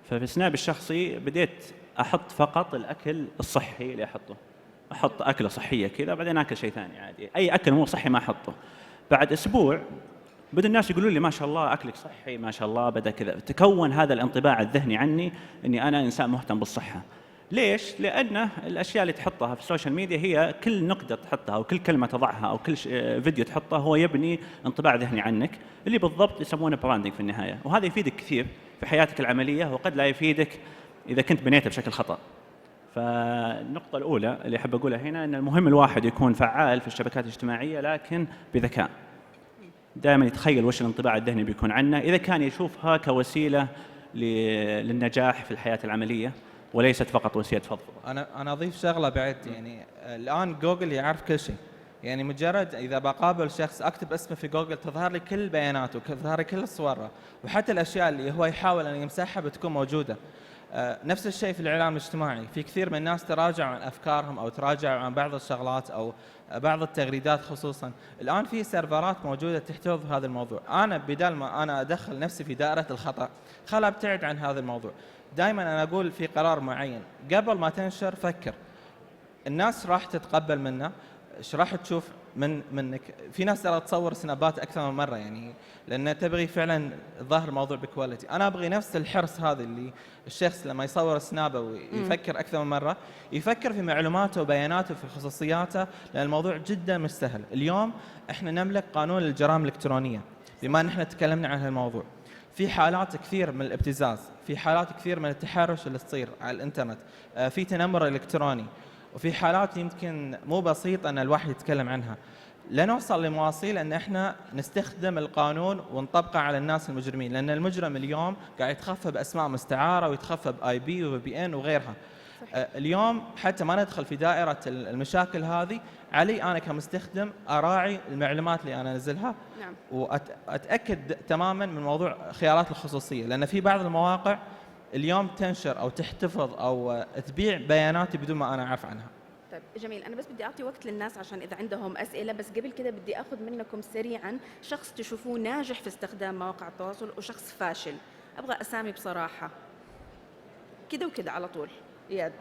ففي سناب الشخصي بديت احط فقط الاكل الصحي اللي احط اكله صحيه كذا، بعدين اكل شيء ثاني عادي، اي اكل مو صحي ما احطه. بعد اسبوع بدا الناس يقولون لي ما شاء الله اكلك صحي، ما شاء الله، بدا كذا تكون هذا الانطباع الذهني عني اني انا انسان مهتم بالصحه. ليش؟ لأن الأشياء اللي تحطها في السوشيال ميديا هي كل نقطة تحطها أو كل كلمة تضعها أو كل فيديو تحطه هو يبني انطباع ذهني عنك، اللي بالضبط يسمونه براندنج في النهاية. وهذا يفيدك كثير في حياتك العملية، وقد لا يفيدك إذا كنت بنيته بشكل خطأ. فالنقطة الأولى اللي أحب أقولها هنا أن المهم الواحد يكون فعال في الشبكات الاجتماعية لكن بذكاء. دائما يتخيل وش الانطباع الذهني بيكون عنه، إذا كان يشوفها كوسيلة للنجاح في الحياة العملية وليست فقط وسيله فضفضه. انا اضيف شغله بعد، يعني الان جوجل يعرف كل شيء، يعني مجرد اذا بقابل شخص اكتب اسمه في جوجل تظهر لي كل بياناته، تظهر لي كل صوره، وحتى الاشياء اللي هو يحاول ان يمسحها بتكون موجوده. نفس الشيء في الاعلام الاجتماعي، في كثير من الناس تراجعوا عن افكارهم او تراجعوا عن بعض الشغلات او بعض التغريدات خصوصا. الان في سيرفرات موجوده تحتوي هذا الموضوع. انا بدل ما انا ادخل نفسي في دائره الخطا، خل ابتعد عن هذا الموضوع. دائما انا اقول في قرار معين قبل ما تنشر فكر الناس راح تتقبل منه، ايش راح تشوف منك. في ناس ترى تصور سنابات اكثر من مره يعني لان تبغي فعلا ظهر الموضوع بكواليتي. انا ابغي نفس الحرص هذا اللي الشخص لما يصور سنابه ويفكر اكثر من مره، يفكر في معلوماته وبياناته في خصوصياته، لان الموضوع جدا مش سهل. اليوم احنا نملك قانون الجرائم الالكترونيه، بما ان احنا تكلمنا عن هالموضوع. في حالات كثير من الابتزاز، في حالات كثير من التحرش اللي تصير على الانترنت، في تنمر الكتروني، وفي حالات يمكن مو بسيطه ان الواحد يتكلم عنها. لا نوصل لمواصيل ان احنا نستخدم القانون ونطبقه على الناس المجرمين، لان المجرم اليوم قاعد يتخفى باسماء مستعاره ويتخفى باي بي وفي بي ان وغيرها. اليوم حتى ما ندخل في دائره المشاكل هذه، علي انا كمستخدم اراعي المعلومات اللي انا انزلها. نعم. واتاكد تماما من موضوع خيارات الخصوصيه، لان في بعض المواقع اليوم تنشر او تحتفظ او تبيع بياناتي بدون ما انا اعرف عنها. طيب جميل، انا بس بدي اعطي وقت للناس عشان اذا عندهم اسئله، بس قبل كده بدي اخذ منكم سريعا شخص تشوفوه ناجح في استخدام مواقع التواصل وشخص فاشل. ابغى اسامي بصراحه كده وكده على طول. اياد.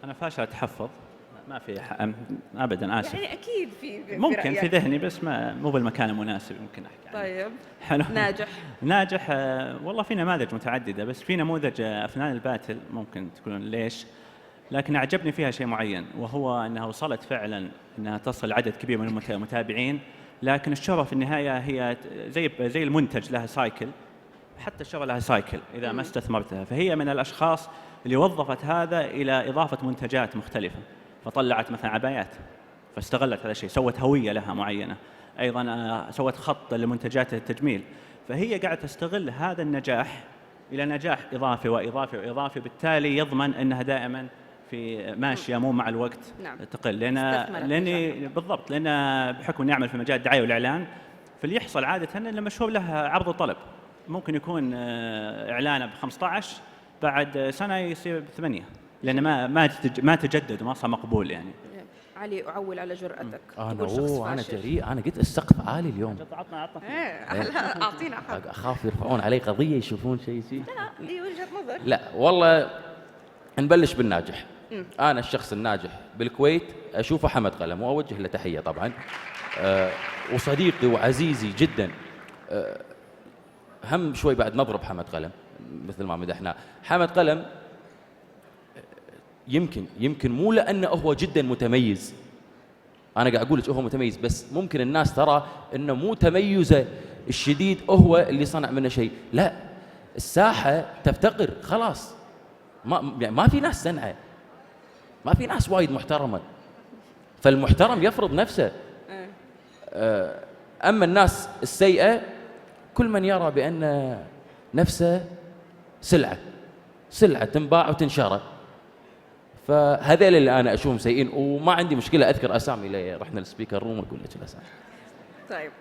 انا فاشل اتحفظ، ما في ابدا، اسف. يعني اكيد في ممكن في ذهني بس مو بالمكان المناسب ممكن احكي عنه. طيب حلو. ناجح والله في نماذج متعدده، بس في نموذج افنان الباتل ممكن تكون ليش، لكن اعجبني فيها شيء معين، وهو انها وصلت فعلا انها تصل عدد كبير من المتابعين، لكن الشهرة في النهايه هي زي المنتج لها سايكل، حتى الشهرة لها سايكل اذا ما استثمرتها. فهي من الاشخاص اللي وظفت هذا الى اضافه منتجات مختلفه، فطلعت مثلا عبايات فاستغلت هذا الشيء، سوت هويه لها معينه، ايضا سوت خط لمنتجات التجميل. فهي قاعده تستغل هذا النجاح الى نجاح اضافي واضافي واضافي، بالتالي يضمن انها دائما في ماشيه مو مع الوقت. نعم. تقل. لاني بحكم اني اعمل في مجال الدعايه والاعلان، فاللي يحصل عاده ان المشهور له عرض وطلب، ممكن يكون إعلانه ب15 بعد سنة يصير ب8 لأن ما تجدد وما صار مقبول يعني. علي أعول على جرأتك. أنا جريء، أنا قلت السقف عالي اليوم. عطنا أعطينا حق. أخاف يرفعون علي قضية يشوفون شيء. لا هي وجهة نظر. لا والله نبلش بالناجح. أنا الشخص الناجح بالكويت أشوفه حمد قلم وأوجه له تحية طبعا، وصديقي وعزيزي جدا. هم شوي بعد نضرب حمد قلم مثل ما مدحناه. حمد قلم يمكن مو لأنه هو جدا متميز، أنا قاعد أقول لك هو متميز، بس ممكن الناس ترى إنه مو تميزه الشديد هو اللي صنع منه شيء. لا، الساحة تفتقر خلاص، ما في ناس صنعة، ما في ناس وايد محترمة، فالمحترم يفرض نفسه. أما الناس السيئة كل من يرى بأن نفسه سلعة تنباع وتنشرى، فهذول اللي أنا أشوفهم سيئين. وما عندي مشكلة أذكر أسامي اللي رحنا للسبيكر روم ونقول لك الأسامي. طيب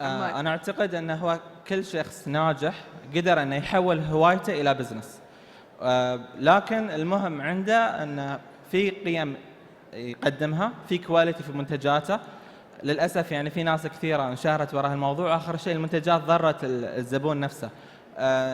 أنا أعتقد أنه هو كل شخص ناجح قدر أنه يحول هوايته إلى بزنس، لكن المهم عنده أنه في قيم يقدمها، في كواليتي في منتجاته. للأسف يعني في ناس كثيرة انشهرت وراء الموضوع، آخر شيء المنتجات ضرت الزبون نفسه.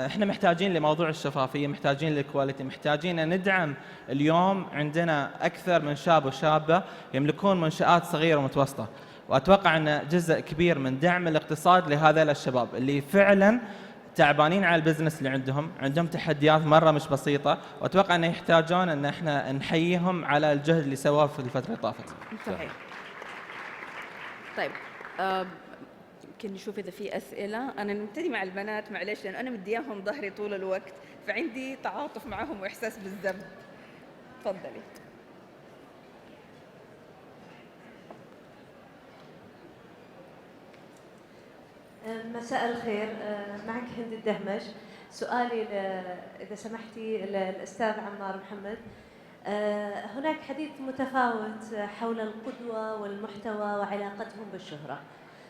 احنا محتاجين لموضوع الشفافية، محتاجين للكواليتي، محتاجين أن ندعم. اليوم عندنا أكثر من شاب وشابة يملكون منشآت صغيرة ومتوسطة، وأتوقع أن جزء كبير من دعم الاقتصاد لهذا الشباب اللي فعلا تعبانين على البزنس اللي عندهم تحديات مرة مش بسيطة، وأتوقع أن يحتاجون أن احنا نحييهم على الجهد اللي سواه في الفترة اللي طافت. صحيح. طيب يمكن نشوف إذا في أسئلة. أنا نبتدي مع البنات معلش، لأن أنا مدياهم ظهري طول الوقت، فعندي تعاطف معهم وإحساس بالذنب. تفضلي. مساء الخير، معك هند الدهمش. سؤالي إذا سمحتي للأستاذ عمار محمد. هناك حديث متفاوت حول القدوة والمحتوى وعلاقتهم بالشهرة.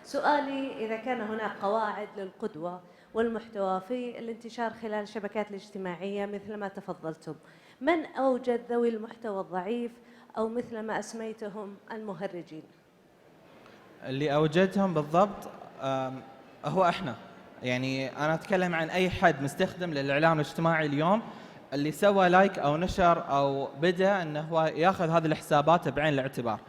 سؤالي إذا كان هناك قواعد للقدوة والمحتوى في الانتشار خلال الشبكات الاجتماعية مثل ما تفضلتم، من أوجد ذوي المحتوى الضعيف أو مثل ما أسميتهم المهرجين؟ اللي أوجدهم بالضبط هو إحنا. يعني أنا أتكلم عن أي حد مستخدم للإعلام الاجتماعي اليوم اللي سوى لايك أو نشر أو بدأ أنه هو يأخذ هذه الحسابات بعين الاعتبار.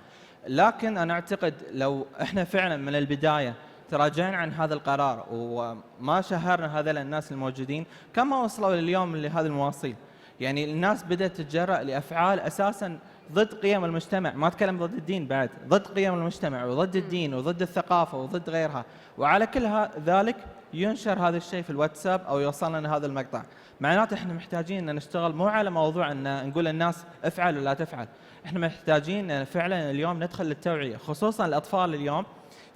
لكن أنا أعتقد لو إحنا فعلا من البداية تراجعنا عن هذا القرار وما شهرنا هذول الناس الموجودين، كما وصلوا لليوم لهذا المواصيل. يعني الناس بدأت تتجرأ لأفعال أساساً ضد قيم المجتمع، ما أتكلم ضد الدين بعد، ضد قيم المجتمع وضد الدين وضد الثقافة وضد غيرها، وعلى كل ذلك ينشر هذا الشيء في الواتساب أو يوصلنا لهذا المقطع. معناته احنا محتاجين ان نشتغل مو على موضوع ان نقول للناس افعل ولا تفعل، احنا محتاجين فعلا اليوم ندخل للتوعية، خصوصا الأطفال اليوم.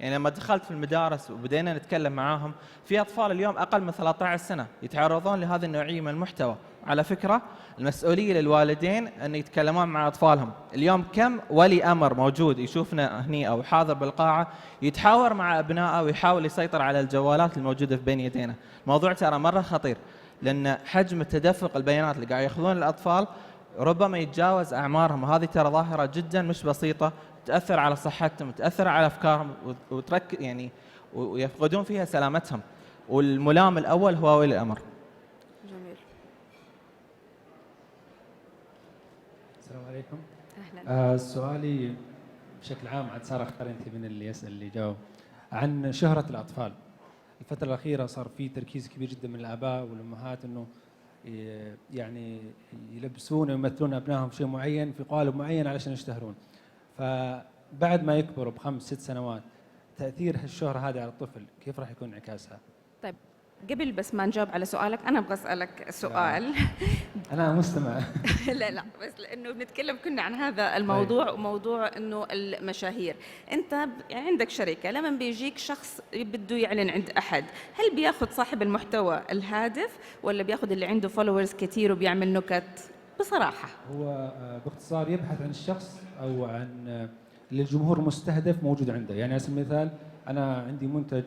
يعني لما دخلت في المدارس وبدينا نتكلم معاهم، في أطفال اليوم أقل من 13 سنة يتعرضون لهذه النوعية من المحتوى. على فكرة المسؤولية للوالدين أن يتكلمون مع أطفالهم. اليوم كم ولي أمر موجود يشوفنا هني أو حاضر بالقاعة يتحاور مع أبنائه ويحاول يسيطر على الجوالات الموجودة في بين يدينا. الموضوع ترى مرة خطير، لأن حجم التدفق البيانات اللي قاعد يأخذون الأطفال ربما يتجاوز أعمارهم، وهذه ترى ظاهرة جدا مش بسيطة، تأثر على صحتهم، تأثر على أفكارهم يعني ويفقدون فيها سلامتهم، والملام الأول هو ولي الأمر. جميل. السلام عليكم. أهلا. سؤالي بشكل عام، عاد صار اختار انت من اللي يسأل اللي يجاوب، عن شهرة الأطفال. الفترة الأخيرة صار في تركيز كبير جدا من الآباء والأمهات إنه يعني يلبسون ويمثلون أبنائهم شيء معين في قالب معين علشان يشتهرون. فبعد ما يكبروا ب5 6 سنوات، تأثير الشهرة هذه على الطفل كيف راح يكون انعكاسها؟ طيب قبل بس ما نجاوب على سؤالك، أنا أبغى أسألك سؤال. أنا مستمع. لا بس لأنه بنتكلم كنا عن هذا الموضوع، وموضوع إنه المشاهير. أنت يعني عندك شركة، لما بيجيك شخص بده يعلن عند أحد، هل بياخذ صاحب المحتوى الهادف ولا بياخذ اللي عنده فولورز كثير وبيعمل نكت؟ بصراحة هو باختصار يبحث عن الشخص أو عن للجمهور المستهدف موجود عنده. يعني على سبيل المثال أنا عندي منتج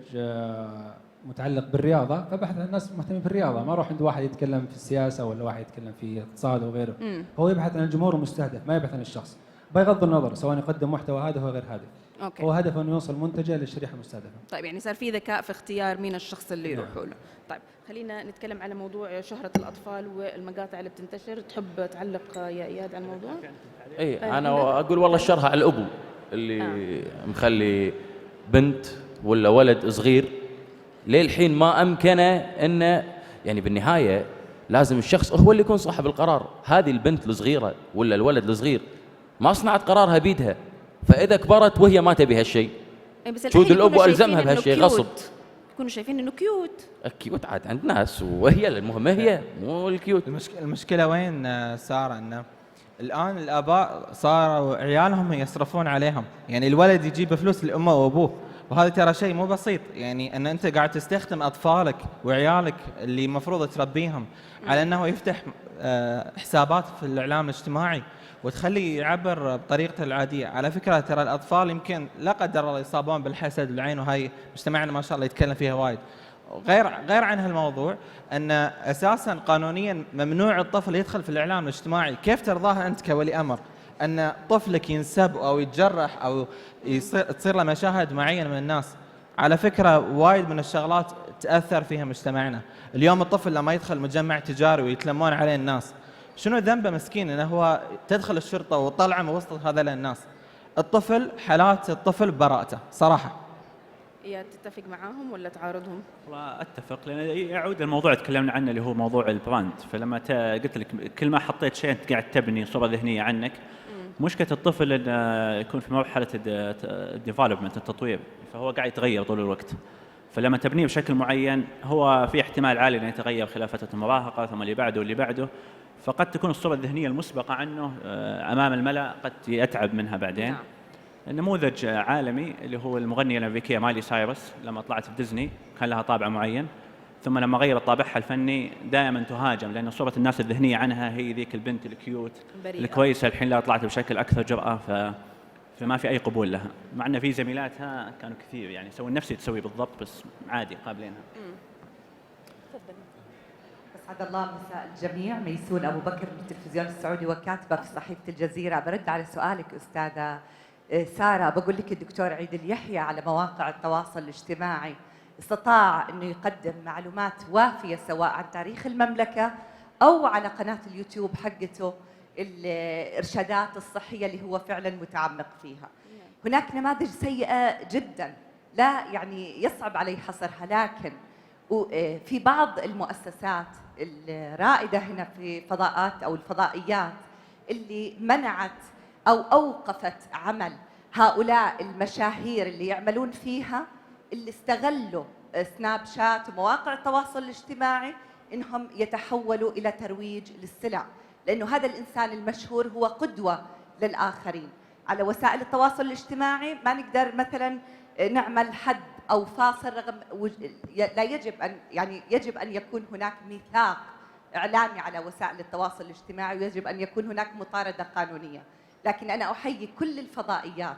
متعلق بالرياضه، فبحث عن الناس مهتمين بالرياضه، ما اروح عند واحد يتكلم في السياسه ولا واحد يتكلم في اقتصاد وغيره. هو يبحث عن الجمهور المستهدف، ما يبحث عن الشخص، بغض النظر سواء يقدم محتوى هادف او غير هادف. أوكي. هو هدفه انه يوصل منتجه للشريحه المستهدفه. طيب يعني صار في ذكاء في اختيار مين الشخص اللي يروحوا له. طيب خلينا نتكلم على موضوع شهرة الأطفال والمقاطع اللي بتنتشر. تحب تعلق يا إياد على الموضوع؟ اي انا اقول والله الشرها على الابو اللي مخلي بنت ولا ولد صغير للحين ما امكنه انه يعني بالنهايه لازم الشخص هو اللي يكون صاحب القرار. هذه البنت الصغيره ولا الولد الصغير ما صنعت قرارها بيدها، فاذا كبرت وهي ما تبي هالشيء شود الابو الزمها بهالشيء غصب. يكونوا شايفين انه كيوت. كيوت عاد عند ناس، وهي المهمه هي مو الكيوت. المشكله وين ساره؟ انه الان الاباء صاروا عيالهم يصرفون عليهم، يعني الولد يجيب فلوس لامه وابوه، وهذا ترى شيء مو بسيط. يعني ان انت قاعد تستخدم اطفالك وعيالك اللي المفروض تربيهم على انه يفتح حسابات في الاعلام الاجتماعي وتخليه يعبر بطريقته العاديه. على فكره ترى الاطفال يمكن لا قدر الله يصابون بالحسد والعين، وهي مجتمعنا ما شاء الله يتكلم فيها وايد. غير عن هالموضوع ان اساسا قانونيا ممنوع الطفل يدخل في الاعلام الاجتماعي. كيف ترضاها انت كولي امر ان طفلك ينسب او يتجرح او تصير له مشاهد معينه من الناس؟ على فكره وايد من الشغلات تاثر فيها مجتمعنا. اليوم الطفل لما يدخل مجمع تجاري ويتلمون عليه الناس، شنو ذنبه مسكين انه هو تدخل الشرطه وطلعه من وسط هذول الناس؟ الطفل حالات الطفل براءته صراحه. يا تتفق معاهم ولا تعارضهم؟ والله اتفق، لان يعود الموضوع تكلمنا عنه اللي هو موضوع البراند. فلما قلت لك كل ما حطيت شيء انت قاعد تبني صوره ذهنيه عنك. مشكله الطفل انه يكون في مرحله الديفلوبمنت التطوير، فهو قاعد يتغير طول الوقت. فلما تبنيه بشكل معين هو في احتمال عالي انه يتغير خلال فتره المراهقه ثم اللي بعده واللي بعده، فقد تكون الصوره الذهنيه المسبقه عنه امام الملأ قد يتعب منها بعدين. النموذج عالمي اللي هو المغنية الأمريكية مايلي سايرس لما طلعت في ديزني كان لها طابع معين، ثم لما غيرت طابعها الفني دائما تهاجم لأن صورة الناس الذهنية عنها هي ذيك البنت الكيوت الكويسة. الحين لا طلعت بشكل أكثر جرأة، فما في أي قبول لها، مع أن في زميلاتها كانوا كثير يعني يسوون نفسي تسوي بالضبط بس عادي قابلينها. أسعد الله مساء الجميع. ميسون أبو بكر من التلفزيون السعودي وكاتبة في صحيفة الجزيرة. برد على سؤالك أستاذة سارة، بقول لك الدكتور عيد اليحيى على مواقع التواصل الاجتماعي استطاع أنه يقدم معلومات وافية سواء عن تاريخ المملكة أو على قناة اليوتيوب حقته الإرشادات الصحية اللي هو فعلا متعمق فيها. هناك نماذج سيئة جدا لا يعني يصعب علي حصرها، لكن في بعض المؤسسات الرائدة هنا في فضاءات أو الفضائيات اللي منعت أو أوقفت عمل هؤلاء المشاهير اللي يعملون فيها، اللي استغلوا سناب شات ومواقع التواصل الاجتماعي إنهم يتحولوا إلى ترويج للسلع، لأنه هذا الإنسان المشهور هو قدوة للآخرين. على وسائل التواصل الاجتماعي ما نقدر مثلا نعمل حد أو فاصل، رغم لا يجب أن يكون هناك ميثاق إعلامي على وسائل التواصل الاجتماعي، ويجب أن يكون هناك مطاردة قانونية. لكن أنا أحيي كل الفضائيات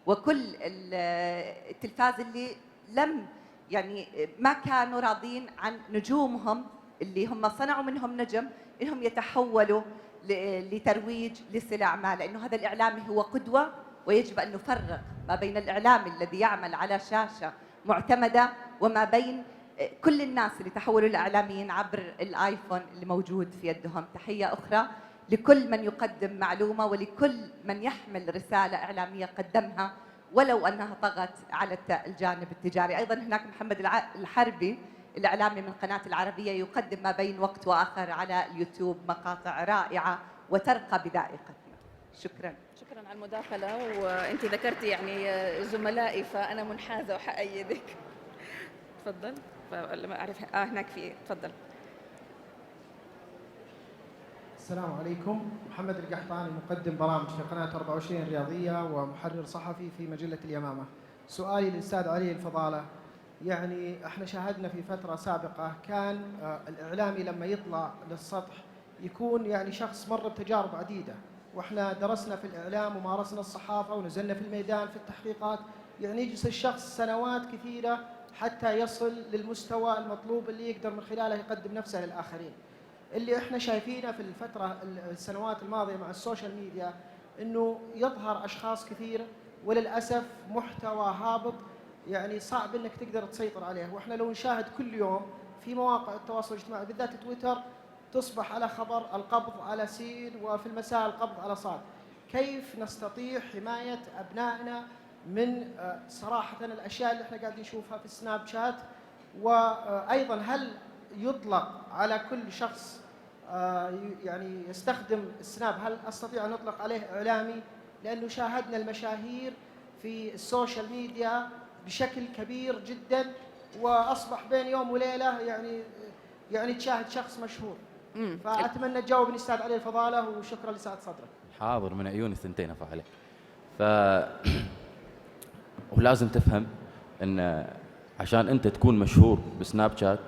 وكل التلفاز اللي لم ما كانوا راضين عن نجومهم اللي هم صنعوا منهم نجم إنهم يتحولوا لترويج لسلع ما، لأنه هذا الإعلامي هو قدوة، ويجب أن نفرق ما بين الإعلامي الذي يعمل على شاشة معتمدة وما بين كل الناس اللي تحولوا لإعلاميين عبر الآيفون اللي موجود في يدهم. تحية أخرى لكل من يقدم معلومة ولكل من يحمل رسالة إعلامية قدمها ولو أنها طغت على الجانب التجاري. أيضا هناك محمد الحربي الإعلامي من قناة العربية يقدم ما بين وقت وآخر على اليوتيوب مقاطع رائعة وترقى بذائقتنا. شكرا. شكرا على المداخلة، وأنت ذكرتي يعني زملائي فأنا منحازة وحأيدك. تفضل. لما أعرف هناك في تفضل. السلام عليكم. محمد القحطاني مقدم برامج في قناة 24 رياضية ومحرر صحفي في مجلة اليمامة. سؤالي للأستاذ علي الفضالة، يعني احنا شاهدنا في فترة سابقة كان الإعلامي لما يطلع للسطح يكون يعني شخص مر بتجارب عديدة، واحنا درسنا في الإعلام ومارسنا الصحافة ونزلنا في الميدان في التحقيقات، يعني يجلس الشخص سنوات كثيرة حتى يصل للمستوى المطلوب اللي يقدر من خلاله يقدم نفسه للآخرين. اللي احنا شايفينه في السنوات الماضية مع السوشيال ميديا انه يظهر اشخاص كثير وللاسف محتوى هابط، يعني صعب انك تقدر تسيطر عليه. واحنا لو نشاهد كل يوم في مواقع التواصل الاجتماعي بالذات تويتر تصبح على خبر القبض على سين وفي المساء القبض على صاد. كيف نستطيع حماية أبنائنا من صراحة الأشياء اللي احنا قاعدين نشوفها في السناب شات؟ وأيضا هل يطلق على كل شخص يعني يستخدم السناب، هل أستطيع أن أطلق عليه إعلامي؟ لأنه شاهدنا المشاهير في السوشيال ميديا بشكل كبير جدا، وأصبح بين يوم وليلة يعني تشاهد شخص مشهور. فأتمنى تجاوبني أستاذ علي الفضالة، وشكرا لسعة صدرك. حاضر، من عيوني الثنتين أفا عليك. ولازم تفهم أن عشان أنت تكون مشهور بسناب شات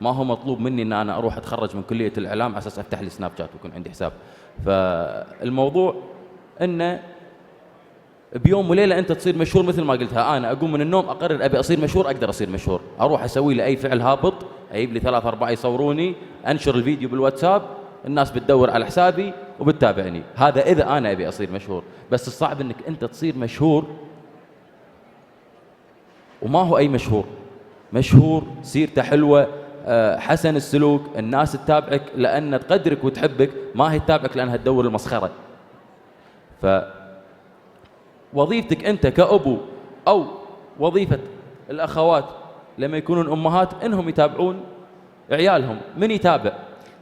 ما هو مطلوب مني أن أنا أروح أتخرج من كلية الإعلام على أساس أفتح لي سناب شات ويكون عندي حساب. فالموضوع أنه بيوم وليلة أنت تصير مشهور. مثل ما قلتها، أنا أقوم من النوم أقرر أبي أصير مشهور، أقدر أصير مشهور. أروح أسوي لي أي فعل هابط، أجيب لي 3-4 يصوروني، أنشر الفيديو بالواتساب، الناس بتدور على حسابي وبتتابعني. هذا إذا أنا أبي أصير مشهور. بس الصعب أنك أنت تصير مشهور وما هو أي مشهور. مشهور سيرته حلوة، حسن السلوك، الناس تتابعك لأن تقدرك وتحبك، ما هي تتابعك لأنها تدور المسخرة. وظيفتك أنت كأبو أو وظيفة الأخوات لما يكونون أمهات إنهم يتابعون عيالهم. من يتابع؟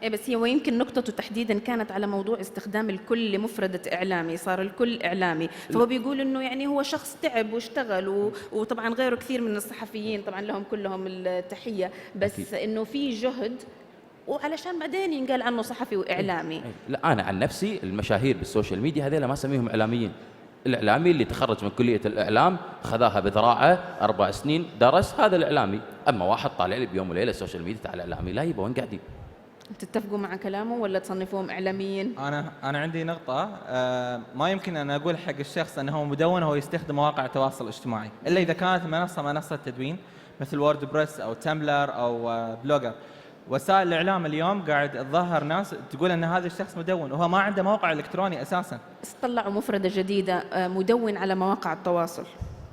إيه بس هو يمكن نقطته تحديدا كانت على موضوع استخدام الكل لمفردة إعلامي، صار الكل إعلامي. فهو بيقول إنه يعني هو شخص تعب واشتغل وطبعا غيره كثير من الصحفيين طبعا لهم كلهم التحية، بس أكيد. إنه في جهد وعلشان بعدين ينقال عنه صحفي وإعلامي. لا، أنا عن نفسي المشاهير بالسوشيال ميديا هذيلا ما أسميهم إعلاميين. الإعلامي اللي تخرج من كلية الإعلام خذاها بذراعه 4 سنين درس، هذا الإعلامي. أما واحد طالع لي بيوم وليلة السوشيال ميديا تعال إعلامي، لا يبا وين قاعدين؟ تتفقوا مع كلامه ولا تصنفوهم إعلاميين؟ أنا عندي نقطة، ما يمكن أن أقول حق الشخص أنه مدون وهو يستخدم مواقع التواصل الاجتماعي إلا إذا كانت منصة تدوين مثل ووردبريس أو تمبلر أو بلوجر. وسائل الإعلام اليوم قاعد تظهر ناس تقول أن هذا الشخص مدون وهو ما عنده موقع إلكتروني أساساً. طلعوا مفردة جديدة، مدون على مواقع التواصل.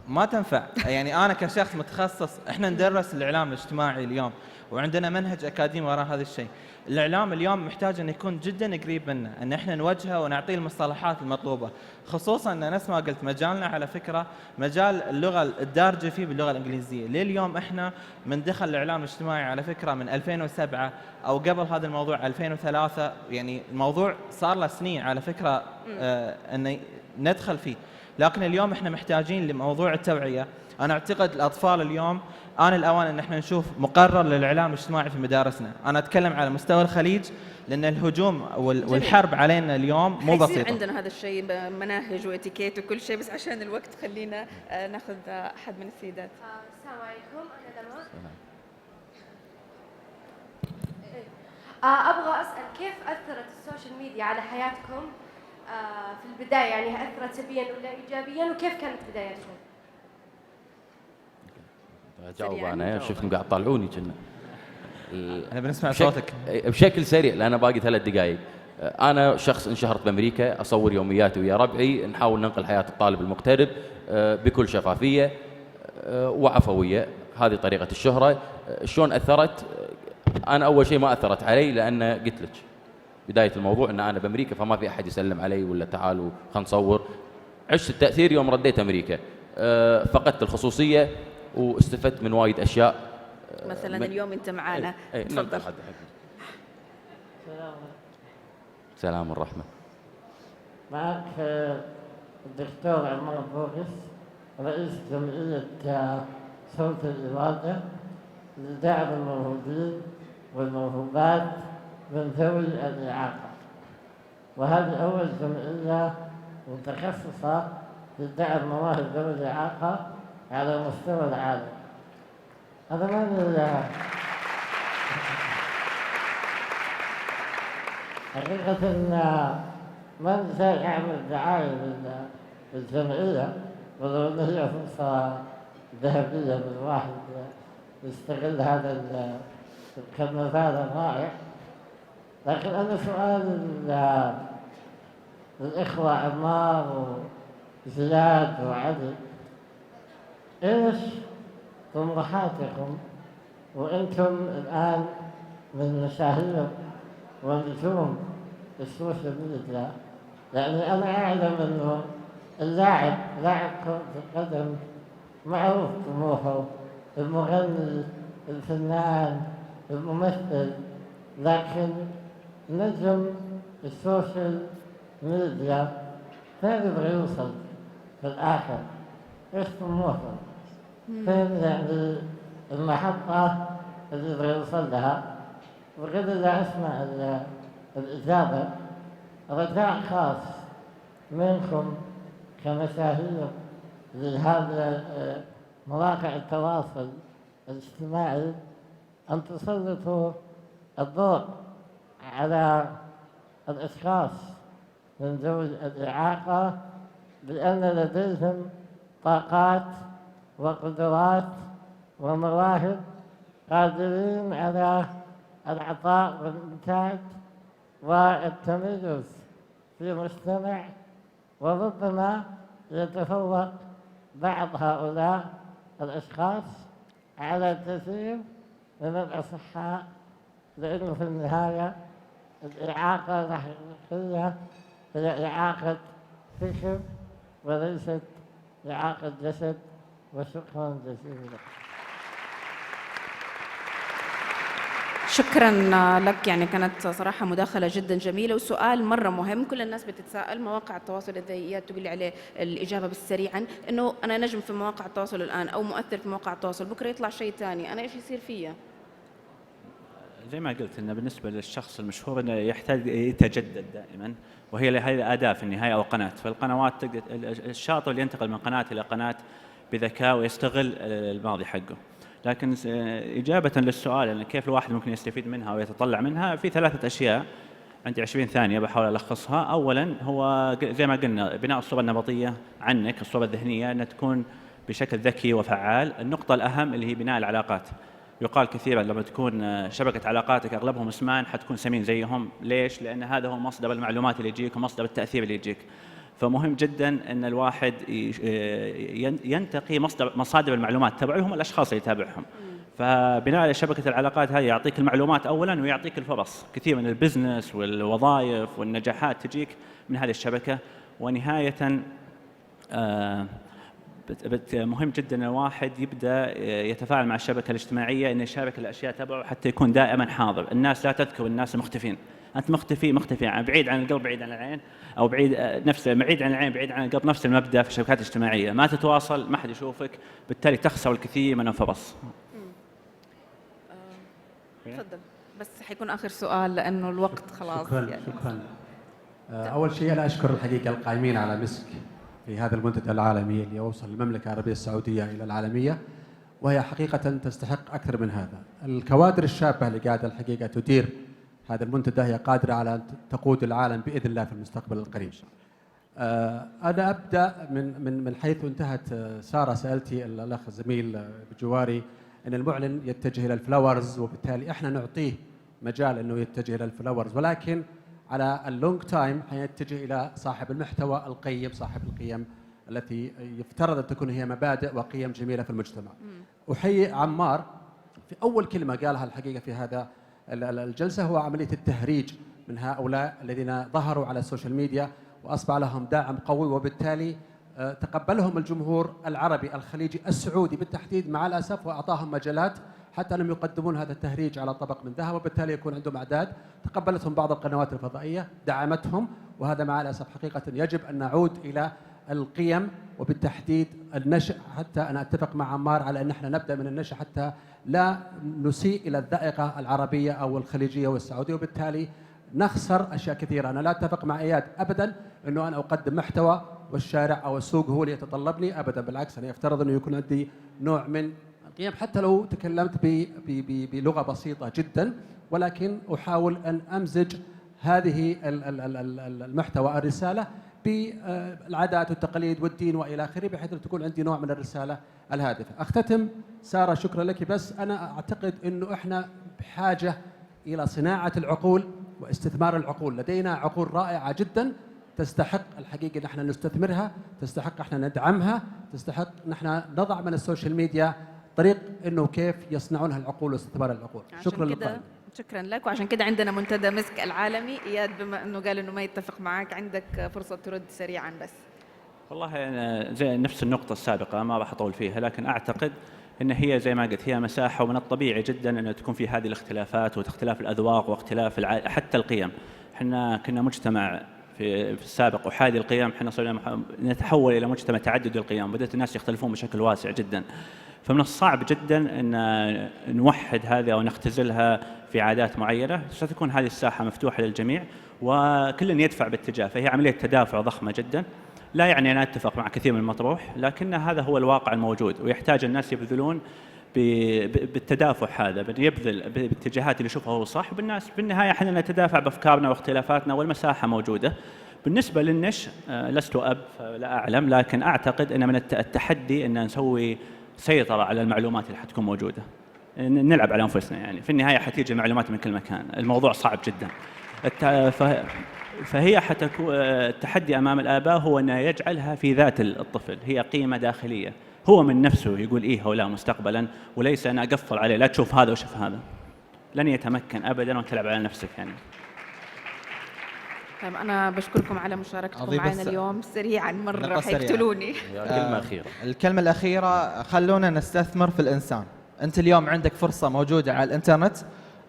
ما تنفع. يعني أنا كشخص متخصص، إحنا ندرس الإعلام الاجتماعي اليوم وعندنا منهج أكاديمي وراء هذا الشيء. الإعلام اليوم محتاج أن يكون جدا قريب منا، أن إحنا نوجهه ونعطيه المصطلحات المطلوبة، خصوصا أن نفس ما قلت مجالنا على فكرة مجال اللغة الدارجة فيه باللغة الإنجليزية. لليوم إحنا من دخل الإعلام الاجتماعي على فكرة من 2007 أو قبل هذا الموضوع 2003، يعني الموضوع صار له سنين على فكرة أن ندخل فيه. لكن اليوم إحنا محتاجين لموضوع التوعية. أنا أعتقد الأطفال اليوم آن الأوان أن احنا نشوف مقرر للإعلام الاجتماعي في مدارسنا. أنا أتكلم على مستوى الخليج لأن الهجوم والحرب علينا اليوم مو بسيطة. عندنا هذا الشيء مناهج واتيكيت وكل شيء، بس عشان الوقت خلينا ناخذ أحد من السيدات. السلام عليكم، أنا لمى. أبغى أسأل كيف أثرت السوشيال ميديا على حياتكم في البداية؟ يعني أثرت سلبيا ولا إيجابيا، وكيف كانت بدايتكم؟ جاوب أنا، شفتهم قاعد طالعوني كنا. أنا بنسمع صوتك بشكل سريع لأن باقي 3 دقائق. أنا شخص انشهرت بأمريكا، أصور يومياتي ويا ربعي، نحاول ننقل حياة الطالب المغترب بكل شفافية وعفوية. هذه طريقة الشهرة. شلون أثرت؟ أنا أول شيء ما أثرت علي لأن قلت لك بداية الموضوع أن أنا بأمريكا فما في أحد يسلم علي ولا تعالوا خلينا نصور. عشت التأثير يوم رديت أمريكا، فقدت الخصوصية واستفدت من وايد أشياء. مثلا اليوم أنت معنا، تفضل. سلام الرحمة. معك الدكتور عمر بوغس، رئيس جمعية صوت الإرادة لدعم الموهوبين والموهوبات من ذوي الإعاقة، وهذه أول جمعية متخصصة في دعم مواهب ذوي الإعاقة على مستوى العالم. هذا حقيقة من جاي أعمل دعاية للجمعية، ولو أن هي فرصة ذهبية من واحد يستغل هذا الكرنفال الرائع. لكن أنا سؤال الإخوة عمار وزياد وعلي، إيش طموحاتكم وأنتم الآن من مشاهير ونجوم السوشيال ميديا؟ يعني أنا أعلم أنه لاعب كرة القدم معروف طموحه، المغني، الفنان، الممثل، لكن نجم السوشيال ميديا فين يبغى يوصل في الآخر؟ إيش طموحه؟ فين يعني المحطة اللي يبغى يوصل لها؟ وقبل لا أسمع الإجابة، رجاء خاص منكم كمشاهير لهذا مواقع التواصل الاجتماعي أن تسلطوا الضوء على الأشخاص من ذوي الإعاقة بأن لديهم طاقات وقدرات ومواهب قادرين على العطاء والإنتاج والتميز في مجتمع، وربما يتفوق بعض هؤلاء الأشخاص على كثير من الأصحاء، لأنه في النهاية الإعاقة الحقيقية هي إعاقة فكر وليست إعاقة جسد. وشكرا جزيلا. شكرا لك، يعني كانت صراحة مداخلة جدا جميلة وسؤال مرة مهم. كل الناس بتتساءل مواقع التواصل الذي تقول لي عليه الإجابة بس سريعا، إنه أنا نجم في مواقع التواصل الآن أو مؤثر في مواقع التواصل، بكرة يطلع شيء ثاني، أنا إيش يصير فيا؟ زي ما قلت إنه بالنسبة للشخص المشهور إنه يحتاج يتجدد دائما، وهي هذه أداة في النهاية أو قناة. فالقنوات الشاطر اللي ينتقل من قناة إلى قناة بذكاء ويستغل الماضي حقه. لكن إجابة للسؤال أن كيف الواحد ممكن يستفيد منها ويتطلع منها، في 3 أشياء عندي 20 ثانية بحاول ألخصها. أولا هو زي ما قلنا بناء الصورة النمطية عنك، الصورة الذهنية أنها تكون بشكل ذكي وفعال. النقطة الأهم اللي هي بناء العلاقات. يقال كثيرا لما تكون شبكة علاقاتك أغلبهم اسمان حتكون سمين زيهم. ليش؟ لأن هذا هو مصدر المعلومات اللي يجيك ومصدر التأثير اللي يجيك. فمهم جدا أن الواحد ينتقي مصادر المعلومات تبعهم الأشخاص اللي يتابعهم. فبناء على شبكة العلاقات هذه يعطيك المعلومات أولا ويعطيك الفرص. كثير من البزنس والوظائف والنجاحات تجيك من هذه الشبكة. ونهاية مهم جدا الواحد يبدأ يتفاعل مع الشبكة الاجتماعية، أن يشارك الأشياء تبعه حتى يكون دائما حاضر. الناس لا تذكر الناس مختفين، أنت مختفي يعني بعيد عن القلب بعيد عن العين، أو بعيد عن العين بعيد عن القلب. نفس المبدأ في الشبكات الاجتماعية، ما تتواصل ما حد يشوفك، بالتالي تخسر الكثير من الفرص. تفضل، بس حيكون آخر سؤال لأنه الوقت خلاص. شكرا. أول شيء أنا أشكر الحقيقة القائمين على مسك في هذا المنتدى العالمي اللي يوصل المملكة العربية السعودية إلى العالمية، وهي حقيقة تستحق أكثر من هذا. الكوادر الشابة اللي قاعدة الحقيقة تدير هذا المنتدى هي قادرة على أن تقود العالم بإذن الله في المستقبل القريب. أنا أبدأ من حيث انتهت سارة. سألتي الأخ الزميل بجواري أن المعلن يتجه إلى الفلاورز، وبالتالي إحنا نعطيه مجال أنه يتجه إلى الفلاورز، ولكن على اللونج تايم حيتجه إلى صاحب المحتوى القيم، صاحب القيم التي يفترض أن تكون هي مبادئ وقيم جميلة في المجتمع. أحيي عمار في أول كلمة قالها الحقيقة في هذا الجلسة، هو عملية التهريج من هؤلاء الذين ظهروا على السوشيال ميديا وأصبح لهم داعم قوي، وبالتالي تقبلهم الجمهور العربي الخليجي السعودي بالتحديد مع الأسف، وأعطاهم مجالات حتى أنهم يقدمون هذا التهريج على طبق من ذهب، وبالتالي يكون عندهم أعداد. تقبلتهم بعض القنوات الفضائية، دعمتهم، وهذا مع الأسف حقيقة يجب أن نعود إلى القيم وبالتحديد النشء. حتى أنا أتفق مع عمار على أن احنا نبدأ من النشء حتى لا نسيء إلى الذائقة العربية أو الخليجية والسعودية، وبالتالي نخسر أشياء كثيرة. أنا لا أتفق مع إياد أبدا أنه أنا أقدم محتوى والشارع أو السوق هو اللي يتطلبني، أبدا بالعكس. أنا يفترض أنه يكون عندي نوع من القيم حتى لو تكلمت بلغة بسيطة جدا، ولكن أحاول أن أمزج هذه المحتوى الرسالة بالعادات والتقاليد والدين والى اخره، بحيث تكون عندي نوع من الرساله الهادفه. اختتم ساره، شكرا لك، بس انا اعتقد انه احنا بحاجه الى صناعه العقول واستثمار العقول. لدينا عقول رائعه جدا تستحق الحقيقه ان احنا نستثمرها، تستحق احنا ندعمها، تستحق ان احنا نضع من السوشيال ميديا طريق انه كيف يصنعونها العقول واستثمار العقول. شكرا لك. شكرا لك. وعشان كده عندنا منتدى مسك العالمي. اياد، بما انه قال انه ما يتفق معك، عندك فرصه ترد سريعا بس. والله أنا زي نفس النقطة السابقة ما راح أطول فيها، لكن أعتقد أن هي زي ما قلت هي مساحة، ومن الطبيعي جدا أن تكون في هذه الاختلافات واختلاف الأذواق واختلاف حتى القيم. احنا كنا مجتمع في السابق أحادي القيم، احنا صرنا نتحول إلى مجتمع تعدد القيم، بدأت الناس يختلفون بشكل واسع جدا. فمن الصعب جدا أن نوحد هذه أو نختزلها في عادات معينة. ستكون هذه الساحة مفتوحة للجميع وكل يدفع باتجاه، فهي عملية تدافع ضخمة جدا. لا يعني أنا أتفق مع كثير من المطروح، لكن هذا هو الواقع الموجود، ويحتاج الناس يبذلون بالتدافع هذا، يبذل باتجاهات اللي يشوفها هو صح. بالنهاية احنا نتدافع بأفكارنا واختلافاتنا، والمساحة موجودة. بالنسبة للنش لست أب لا أعلم، لكن أعتقد أن من التحدي أن نسوي سيطرة على المعلومات اللي حتكون موجودة، نلعب على أنفسنا. يعني في النهاية حتيجي معلومات من كل مكان، الموضوع صعب جدا. فهي حتكون التحدي أمام الآباء هو أن يجعلها في ذات الطفل، هي قيمة داخلية، هو من نفسه يقول إيه أو لا مستقبلا، وليس أنا أقفل عليه لا تشوف هذا وشوف هذا. لن يتمكن أبدا وتلعب على نفسك يعني. طيب أنا بشكركم على مشاركتكم معنا اليوم. سريعا مرة حيقتلوني. كلمة أخيرة. الكلمة الأخيرة، خلونا نستثمر في الإنسان. أنت اليوم عندك فرصة موجودة على الإنترنت،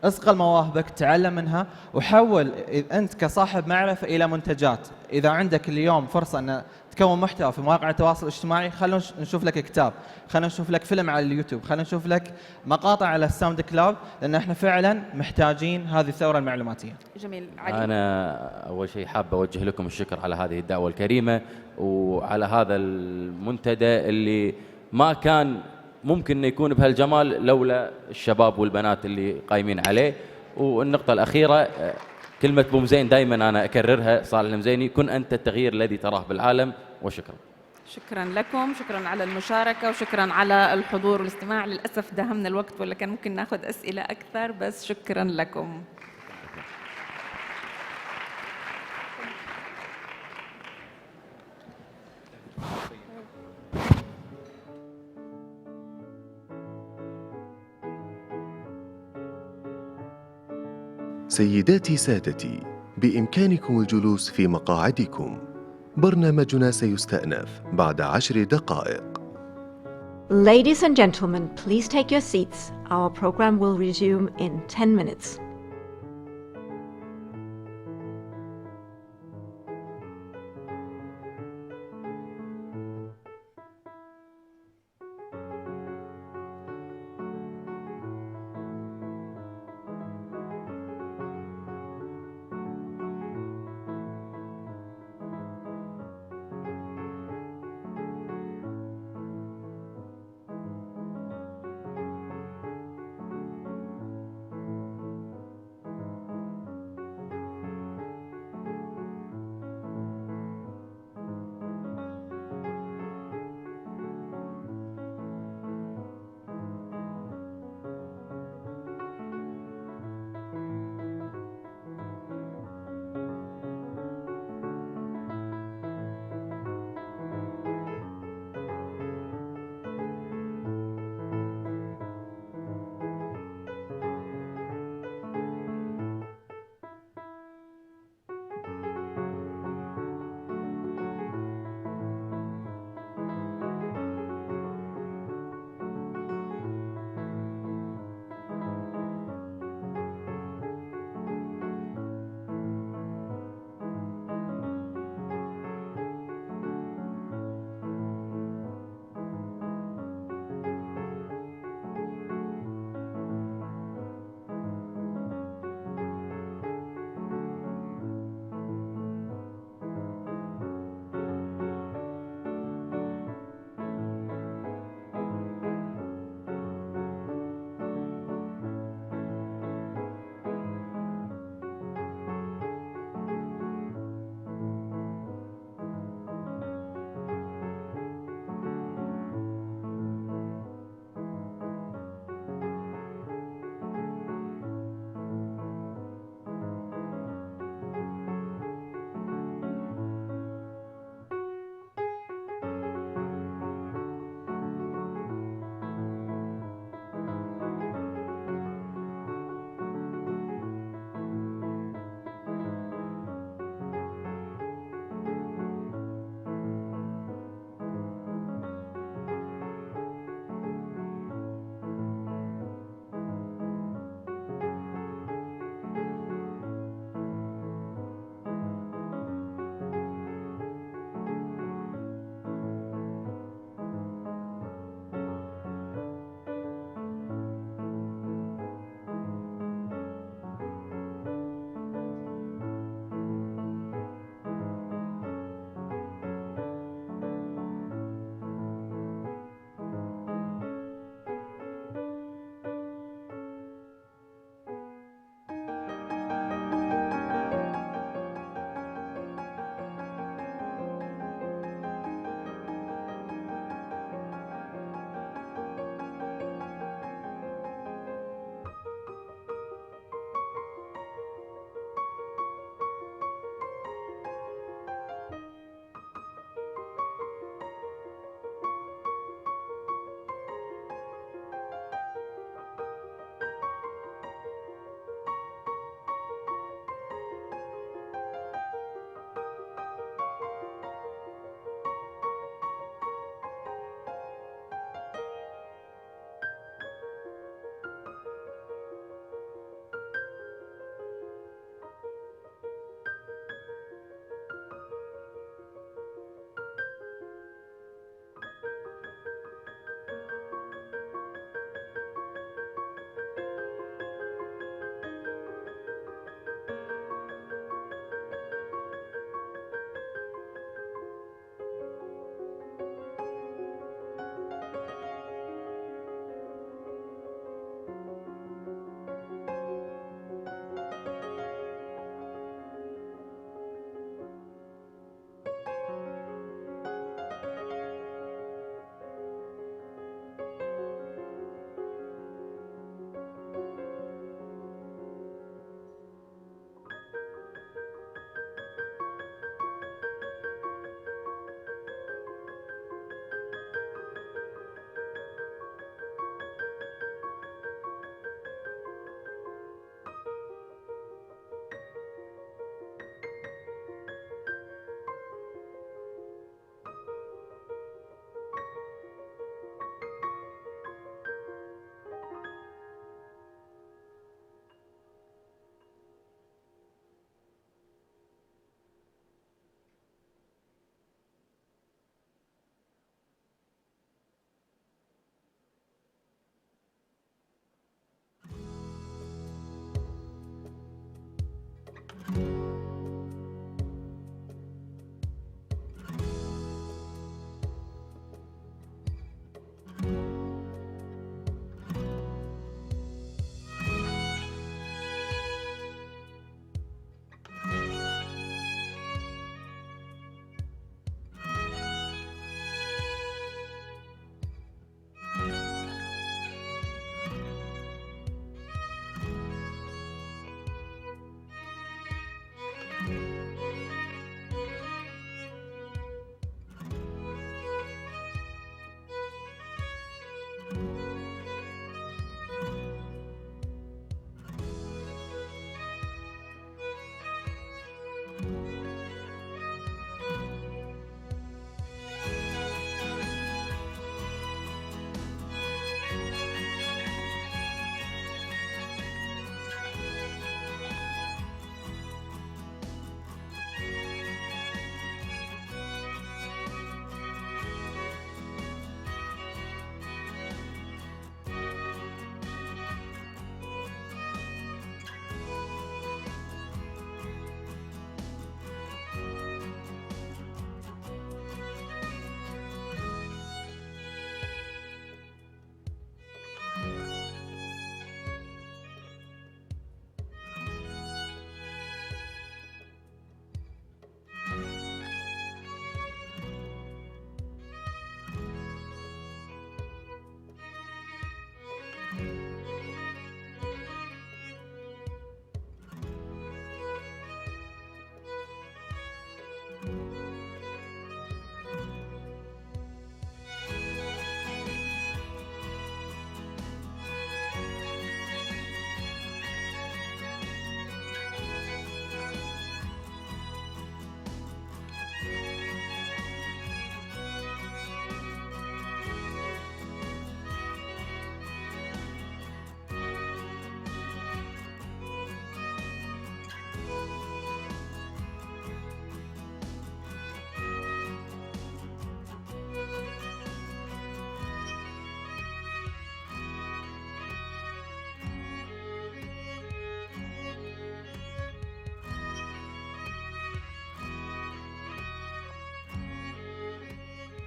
اصقل مواهبك، تعلم منها، وحول أنت كصاحب معرفة إلى منتجات. إذا عندك اليوم فرصة أن تكون محتوى في مواقع التواصل الاجتماعي، خلونا نشوف لك كتاب، خلونا نشوف لك فيلم على اليوتيوب، خلونا نشوف لك مقاطع على الساوند كلاود، لأن احنا فعلا محتاجين هذه الثورة المعلوماتية. جميل. علي. أنا أول شيء حاب أوجه لكم الشكر على هذه الدعوة الكريمة، وعلى هذا المنتدى اللي ما كان ممكن يكون بهالجمال لولا الشباب والبنات اللي قايمين عليه. والنقطة الأخيرة، كلمة بومزين دائما أنا أكررها، صالح المزيني، كن أنت التغيير الذي تراه بالعالم. وشكرا. شكرا لكم، شكرا على المشاركة، وشكرا على الحضور والاستماع. للأسف داهمنا الوقت، ولا كان ممكن ناخذ أسئلة أكثر، بس شكرا لكم. سيداتي سادتي، بإمكانكم الجلوس في مقاعدكم. برنامجنا سيستأنف بعد 10 دقائق. Ladies and gentlemen, please take your seats. Our program will resume in 10 minutes.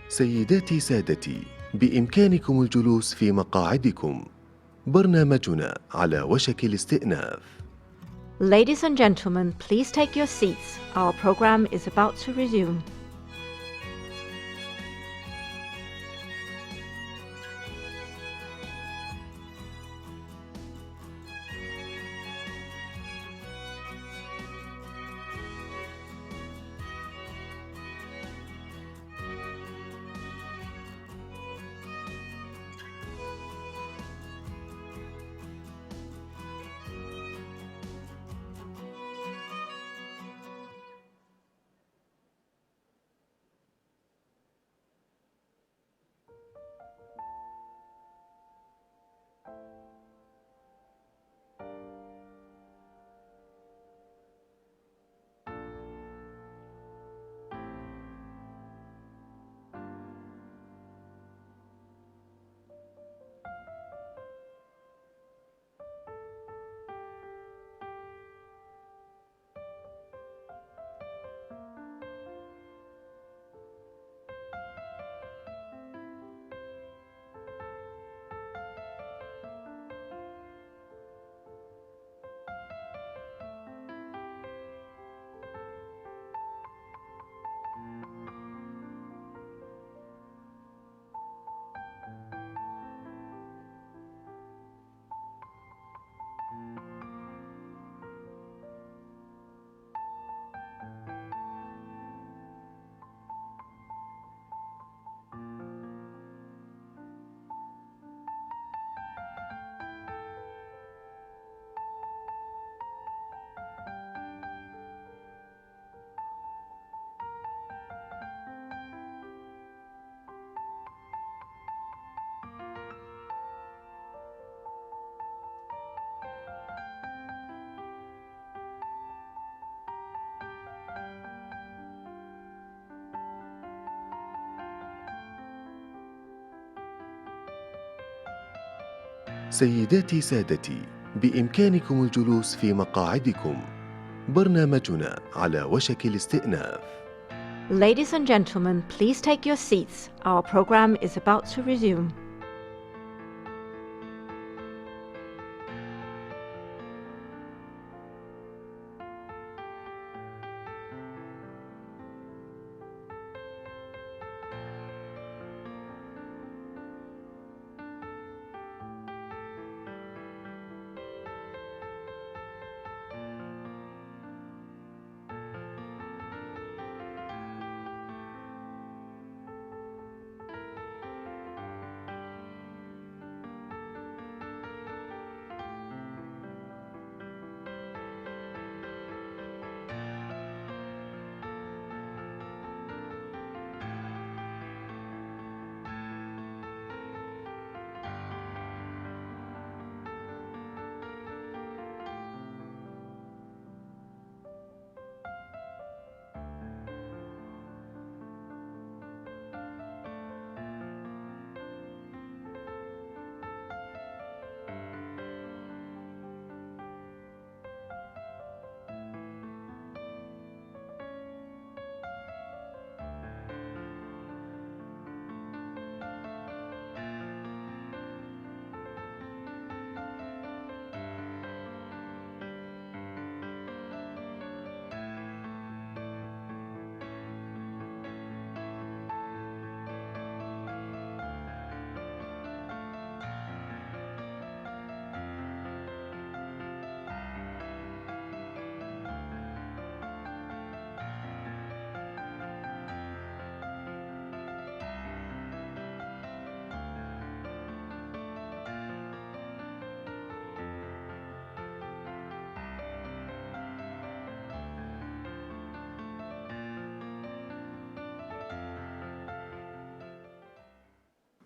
سيداتي سادتي، بإمكانكم الجلوس في مقاعدكم. برنامجنا على وشك الاستئناف. Ladies and gentlemen, please take your seats. Our program is about to resume. سيداتي سادتي، بإمكانكم الجلوس في مقاعدكم. برنامجنا على وشك الاستئناف. Ladies and gentlemen, please take your seats. Our program is about to resume.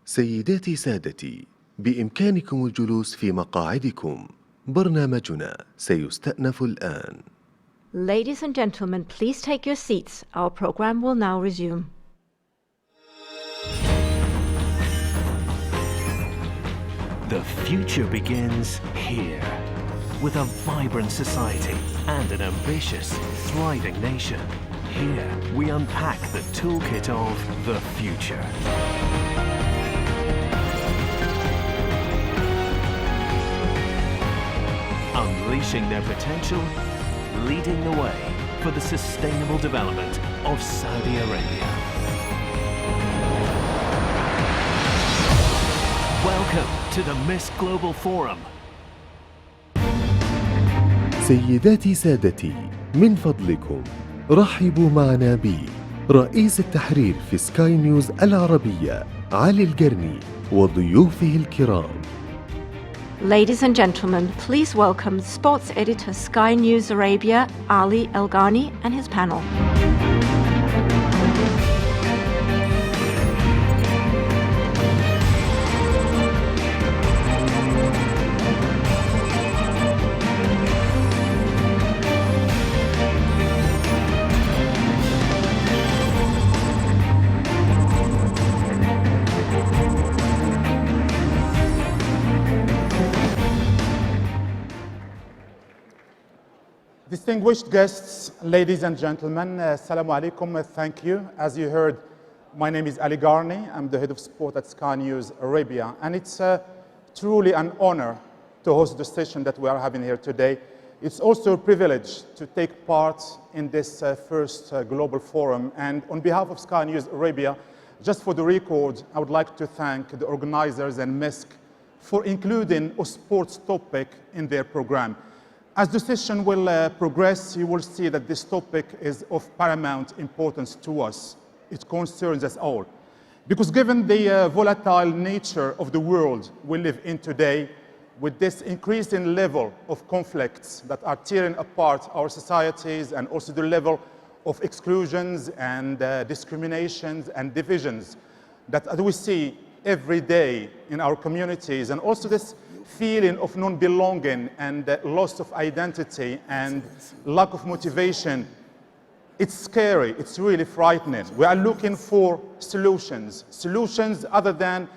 سيداتي سادتي، بإمكانكم الجلوس في مقاعدكم. برنامجنا سيستأنف الآن. Ladies and gentlemen, please take your seats. Our program will now resume. The future begins here. With a vibrant society and an ambitious, thriving nation, Here, we unpack the toolkit of the future. Unleashing their potential, leading the way for the sustainable development of Saudi Arabia. Welcome to the MiSK Global Forum. سيداتي سادتي، من فضلكم رحبوا معنا برئيس التحرير في سكاي نيوز العربية علي القرني وضيوفه الكرام. Ladies and gentlemen, please welcome sports editor Sky News Arabia, Ali El Ghani, and his panel. Distinguished guests, ladies and gentlemen, assalamu alaikum, thank you. As you heard, my name is Ali Gharni. I'm the head of sport at Sky News Arabia, and it's truly an honor to host the session that we are having here today. It's also a privilege to take part in this first global forum, and on behalf of Sky News Arabia, just for the record, I would like to thank the organizers and MiSK for including a sports topic in their program. As the session will progress, you will see that this topic is of paramount importance to us. It concerns us all. Because given the volatile nature of the world we live in today, with this increasing level of conflicts that are tearing apart our societies, and also the level of exclusions and discriminations and divisions that we see every day in our communities, and also this feeling of non-belonging and loss of identity and lack of motivation, it's scary, it's really frightening. We are looking for solutions other than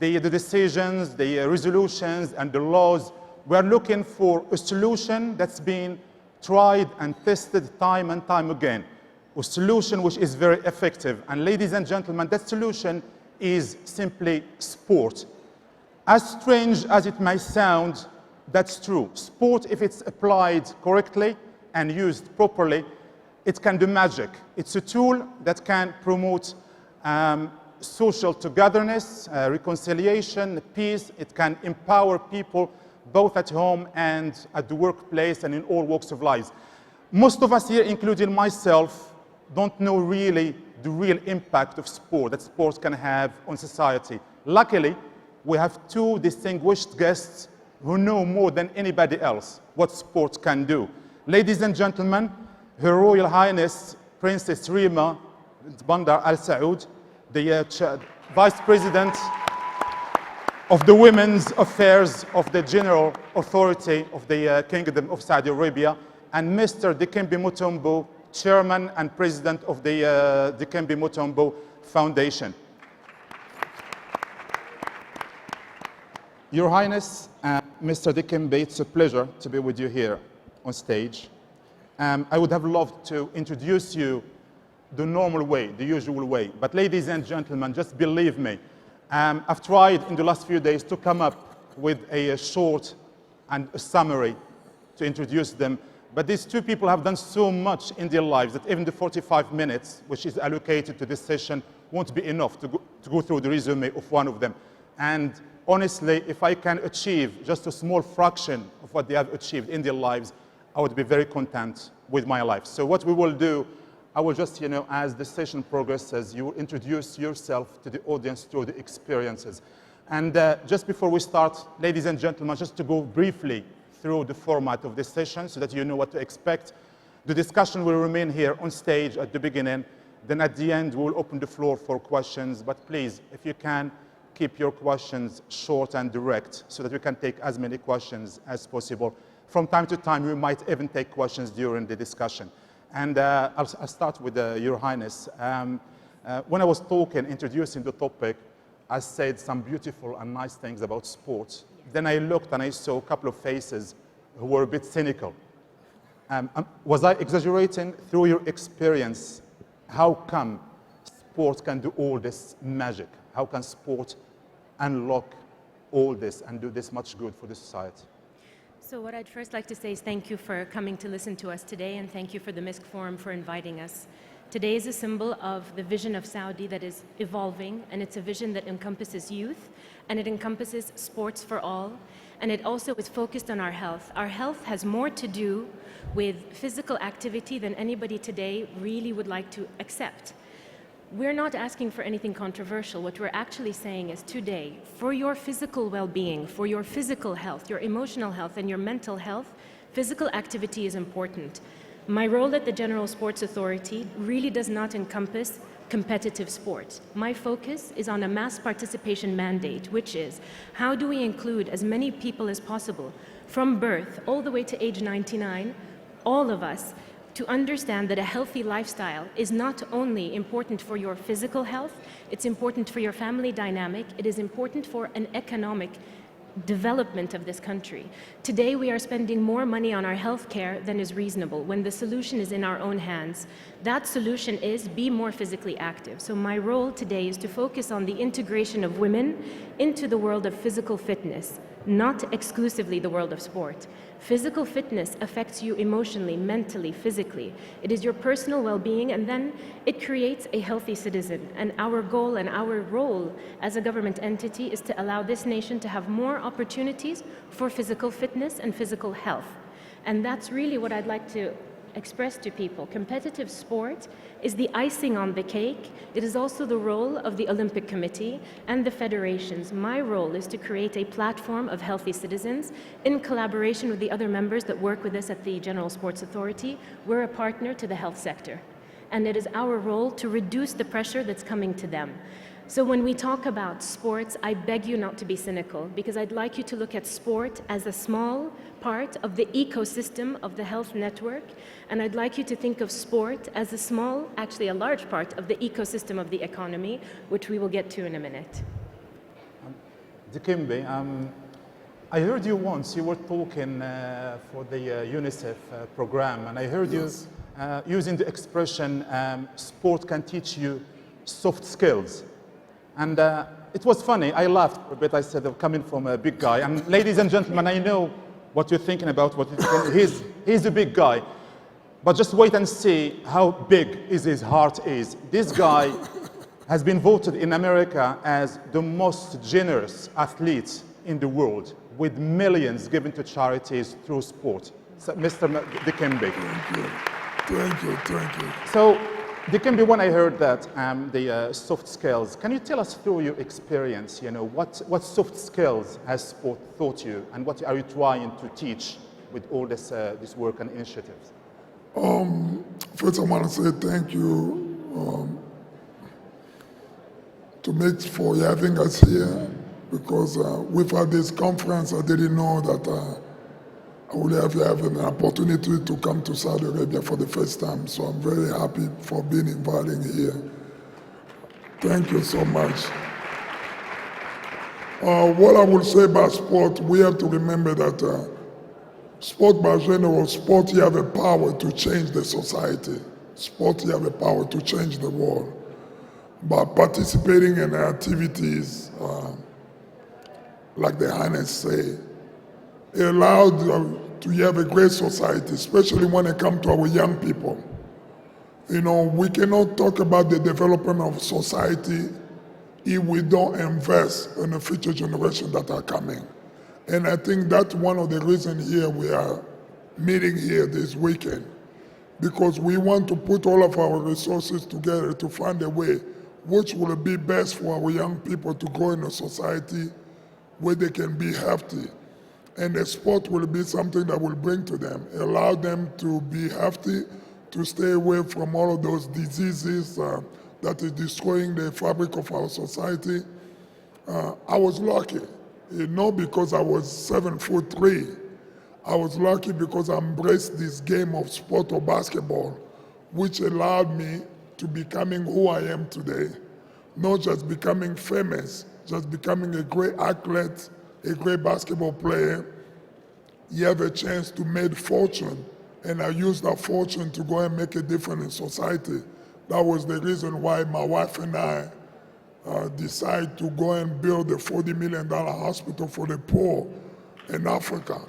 the decisions, the resolutions and the laws. We are looking for a solution that's been tried and tested time and time again, a solution which is very effective. And ladies and gentlemen, that solution is simply sport. As strange as it may sound, that's true. Sport, if it's applied correctly and used properly, it can do magic. It's a tool that can promote social togetherness, reconciliation, peace. It can empower people both at home and at the workplace and in all walks of life. Most of us here, including myself, don't know really the real impact of sport that sports can have on society. Luckily, we have two distinguished guests who know more than anybody else what sport can do. Ladies and gentlemen, Her Royal Highness Princess Rima Bandar Al Saud, the Vice President of the Women's Affairs of the General Authority of the Kingdom of Saudi Arabia, and Mr. Dikembe Mutombo, Chairman and President of the Dikembe Mutombo Foundation. Your Highness, Mr. Dikembe, it's a pleasure to be with you here on stage. I would have loved to introduce you the normal way, the usual way. But ladies and gentlemen, just believe me, I've tried in the last few days to come up with a short and a summary to introduce them. But these two people have done so much in their lives that even the 45 minutes which is allocated to this session won't be enough to go through the resume of one of them. And honestly, if I can achieve just a small fraction of what they have achieved in their lives, I would be very content with my life. So what we will do, I will just, as the session progresses, you will introduce yourself to the audience through the experiences. And just before we start, ladies and gentlemen, just to go briefly through the format of this session so that you know what to expect. The discussion will remain here on stage at the beginning. Then at the end, we will open the floor for questions. But please, if you can, keep your questions short and direct so that we can take as many questions as possible. From time to time, we might even take questions during the discussion. And I'll start with Your Highness. When I was introducing the topic, I said some beautiful and nice things about sports. Then I looked and I saw a couple of faces who were a bit cynical. Was I exaggerating? Through your experience how come sport can do all this magic? How can sport unlock all this and do this much good for the society? So what I'd first like to say is thank you for coming to listen to us today, and thank you for the MiSK Forum for inviting us. Today is a symbol of the vision of Saudi that is evolving, and it's a vision that encompasses youth, and it encompasses sports for all, and it also is focused on our health. Our health has more to do with physical activity than anybody today really would like to accept. We're not asking for anything controversial. What we're actually saying is today, for your physical well-being, for your physical health, your emotional health, and your mental health, physical activity is important. My role at the General Sports Authority really does not encompass competitive sport. My focus is on a mass participation mandate, which is how do we include as many people as possible from birth all the way to age 99, all of us, to understand that a healthy lifestyle is not only important for your physical health, it's important for your family dynamic, it is important for an economic development of this country. Today we are spending more money on our health care than is reasonable when the solution is in our own hands. That solution is be more physically active. So my role today is to focus on the integration of women into the world of physical fitness, not exclusively the world of sport. Physical fitness affects you emotionally, mentally, physically. It is your personal well-being, and then it creates a healthy citizen. And our goal and our role as a government entity is to allow this nation to have more opportunities for physical fitness and physical health. And that's really what I'd like to express to people. Competitive sport is the icing on the cake. It is also the role of the Olympic Committee and the federations. My role is to create a platform of healthy citizens in collaboration with the other members that work with us at the General Sports Authority. We're a partner to the health sector, and it is our role to reduce the pressure that's coming to them. So when we talk about sports, I beg you not to be cynical, because I'd like you to look at sport as a small part of the ecosystem of the health network, and I'd like you to think of sport as a small, actually a large part of the ecosystem of the economy, which we will get to in a minute. Dikembe, I heard you once, you were talking for the UNICEF program, and I heard you using the expression, sport can teach you soft skills. And it was funny, I laughed a bit, I said, coming from a big guy. And ladies and gentlemen, I know what you're thinking about, he's a big guy. But just wait and see how big his heart is. This guy has been voted in America as the most generous athlete in the world, with millions given to charities through sport. So, Mr. Dikembe. Thank you. So, Dikembe, when I heard that, the soft skills, can you tell us through your experience, what soft skills has sport taught you, and what are you trying to teach with all this work and initiatives? First, I want to say thank you to MiSK for having us here, because without this conference, I didn't know that I would have an opportunity to come to Saudi Arabia for the first time. So I'm very happy for being invited here. Thank you so much. What I will say about sport, we have to remember that sport by general, sport you have a power to change the society. Sport you have a power to change the world. By participating in activities, like the Highness say, it allowed to have a great society, especially when it comes to our young people. We cannot talk about the development of society if we don't invest in the future generations that are coming. And I think that's one of the reasons here we are meeting here this weekend, because we want to put all of our resources together to find a way which will be best for our young people to grow in a society where they can be healthy. And the sport will be something that will bring to them, allow them to be healthy, to stay away from all of those diseases that is destroying the fabric of our society. I was lucky, not because I was 7'3". I was lucky because I embraced this game of sport or basketball, which allowed me to becoming who I am today. Not just becoming famous, just becoming a great athlete, a great basketball player. You have a chance to make fortune, and I use that fortune to go and make a difference in society That was the reason why my wife and I decided to go and build a $40 million hospital for the poor in Africa.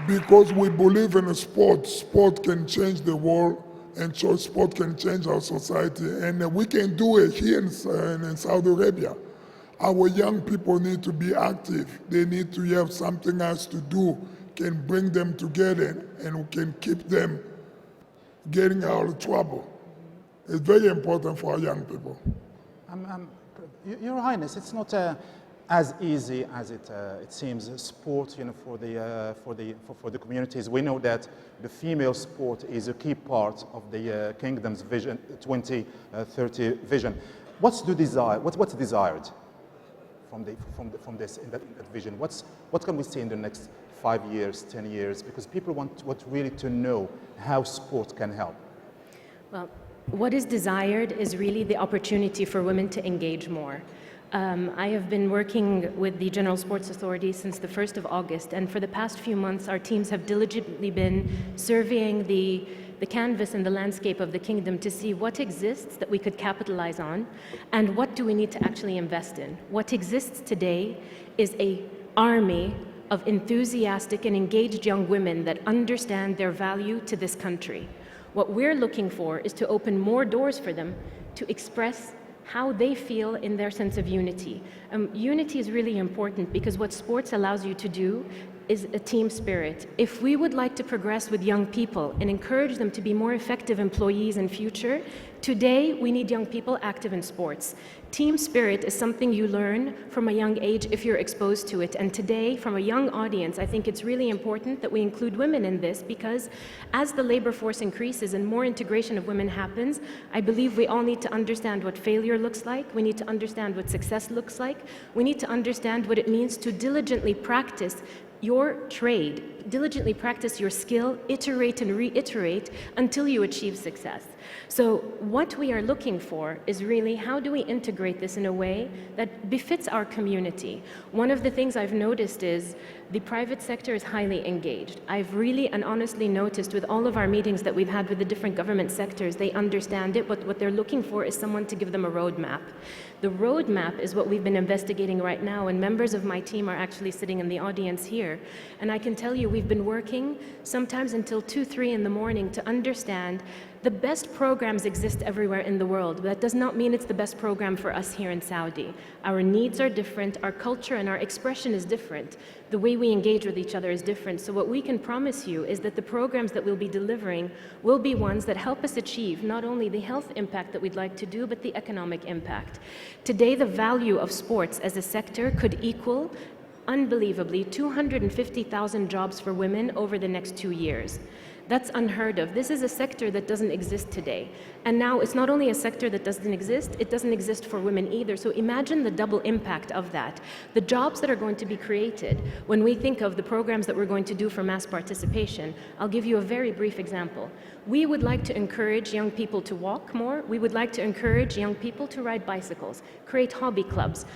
Because we believe in sport. Sport can change the world, and so sport can change our society. And we can do it here in Saudi Arabia. Our young people need to be active. They need to have something else to do, can bring them together and can keep them getting out of trouble. It's very important for our young people. Your Highness, it's not as easy as it seems. Sport, for the communities. We know that the female sport is a key part of the Kingdom's vision, 2030 vision. What's desired from this in that vision? What can we see in the next 5 years, 10 years? Because people want really to know how sport can help. Well, what is desired is really the opportunity for women to engage more. I have been working with the General Sports Authority since the 1st of August, and for the past few months, our teams have diligently been surveying the canvas and the landscape of the kingdom to see what exists that we could capitalize on, and what do we need to actually invest in. What exists today is an army of enthusiastic and engaged young women that understand their value to this country. What we're looking for is to open more doors for them to express how they feel in their sense of unity. Unity is really important because what sports allows you to do is a team spirit. If we would like to progress with young people and encourage them to be more effective employees in future, today we need young people active in sports. Team spirit is something you learn from a young age if you're exposed to it. And today, from a young audience, I think it's really important that we include women in this because as the labor force increases and more integration of women happens, I believe we all need to understand what failure looks like. We need to understand what success looks like. We need to understand what it means to diligently practice your trade, diligently practice your skill, iterate and reiterate until you achieve success. So what we are looking for is really how do we integrate this in a way that befits our community. One of the things I've noticed is the private sector is highly engaged. I've really and honestly noticed with all of our meetings that we've had with the different government sectors, they understand it, but what they're looking for is someone to give them a roadmap. The roadmap is what we've been investigating right now, and members of my team are actually sitting in the audience here. And I can tell you we've been working sometimes until 2, 3 in the morning to understand the best programs exist everywhere in the world. But that does not mean it's the best program for us here in Saudi. Our needs are different, our culture and our expression is different. The way we engage with each other is different. So what we can promise you is that the programs that we'll be delivering will be ones that help us achieve not only the health impact that we'd like to do, but the economic impact. Today, the value of sports as a sector could equal, unbelievably, 250,000 jobs for women over the next 2 years. That's unheard of. This is a sector that doesn't exist today. And now it's not only a sector that doesn't exist, it doesn't exist for women either. So imagine the double impact of that. The jobs that are going to be created when we think of the programs that we're going to do for mass participation. I'll give you a very brief example. We would like to encourage young people to walk more. We would like to encourage young people to ride bicycles, create hobby clubs.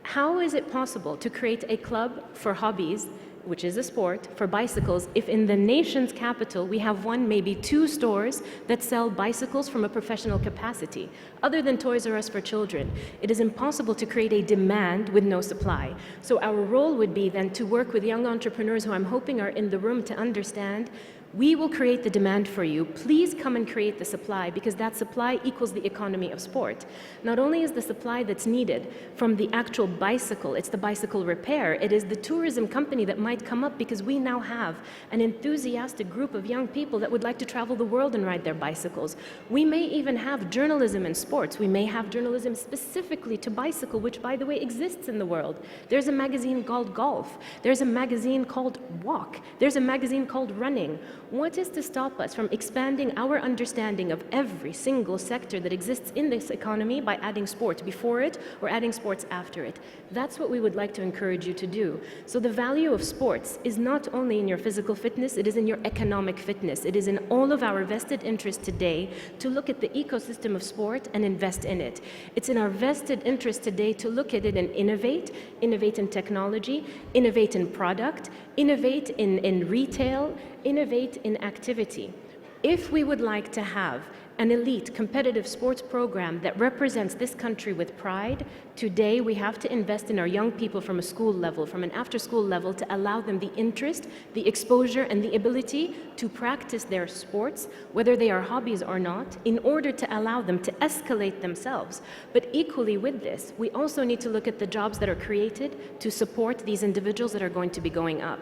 How is it possible to create a club for hobbies, which is a sport, for bicycles, if in the nation's capital we have 1, maybe 2 stores that sell bicycles from a professional capacity, other than Toys R Us for children? It is impossible to create a demand with no supply. So our role would be then to work with young entrepreneurs who I'm hoping are in the room to understand we will create the demand for you. Please come and create the supply because that supply equals the economy of sport. Not only is the supply that's needed from the actual bicycle, it's the bicycle repair, it is the tourism company that might come up because we now have an enthusiastic group of young people that would like to travel the world and ride their bicycles. We may even have journalism in sports. We may have journalism specifically to bicycle, which by the way exists in the world. There's a magazine called Golf. There's a magazine called Walk. There's a magazine called Running. What is to stop us from expanding our understanding of every single sector that exists in this economy by adding sports before it or adding sports after it? That's what we would like to encourage you to do. So the value of sports is not only in your physical fitness, it is in your economic fitness. It is in all of our vested interest today to look at the ecosystem of sport and invest in it. It's in our vested interest today to look at it and innovate in technology, innovate in product, innovate in retail, innovate in activity. If we would like to have an elite competitive sports program that represents this country with pride, today we have to invest in our young people from a school level, from an after-school level, to allow them the interest, the exposure, and the ability to practice their sports, whether they are hobbies or not, in order to allow them to escalate themselves. But equally with this, we also need to look at the jobs that are created to support these individuals that are going to be going up.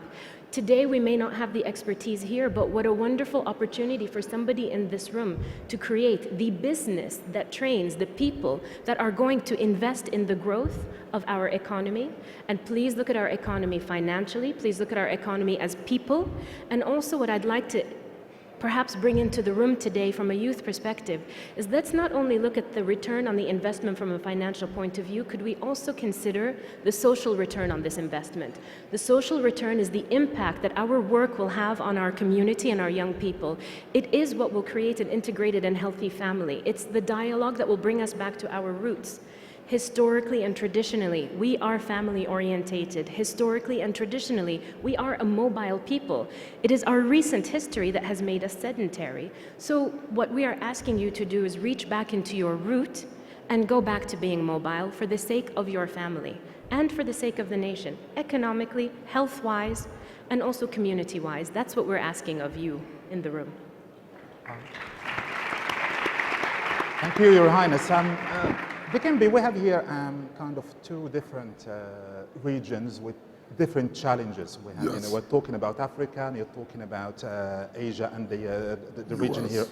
Today, we may not have the expertise here, but what a wonderful opportunity for somebody in this room to create the business that trains the people that are going to invest in the growth of our economy. And please look at our economy financially, please look at our economy as people, and also what I'd like to perhaps bring into the room today from a youth perspective is let's not only look at the return on the investment from a financial point of view, could we also consider the social return on this investment? The social return is the impact that our work will have on our community and our young people. It is what will create an integrated and healthy family. It's the dialogue that will bring us back to our roots. Historically and traditionally, we are family orientated. Historically and traditionally, we are a mobile people. It is our recent history that has made us sedentary. So what we are asking you to do is reach back into your root and go back to being mobile for the sake of your family and for the sake of the nation, economically, health-wise, and also community-wise. That's what we're asking of you in the room. Thank you, Your Highness. We have here kind of two different regions with different challenges. We have, Yes. we're talking about Africa, and you're talking about Asia and the region here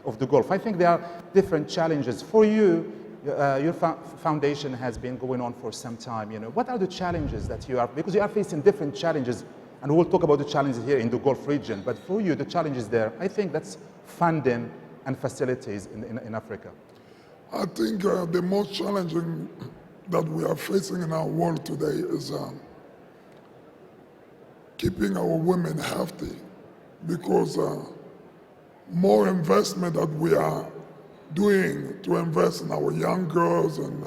of the Gulf. I think there are different challenges. For you, your foundation has been going on for some time. What are the challenges that you are, because you are facing different challenges, and we'll talk about the challenges here in the Gulf region, but for you, the challenges there, I think that's funding and facilities in Africa. I think the most challenging that we are facing in our world today is keeping our women healthy, because more investment that we are doing to invest in our young girls and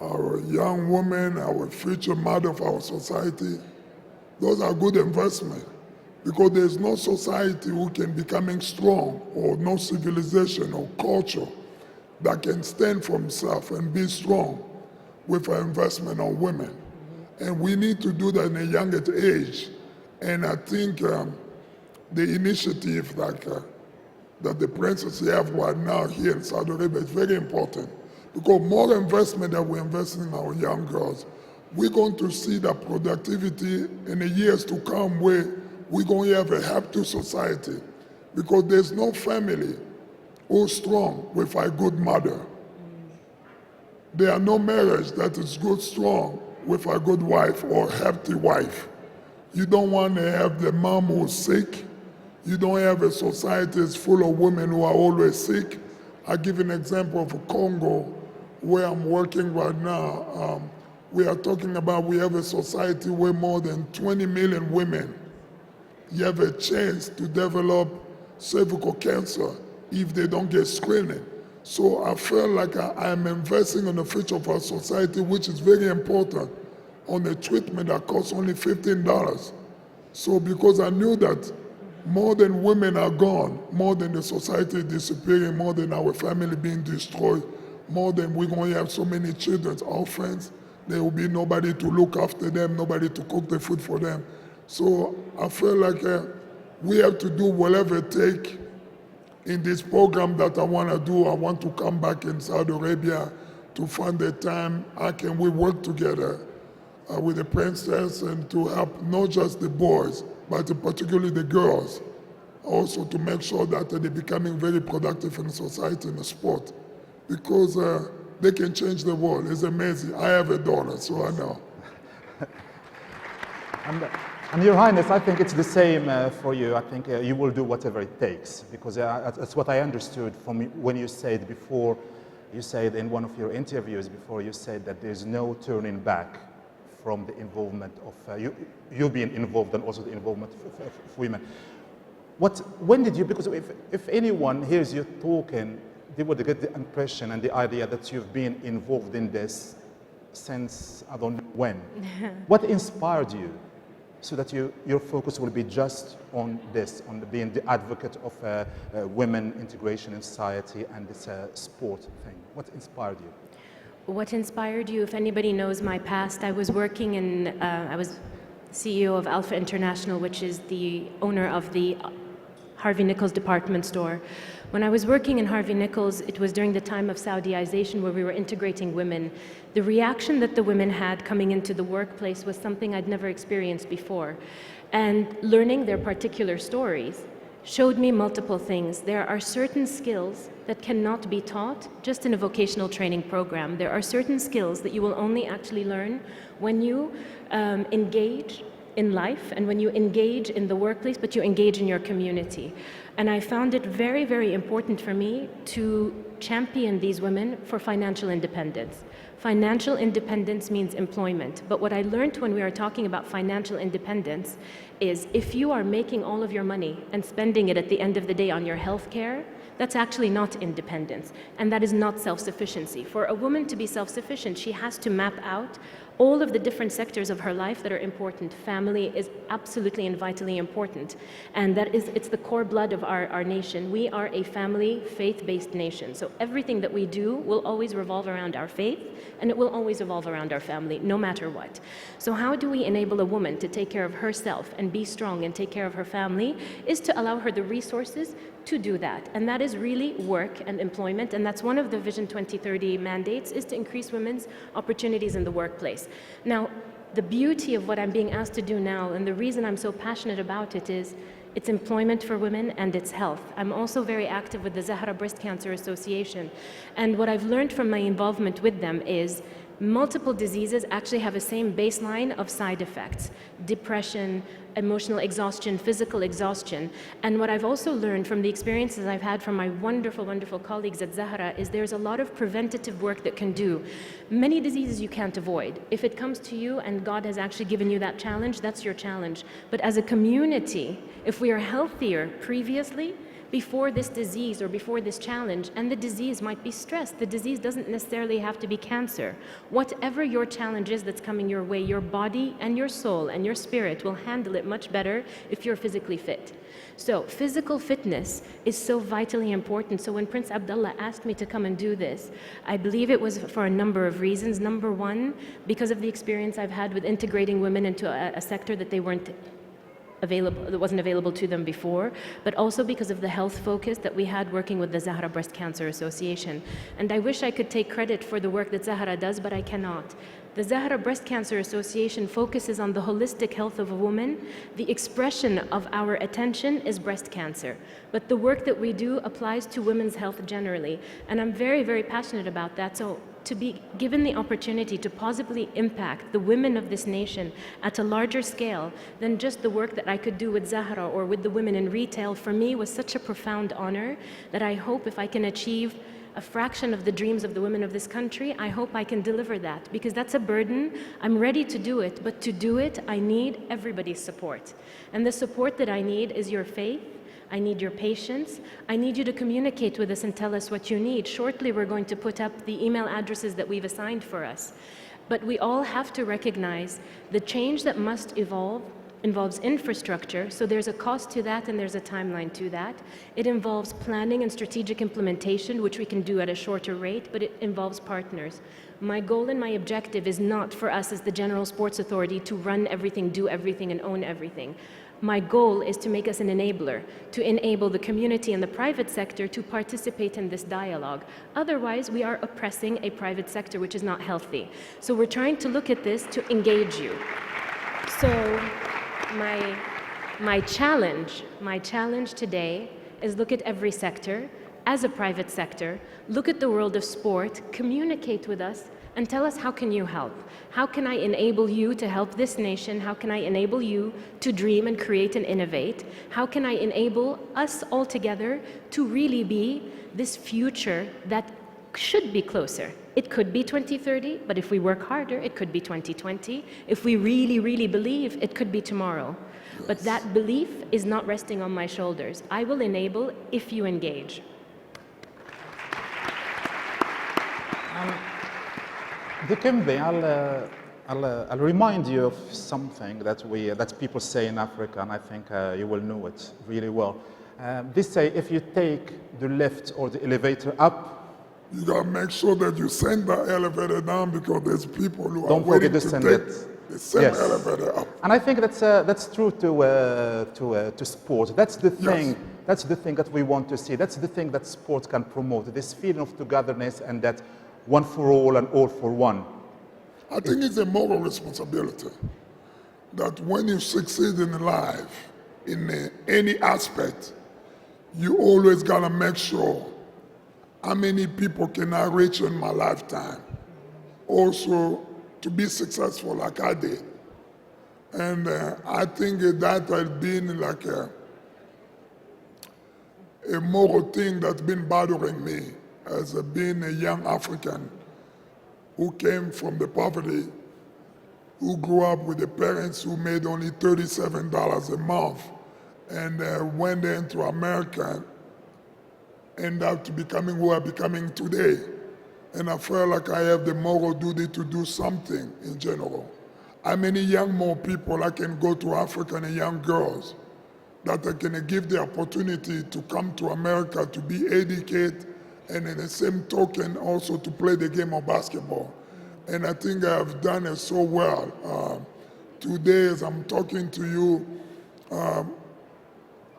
our young women, our future mother of our society, those are good investments, because there's no society who can becoming strong, or no civilization or culture that can stand for himself and be strong with an investment on women. And we need to do that in a younger age. And I think the initiative that the princess have right now here in Saudi Arabia is very important, because more investment that we invest in our young girls, we're going to see that productivity in the years to come, where we're going to have a happy society, because there's no family who's strong with a good mother. There are no marriage that is good, strong with a good wife or healthy wife. You don't want to have the mom who's sick. You don't have a society that's full of women who are always sick. I give an example of Congo, where I'm working right now. We are talking about, we have a society where more than 20 million women, you have a chance to develop cervical cancer if they don't get screening. So I feel like I'm investing in the future of our society, which is very important, on a treatment that costs only $15. So because I knew that more than women are gone, more than the society is disappearing, more than our family being destroyed, more than we're going to have so many children, orphans, there will be nobody to look after them, nobody to cook the food for them. So I feel like we have to do whatever it takes in this program that I want to do. I want to come back in Saudi Arabia to find the time we work together with the princess, and to help not just the boys, but particularly the girls, also to make sure that they're becoming very productive in society and the sport, because they can change the world. It's amazing. I have a daughter, so I know. And Your Highness, I think it's the same for you. I think you will do whatever it takes, because that's what I understood from when you said before, you said in one of your interviews before, you said that there's no turning back from the involvement of you being involved, and also the involvement of women. When did you, because if anyone hears you talking, they would get the impression and the idea that you've been involved in this since I don't know when. What inspired you so that your focus will be just on this, on being the advocate of women integration in society and this sport thing? What inspired you? What inspired you? If anybody knows my past, I was working in, I was CEO of Alpha International, which is the owner of the Harvey Nichols department store. When I was working in Harvey Nichols, it was during the time of Saudiization where we were integrating women. The reaction that the women had coming into the workplace was something I'd never experienced before. And learning their particular stories showed me multiple things. There are certain skills that cannot be taught just in a vocational training program. There are certain skills that you will only actually learn when you engage in life and when you engage in the workplace, but you engage in your community. And I found it very, very important for me to champion these women for financial independence. Financial independence means employment. But what I learned when we were talking about financial independence is if you are making all of your money and spending it at the end of the day on your health care, that's actually not independence. And that is not self-sufficiency. For a woman to be self-sufficient, she has to map out all of the different sectors of her life that are important. Family is absolutely and vitally important. And it's the core blood of our nation. We are a family, faith-based nation. So everything that we do will always revolve around our faith, and it will always revolve around our family, no matter what. So how do we enable a woman to take care of herself and be strong and take care of her family is to allow her the resources to do that. And that is really work and employment. And that's one of the Vision 2030 mandates, is to increase women's opportunities in the workplace. Now, the beauty of what I'm being asked to do now, and the reason I'm so passionate about it, is it's employment for women and it's health. I'm also very active with the Zahra Breast Cancer Association. And what I've learned from my involvement with them is multiple diseases actually have a same baseline of side effects: depression, emotional exhaustion, physical exhaustion. And what I've also learned from the experiences I've had from my wonderful, wonderful colleagues at Zahra is there's a lot of preventative work that can do. Many diseases you can't avoid. If it comes to you and God has actually given you that challenge, that's your challenge. But as a community, if we are healthier previously, before this disease or before this challenge, and the disease might be stress. The disease doesn't necessarily have to be cancer. Whatever your challenge is that's coming your way, your body and your soul and your spirit will handle it much better if you're physically fit. So physical fitness is so vitally important. So when Prince Abdullah asked me to come and do this, I believe it was for a number of reasons. Number one, because of the experience I've had with integrating women into a sector that they weren't available, that wasn't available to them before, but also because of the health focus that we had working with the Zahra Breast Cancer Association. And I wish I could take credit for the work that Zahra does, but I cannot. The Zahra Breast Cancer Association focuses on the holistic health of a woman. The expression of our attention is breast cancer, but the work that we do applies to women's health generally. And I'm very, very passionate about that. So to be given the opportunity to positively impact the women of this nation at a larger scale than just the work that I could do with Zahra or with the women in retail, for me was such a profound honor that I hope if I can achieve a fraction of the dreams of the women of this country, I hope I can deliver that, because that's a burden. I'm ready to do it, but to do it, I need everybody's support. And the support that I need is your faith. I need your patience. I need you to communicate with us and tell us what you need. Shortly, we're going to put up the email addresses that we've assigned for us. But we all have to recognize the change that must evolve involves infrastructure, so there's a cost to that and there's a timeline to that. It involves planning and strategic implementation, which we can do at a shorter rate, but it involves partners. My goal and my objective is not for us as the General Sports Authority to run everything, do everything, and own everything. My goal is to make us an enabler, to enable the community and the private sector to participate in this dialogue. Otherwise, we are oppressing a private sector, which is not healthy. So we're trying to look at this to engage you. So my challenge today is look at every sector as a private sector, look at the world of sport, communicate with us, and tell us, how can you help? How can I enable you to help this nation? How can I enable you to dream and create and innovate? How can I enable us all together to really be this future that should be closer? It could be 2030, but if we work harder, it could be 2020. If we really, really believe, it could be tomorrow. But that belief is not resting on my shoulders. I will enable if you engage. Det kan være I'll remind you of something that people say in Africa, and I think you will know it really well. They say if you take the lift or the elevator up, you gotta make sure that you send the elevator down because there's people who don't are waiting forget to to send take it. the same Yes. elevator up. And I think that's true to sport. That's the thing. Yes. That's the thing that we want to see. That's the thing that sport can promote. This feeling of togetherness and that one for all and all for one. I think it's a moral responsibility that when you succeed in life, in any aspect, you always gotta make sure how many people can I reach in my lifetime. Also, to be successful like I did. And I think that has been like a moral thing that's been bothering me as being a young African who came from the poverty, who grew up with the parents who made only $37 a month, and went into America, ended up to becoming who I'm becoming today. And I feel like I have the moral duty to do something in general. How many more people I can go to African and young girls that I can give the opportunity to come to America to be educated, and in the same token also to play the game of basketball. And I think I have done it so well. Today as I'm talking to you,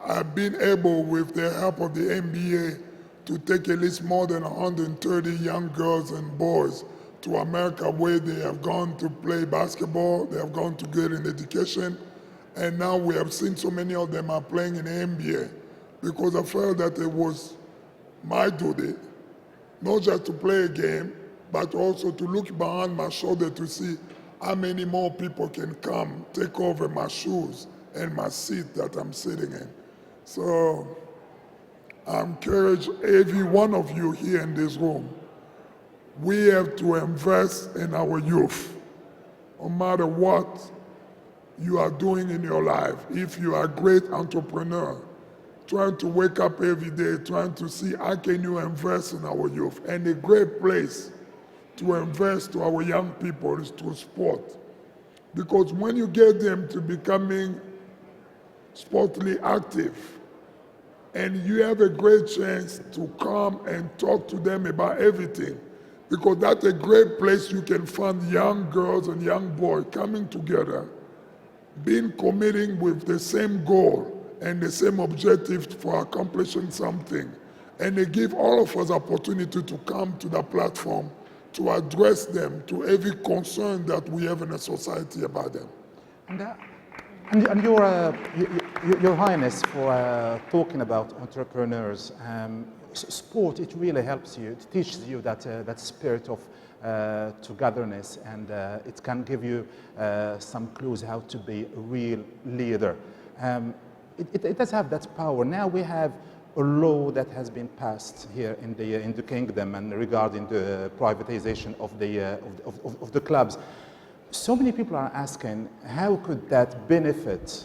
I've been able, with the help of the NBA, to take at least more than 130 young girls and boys to America where they have gone to play basketball, they have gone to get an education, and now we have seen so many of them are playing in the NBA because I felt that it was my duty, not just to play a game, but also to look behind my shoulder to see how many more people can come, take over my shoes and my seat that I'm sitting in. So I encourage every one of you here in this room, we have to invest in our youth, no matter what you are doing in your life. If you are a great entrepreneur, trying to wake up every day, trying to see how can you invest in our youth. And a great place to invest to our young people is through sport. Because when you get them to becoming sportly active, and you have a great chance to come and talk to them about everything, because that's a great place you can find young girls and young boys coming together, being committing with the same goal and the same objective for accomplishing something. And they give all of us opportunity to come to the platform to address them, to every concern that we have in a society about them. And your Highness, for talking about entrepreneurs, sport, it really helps you, it teaches you that spirit of togetherness, and it can give you some clues how to be a real leader. It does have that power. Now we have a law that has been passed here in the kingdom and regarding the privatization of the clubs. So many people are asking, how could that benefit,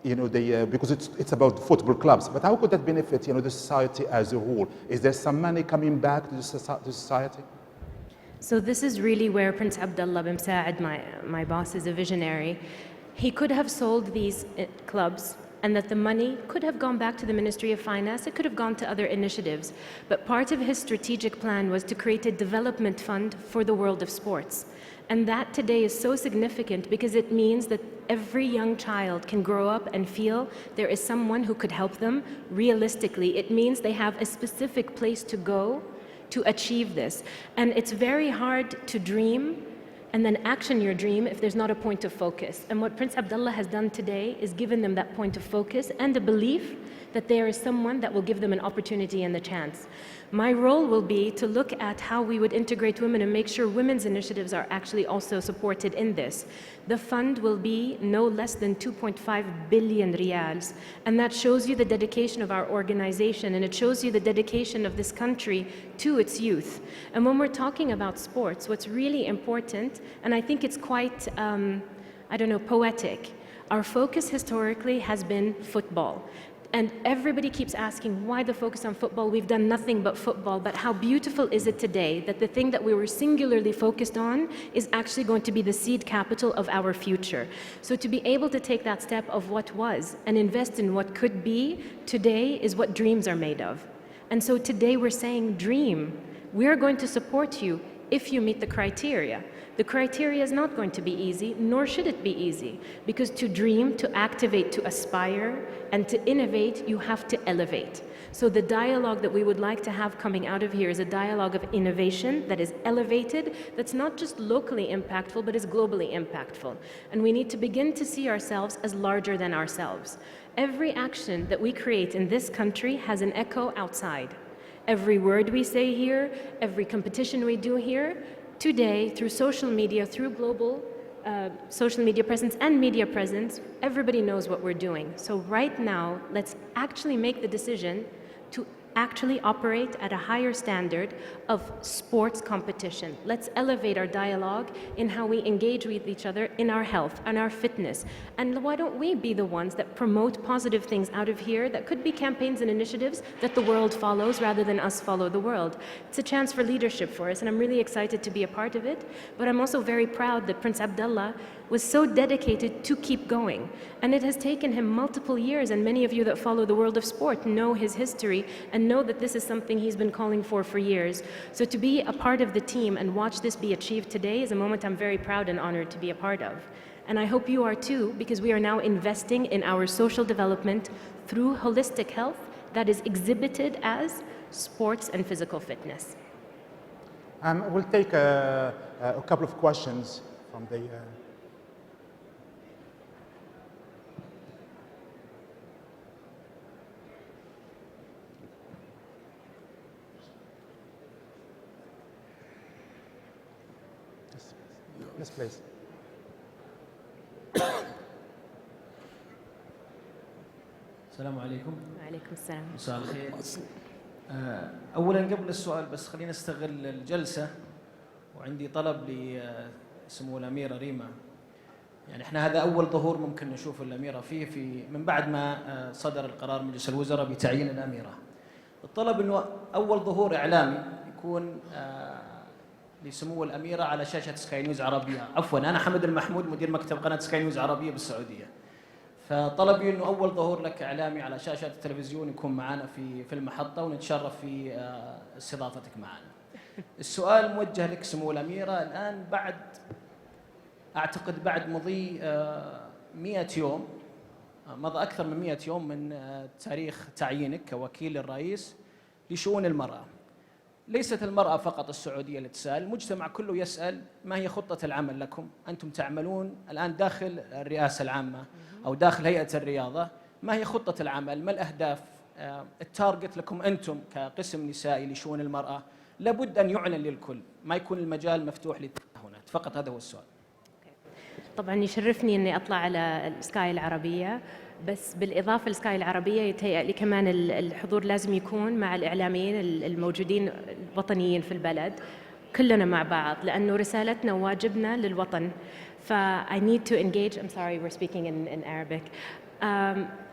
because it's about football clubs, but how could that benefit, the society as a whole? Is there some money coming back to the society? So this is really where Prince Abdullah bin Saad, my boss, is a visionary. He could have sold these clubs, and that the money could have gone back to the Ministry of Finance, it could have gone to other initiatives. But part of his strategic plan was to create a development fund for the world of sports. And that today is so significant because it means that every young child can grow up and feel there is someone who could help them realistically. It means they have a specific place to go to achieve this. And it's very hard to dream and then action your dream if there's not a point of focus. And what Prince Abdullah has done today is given them that point of focus and a belief that there is someone that will give them an opportunity and the chance. My role will be to look at how we would integrate women and make sure women's initiatives are actually also supported in this. The fund will be no less than 2.5 billion riyals, and that shows you the dedication of our organization, and it shows you the dedication of this country to its youth. And when we're talking about sports, what's really important, and I think it's quite, poetic, our focus historically has been football. And everybody keeps asking, why the focus on football? We've done nothing but football. But how beautiful is it today that the thing that we were singularly focused on is actually going to be the seed capital of our future. So to be able to take that step of what was and invest in what could be today is what dreams are made of. And so today we're saying, dream. We're going to support you if you meet the criteria. The criteria is not going to be easy, nor should it be easy, because to dream, to activate, to aspire, and to innovate, you have to elevate. So the dialogue that we would like to have coming out of here is a dialogue of innovation that is elevated, that's not just locally impactful, but is globally impactful. And we need to begin to see ourselves as larger than ourselves. Every action that we create in this country has an echo outside. Every word we say here, every competition we do here, today, through social media, through global social media presence and media presence, everybody knows what we're doing. So right now, let's actually make the decision to actually operate at a higher standard of sports competition. Let's elevate our dialogue in how we engage with each other in our health and our fitness. And why don't we be the ones that promote positive things out of here that could be campaigns and initiatives that the world follows rather than us follow the world. It's a chance for leadership for us, and I'm really excited to be a part of it. But I'm also very proud that Prince Abdullah was so dedicated to keep going. And it has taken him multiple years, and many of you that follow the world of sport know his history and know that this is something he's been calling for years. So to be a part of the team and watch this be achieved today is a moment I'm very proud and honored to be a part of. And I hope you are too, because we are now investing in our social development through holistic health that is exhibited as sports and physical fitness. We'll take a couple of questions from the Yes, please. السلام عليكم. وعليكم السلام. مساء الخير. أولاً قبل السؤال بس خلينا نستغل الجلسة وعندي طلب لسمو الأميرة ريما. يعني احنا هذا أول ظهور ممكن نشوف الأميرة فيه من بعد ما صدر القرار مجلس الوزراء بتعيين الأميرة. الطلب إنه أول ظهور إعلامي يكون لسمو الأميرة على شاشة سكاي نيوز عربية. عفواً أنا حمد المحمود مدير مكتب قناة سكاي نيوز عربية بالسعودية. فطلبي إنه أول ظهور لك إعلامي على شاشة التلفزيون يكون معنا في المحطة ونتشرف في استضافتك معنا. السؤال موجه لك سمو الأميرة الآن أعتقد بعد مضي 100 يوم، مضى أكثر من 100 يوم من تاريخ تعيينك كوكيل الرئيس لشؤون المرأة. ليست المرأة فقط السعودية اللي تسأل، المجتمع كله يسأل ما هي خطة العمل لكم؟ أنتم تعملون الآن داخل الرئاسة العامة أو داخل هيئة الرياضة، ما هي خطة العمل؟ ما الأهداف؟ التارجت لكم أنتم كقسم نسائي لشؤون المرأة لابد أن يعلن للكل، ما يكون المجال مفتوح للتهاونات، فقط هذا هو السؤال. طبعا يشرفني أني أطلع على السكاي العربية، بس بالإضافة لسكاي العربية يتهيألي كمان الحضور لازم يكون مع الإعلاميين الموجودين الوطنيين في البلد كلنا مع بعض، لأنه رسالتنا وواجبنا للوطن. I need to engage. I'm sorry, we're speaking in Arabic.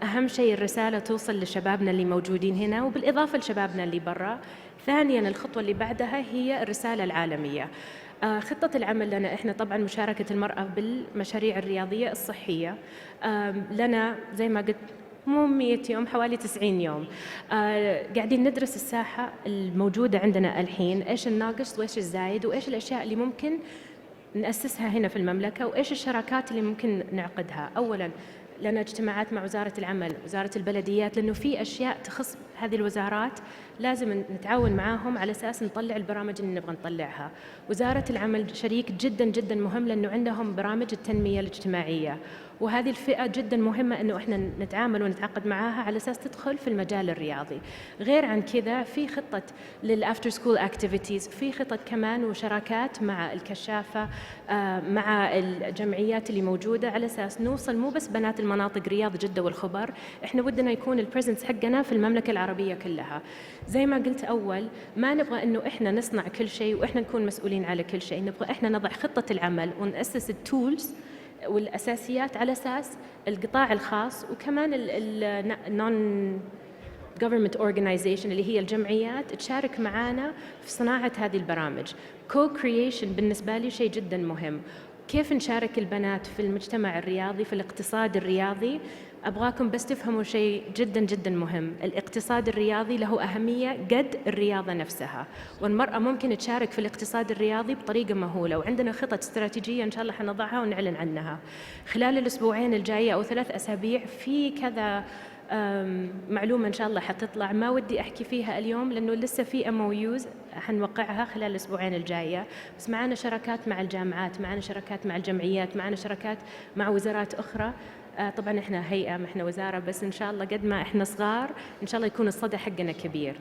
أهم شيء الرسالة توصل لشبابنا اللي موجودين هنا وبالإضافة لشبابنا اللي برا. ثانياً الخطوة اللي بعدها هي الرسالة العالمية. خطة العمل لنا إحنا طبعاً مشاركة المرأة بالمشاريع الرياضية الصحية لنا زي ما قلت مو 100 يوم، حوالي 90 يوم. قاعدين ندرس الساحة الموجودة عندنا الحين، إيش الناقص وإيش الزايد وإيش الأشياء اللي ممكن نأسسها هنا في المملكة وإيش الشراكات اللي ممكن نعقدها. أولاً لنا اجتماعات مع وزارة العمل، وزارة البلديات، لأنه في أشياء تخص هذه الوزارات لازم نتعاون معاهم على أساس نطلع البرامج اللي نبغى نطلعها. وزارة العمل شريك جدا جدا مهم لأنه عندهم برامج التنمية الاجتماعية، وهذه الفئة جدا مهمة أنه إحنا نتعامل ونتعاقد معاها على أساس تدخل في المجال الرياضي. غير عن كذا في خطة للأفتر سكول أكتيفيتيز، في خطة كمان وشراكات مع الكشافة مع الجمعيات اللي موجودة على أساس نوصل مو بس بنات المناطق رياض جدة والخبر، إحنا ودنا يكون البريزنس حقنا في المملكة العربية كلها. زي ما قلت أول، ما نبغى أنه إحنا نصنع كل شيء وإحنا نكون مسؤولين على كل شيء، نبغى إحنا نضع خطة العمل ونأسس التولز والأساسيات على أساس القطاع الخاص وكمان non government organization اللي هي الجمعيات تشارك معنا في صناعة هذه البرامج. co-creation بالنسبة لي شيء جدا مهم. كيف نشارك البنات في المجتمع الرياضي في الاقتصاد الرياضي؟ أبغاكم بس تفهموا شيء جدا جدا مهم. الاقتصاد الرياضي له أهمية قد الرياضة نفسها، والمرأة ممكن تشارك في الاقتصاد الرياضي بطريقة مهولة، وعندنا خطط استراتيجية إن شاء الله حنضعها ونعلن عنها خلال الأسبوعين الجاية أو 3 أسابيع. في كذا معلومة إن شاء الله حتطلع، ما ودي أحكي فيها اليوم لأنه لسه في MOUs حنوقعها خلال الأسبوعين الجاية، بس معنا شراكات مع الجامعات، معنا شراكات مع الجمعيات، معنا شراكات مع وزارات أخرى. طبعا إحنا هيئة، ما إحنا وزارة، بس إن شاء الله قد ما إحنا صغار إن شاء الله يكون الصدى حقنا كبير.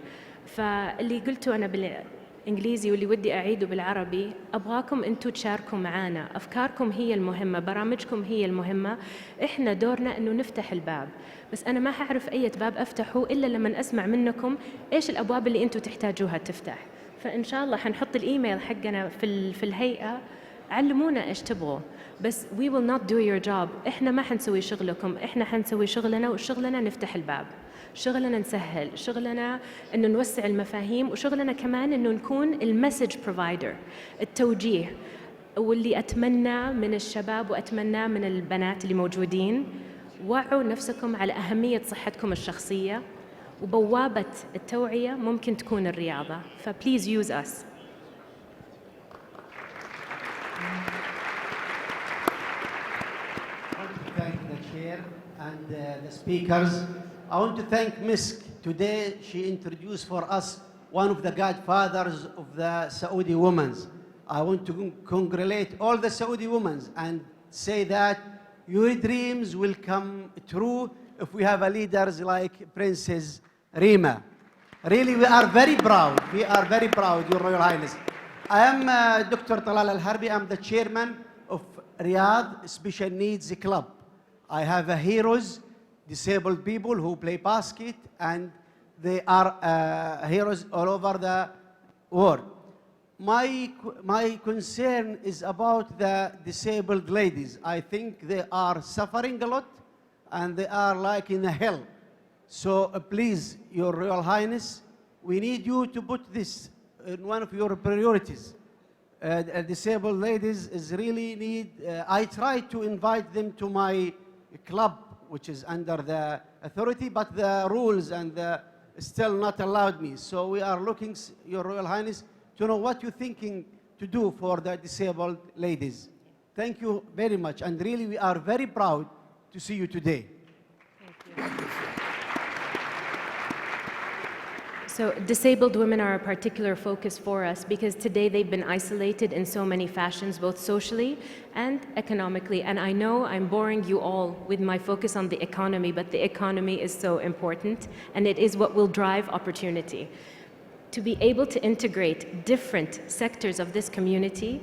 فاللي قلته أنا بالإنجليزي واللي ودي أعيده بالعربي، أبغاكم أنتوا تشاركوا معنا، أفكاركم هي المهمة، برامجكم هي المهمة، إحنا دورنا إنه نفتح الباب. بس أنا ما حعرف أي باب أفتحه إلا لما أسمع منكم إيش الأبواب اللي أنتوا تحتاجوها تفتح. فإن شاء الله حنحط الإيميل حقنا في الهيئة، علمونا إيش تبغوا، بس we will not do your job. إحنا ما حنسوي شغلكم، إحنا حنسوي شغلنا، وشغلنا نفتح الباب، شغلنا نسهل، شغلنا إنه نوسع المفاهيم، وشغلنا كمان إنه نكون المسج بروفايدر، التوجيه. واللي أتمنى من الشباب وأتمنى من البنات اللي موجودين، وعوا نفسكم على أهمية صحتكم الشخصية، وبوابة التوعية ممكن تكون الرياضة. فبليز use us. Thank the chair and the speakers. I want to thank MiSK. Today she introduced for us one of the godfathers of the Saudi women. I want to congratulate all the Saudi women and say that your dreams will come true if we have a leaders like Princess Rima. Really, we are very proud. We are very proud, Your Royal Highness. I am Dr. Talal Al-Harbi. I'm the chairman of Riyadh Special Needs Club. I have heroes, disabled people who play basket, and they are heroes all over the world. My concern is about the disabled ladies. I think they are suffering a lot, and they are like in a hell. So please, Your Royal Highness, we need you to put this in one of your priorities. Disabled ladies is really need. I try to invite them to my club, which is under the authority, but the rules and still not allowed me. So we are looking, Your Royal Highness, to know what you're thinking to do for the disabled ladies. Thank you very much, and really we are very proud to see you today. Thank you. So disabled women are a particular focus for us because today they've been isolated in so many fashions, both socially and economically. And I know I'm boring you all with my focus on the economy, but the economy is so important, and it is what will drive opportunity. To be able to integrate different sectors of this community,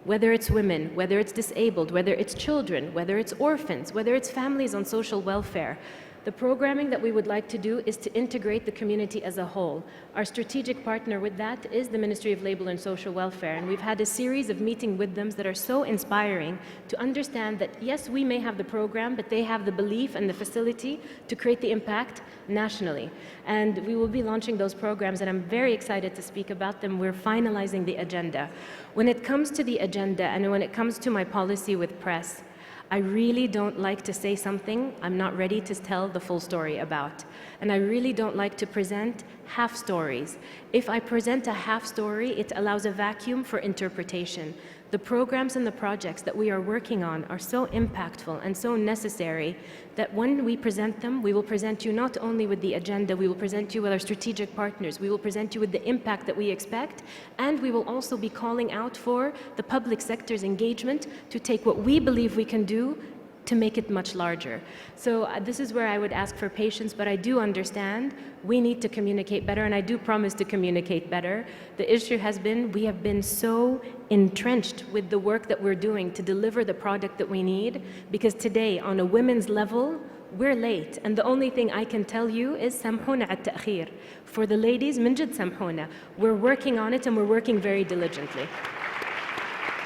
whether it's women, whether it's disabled, whether it's children, whether it's orphans, whether it's families on social welfare, the programming that we would like to do is to integrate the community as a whole. Our strategic partner with that is the Ministry of Labour and Social Welfare, and we've had a series of meetings with them that are so inspiring to understand that yes, we may have the program, but they have the belief and the facility to create the impact nationally. And we will be launching those programs, and I'm very excited to speak about them. We're finalizing the agenda. When it comes to the agenda and when it comes to my policy with press, I really don't like to say something I'm not ready to tell the full story about. And I really don't like to present half stories. If I present a half story, it allows a vacuum for interpretation. The programs and the projects that we are working on are so impactful and so necessary that when we present them, we will present you not only with the agenda, we will present you with our strategic partners, we will present you with the impact that we expect, and we will also be calling out for the public sector's engagement to take what we believe we can do to make it much larger. So this is where I would ask for patience, but I do understand we need to communicate better, and I do promise to communicate better. The issue has been we have been so entrenched with the work that we're doing to deliver the product that we need, because today on a women's level, we're late, and the only thing I can tell you is سامحونا على التأخير. For the ladies, من جد سامحونا. We're working on it, and we're working very diligently.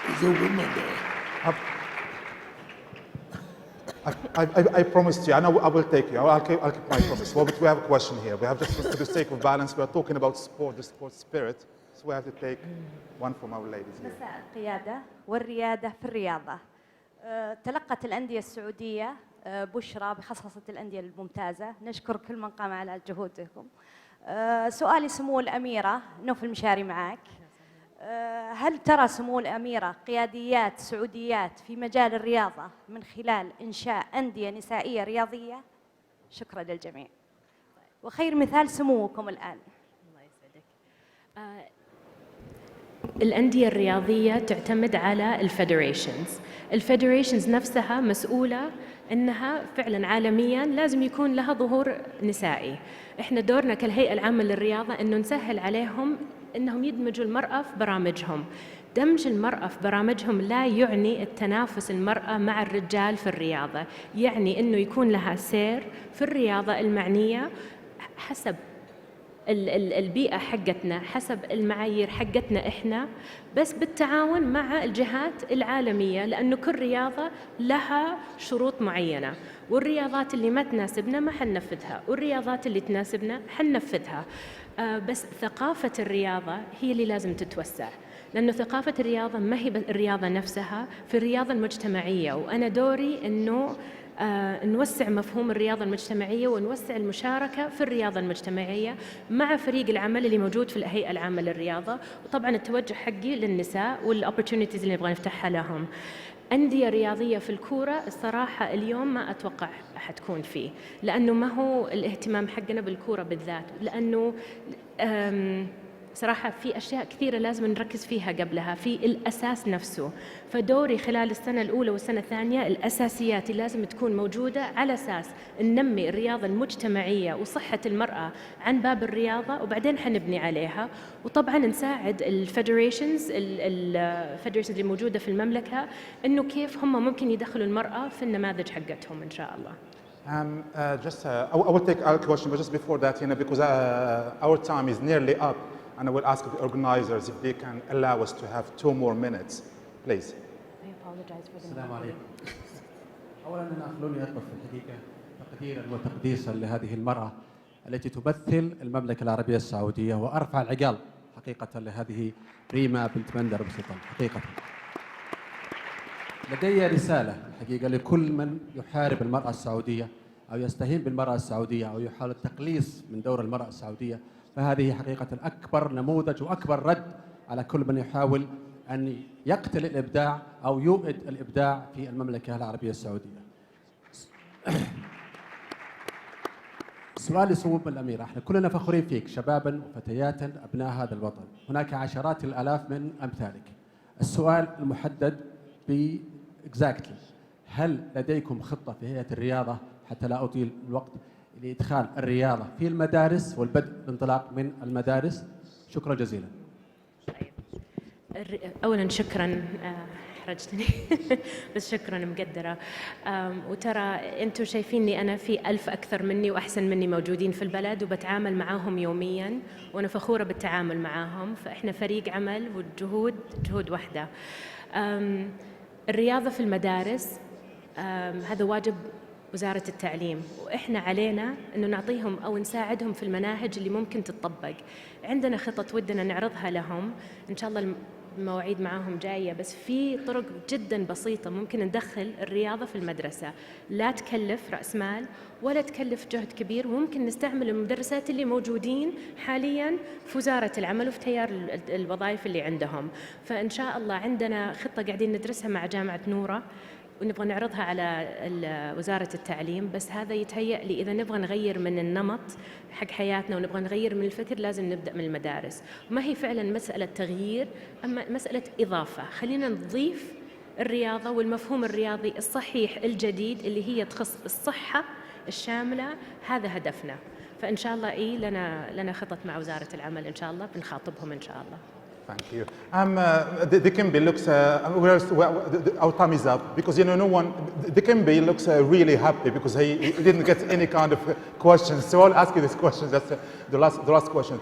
Is a woman there? I promised you, and I will take you. I'll keep my promise. Well, but we have a question here. We have just for the sake of balance, we are talking about sport, the sport spirit. So we have to take one from our ladies here. مساء القيادة والريادة في الرياضة. تلقت الأندية السعودية بشرى بخصخصة الأندية الممتازة. نشكر كل من قام على جهودكم. سؤالي سمو الأميرة نوف المشاري معك. هل ترى سمو الأميرة قياديات سعوديات في مجال الرياضة من خلال إنشاء أندية نسائية رياضية؟ شكرا للجميع. وخير مثال سموكم الآن. الله يسعدك. الأندية الرياضية تعتمد على الفيدريشنز نفسها مسؤولة أنها فعلا عالميا لازم يكون لها ظهور نسائي. إحنا دورنا كالهيئة العامة للرياضة أنه نسهل عليهم أنهم يدمجوا المرأة في برامجهم. دمج المرأة في برامجهم لا يعني التنافس المرأة مع الرجال في الرياضة، يعني أنه يكون لها سير في الرياضة المعنية حسب البيئة حقتنا، حسب المعايير حقتنا إحنا، بس بالتعاون مع الجهات العالمية، لأنه كل رياضة لها شروط معينة، والرياضات اللي ما تناسبنا ما حننفذها، والرياضات اللي تناسبنا حننفذها. بس ثقافة الرياضة هي اللي لازم تتوسع، لأنه ثقافة الرياضة ما هي الرياضة نفسها، في الرياضة المجتمعية، وأنا دوري أنه نوسع مفهوم الرياضة المجتمعية ونوسع المشاركة في الرياضة المجتمعية مع فريق العمل اللي موجود في الهيئة العامة للرياضة، وطبعا التوجه حقي للنساء والopportunities اللي نبغى نفتحها لهم. أندية رياضية في الكورة الصراحة اليوم ما أتوقع حتكون فيه، لأنه ما هو الاهتمام حقنا بالكورة بالذات، لأنه صراحة في أشياء كثيرة لازم نركز فيها قبلها في الأساس نفسه. فدوري خلال السنة الأولى والسنة الثانية الأساسيات اللي لازم تكون موجودة على أساس ننمي الرياضة المجتمعية وصحة المرأة عن باب الرياضة، وبعدين حنبني عليها. وطبعا نساعد الفيدريشنز اللي موجودة في المملكة إنه كيف هم ممكن يدخلوا المرأة في النماذج حقتهم إن شاء الله. I will take our question, but just before that, because our time is nearly up. And I will ask the organizers if they can allow us to have 2 more minutes, please. I apologize for the السلام عليكم. أولاً خلوني أطلب في الحقيقة تقديراً وتقديساً لهذه المرأة التي تمثل المملكة العربية السعودية، وأرفع العقال حقيقة لهذه ريما بنت مندر بسلطان. حقيقة لدي رسالة الحقيقة لكل من يحارب المرأة السعودية أو يستهين بالمرأة السعودية أو يحاول التقليص من دور المرأة السعودية، فهذه حقيقة أكبر نموذج وأكبر رد على كل من يحاول أن يقتل الإبداع أو يوئد الإبداع في المملكة العربية السعودية. سؤالي سمو الأميرة، احنا كلنا فخورين فيك شبابا وفتياتا أبناء هذا الوطن، هناك عشرات الآلاف من أمثالك. السؤال المحدد exactly، هل لديكم خطة في هيئة الرياضة حتى لا أطيل الوقت لإدخال الرياضة في المدارس والبدء الانطلاق من المدارس؟ شكرا جزيلا. أولا شكرا، حرجتني بس شكرا مقدرة. وترى أنتم شايفيني أنا في 1000 أكثر مني وأحسن مني موجودين في البلد وبتعامل معاهم يوميا، وأنا فخورة بالتعامل معاهم، فإحنا فريق عمل والجهود جهود واحدة. الرياضة في المدارس هذا واجب وزارة التعليم، وإحنا علينا أنه نعطيهم أو نساعدهم في المناهج اللي ممكن تطبق. عندنا خطط ودنا نعرضها لهم إن شاء الله، المواعيد معاهم جاية، بس في طرق جدا بسيطة ممكن ندخل الرياضة في المدرسة، لا تكلف رأس مال ولا تكلف جهد كبير، وممكن نستعمل المدرسات اللي موجودين حاليا في وزارة العمل وفي تيار الوظائف اللي عندهم. فإن شاء الله عندنا خطة قاعدين ندرسها مع جامعة نورة ونبغى نعرضها على وزارة التعليم، بس هذا يتهيأ لي إذا نبغى نغير من النمط حق حياتنا ونبغى نغير من الفكر لازم نبدأ من المدارس. وما هي فعلا مسألة تغيير، أما مسألة إضافة. خلينا نضيف الرياضة والمفهوم الرياضي الصحيح الجديد اللي هي تخص الصحة الشاملة، هذا هدفنا. فإن شاء الله لنا خطط مع وزارة العمل إن شاء الله، بنخاطبهم إن شاء الله. Thank you. Dikembe looks, our time is up because no one, Dikembe looks really happy because he didn't get any kind of questions. So I'll ask you this question, that's the last question.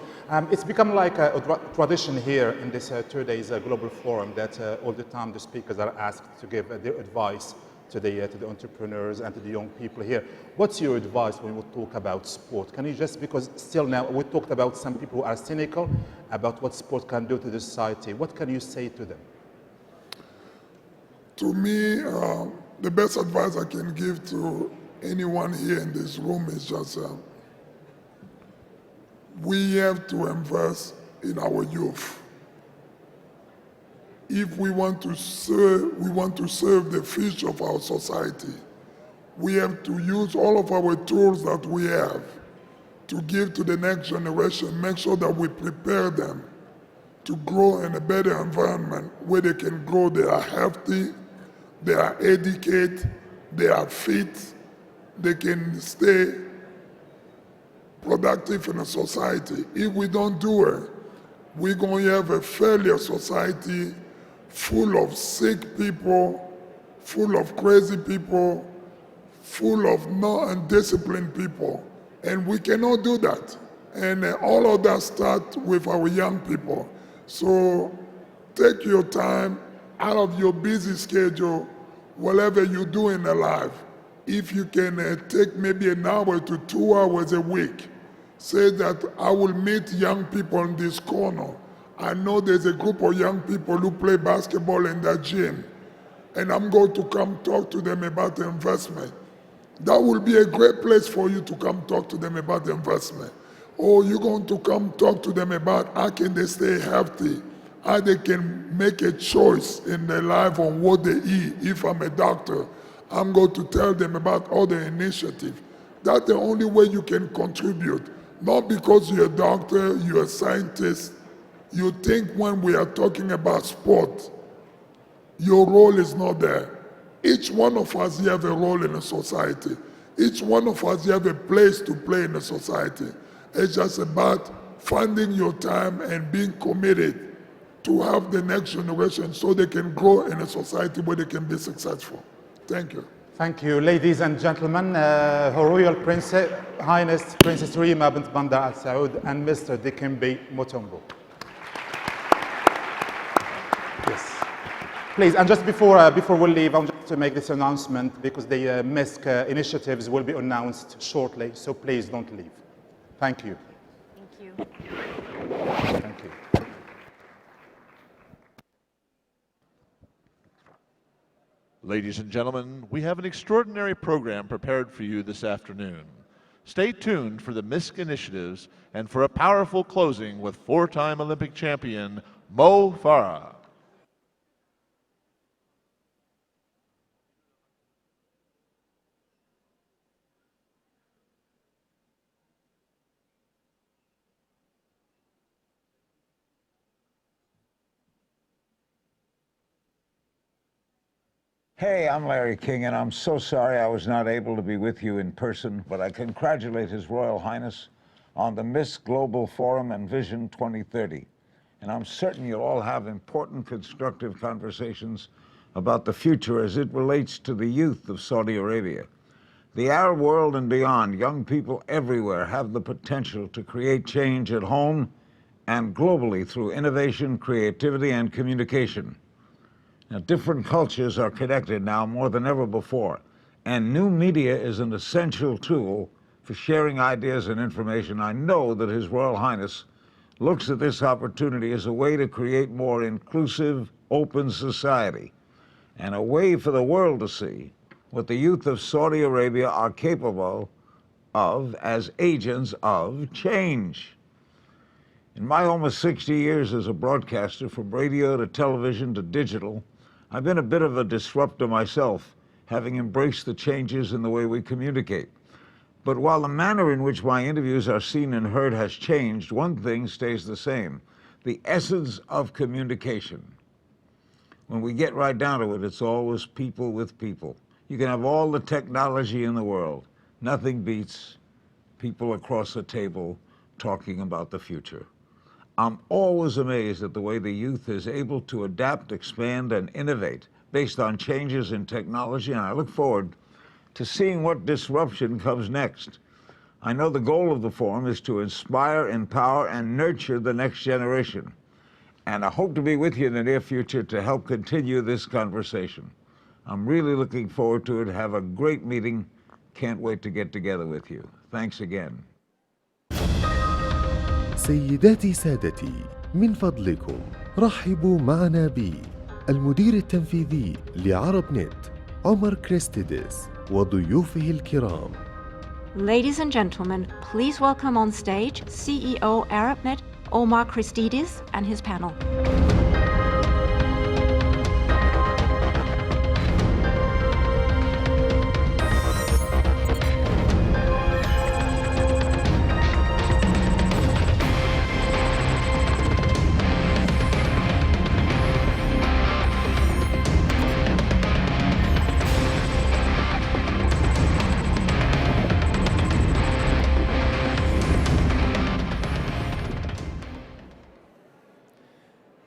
It's become like a tradition here in this 2 days global forum that all the time the speakers are asked to give their advice to the entrepreneurs and to the young people here. What's your advice when we talk about sport? Can you just, because still now we talked about some people who are cynical about what sport can do to the society. What can you say to them? To me, the best advice I can give to anyone here in this room is just we have to invest in our youth. If we want to serve the future of our society, we have to use all of our tools that we have to give to the next generation, make sure that we prepare them to grow in a better environment where they can grow, they are healthy, they are educated, they are fit, they can stay productive in a society. If we don't do it, we're going to have a failure society full of sick people, full of crazy people, full of non-disciplined people. And we cannot do that. And all of that starts with our young people. So take your time out of your busy schedule, whatever you do in life. If you can take maybe an hour to 2 hours a week, say that I will meet young people in this corner. I know there's a group of young people who play basketball in that gym, and I'm going to come talk to them about the investment. That will be a great place for you to come talk to them about the investment. Or you're going to come talk to them about how can they stay healthy, how they can make a choice in their life on what they eat. If I'm a doctor, I'm going to tell them about other initiatives. That's the only way you can contribute. Not because you're a doctor, you're a scientist. You think when we are talking about sport, your role is not there. Each one of us have a role in a society. Each one of us have a place to play in a society. It's just about finding your time and being committed to have the next generation so they can grow in a society where they can be successful. Thank you. Thank you. Ladies and gentlemen, Her Royal Highness Princess Rima bint Bandar Al Saud and Mr. Dikembe Mutombo. Yes. Please, and just before we leave, I want to make this announcement because the MiSK initiatives will be announced shortly, so please don't leave. Thank you. Thank you. Thank you. Ladies and gentlemen, we have an extraordinary program prepared for you this afternoon. Stay tuned for the MiSK initiatives and for a powerful closing with four-time Olympic champion Mo Farah. Hey, I'm Larry King, and I'm so sorry I was not able to be with you in person, but I congratulate His Royal Highness on the MiSK Global Forum and Vision 2030. And I'm certain you'll all have important, constructive conversations about the future as it relates to the youth of Saudi Arabia. The Arab world and beyond, young people everywhere have the potential to create change at home and globally through innovation, creativity, and communication. Now, different cultures are connected now more than ever before, and new media is an essential tool for sharing ideas and information. I know that His Royal Highness looks at this opportunity as a way to create more inclusive, open society, and a way for the world to see what the youth of Saudi Arabia are capable of as agents of change. In my almost 60 years as a broadcaster, from radio to television to digital, I've been a bit of a disruptor myself, having embraced the changes in the way we communicate. But while the manner in which my interviews are seen and heard has changed, one thing stays the same: the essence of communication. When we get right down to it, it's always people with people. You can have all the technology in the world. Nothing beats people across a table talking about the future. I'm always amazed at the way the youth is able to adapt, expand, and innovate based on changes in technology, and I look forward to seeing what disruption comes next. I know the goal of the forum is to inspire, empower, and nurture the next generation, and I hope to be with you in the near future to help continue this conversation. I'm really looking forward to it. Have a great meeting. Can't wait to get together with you. Thanks again. سيداتي سادتي، من فضلكم رحبوا معنا بالمدير التنفيذي لعرب نت عمر كريستيدس وضيوفه الكرام. Ladies and gentlemen, please welcome on stage CEO ArabNet Omar Christidis and his panel.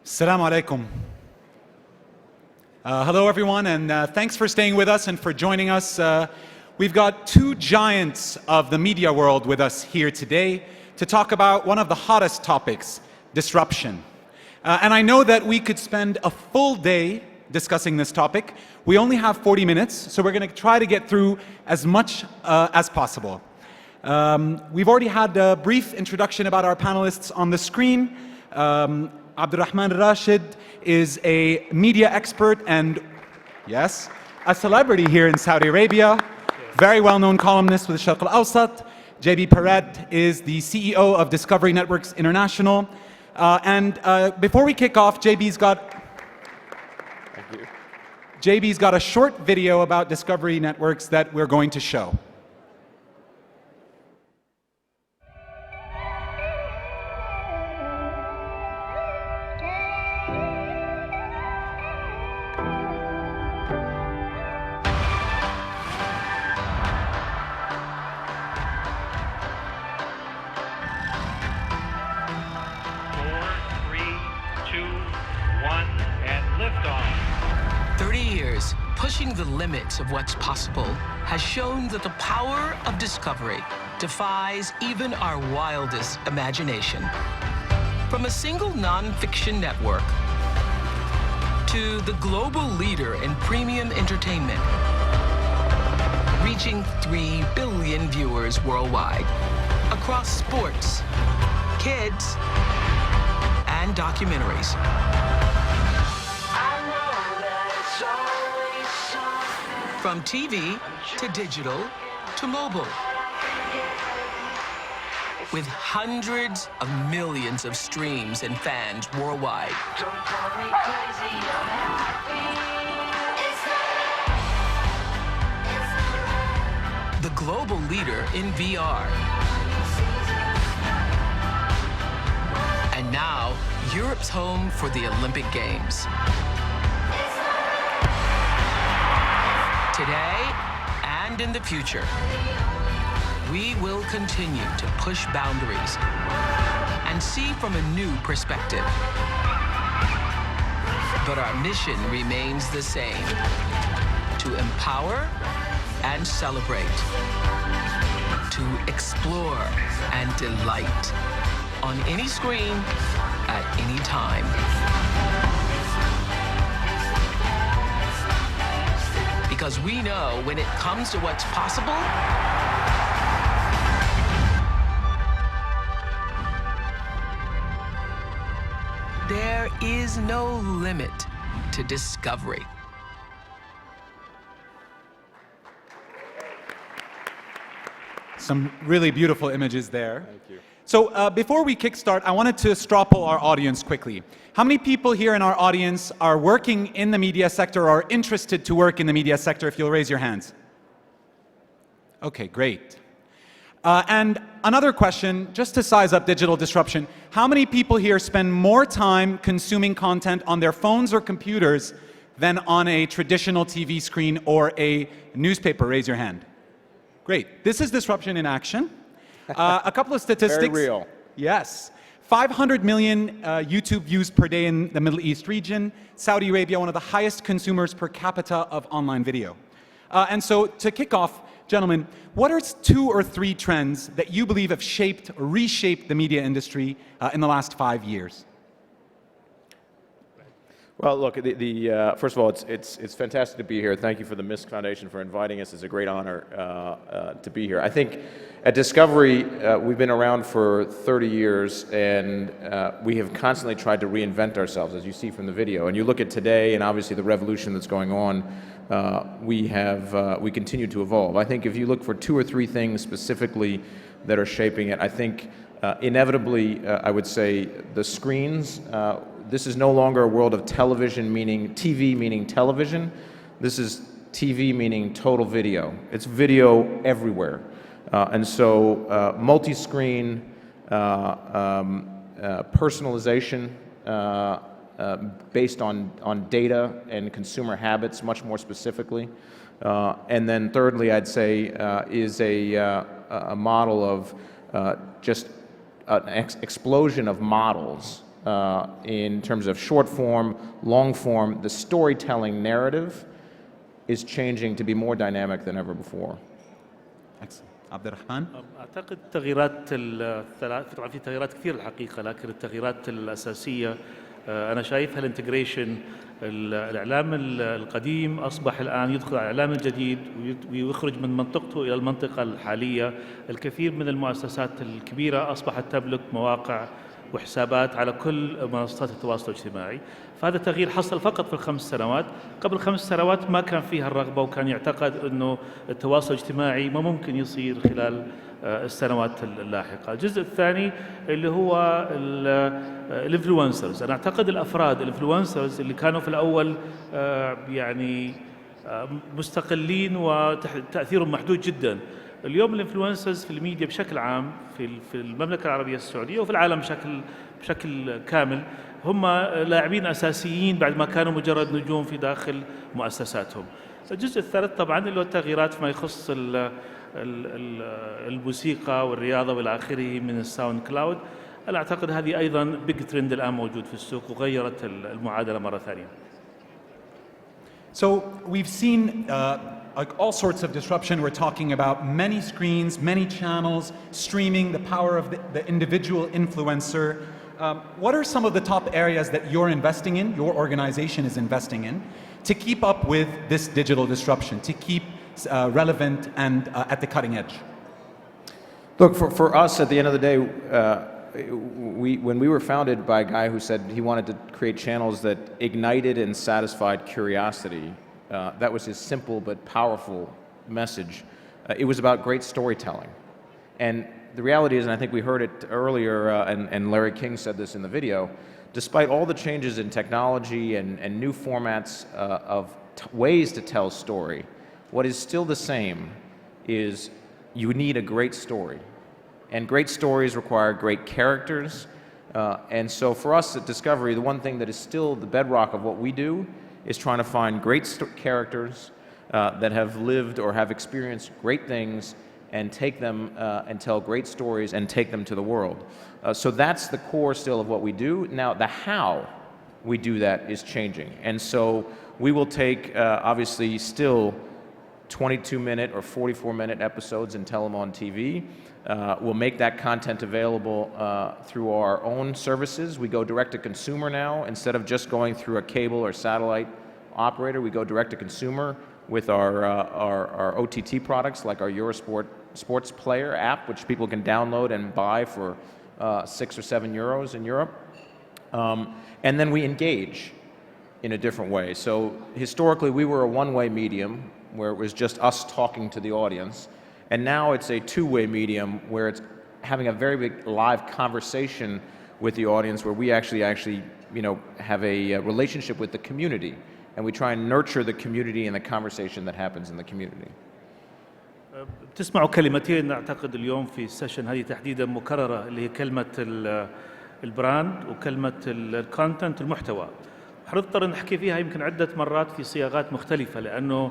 Assalamu alaikum. Hello everyone, and thanks for staying with us and for joining us. We've got two giants of the media world with us here today to talk about one of the hottest topics, disruption. And I know that we could spend a full day discussing this topic. We only have 40 minutes, so we're going to try to get through as much as possible. We've already had a brief introduction about our panelists on the screen. Abdurrahman Rashid is a media expert and, yes, a celebrity here in Saudi Arabia. Very well-known columnist with Sharq al-Awsat. JB Perret is the CEO of Discovery Networks International. And before we kick off, JB's got a short video about Discovery Networks that we're going to show. The limits of what's possible has shown that the power of discovery defies even our wildest imagination. From a single non-fiction network to the global leader in premium entertainment, reaching 3 billion viewers worldwide across sports, kids, and documentaries. From TV to digital to mobile. With hundreds of millions of streams and fans worldwide. The global leader in VR. And now, Europe's home for the Olympic Games. Today and in the future, we will continue to push boundaries and see from a new perspective. But our mission remains the same: to empower and celebrate, to explore and delight on any screen at any time. Because we know when it comes to what's possible, there is no limit to discovery. Some really beautiful images there. Thank you. So before we kickstart, I wanted to straw poll our audience quickly. How many people here in our audience are working in the media sector or are interested to work in the media sector, if you'll raise your hands? Okay, great. And another question, just to size up digital disruption, how many people here spend more time consuming content on their phones or computers than on a traditional TV screen or a newspaper? Raise your hand. Great. This is disruption in action. A couple of statistics. Very real. Yes. 500 million YouTube views per day in the Middle East region. Saudi Arabia, one of the highest consumers per capita of online video. And so to kick off, gentlemen, what are 2 or 3 trends that you believe have shaped or reshaped the media industry in the last 5 years? Well, look, first of all, it's fantastic to be here. Thank you for the MiSK Foundation for inviting us. It's a great honor to be here. I think at Discovery, we've been around for 30 years, and we have constantly tried to reinvent ourselves, as you see from the video. And you look at today, and obviously the revolution that's going on, we continue to evolve. I think if you look for 2 or 3 things specifically that are shaping it, I think inevitably, I would say the screens. This is no longer a world of television, meaning TV, meaning television. This is TV, meaning total video. It's video everywhere. And so multi-screen, personalization based on data and consumer habits, much more specifically. And then thirdly, I'd say, is a model of just an explosion of models in terms of short form, long form. The storytelling narrative is changing to be more dynamic than ever before. Excellent. عبد الرحمن. أعتقد التغييرات طبعا في تغييرات كثير الحقيقة، لكن التغييرات الأساسية أنا شايفها الانتجريشن. الإعلام القديم أصبح الآن يدخل على الإعلام الجديد ويخرج من منطقته إلى المنطقة الحالية. الكثير من المؤسسات الكبيرة أصبحت تملك مواقع وحسابات على كل منصات التواصل الاجتماعي، فهذا تغيير حصل فقط في ال5 سنوات. قبل 5 سنوات ما كان فيها الرغبة، وكان يعتقد أنه التواصل الاجتماعي ما ممكن يصير خلال السنوات اللاحقة. الجزء الثاني اللي هو الانفلونسرز. أنا أعتقد الأفراد الانفلونسرز اللي كانوا في الأول يعني مستقلين وتأثيرهم محدود جدا، اليوم الانفلونسرز في الميديا بشكل عام في المملكة العربية السعودية وفي العالم بشكل كامل هم لاعبين أساسيين بعد ما كانوا مجرد نجوم في داخل مؤسساتهم. الجزء الثالث طبعا اللي هو التغييرات فيما يخص الموسيقى والرياضة والى آخره من الساوند كلاود. أنا أعتقد هذه أيضا بيج ترند الآن موجود في السوق وغيرت المعادلة مرة ثانية. So we've seen like all sorts of disruption. We're talking about many screens, many channels, streaming, the power of the individual influencer. What are some of the top areas that you're investing in, your organization is investing in, to keep up with this digital disruption, to keep relevant and at the cutting edge? Look, for us, at the end of the day, when we were founded by a guy who said he wanted to create channels that ignited and satisfied curiosity, that was his simple but powerful message. It was about great storytelling. And the reality is, and I think we heard it earlier, and Larry King said this in the video, despite all the changes in technology and new formats of ways to tell story, what is still the same is you need a great story. And great stories require great characters. And so for us at Discovery, the one thing that is still the bedrock of what we do is trying to find great characters that have lived or have experienced great things and take them and tell great stories and take them to the world. So that's the core still of what we do. Now, the how we do that is changing. And so we will take, obviously, still 22-minute or 44-minute episodes and tell them on TV. We'll make that content available through our own services. We go direct to consumer now. Instead of just going through a cable or satellite operator, we go direct to consumer with our OTT products like our Eurosport Sports Player app, which people can download and buy for 6 or 7 euros in Europe. And then we engage in a different way. So historically, we were a one-way medium where it was just us talking to the audience. And now it's a two-way medium where it's having a very big live conversation with the audience where we actually have a relationship with the community. And we try and nurture the community and the conversation that happens in the community. بتسمعوا كلمتين أعتقد اليوم في السيشن هذه تحديدا مكررة، اللي هي كلمة البراند وكلمة الكونتنت المحتوى. حنضطر نحكي فيها يمكن عدة مرات في صياغات مختلفة، لأنه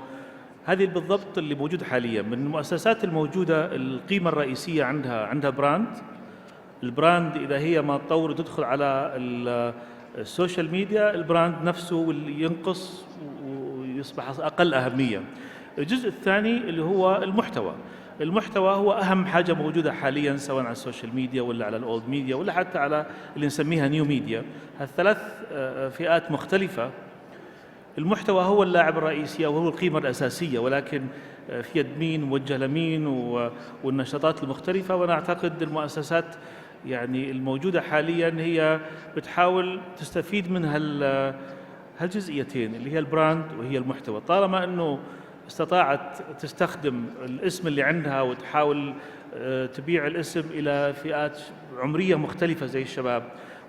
هذه بالضبط اللي موجود حاليا. من المؤسسات الموجودة القيمة الرئيسية عندها براند. البراند إذا هي ما تطور وتدخل على السوشيال ميديا، البراند نفسه واللي ينقص ويصبح أقل أهمية. الجزء الثاني اللي هو المحتوى. المحتوى هو أهم حاجة موجودة حالياً سواء على السوشيال ميديا ولا على الأولد ميديا ولا حتى على اللي نسميها نيو ميديا. هالثلاث فئات مختلفة. المحتوى هو اللاعب الرئيسي وهو القيمة الأساسية، ولكن في يد مين موجه لمين والنشاطات المختلفة. وأنا أعتقد المؤسسات يعني الموجودة حالياً هي بتحاول تستفيد من هالجزئيتين اللي هي البراند وهي المحتوى. طالما أنه استطاعت تستخدم الاسم اللي عندها وتحاول تبيع الاسم إلى فئات عمرية مختلفة زي الشباب،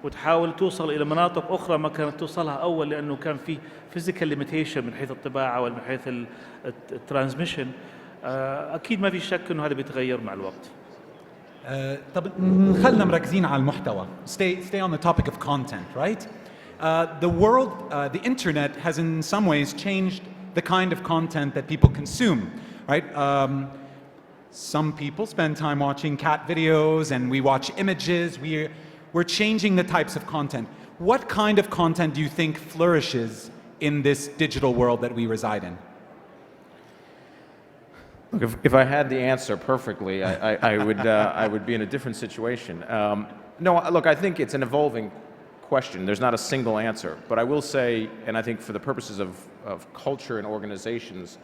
وتحاول توصل إلى مناطق أخرى ما كانت توصلها أول لأنه كان في physical limitation من حيث الطباعة ومن حيث الترانسميشن، أكيد ما في شك أنه هذا بيتغير مع الوقت. طب خلنا مركزين على المحتوى. Stay on the topic of content, right? The world, the internet has in some ways changed the kind of content that people consume, right? Some people spend time watching cat videos and we watch images. We're changing the types of content. What kind of content do you think flourishes in this digital world that we reside in? Look, if I had the answer perfectly, I would be in a different situation. No, look, I think it's an evolving question. There's not a single answer, but I will say, and I think for the purposes of culture and organizations,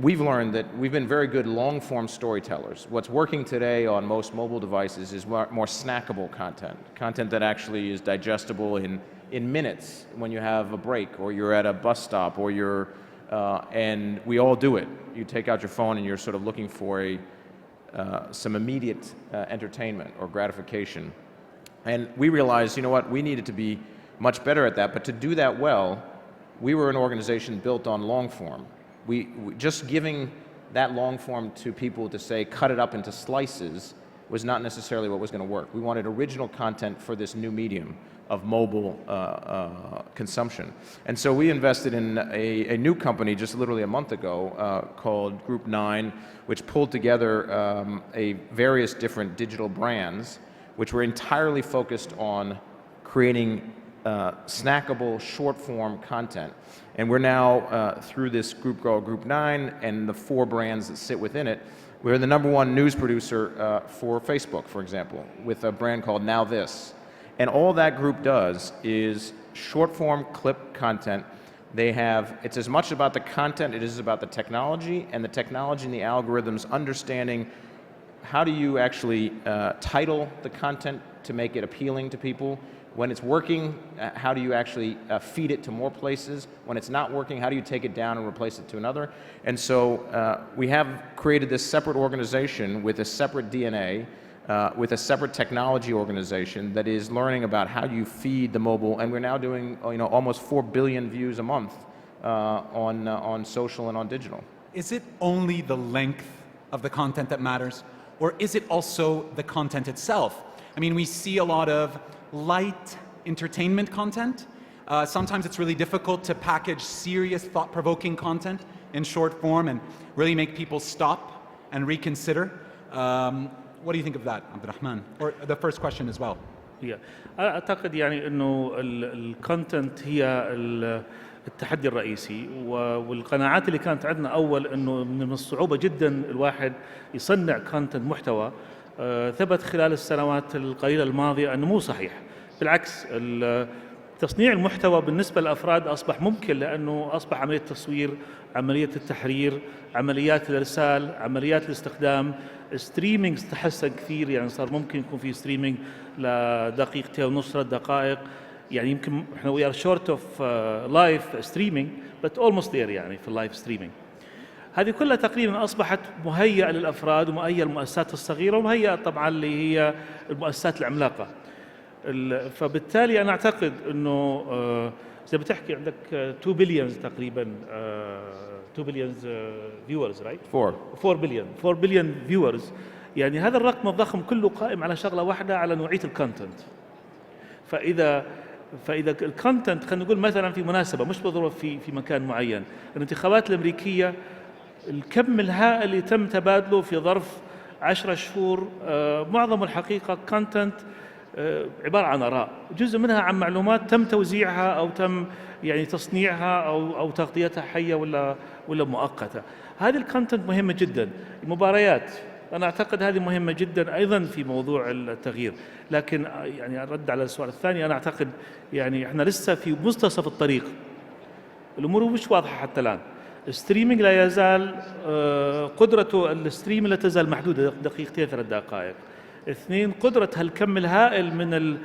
we've learned that we've been very good long-form storytellers. What's working today on most mobile devices is more snackable content that actually is digestible in minutes when you have a break or you're at a bus stop or you're, and we all do it. You take out your phone and you're sort of looking for some immediate entertainment or gratification. And we realized, you know what, we needed to be much better at that, but to do that well, we were an organization built on long form. We just giving that long form to people to say, cut it up into slices, was not necessarily what was going to work. We wanted original content for this new medium of mobile consumption. And so we invested in a new company just literally a month ago called Group 9, which pulled together various different digital brands which were entirely focused on creating snackable short-form content. And we're now, through this group called Group 9 and the 4 brands that sit within it, we're the #1 news producer for Facebook, for example, with a brand called Now This. And all that group does is short-form clip content. It's as much about the content as it is about the technology, and the technology and the algorithms understanding how do you actually title the content to make it appealing to people. When it's working, how do you actually feed it to more places? When it's not working, how do you take it down and replace it to another? And so we have created this separate organization with a separate DNA, with a separate technology organization that is learning about how you feed the mobile. And we're now doing almost 4 billion views a month on social and on digital. Is it only the length of the content that matters? Or is it also the content itself? I mean, we see a lot of light entertainment content. Sometimes it's really difficult to package serious, thought-provoking content in short form and really make people stop and reconsider. What do you think of that, Abdurrahman? Or the first question as well. أعتقد يعني إنه الكونتنت هي التحدي الرئيسي، والقناعات اللي كانت عندنا أول إنه من الصعوبة جدا الواحد يصنع كونتنت محتوى، ثبت خلال السنوات القليلة الماضية أنه مو صحيح. بالعكس، تصنيع المحتوى بالنسبة للأفراد أصبح ممكن، لأنه أصبح عملية تصوير، عملية التحرير، عمليات الإرسال، عمليات الاستخدام، ستريمينج تحسن كثير، يعني صار ممكن يكون في ستريمينج لدقيقتين ونص 3 دقائق، يعني يمكن احنا we are short of live streaming but almost there يعني في اللايف ستريمينج. هذه كلها تقريبا أصبحت مهيئة للأفراد ومهيئة للمؤسسات الصغيرة ومهيئة طبعا اللي هي المؤسسات العملاقة. فبالتالي أنا أعتقد أنه زي بتحكي عندك 2 بليون تقريبا 2 بليون viewers right 4 بليون viewers، يعني هذا الرقم الضخم كله قائم على شغلة واحدة، على نوعية الكونتنت. فإذا الكونتنت خلينا نقول مثلا في مناسبة، مش بالضرورة في مكان معين، الانتخابات الأمريكية الكم الهائل اللي تم تبادله في ظرف 10 شهور معظم الحقيقة كونتنت عبارة عن آراء، جزء منها عن معلومات تم توزيعها أو تم يعني تصنيعها أو تغطيتها حية ولا مؤقتة. هذه الكونتنت مهمة جدا. المباريات أنا أعتقد هذه مهمة جدا أيضا في موضوع التغيير، لكن يعني أرد على السؤال الثاني، أنا أعتقد يعني إحنا لسه في منتصف الطريق، الأمور مش واضحة حتى الآن. الستريمينج لا يزال قدرته الستريم لا تزال محدودة، دقيقتين 3 دقائق. 2 قدرة هالكم الهائل من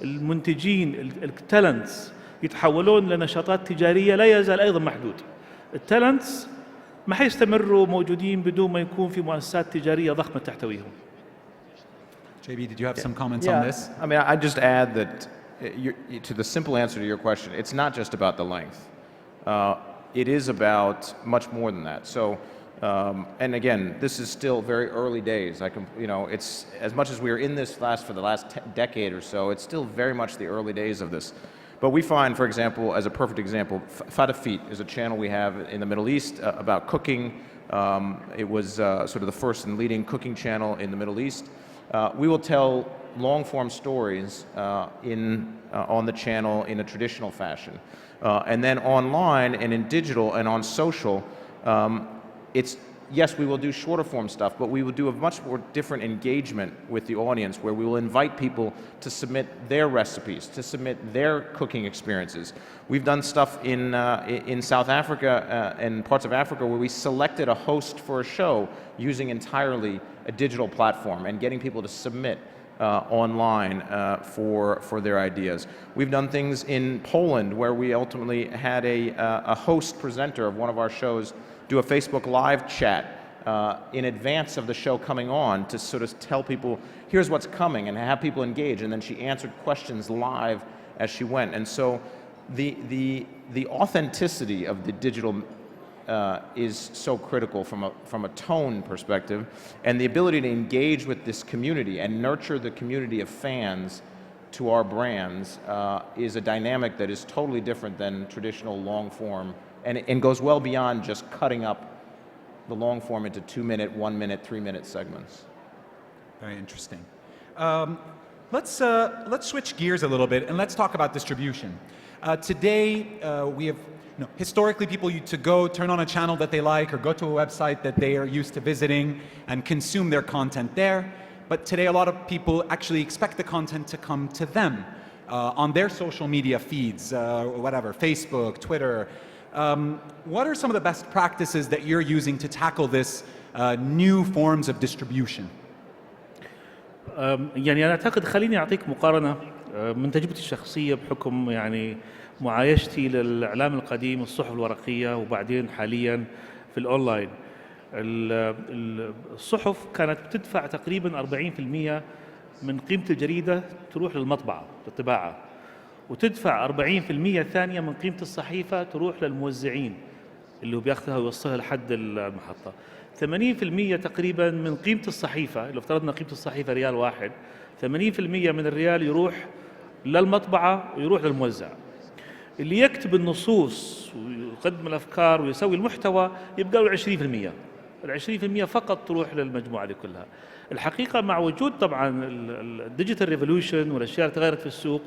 المنتجين التالنتس يتحولون لنشاطات تجارية لا يزال أيضا محدود. التالنتس ما حيستمروا موجودين بدون ما يكون في مؤسسات تجارية ضخمة تحتويهم. JB, did you have some comments on this? I mean, I'd just add that to the simple answer to your question, it's not just about the length. It is about much more than that. So, and again, this is still very early days. It's as much as we are in this for the last decade or so, it's still very much the early days of this. But we find, for example, as a perfect example, Fatafit is a channel we have in the Middle East about cooking. It was sort of the first and leading cooking channel in the Middle East. We will tell long-form stories on the channel in a traditional fashion. And then online and in digital and on social, yes, we will do shorter form stuff, but we will do a much more different engagement with the audience where we will invite people to submit their recipes, to submit their cooking experiences. We've done stuff in South Africa and parts of Africa where we selected a host for a show using entirely a digital platform and getting people to submit online for their ideas. We've done things in Poland where we ultimately had a host presenter of one of our shows do a Facebook Live chat in advance of the show coming on to sort of tell people, here's what's coming, and have people engage. And then she answered questions live as she went. And so the authenticity of the digital is so critical from a tone perspective, and the ability to engage with this community and nurture the community of fans to our brands is a dynamic that is totally different than traditional long form, and goes well beyond just cutting up the long form into 2-minute, 1-minute, 3-minute segments. Very interesting. Let's switch gears a little bit and let's talk about distribution. Today we have historically, people used to go turn on a channel that they like or go to a website that they are used to visiting and consume their content there. But today, a lot of people actually expect the content to come to them on their social media feeds, whatever, Facebook, Twitter. What are some of the best practices that you're using to tackle this new forms of distribution? يعني أنا أعتقد خليني أعطيك مقارنة من تجربتي الشخصية بحكم يعني معايشتي للإعلام القديم والصحف الورقية وبعدين حالياً في الأونلاين. الصحف كانت بتدفع تقريباً 40% من قيمة الجريدة تروح للمطبعة للطباعة، وتدفع 40% ثانية من قيمة الصحيفة تروح للموزعين اللي هو بياخذها ويوصلها لحد المحطة. 80% تقريباً من قيمة الصحيفة، لو افترضنا قيمة الصحيفة ريال واحد، 80% من الريال يروح للمطبعة ويروح للموزع. اللي يكتب النصوص ويقدم الأفكار ويسوي المحتوى يبقى له 20%. ال20% فقط تروح للمجموعة دي كلها. الحقيقة مع وجود طبعاً الديجيتال ريفولوشن والأشياء اللي تغيرت في السوق،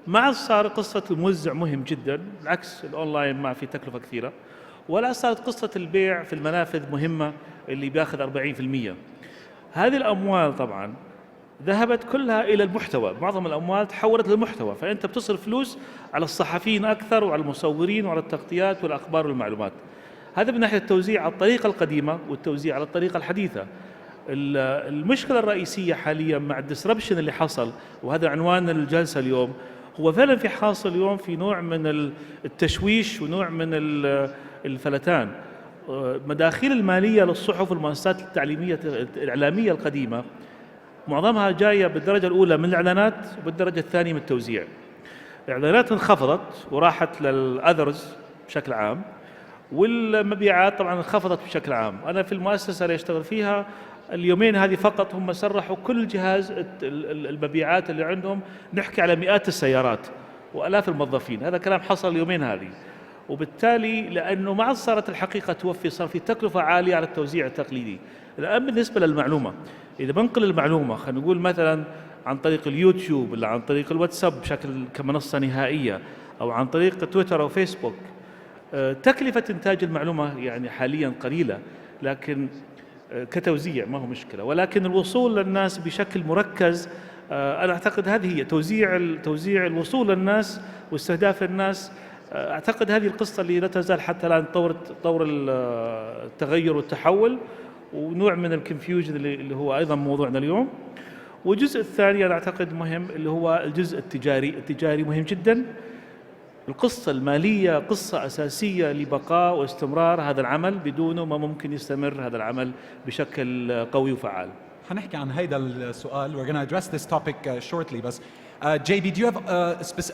ما عاد صار قصة الموزع مهم جداً، بالعكس الأونلاين ما في تكلفة كثيرة، ولا صارت قصة البيع في المنافذ مهمة اللي بياخذ 40%. هذه الأموال طبعاً ذهبت كلها إلى المحتوى، معظم الأموال تحولت للمحتوى، فأنت بتصرف فلوس على الصحفيين أكثر وعلى المصورين وعلى التغطيات والأخبار والمعلومات. هذا من ناحية التوزيع على الطريقة القديمة والتوزيع على الطريقة الحديثة. المشكلة الرئيسية حالياً مع الديسربشن اللي حصل، وهذا عنوان الجلسة اليوم، هو فعلاً في حاصل اليوم في نوع من التشويش ونوع من الفلتان. مداخيل المالية للصحف والمؤسسات التعليمية الإعلامية القديمة معظمها جاية بالدرجة الأولى من الإعلانات وبالدرجة الثانية من التوزيع. الإعلانات انخفضت وراحت للأذرز بشكل عام، والمبيعات طبعاً انخفضت بشكل عام. أنا في المؤسسة اللي أشتغل فيها اليومين هذه فقط هم سرحوا كل جهاز المبيعات اللي عندهم، نحكي على مئات السيارات وآلاف الموظفين. هذا كلام حصل اليومين هذه، وبالتالي لأنه ما عاد صارت الحقيقة توفي، صار في تكلفة عالية على التوزيع التقليدي. الآن بالنسبة للمعلومة، إذا بنقل المعلومة خلينا نقول مثلا عن طريق اليوتيوب ولا عن طريق الواتساب بشكل كمنصة نهائية أو عن طريق تويتر أو فيسبوك. تكلفة إنتاج المعلومة يعني حاليا قليلة، لكن كتوزيع ما هو مشكلة، ولكن الوصول للناس بشكل مركز أنا أعتقد هذه هي توزيع الوصول للناس واستهداف الناس. أعتقد هذه القصة اللي لا تزال حتى الآن طور التغير والتحول، ونوع من الكونفيوجن اللي هو أيضا موضوعنا اليوم. والجزء الثاني أنا أعتقد مهم اللي هو الجزء التجاري مهم جدا. القصة المالية قصة أساسية لبقاء واستمرار هذا العمل، بدونه ما ممكن يستمر هذا العمل بشكل قوي وفعال. هنحكي عن هيدا السؤال. We're going to address this topic shortly. But JB, do you have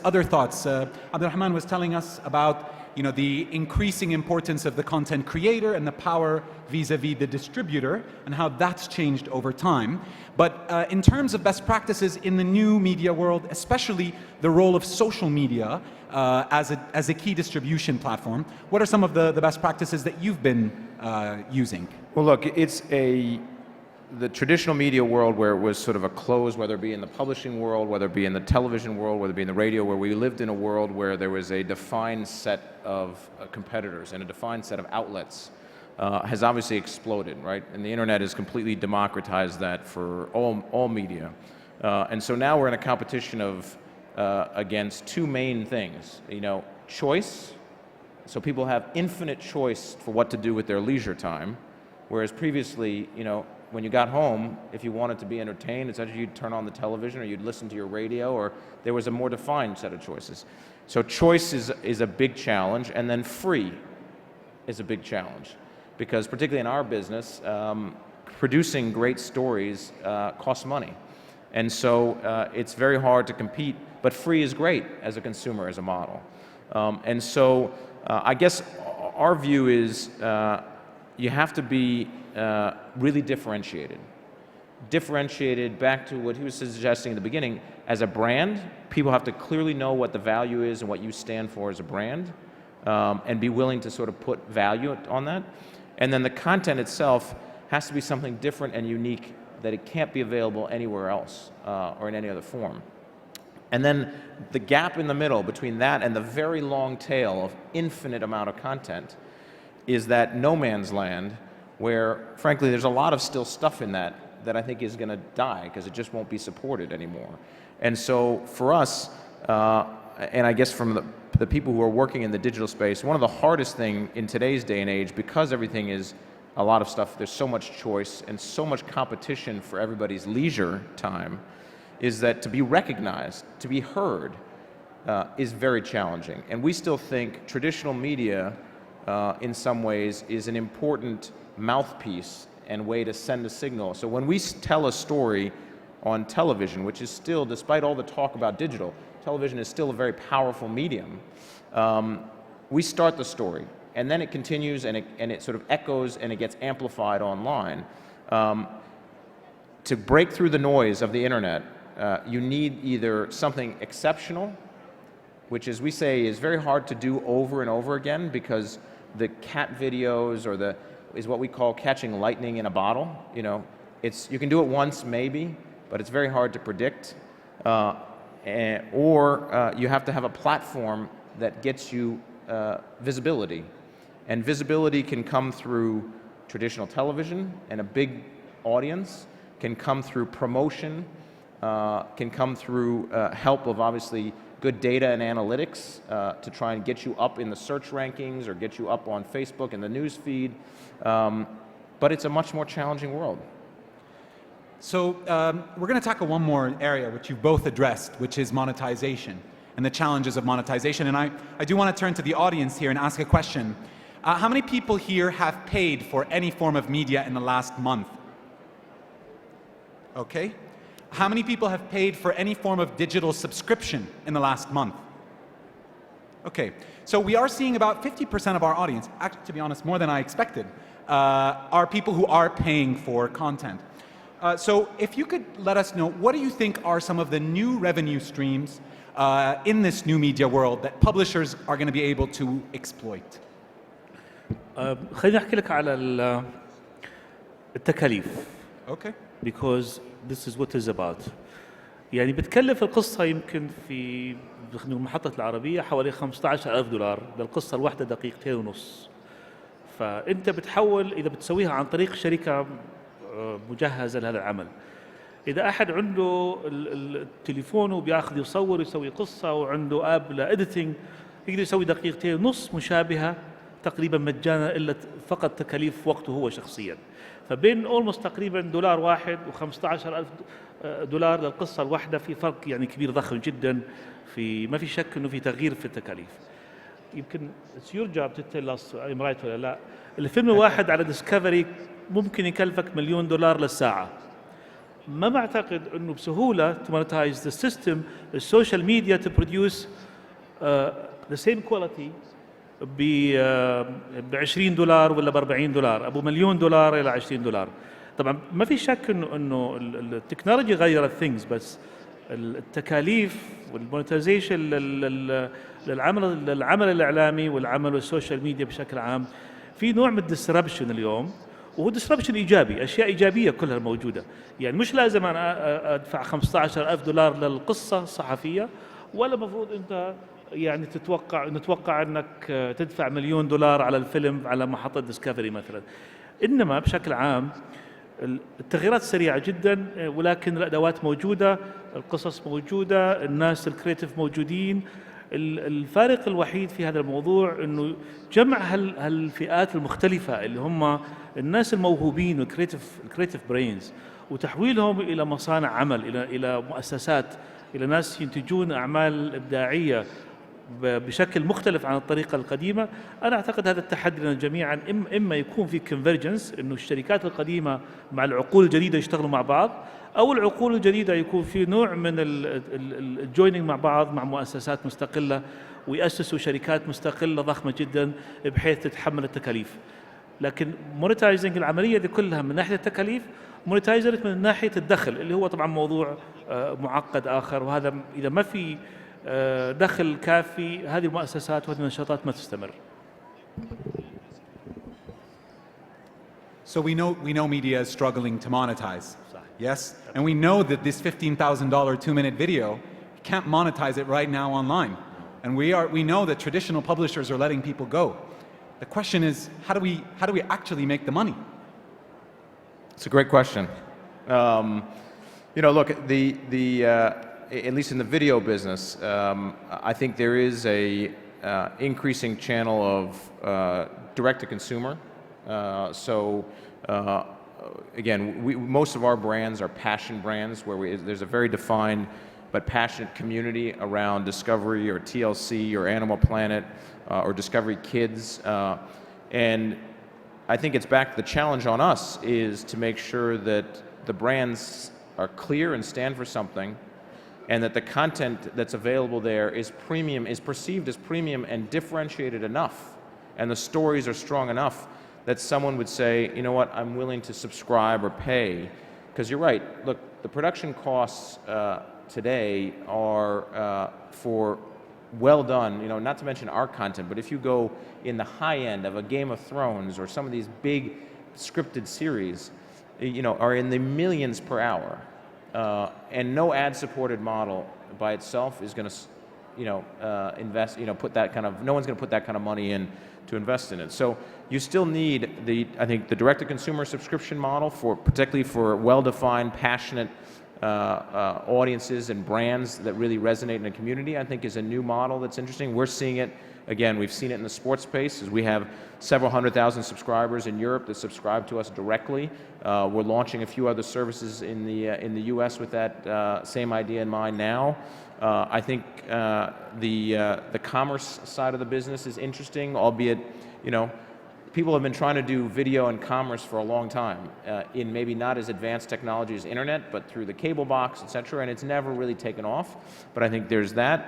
other thoughts? Abdurrahman was telling us about the increasing importance of the content creator and the power vis-a-vis the distributor and how that's changed over time. But in terms of best practices in the new media world, especially the role of social media as a key distribution platform, what are some of the best practices that you've been using? Well, look, it's the traditional media world where it was sort of a closed, whether it be in the publishing world, whether it be in the television world, whether it be in the radio, where we lived in a world where there was a defined set of competitors and a defined set of outlets, has obviously exploded, right? And the internet has completely democratized that for all media. And so now we're in a competition of against two main things, choice. So people have infinite choice for what to do with their leisure time, whereas previously, when you got home, if you wanted to be entertained, it's either you'd turn on the television or you'd listen to your radio, or there was a more defined set of choices. So choice is a big challenge, and then free is a big challenge, because particularly in our business, producing great stories costs money. And so it's very hard to compete, but free is great as a consumer, as a model. And so I guess our view is you have to be really differentiated back to what he was suggesting in the beginning. As a brand, people have to clearly know what the value is and what you stand for as a brand, and be willing to sort of put value on that. And then the content itself has to be something different and unique, that it can't be available anywhere else or in any other form. And then the gap in the middle between that and the very long tail of infinite amount of content is that no man's land, where frankly there's a lot of still stuff in that I think is going to die because it just won't be supported anymore. And so for us, and I guess from the people who are working in the digital space, one of the hardest thing in today's day and age, because everything is a lot of stuff, there's so much choice and so much competition for everybody's leisure time, is that to be recognized, to be heard, is very challenging. And we still think traditional media in some ways is an important mouthpiece and way to send a signal. So when we tell a story on television, which is still, despite all the talk about digital, television is still a very powerful medium, we start the story and then it continues and it sort of echoes and it gets amplified online. To break through the noise of the internet, you need either something exceptional, which as we say is very hard to do over and over again, because the cat videos or is what we call catching lightning in a bottle. You can do it once maybe, but it's very hard to predict. Or you have to have a platform that gets you visibility. And visibility can come through traditional television and a big audience, can come through promotion, can come through help of obviously good data and analytics to try and get you up in the search rankings or get you up on Facebook and the news feed. But it's a much more challenging world. So we're going to tackle one more area which you've both addressed, which is monetization and the challenges of monetization. And I do want to turn to the audience here and ask a question. How many people here have paid for any form of media in the last month? Okay. How many people have paid for any form of digital subscription in the last month? Okay, so we are seeing about 50% of our audience, actually to be honest, more than I expected, are people who are paying for content. So if you could let us know, what do you think are some of the new revenue streams in this new media world that publishers are going to be able to exploit? خليني أحكي لك على التكاليف. Okay. Because this is what it's about. يعني بتكلف القصة يمكن في محطة العربية حوالي $15,000 للقصة الواحدة دقيقتين ونص. فأنت بتحول إذا بتسويها عن طريق شركة مجهزة لهذا العمل. إذا أحد عنده التليفون وبياخذ يصور يسوي قصة وعنده آب لإديتنج يقدر يسوي دقيقتين ونص مشابهة تقريبا مجانا إلا فقط تكاليف وقته هو شخصيا. فبين أولموست تقريبا $1 و$15,000 للقصة الواحدة في فرق يعني كبير ضخم جدا. ما في شك إنه في تغيير في التكاليف. يمكن it's your job to tell us I'm right ولا لا. الفيلم الواحد على ديسكفري ممكن يكلفك $1,000,000 للساعة. ما بعتقد انه بسهوله to monetize the system السوشيال ميديا to produce the same quality ب $20 ولا ب $40 ابو $1,000,000 الى $20. طبعا ما في شك انه التكنولوجيا غيرت things، بس التكاليف والمونتايزيشن للعمل الاعلامي والعمل السوشيال ميديا بشكل عام في نوع من الديسربشن اليوم، وهو ديسربشن ايجابي، اشياء ايجابيه كلها موجوده. يعني مش لازم انا ادفع $15,000 للقصه الصحفيه، ولا المفروض انت يعني نتوقع انك تدفع $1,000,000 على الفيلم على محطه ديسكفري مثلا. انما بشكل عام التغييرات سريعه جدا، ولكن الادوات موجوده، القصص موجوده، الناس الكريتيف موجودين. الفارق الوحيد في هذا الموضوع انه جمع هالفئات المختلفه اللي هم الناس الموهوبين والكريتيف برينز، وتحويلهم الى مصانع عمل، الى مؤسسات، الى ناس ينتجون اعمال ابداعيه بشكل مختلف عن الطريقه القديمه. انا اعتقد هذا التحدي لنا جميعا، اما يكون في كونفرجنس انه الشركات القديمه مع العقول الجديده يشتغلوا مع بعض، او العقول الجديده يكون في نوع من الجويننج مع بعض مع مؤسسات مستقله، ويأسسوا شركات مستقله ضخمه جدا بحيث تتحمل التكاليف. لكن مونيتايزنج العمليه دي كلها من ناحيه التكاليف، مونيتايزنج من ناحيه الدخل اللي هو طبعا موضوع معقد اخر، وهذا اذا ما في دخل كافي هذه المؤسسات وهذه النشاطات ما تستمر. So we know media is struggling to monetize. Yes? And we know that this $15,000 2-minute video, you can't monetize it right now online. And we know that traditional publishers are letting people go. The question is, how do we actually make the money? It's a great question. Look, at least in the video business, I think there is a increasing channel of direct-to-consumer. Again, most of our brands are passion brands where there's a very defined but passionate community around Discovery or TLC or Animal Planet or Discovery Kids. And I think it's back to the challenge on us is to make sure that the brands are clear and stand for something, and that the content that's available there is premium, is perceived as premium and differentiated enough, and the stories are strong enough that someone would say, you know what, I'm willing to subscribe or pay. Because you're right, look, the production costs today are for well done, not to mention our content, but if you go in the high end of a Game of Thrones or some of these big scripted series, are in the millions per hour. And no ad-supported model by itself is going to, invest, put that kind of, no one's going to put that kind of money in to invest in it. So you still need I think the direct-to-consumer subscription model particularly for well-defined, passionate audiences and brands that really resonate in a community, I think is a new model that's interesting. We're seeing it, again, we've seen it in the sports space, as we have several 100,000 subscribers in Europe that subscribe to us directly. We're launching a few other services in the US with that same idea in mind now. I think the commerce side of the business is interesting, albeit, people have been trying to do video and commerce for a long time in maybe not as advanced technology as internet, but through the cable box, et cetera, and it's never really taken off. But I think there's that.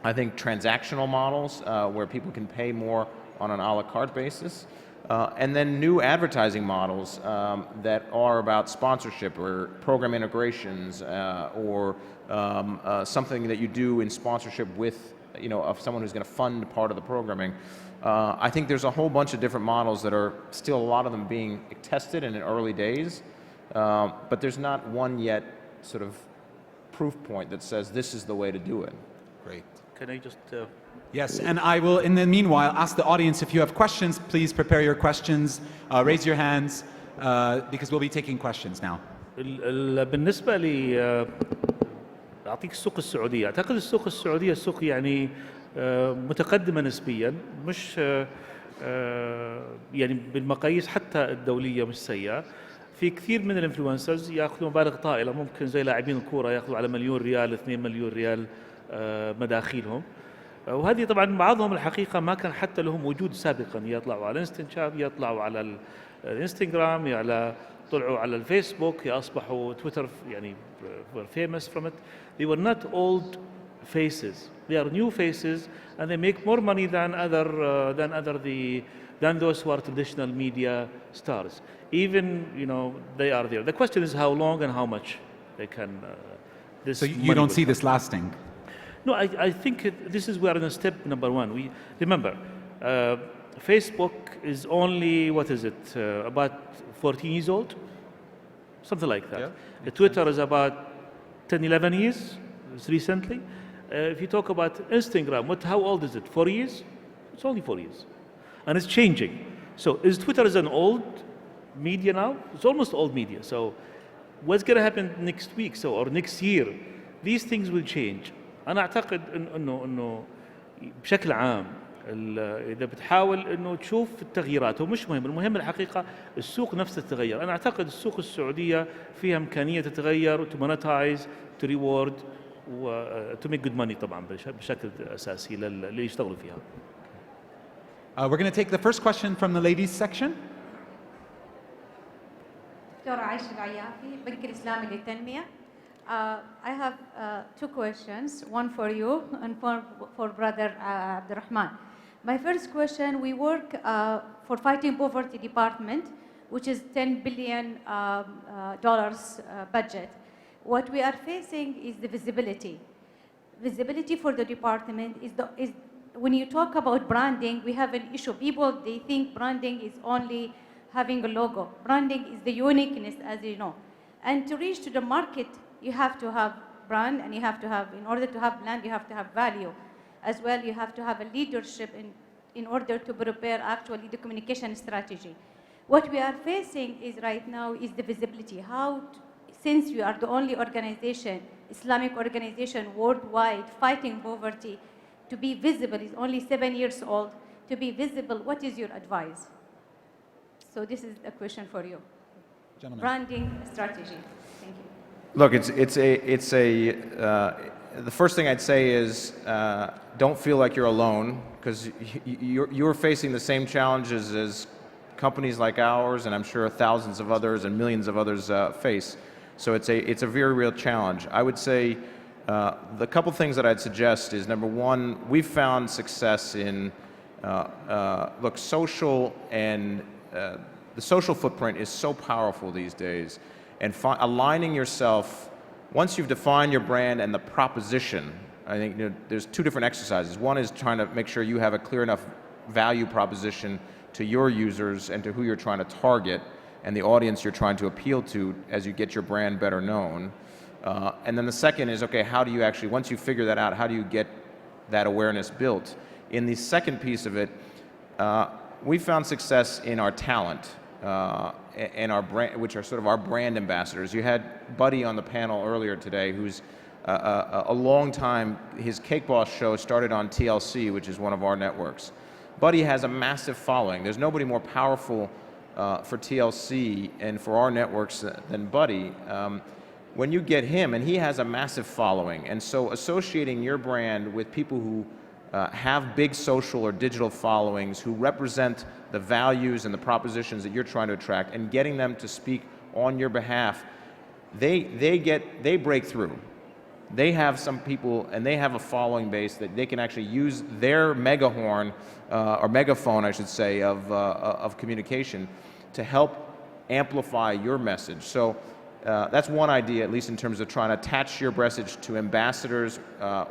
I think transactional models where people can pay more on an a la carte basis. And then new advertising models that are about sponsorship or program integrations or something that you do in sponsorship with, of someone who's going to fund part of the programming. I think there's a whole bunch of different models that are still, a lot of them being tested in the early days, but there's not one yet sort of proof point that says this is the way to do it. Great. Can I just... Yes, and I will, in the meanwhile, ask the audience if you have questions, please prepare your questions, raise your hands, because we'll be taking questions now. بالنسبة لي أعطيك السوق السعودية. أعتقد السوق السعودية سوق يعني متقدمة نسبيا، مش يعني بالمقاييس حتى الدولية مش سيئة. في كثير من الانفلونسرز ياخذوا مبالغ طائلة، ممكن زي لاعبين الكورة ياخذوا على مليون ريال 2 مليون ريال مداخيلهم، وهذه طبعا بعضهم الحقيقة ما كان حتى لهم وجود سابقا، يطلعوا على الانستنشاب، يطلعوا على الانستغرام، طلعوا على الفيسبوك، أصبحوا تويتر يعني were famous from it. They were not old faces. They are new faces, and they make more money than those who are traditional media stars. Even they are there. The question is how long and how much they can. So you don't see this lasting? No, I think this is where in step number one. We remember Facebook is only about 14 years old, something like that. Yeah. Twitter is about 10-11 years. It's recently. If you talk about Instagram, how old is it? 4 years? It's only 4 years, and it's changing. So is Twitter an old media now? It's almost old media. So what's going to happen next week or next year? These things will change. أنا أعتقد إنه بشكل عام إذا بتحاول إنه تشوف التغييرات هو مش مهم، المهم الحقيقة السوق نفسه تتغير. أنا أعتقد السوق السعودية فيها إمكانية تتغير to monetize, to reward, to make good money طبعا بشكل أساسي اللي يشتغلوا فيها. We're going to take the first question from the ladies section. دكتورة عائشة العيافي، بنك الإسلامي للتنمية. I have two questions, one for you and for brother Abdurrahman. My first question, we work for Fighting Poverty Department, which is $10 billion budget. What we are facing is the visibility. Visibility for the department is when you talk about branding, we have an issue. People, they think branding is only having a logo. Branding is the uniqueness, as you know. And to reach to the market, you have to have brand, and you have to have, in order to have brand, you have to have value. As well, you have to have a leadership in order to prepare actually the communication strategy. What we are facing is right now is the visibility. Since you are the only organization, Islamic organization worldwide fighting poverty, to be visible is only 7 years old. To be visible, what is your advice? So this is a question for you. Gentlemen. Branding strategy. Thank you. Look, the first thing I'd say is don't feel like you're alone, because you're facing the same challenges as companies like ours, and I'm sure thousands of others and millions of others face. So it's a very real challenge. I would say the couple things that I'd suggest is, number one, we've found success in social, and the social footprint is so powerful these days. And aligning yourself, once you've defined your brand and the proposition, I think there's two different exercises. One is trying to make sure you have a clear enough value proposition to your users and to who you're trying to target and the audience you're trying to appeal to as you get your brand better known. And then the second is, okay, how do you actually, once you figure that out, how do you get that awareness built? In the second piece of it, we found success in our talent. And our brand, which are sort of our brand ambassadors. You had Buddy on the panel earlier today, who's a long time, his Cake Boss show started on TLC, which is one of our networks. Buddy has a massive following. There's nobody more powerful for TLC and for our networks than Buddy. When you get him, and he has a massive following, and so associating your brand with people who have big social or digital followings, who represent the values and the propositions that you're trying to attract, and getting them to speak on your behalf, they break through. They have some people, and they have a following base that they can actually use their megahorn, or megaphone, I should say, of communication to help amplify your message. So that's one idea, at least in terms of trying to attach your message to ambassadors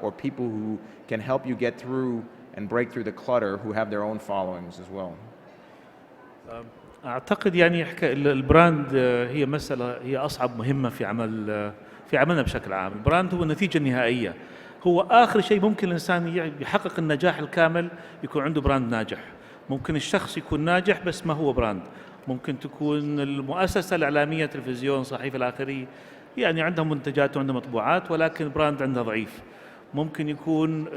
or people who can help you get through and break through the clutter, who have their own followings as well. أعتقد يعني البراند هي مسألة، هي أصعب مهمة في عملنا بشكل عام. البراند هو النتيجة النهائية، هو آخر شيء ممكن الإنسان يحقق النجاح الكامل يكون عنده براند ناجح. ممكن الشخص يكون ناجح بس ما هو براند. ممكن تكون المؤسسة الإعلامية، تلفزيون، صحيفة، الآخري، يعني عندها منتجات وعندها مطبوعات ولكن براند عندها ضعيف. ممكن يكون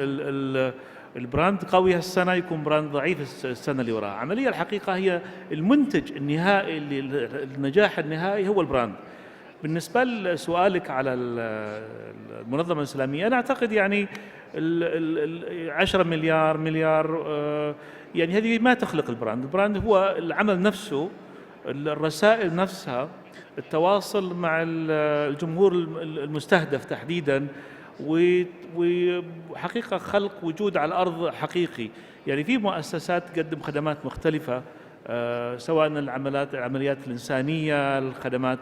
البراند قوي هالسنة يكون براند ضعيف السنة اللي وراها. عملية الحقيقة هي المنتج النهائي، النجاح النهائي هو البراند. بالنسبة لسؤالك على المنظمة الإسلامية، أنا أعتقد يعني 10 مليار يعني هذه ما تخلق البراند. البراند هو العمل نفسه، الرسائل نفسها، التواصل مع الجمهور المستهدف تحديداً، وحقيقة خلق وجود على الأرض حقيقي. يعني في مؤسسات تقدم خدمات مختلفة، سواء العمليات الإنسانية، الخدمات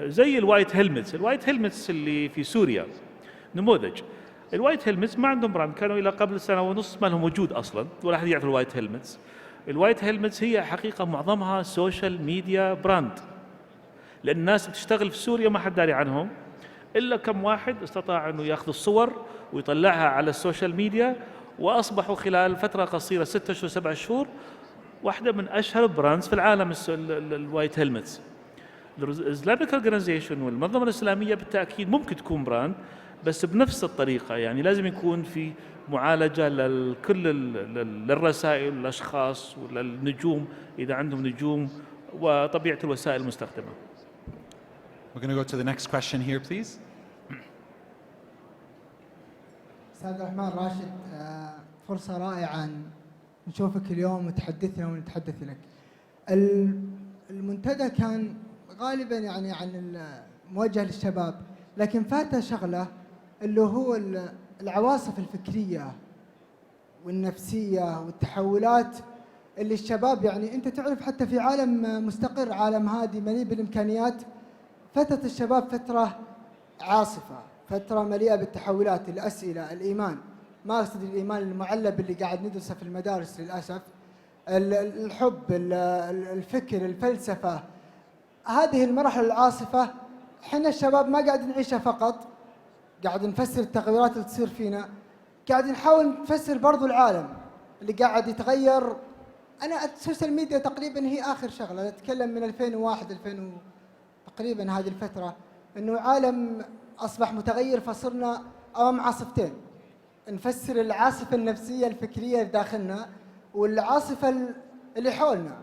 زي الوايت هيلمتس اللي في سوريا نموذج. الوايت هيلمتس ما عندهم براند، كانوا إلى قبل سنة ونص ما لهم وجود أصلا، ولا أحد يعرف الوايت هيلمتس. الوايت هيلمتس هي حقيقة معظمها سوشيال ميديا براند، لأن الناس بتشتغل في سوريا ما حد داري عنهم، إلا كم واحد استطاع أنه يأخذ الصور ويطلعها على السوشيال ميديا، وأصبحوا خلال فترة قصيرة 6 أشهر 7 شهور واحدة من أشهر البراندز في العالم. الوايت هيلمتس، الإسلاميك أورجانيزيشن والمنظمة الإسلامية بالتأكيد ممكن تكون براند، بس بنفس الطريقة. يعني لازم يكون في معالجة لكل للرسائل والأشخاص وللنجوم إذا عندهم نجوم، وطبيعة الوسائل المستخدمة. We're going to go to the next question here, please. أستاذ الرحمن راشد، فرصة رائعة نشوفك اليوم وتحدثنا ونتحدث لك. المنتدى كان غالبا يعني عن موجه للشباب، لكن فاته شغله اللي هو العواصف الفكريه والنفسيه والتحولات اللي الشباب، يعني انت تعرف حتى في عالم مستقر، عالم هادي مليء بالامكانيات، فتره الشباب فتره عاصفه، فتره مليئه بالتحولات، الاسئله، الايمان، ما اقصد الايمان المعلب اللي قاعد ندرسه في المدارس للاسف، الحب، الفكر، الفلسفه. هذه المرحله العاصفه احنا الشباب ما قاعد نعيشها فقط، قاعد نفسر التغيرات اللي تصير فينا، قاعد نحاول نفسر برضو العالم اللي قاعد يتغير. انا السوشيال ميديا تقريبا هي اخر شغله، اتكلم من 2001 تقريبا هذه الفتره، انه عالم اصبح متغير، فصرنا امام عاصفتين، نفسر العاصفه النفسيه الفكريه داخلنا والعاصفه اللي حولنا.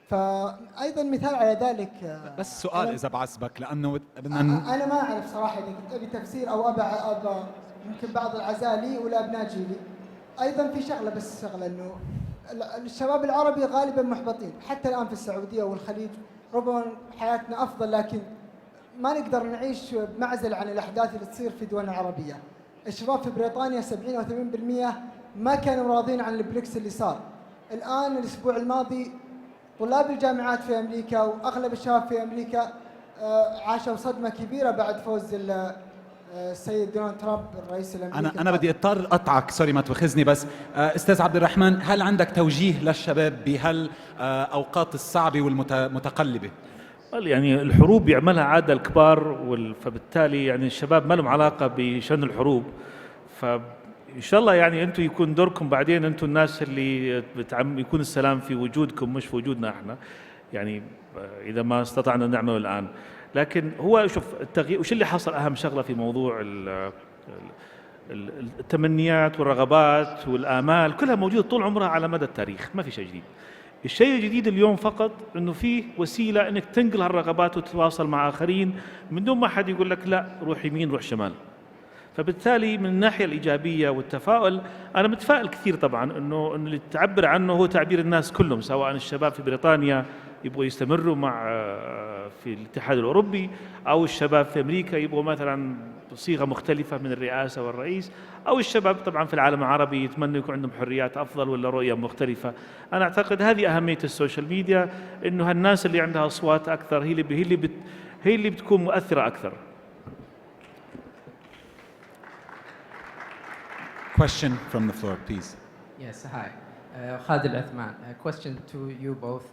فايضا مثال على ذلك، بس سؤال اذا بعصبك، لانه انا ما اعرف صراحه اذا كنت ابي تفسير او ابى ممكن بعض العزاء لي ولا ابناء جيلي. ايضا في شغله انه الشباب العربي غالبا محبطين، حتى الان في السعوديه والخليج ربما حياتنا افضل، لكن ما نقدر نعيش بمعزل عن الاحداث اللي تصير في دولنا العربية. الشباب في بريطانيا 70 أو 80% ما كانوا راضين عن البريكس اللي صار. الان الاسبوع الماضي طلاب الجامعات في امريكا واغلب الشباب في امريكا عاشوا صدمه كبيره بعد فوز السيد دونالد ترامب الرئيس الامريكي. انا بدي اضطر اقطعك، سوري ما تواخذني، بس استاذ عبد الرحمن، هل عندك توجيه للشباب بهالاوقات الصعبه والمتقلبه؟ يعني الحروب يعملها عاده الكبار، فبالتالي يعني الشباب ما لهم علاقه بشن الحروب. فان شاء الله يعني انتم يكون دوركم بعدين، انتم الناس اللي يكون السلام في وجودكم مش في وجودنا احنا، يعني اذا ما استطعنا نعمله الان. لكن هو شوف التغيير وش اللي حصل، اهم شغله في موضوع التمنيات والرغبات والآمال كلها موجودة طول عمرها على مدى التاريخ، ما في شيء جديد. الشيء الجديد اليوم فقط انه في وسيله انك تنقل هالرغبات وتتواصل مع اخرين من دون ما حد يقول لك لا روح يمين روح شمال. فبالتالي من الناحيه الايجابيه والتفاؤل انا متفائل كثير طبعا انه اللي تعبر عنه هو تعبير الناس كلهم، سواء الشباب في بريطانيا يبغوا يستمروا مع في الاتحاد الاوروبي، او الشباب في امريكا يبغوا مثلا صيغه مختلفه من الرئاسه والرئيس، او الشباب طبعا في العالم العربي يتمنوا يكون عندهم حريات افضل ولا رؤيه مختلفه. انا اعتقد هذه اهميه السوشيال ميديا، انه هالناس اللي عندها اصوات اكثر هي اللي بتكون مؤثره اكثر. Question from the floor, please. Yes, hi. Khalid Al-Athman, a question to you both.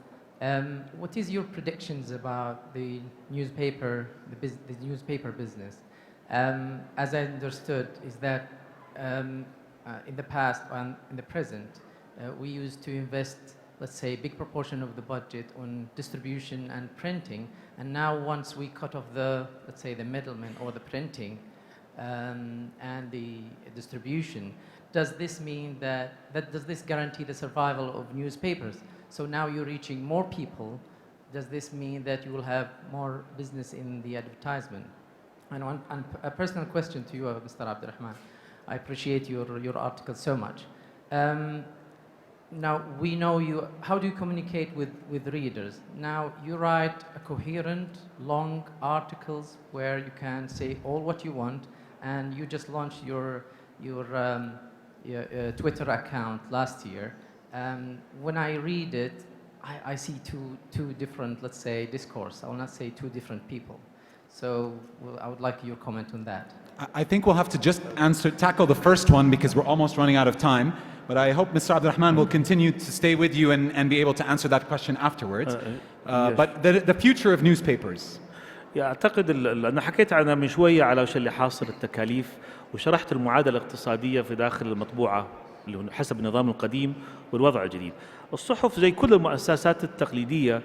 What is your predictions about the newspaper, the newspaper business? As I understood, is that in the past and in the present, we used to invest, let's say, a big proportion of the budget on distribution and printing, and now once we cut off the, let's say, the middleman or the printing and the distribution, does this mean that does this guarantee the survival of newspapers? So now you're reaching more people. Does this mean that you will have more business in the advertisement? And a personal question to you, Mr. Abdurrahman. I appreciate your article so much. Now, we know you, how do you communicate with readers? Now, you write a coherent, long articles where you can say all what you want, and you just launched your Twitter account last year. When I read it, I see two different, let's say, discourse. I will not say two different people. So I would like your comment on that. I think we'll have to just tackle the first one because we're almost running out of time. But I hope Mr. Abdurrahman will continue to stay with you and be able to answer that question afterwards. Yes. But the future of newspapers. أعتقد أنا حكيت عنها من شوية على وش اللي حاصل التكاليف وشرحت المعادلة الاقتصادية في داخل المطبوعة اللي حسب النظام القديم والوضع الجديد. الصحف زي كل المؤسسات التقليدية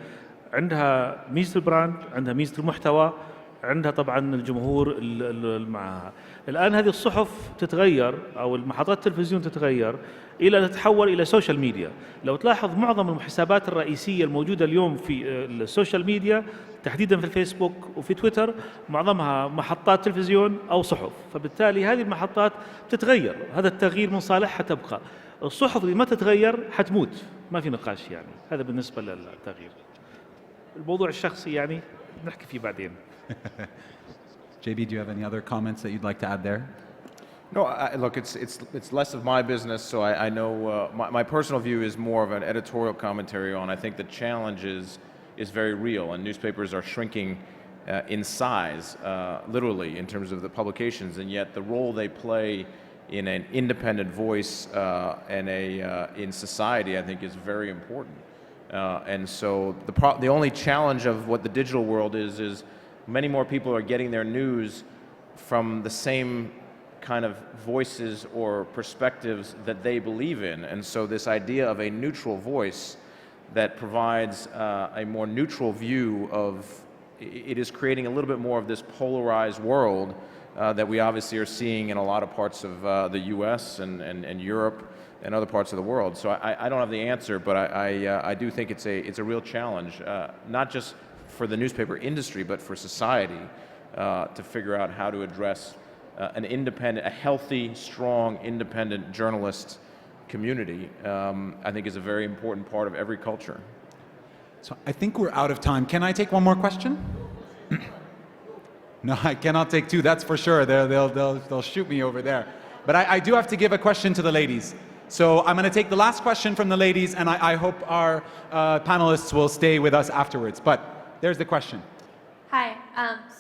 عندها ميزة البراند، عندها ميزة المحتوى، عندها طبعا الجمهور معها. الآن هذه الصحف تتغير أو المحطات التلفزيون تتغير إلى أن تتحول إلى سوشيال ميديا. لو تلاحظ معظم الحسابات الرئيسية الموجودة اليوم في السوشيال ميديا تحديدا في الفيسبوك وفي تويتر معظمها محطات تلفزيون أو صحف، فبالتالي هذه المحطات تتغير، هذا التغيير من صالحها تبقى. الصحف اللي ما تتغير حتموت، ما في نقاش يعني. هذا بالنسبة للتغيير. الموضوع الشخصي يعني نحكي فيه بعدين. JB, do you have any other comments that you'd like to add there? No, look, it's less of my business, so I know my personal view is more of an editorial commentary on. I think the challenge is very real, and newspapers are shrinking in size, literally, in terms of the publications, and yet the role they play in an independent voice and in society, I think, is very important. And so the only challenge of what the digital world is many more people are getting their news from the same kind of voices or perspectives that they believe in. And so this idea of a neutral voice that provides a more neutral view of, it is creating a little bit more of this polarized world that we obviously are seeing in a lot of parts of the US and Europe and other parts of the world. So I don't have the answer, but I do think it's a real challenge, not just for the newspaper industry, but for society to figure out how to address an independent, a healthy, strong, independent journalist community, I think is a very important part of every culture. So I think we're out of time. Can I take one more question? No, I cannot take two, that's for sure. They'll shoot me over there. But I do have to give a question to the ladies. So I'm going to take the last question from the ladies, and I hope our panelists will stay with us afterwards. But there's the question. Hi,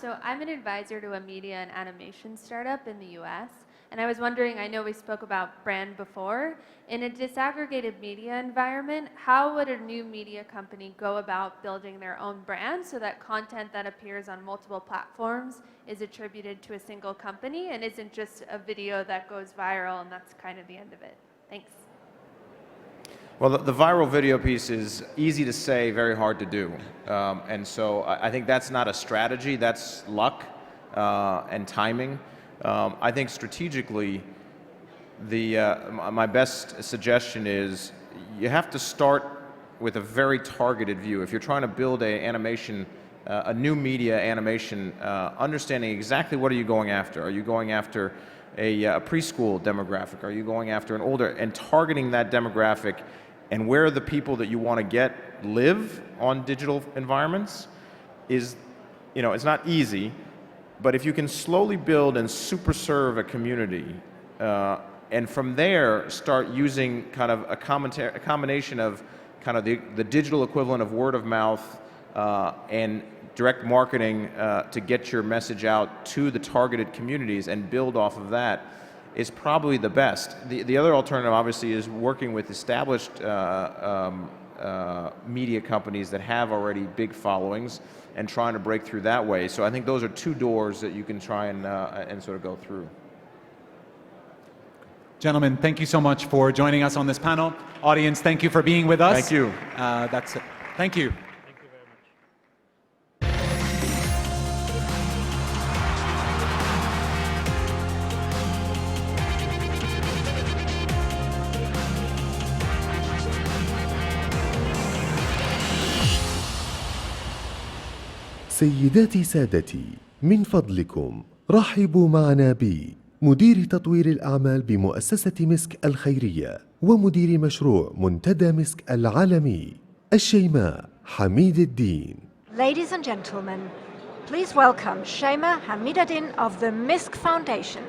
so I'm an advisor to a media and animation startup in the US, and I was wondering, I know we spoke about brand before, in a disaggregated media environment, how would a new media company go about building their own brand so that content that appears on multiple platforms is attributed to a single company and isn't just a video that goes viral and that's kind of the end of it? Thanks. Well, the viral video piece is easy to say, very hard to do. And so I think that's not a strategy, that's luck and timing. I think strategically, my best suggestion is you have to start with a very targeted view. If you're trying to build a new media animation, understanding exactly what are you going after. Are you going after a preschool demographic? Are you going after an older, and targeting that demographic and where the people that you want to get live on digital environments is, it's not easy, but if you can slowly build and super serve a community, and from there start using kind of a combination of kind of the digital equivalent of word of mouth and direct marketing to get your message out to the targeted communities and build off of that, is probably the best. The other alternative, obviously, is working with established media companies that have already big followings and trying to break through that way. So I think those are two doors that you can try and sort of go through. Gentlemen, thank you so much for joining us on this panel. Audience, thank you for being with us. Thank you. That's it. Thank you. سيداتي سادتي، من فضلكم رحبوا معنا بمدير تطوير الأعمال بمؤسسة مسك الخيرية ومدير مشروع منتدى مسك العالمي الشيماء حميد الدين. Ladies and gentlemen, please welcome Shaima Hamiduddin of the MiSK Foundation.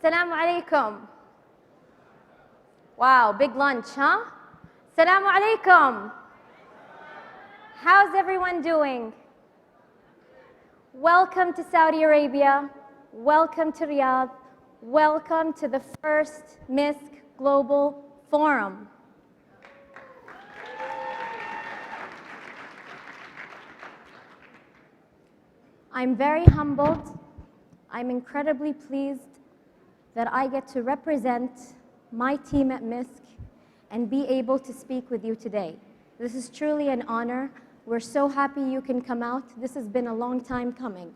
Assalamu alaikum. Wow, big lunch, huh? Assalamu alaikum. How's everyone doing? Welcome to Saudi Arabia. Welcome to Riyadh. Welcome to the first MiSK Global Forum. I'm very humbled. I'm incredibly pleased that I get to represent my team at MiSK and be able to speak with you today. This is truly an honor. We're so happy you can come out. This has been a long time coming.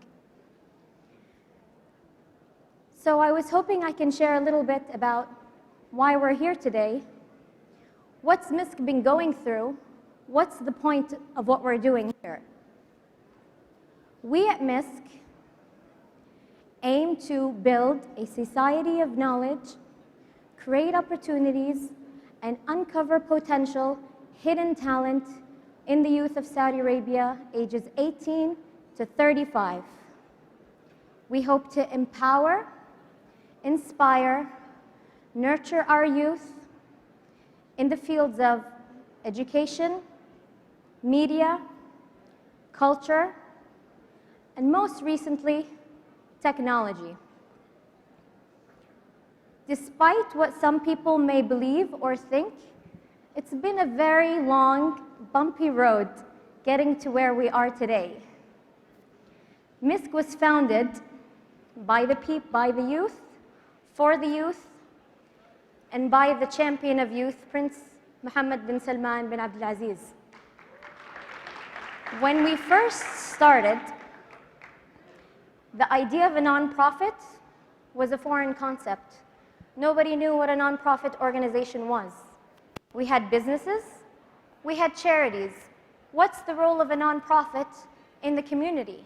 So I was hoping I can share a little bit about why we're here today. What's MiSK been going through? What's the point of what we're doing here? We at MiSK aim to build a society of knowledge, create opportunities, and uncover potential hidden talent in the youth of Saudi Arabia, ages 18 to 35. We hope to empower, inspire, nurture our youth in the fields of education, media, culture, and most recently, technology. Despite what some people may believe or think, it's been a very long, bumpy road getting to where we are today. MiSK was founded by the youth, for the youth, and by the champion of youth, Prince Mohammad bin Salman bin Abdulaziz. When we first started, the idea of a nonprofit was a foreign concept. Nobody knew what a nonprofit organization was. We had businesses, we had charities. What's the role of a nonprofit in the community?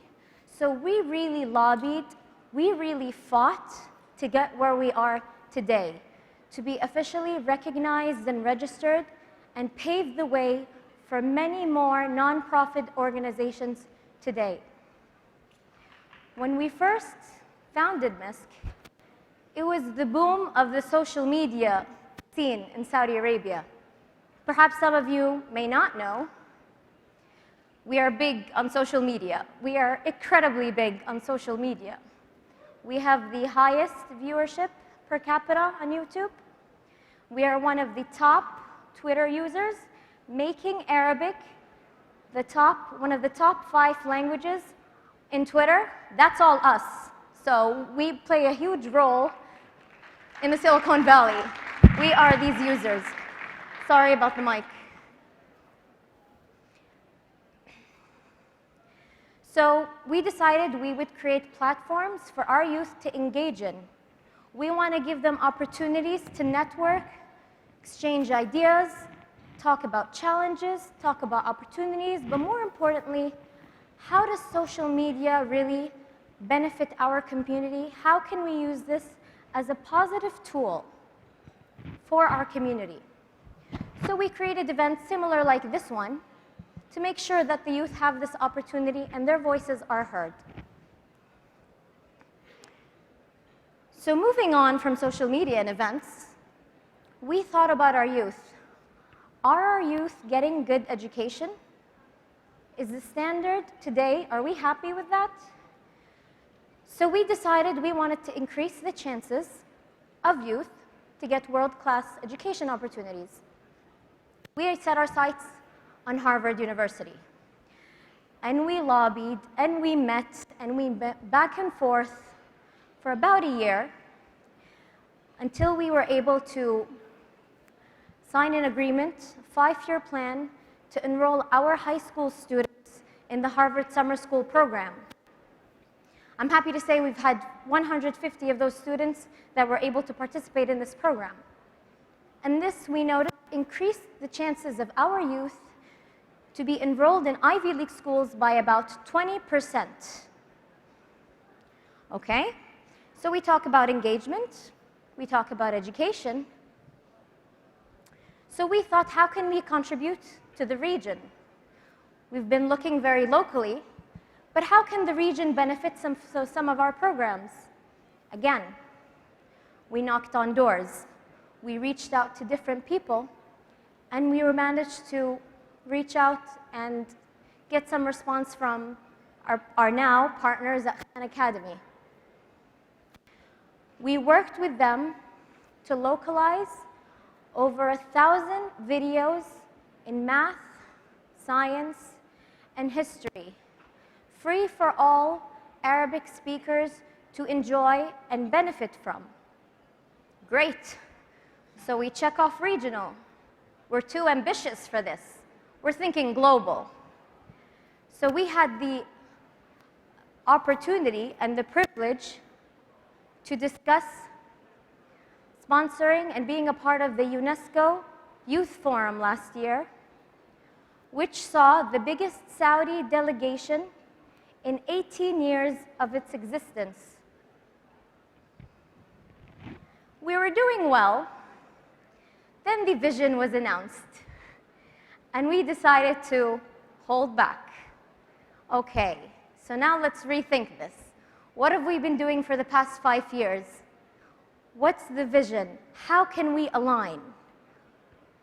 So we really lobbied, we really fought to get where we are today, to be officially recognized and registered and pave the way for many more nonprofit organizations today. When we first founded MiSK, it was the boom of the social media scene in Saudi Arabia. Perhaps some of you may not know, we are big on social media. We are incredibly big on social media. We have the highest viewership per capita on YouTube. We are one of the top Twitter users, making Arabic one of the top 5 languages in Twitter. That's all us. So we play a huge role in the Silicon Valley. We are these users. Sorry about the mic. So we decided we would create platforms for our youth to engage in. We want to give them opportunities to network, exchange ideas, talk about challenges, talk about opportunities, but more importantly, how does social media really benefit our community? How can we use this as a positive tool for our community? So we created events similar like this one to make sure that the youth have this opportunity and their voices are heard. So moving on from social media and events, we thought about our youth. Are our youth getting good education? Is the standard today, are we happy with that? So we decided we wanted to increase the chances of youth to get world-class education opportunities. We set our sights on Harvard University. And we lobbied, and we met back and forth for about a year until we were able to sign an agreement, a 5-year plan, to enroll our high school students in the Harvard Summer School program. I'm happy to say we've had 150 of those students that were able to participate in this program. And this, we noticed, increased the chances of our youth to be enrolled in Ivy League schools by about 20%. Okay? So we talk about engagement, we talk about education. So we thought, how can we contribute to the region? We've been looking very locally, but how can the region benefit some of our programs? Again, we knocked on doors. We reached out to different people, and we managed to reach out and get some response from our now partners at Khan Academy. We worked with them to localize over 1,000 videos in math, science, and history, free for all Arabic speakers to enjoy and benefit from. Great. So we check off regional. We're too ambitious for this. We're thinking global. So we had the opportunity and the privilege to discuss sponsoring and being a part of the UNESCO Youth Forum last year, which saw the biggest Saudi delegation in 18 years of its existence. We were doing well. Then the vision was announced, and we decided to hold back. Okay, so now let's rethink this. What have we been doing for the past 5 years? What's the vision? How can we align?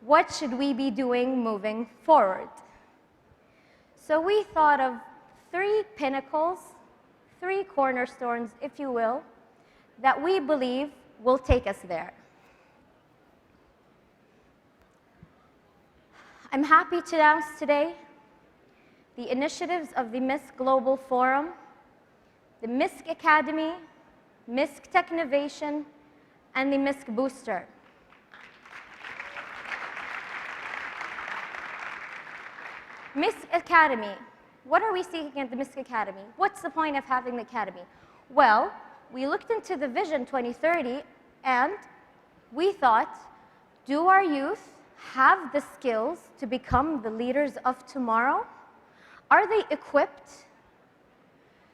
What should we be doing moving forward? So we thought of 3 pinnacles, 3 cornerstones, if you will, that we believe will take us there. I'm happy to announce today the initiatives of the MiSK Global Forum, the MiSK Academy, MiSK Technovation, and the MiSK Booster. MiSK Academy. What are we seeking at the MiSK Academy? What's the point of having the Academy? Well, we looked into the Vision 2030, and we thought, do our youth have the skills to become the leaders of tomorrow? Are they equipped?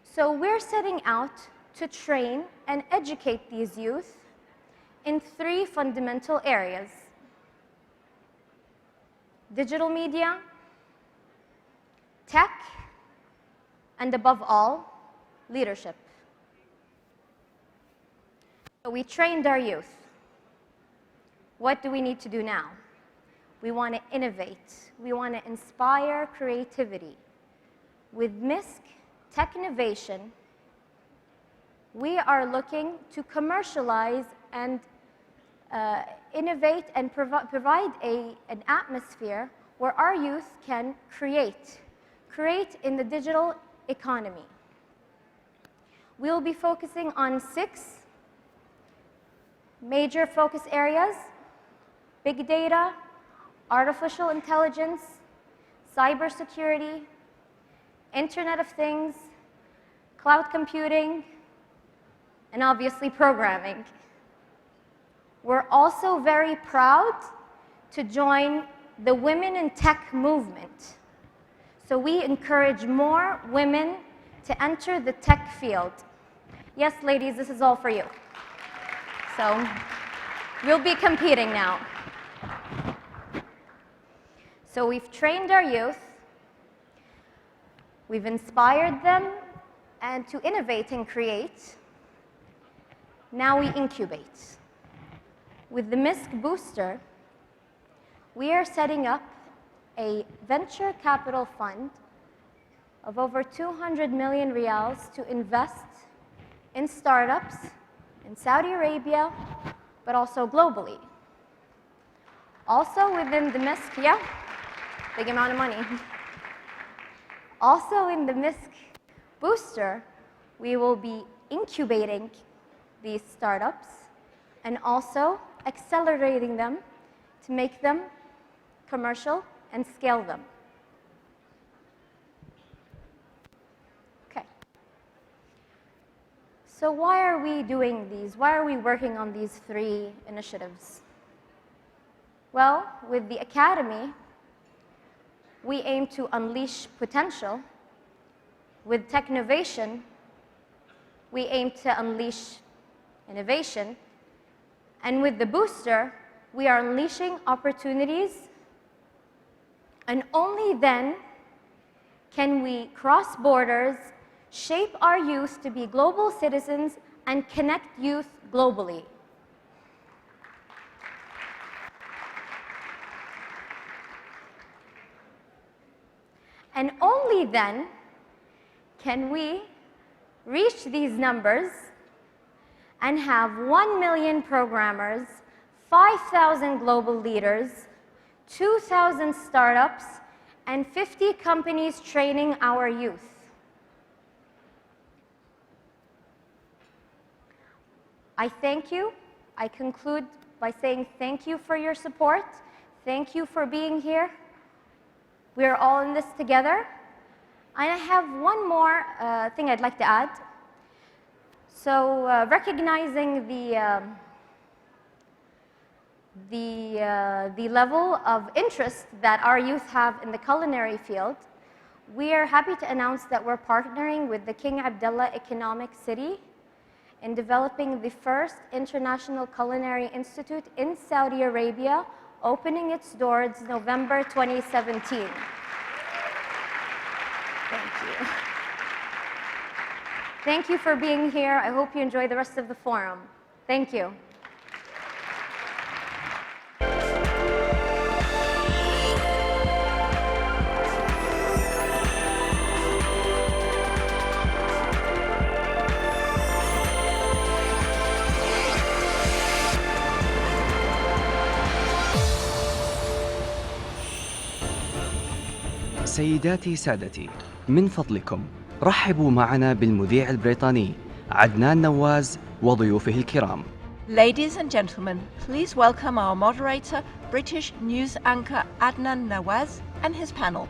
So we're setting out to train and educate these youth in 3 fundamental areas: digital media, tech, and above all, leadership. So we trained our youth. What do we need to do now? We want to innovate. We want to inspire creativity. With MiSK Technovation, we are looking to commercialize and innovate and provide an atmosphere where our youth can create in the digital economy. We'll be focusing on 6 major focus areas: big data, artificial intelligence, cybersecurity, Internet of Things, cloud computing, and obviously programming. We're also very proud to join the Women in Tech movement. So we encourage more women to enter the tech field. Yes, ladies, this is all for you. So we'll be competing now. So we've trained our youth, we've inspired them and to innovate and create. Now we incubate. With the MiSK Booster, we are setting up a venture capital fund of over 200 million riyals to invest in startups in Saudi Arabia, but also globally. Also within the MiSK, yeah, big amount of money. Also in the MiSK booster, we will be incubating these startups and also accelerating them to make them commercial and scale them. Okay. So why are we doing these? Why are we working on these 3 initiatives? Well, with the Academy, we aim to unleash potential. With Technovation, we aim to unleash innovation. And with the booster, we are unleashing opportunities. And only then can we cross borders, shape our youth to be global citizens, and connect youth globally. And only then can we reach these numbers and have 1 million programmers, 5,000 global leaders, 2,000 startups, and 50 companies training our youth. I thank you. I conclude by saying thank you for your support. Thank you for being here. We are all in this together. And I have one more thing I'd like to add. So recognizing the level of interest that our youth have in the culinary field, we are happy to announce that we're partnering with the King Abdullah Economic City in developing the first international culinary institute in Saudi Arabia, opening its doors November 2017. Thank you. Thank you for being here. I hope you enjoy the rest of the forum. Thank you. سيداتي سادتي، من فضلكم رحبوا معنا بالمذيع البريطاني عدنان نواز وضيوفه الكرام. Ladies and gentlemen, please welcome our moderator, British news anchor Adnan Nawaz and his panel.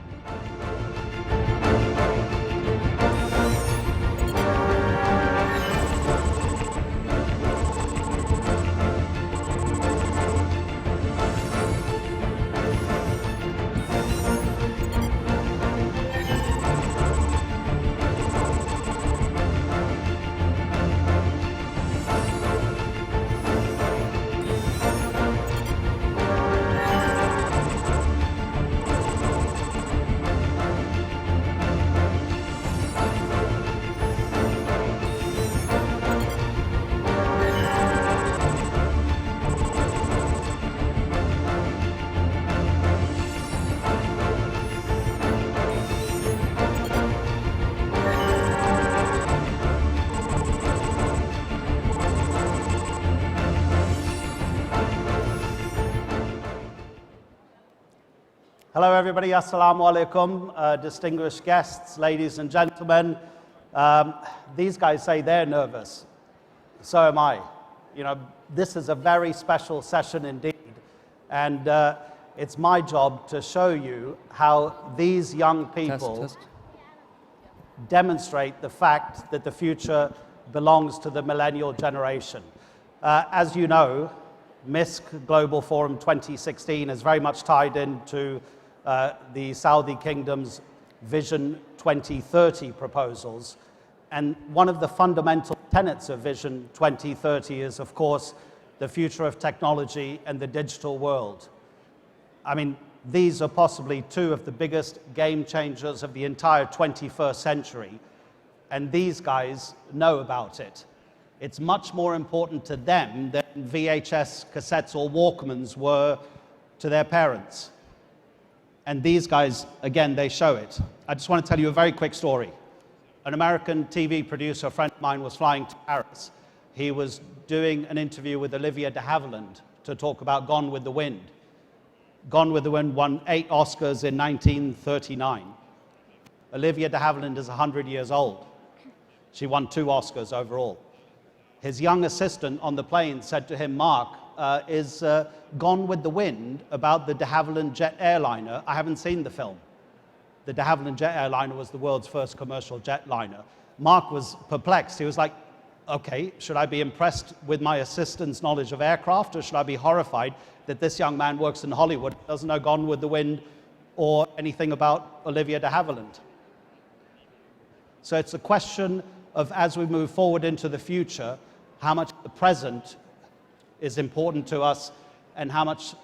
Hello, everybody. Assalamu alaikum, distinguished guests, ladies and gentlemen. These guys say they're nervous. So am I. You know, this is a very special session indeed. And it's my job to show you how these young people demonstrate the fact that the future belongs to the millennial generation. As you know, MiSK Global Forum 2016 is very much tied into the Saudi Kingdom's Vision 2030 proposals. And one of the fundamental tenets of Vision 2030 is, of course, the future of technology and the digital world. I mean, these are possibly two of the biggest game changers of the entire 21st century, and these guys know about it. It's much more important to them than VHS cassettes or Walkmans were to their parents. And these guys, again, they show it. I just want to tell you a very quick story. An American TV producer, a friend of mine, was flying to Paris. He was doing an interview with Olivia de Havilland to talk about Gone with the Wind. Gone with the Wind won 8 Oscars in 1939. Olivia de Havilland is 100 years old. She won 2 Oscars overall. His young assistant on the plane said to him, Mark, is Gone with the Wind about the de Havilland jet airliner? I haven't seen the film. The de Havilland jet airliner was the world's first commercial jetliner. Mark was perplexed. He was like, okay, should I be impressed with my assistant's knowledge of aircraft, or should I be horrified that this young man works in Hollywood, doesn't know Gone with the Wind or anything about Olivia de Havilland? So it's a question of, as we move forward into the future, how much the present is important to us and how much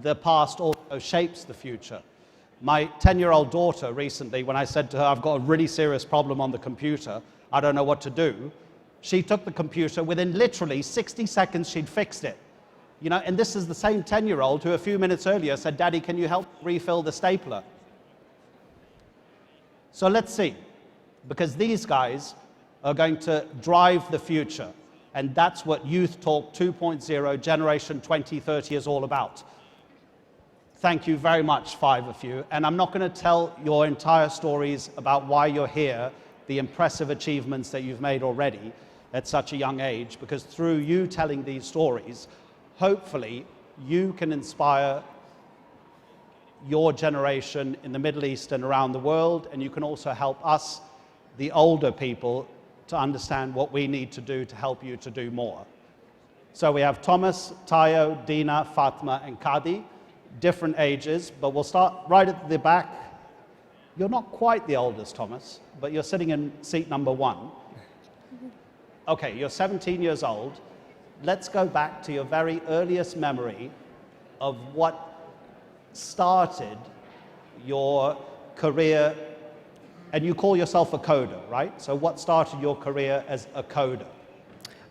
the past also shapes the future. My 10-year-old daughter recently, when I said to her, I've got a really serious problem on the computer, I don't know what to do, she took the computer, within literally 60 seconds she'd fixed it. You know, and this is the same 10-year-old who a few minutes earlier said, Daddy, can you help refill the stapler? So let's see, because these guys are going to drive the future. And that's what Youth Talk 2.0 Generation 2030 is all about. Thank you very much, 5 of you. And I'm not going to tell your entire stories about why you're here, the impressive achievements that you've made already at such a young age, because through you telling these stories, hopefully you can inspire your generation in the Middle East and around the world, and you can also help us, the older people, to understand what we need to do to help you to do more. So we have Thomas, Tayo, Dina, Fatma, and Kadi, different ages, but we'll start right at the back. You're not quite the oldest, Thomas, but you're sitting in seat number 1. Okay, you're 17 years old. Let's go back to your very earliest memory of what started your career. And you call yourself a coder, right? So what started your career as a coder?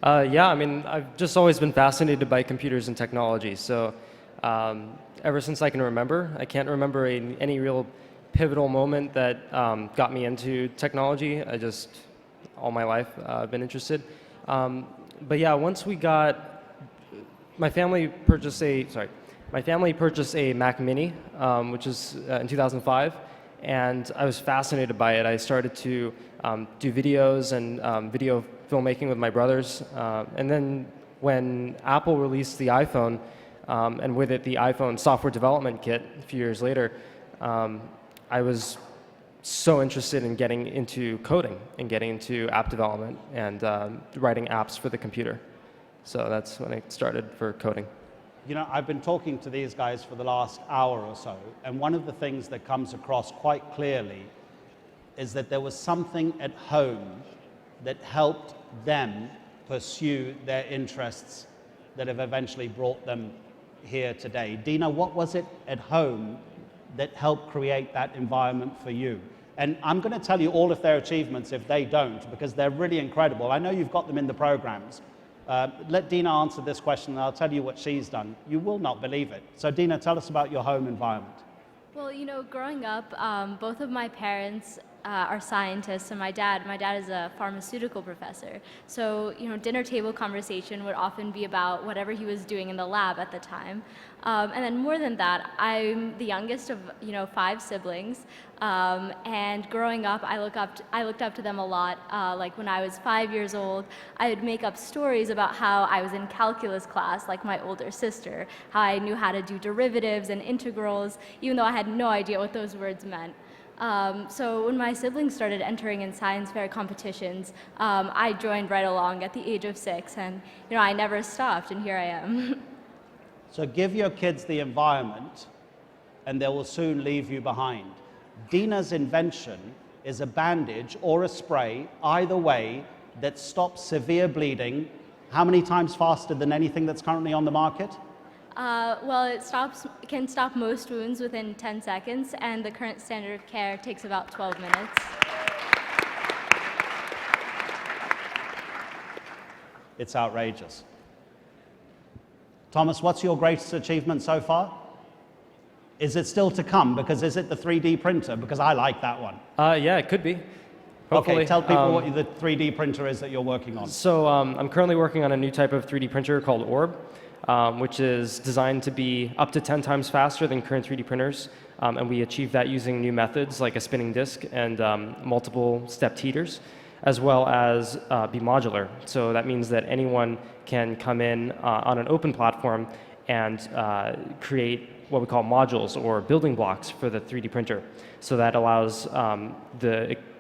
Yeah, I mean, I've just always been fascinated by computers and technology. So ever since I can remember, I can't remember any real pivotal moment that got me into technology. All my life, I've been interested. But yeah, once we got, my family purchased a Mac Mini, which is in 2005. And I was fascinated by it. I started to do videos and video filmmaking with my brothers. And then when Apple released the iPhone, and with it the iPhone software development kit a few years later, I was so interested in getting into coding and getting into app development and writing apps for the computer. So that's when I started for coding. You know, I've been talking to these guys for the last hour or so, and one of the things that comes across quite clearly is that there was something at home that helped them pursue their interests that have eventually brought them here today. Dina, what was it at home that helped create that environment for you? And I'm going to tell you all of their achievements if they don't, because they're really incredible. I know you've got them in the programs. Let Dina answer this question, and I'll tell you what she's done. You will not believe it. So Dina, tell us about your home environment. Well, you know, growing up, both of my parents are scientists, and my dad is a pharmaceutical professor. So, you know, dinner table conversation would often be about whatever he was doing in the lab at the time. And then more than that, I'm the youngest of, 5 siblings. And growing up, I looked up to them a lot. Like when I was 5 years old, I would make up stories about how I was in calculus class, like my older sister, how I knew how to do derivatives and integrals, even though I had no idea what those words meant. So when my siblings started entering in science fair competitions, I joined right along at the age of 6, and I never stopped, and here I am. So give your kids the environment, and they will soon leave you behind. Dina's invention is a bandage or a spray, either way, that stops severe bleeding. How many times faster than anything that's currently on the market? Well, it can stop most wounds within 10 seconds, and the current standard of care takes about 12 minutes. It's outrageous. Thomas, what's your greatest achievement so far? Is it still to come? Because is it the 3D printer? Because I like that one. Yeah, it could be. Hopefully. Okay, tell people what the 3D printer is that you're working on. So I'm currently working on a new type of 3D printer called Orb, which is designed to be up to 10 times faster than current 3D printers. And we achieve that using new methods like a spinning disk and multiple stepped heaters, as well as be modular. So that means that anyone can come in on an open platform and create what we call modules or building blocks for the 3D printer. So that allows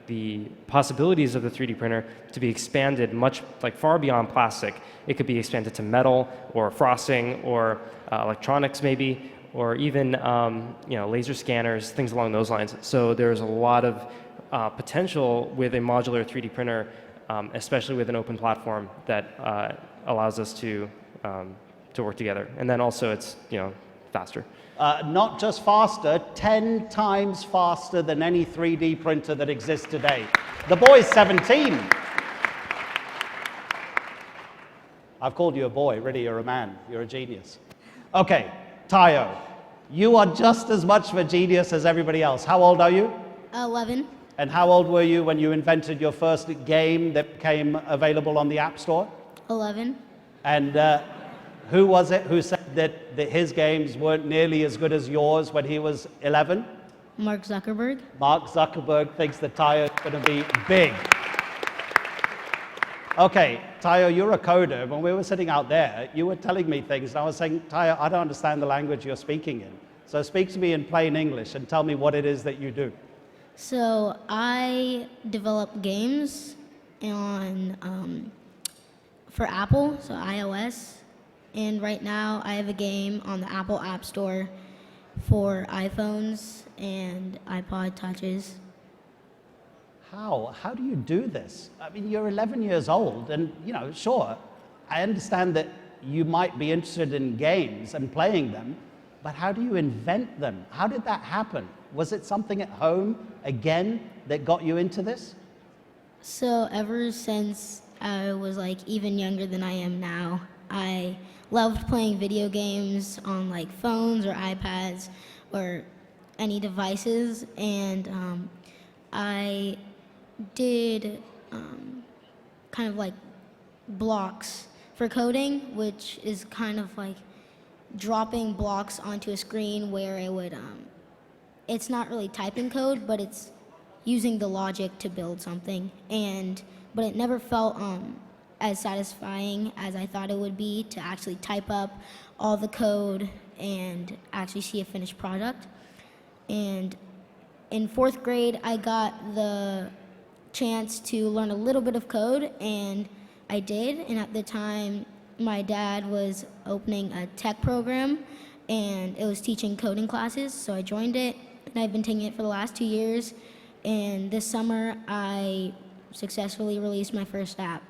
the possibilities of the 3D printer to be expanded much far beyond plastic. It could be expanded to metal or frosting or electronics maybe, or even laser scanners, things along those lines. So there's a lot of potential with a modular 3D printer, especially with an open platform that allows us to work together. And then also it's faster. Not just faster, 10 times faster than any 3D printer that exists today. The boy's 17. I've called you a boy, really you're a man, you're a genius. Okay, Tayo, you are just as much of a genius as everybody else. How old are you? 11. And how old were you when you invented your first game that became available on the App Store? 11. And who was it who said that his games weren't nearly as good as yours when he was 11? Mark Zuckerberg. Mark Zuckerberg thinks that Tayo is going to be big. Okay, Tayo, you're a coder. When we were sitting out there, you were telling me things, and I was saying, Tayo, I don't understand the language you're speaking in. So speak to me in plain English and tell me what it is that you do. So I develop games for Apple, so iOS. And right now I have a game on the Apple App Store for iPhones and iPod Touches. How do you do this? I mean, you're 11 years old and, sure, I understand that you might be interested in games and playing them, but how do you invent them? How did that happen? Was it something at home, again, that got you into this? So ever since I was even younger than I am now, I loved playing video games on phones or iPads or any devices, and I did kind of blocks for coding, which is kind of dropping blocks onto a screen where it would it's not really typing code, but it's using the logic to build something, but it never felt as satisfying as I thought it would be to actually type up all the code and actually see a finished product. And in 4th grade, I got the chance to learn a little bit of code, and I did. And at the time, my dad was opening a tech program, and it was teaching coding classes, so I joined it, and I've been taking it for the last 2 years. And this summer, I successfully released my first app.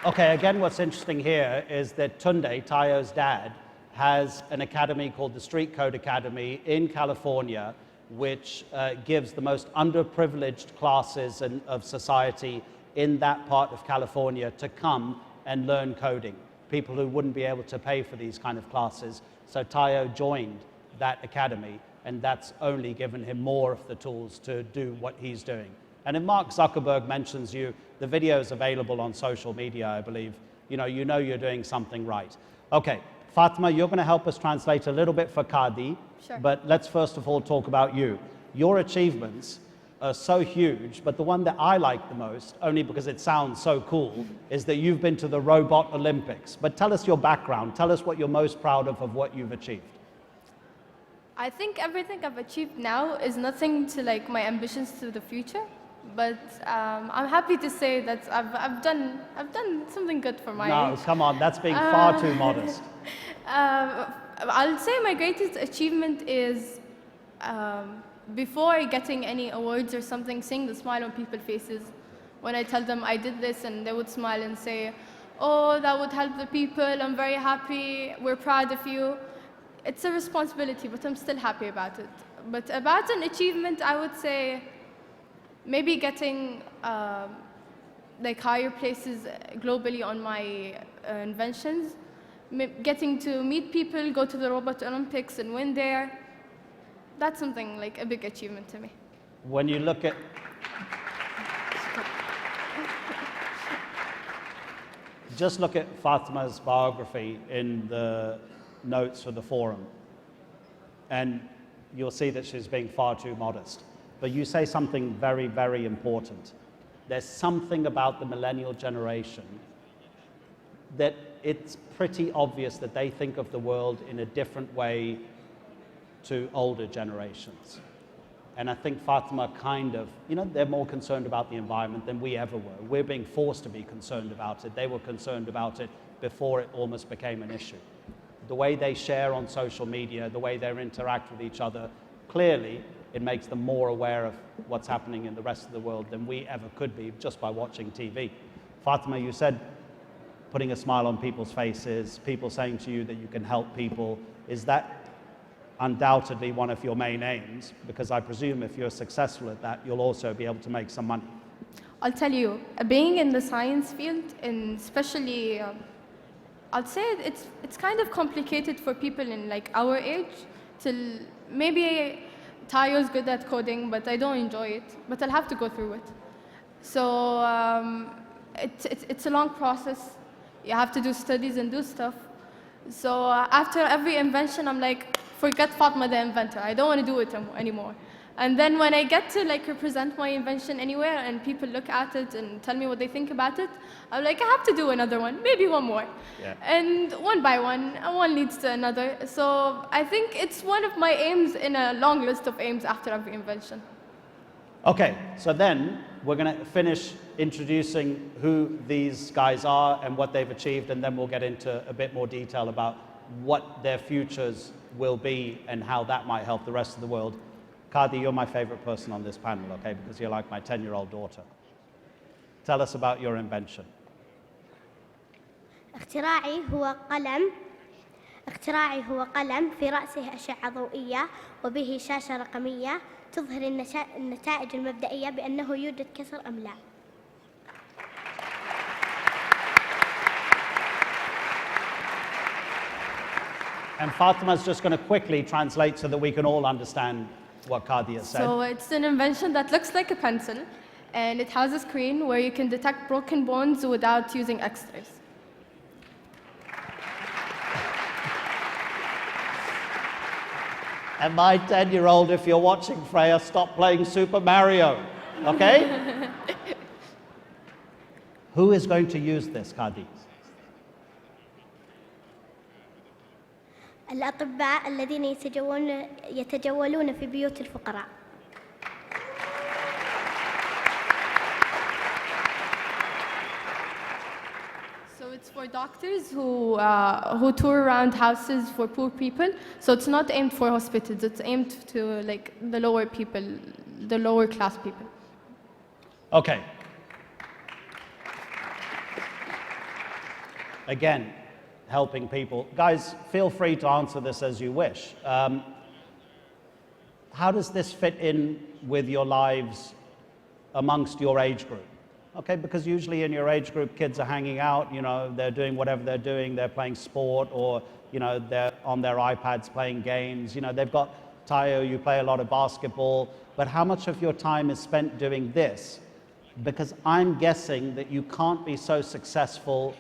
Okay, again, what's interesting here is that Tunde, Tayo's dad, has an academy called the Street Code Academy in California, which gives the most underprivileged classes of society in that part of California to come and learn coding, people who wouldn't be able to pay for these kind of classes. So Tayo joined that academy, and that's only given him more of the tools to do what he's doing. And if Mark Zuckerberg mentions you, the video is available on social media, I believe. You know you're doing something right. Okay, Fatma, you're going to help us translate a little bit for Kadi. Sure. But let's first of all talk about you. Your achievements are so huge, but the one that I like the most, only because it sounds so cool, is that you've been to the Robot Olympics. But tell us your background. Tell us what you're most proud of what you've achieved. I think everything I've achieved now is nothing to my ambitions to the future. But I'm happy to say that I've done something good for my age. No, come on, that's being far too modest. I'll say my greatest achievement is before getting any awards or something, seeing the smile on people's faces when I tell them I did this, and they would smile and say, "Oh, that would help the people. I'm very happy. We're proud of you." It's a responsibility, but I'm still happy about it. But about an achievement, I would say maybe getting higher places globally on my inventions. getting to meet people, go to the Robot Olympics and win there. That's something like a big achievement to me. When you look at just look at Fatima's biography in the notes for the forum, and you'll see that she's being far too modest. But you say something very, very important. There's something about the millennial generation that it's pretty obvious that they think of the world in a different way to older generations. And I think Fatima kind of, they're more concerned about the environment than we ever were. We're being forced to be concerned about it. They were concerned about it before it almost became an issue. The way they share on social media, the way they interact with each other, clearly it makes them more aware of what's happening in the rest of the world than we ever could be just by watching TV. Fatima, you said putting a smile on people's faces, people saying to you that you can help people. Is that undoubtedly one of your main aims? Because I presume if you're successful at that, you'll also be able to make some money. I'll tell you, being in the science field, and especially, I'd say it's kind of complicated for people in like our age. Till maybe Tayo's good at coding, but I don't enjoy it. But I'll have to go through it. So it's a long process. You have to do studies and do stuff. So after every invention, I'm like, forget Fatma the inventor. I don't want to do it anymore. And then when I get to like represent my invention anywhere and people look at it and tell me what they think about it, I'm like, I have to do another one, maybe one more. Yeah. And one by one leads to another. So I think it's one of my aims in a long list of aims after every invention. Okay, so then we're going to finish introducing who these guys are and what they've achieved, and then we'll get into a bit more detail about what their futures will be and how that might help the rest of the world. Kadi, you're my favorite person on this panel, okay, because you're like my 10-year-old daughter. Tell us about your invention. اختراعي هو قلم في رأسه أشعة ضوئية وبه شاشة رقمية تظهر النتائج المبدئية بأنه يوجد كسر أم لا. And Fatima's just going to quickly translate so that we can all understand what Kadi has said. So it's an invention that looks like a pencil, and it has a screen where you can detect broken bones without using X-rays. And my 10-year-old, if you're watching, Freya, stop playing Super Mario, okay? Who is going to use this, Kadi? الأطباء الذين يتجولون في بيوت الفقراء. So it's for doctors who tour around houses for poor people. So it's not aimed for hospitals. It's aimed to like the lower people, the lower class people. Okay. Again, helping people. Guys, feel free to answer this as you wish. How does this fit in with your lives amongst your age group? Okay, because usually in your age group, kids are hanging out, they're doing whatever they're doing, they're playing sport, or, they're on their iPads playing games. They've got Tayo, you play a lot of basketball, but how much of your time is spent doing this? Because I'm guessing that you can't be so successful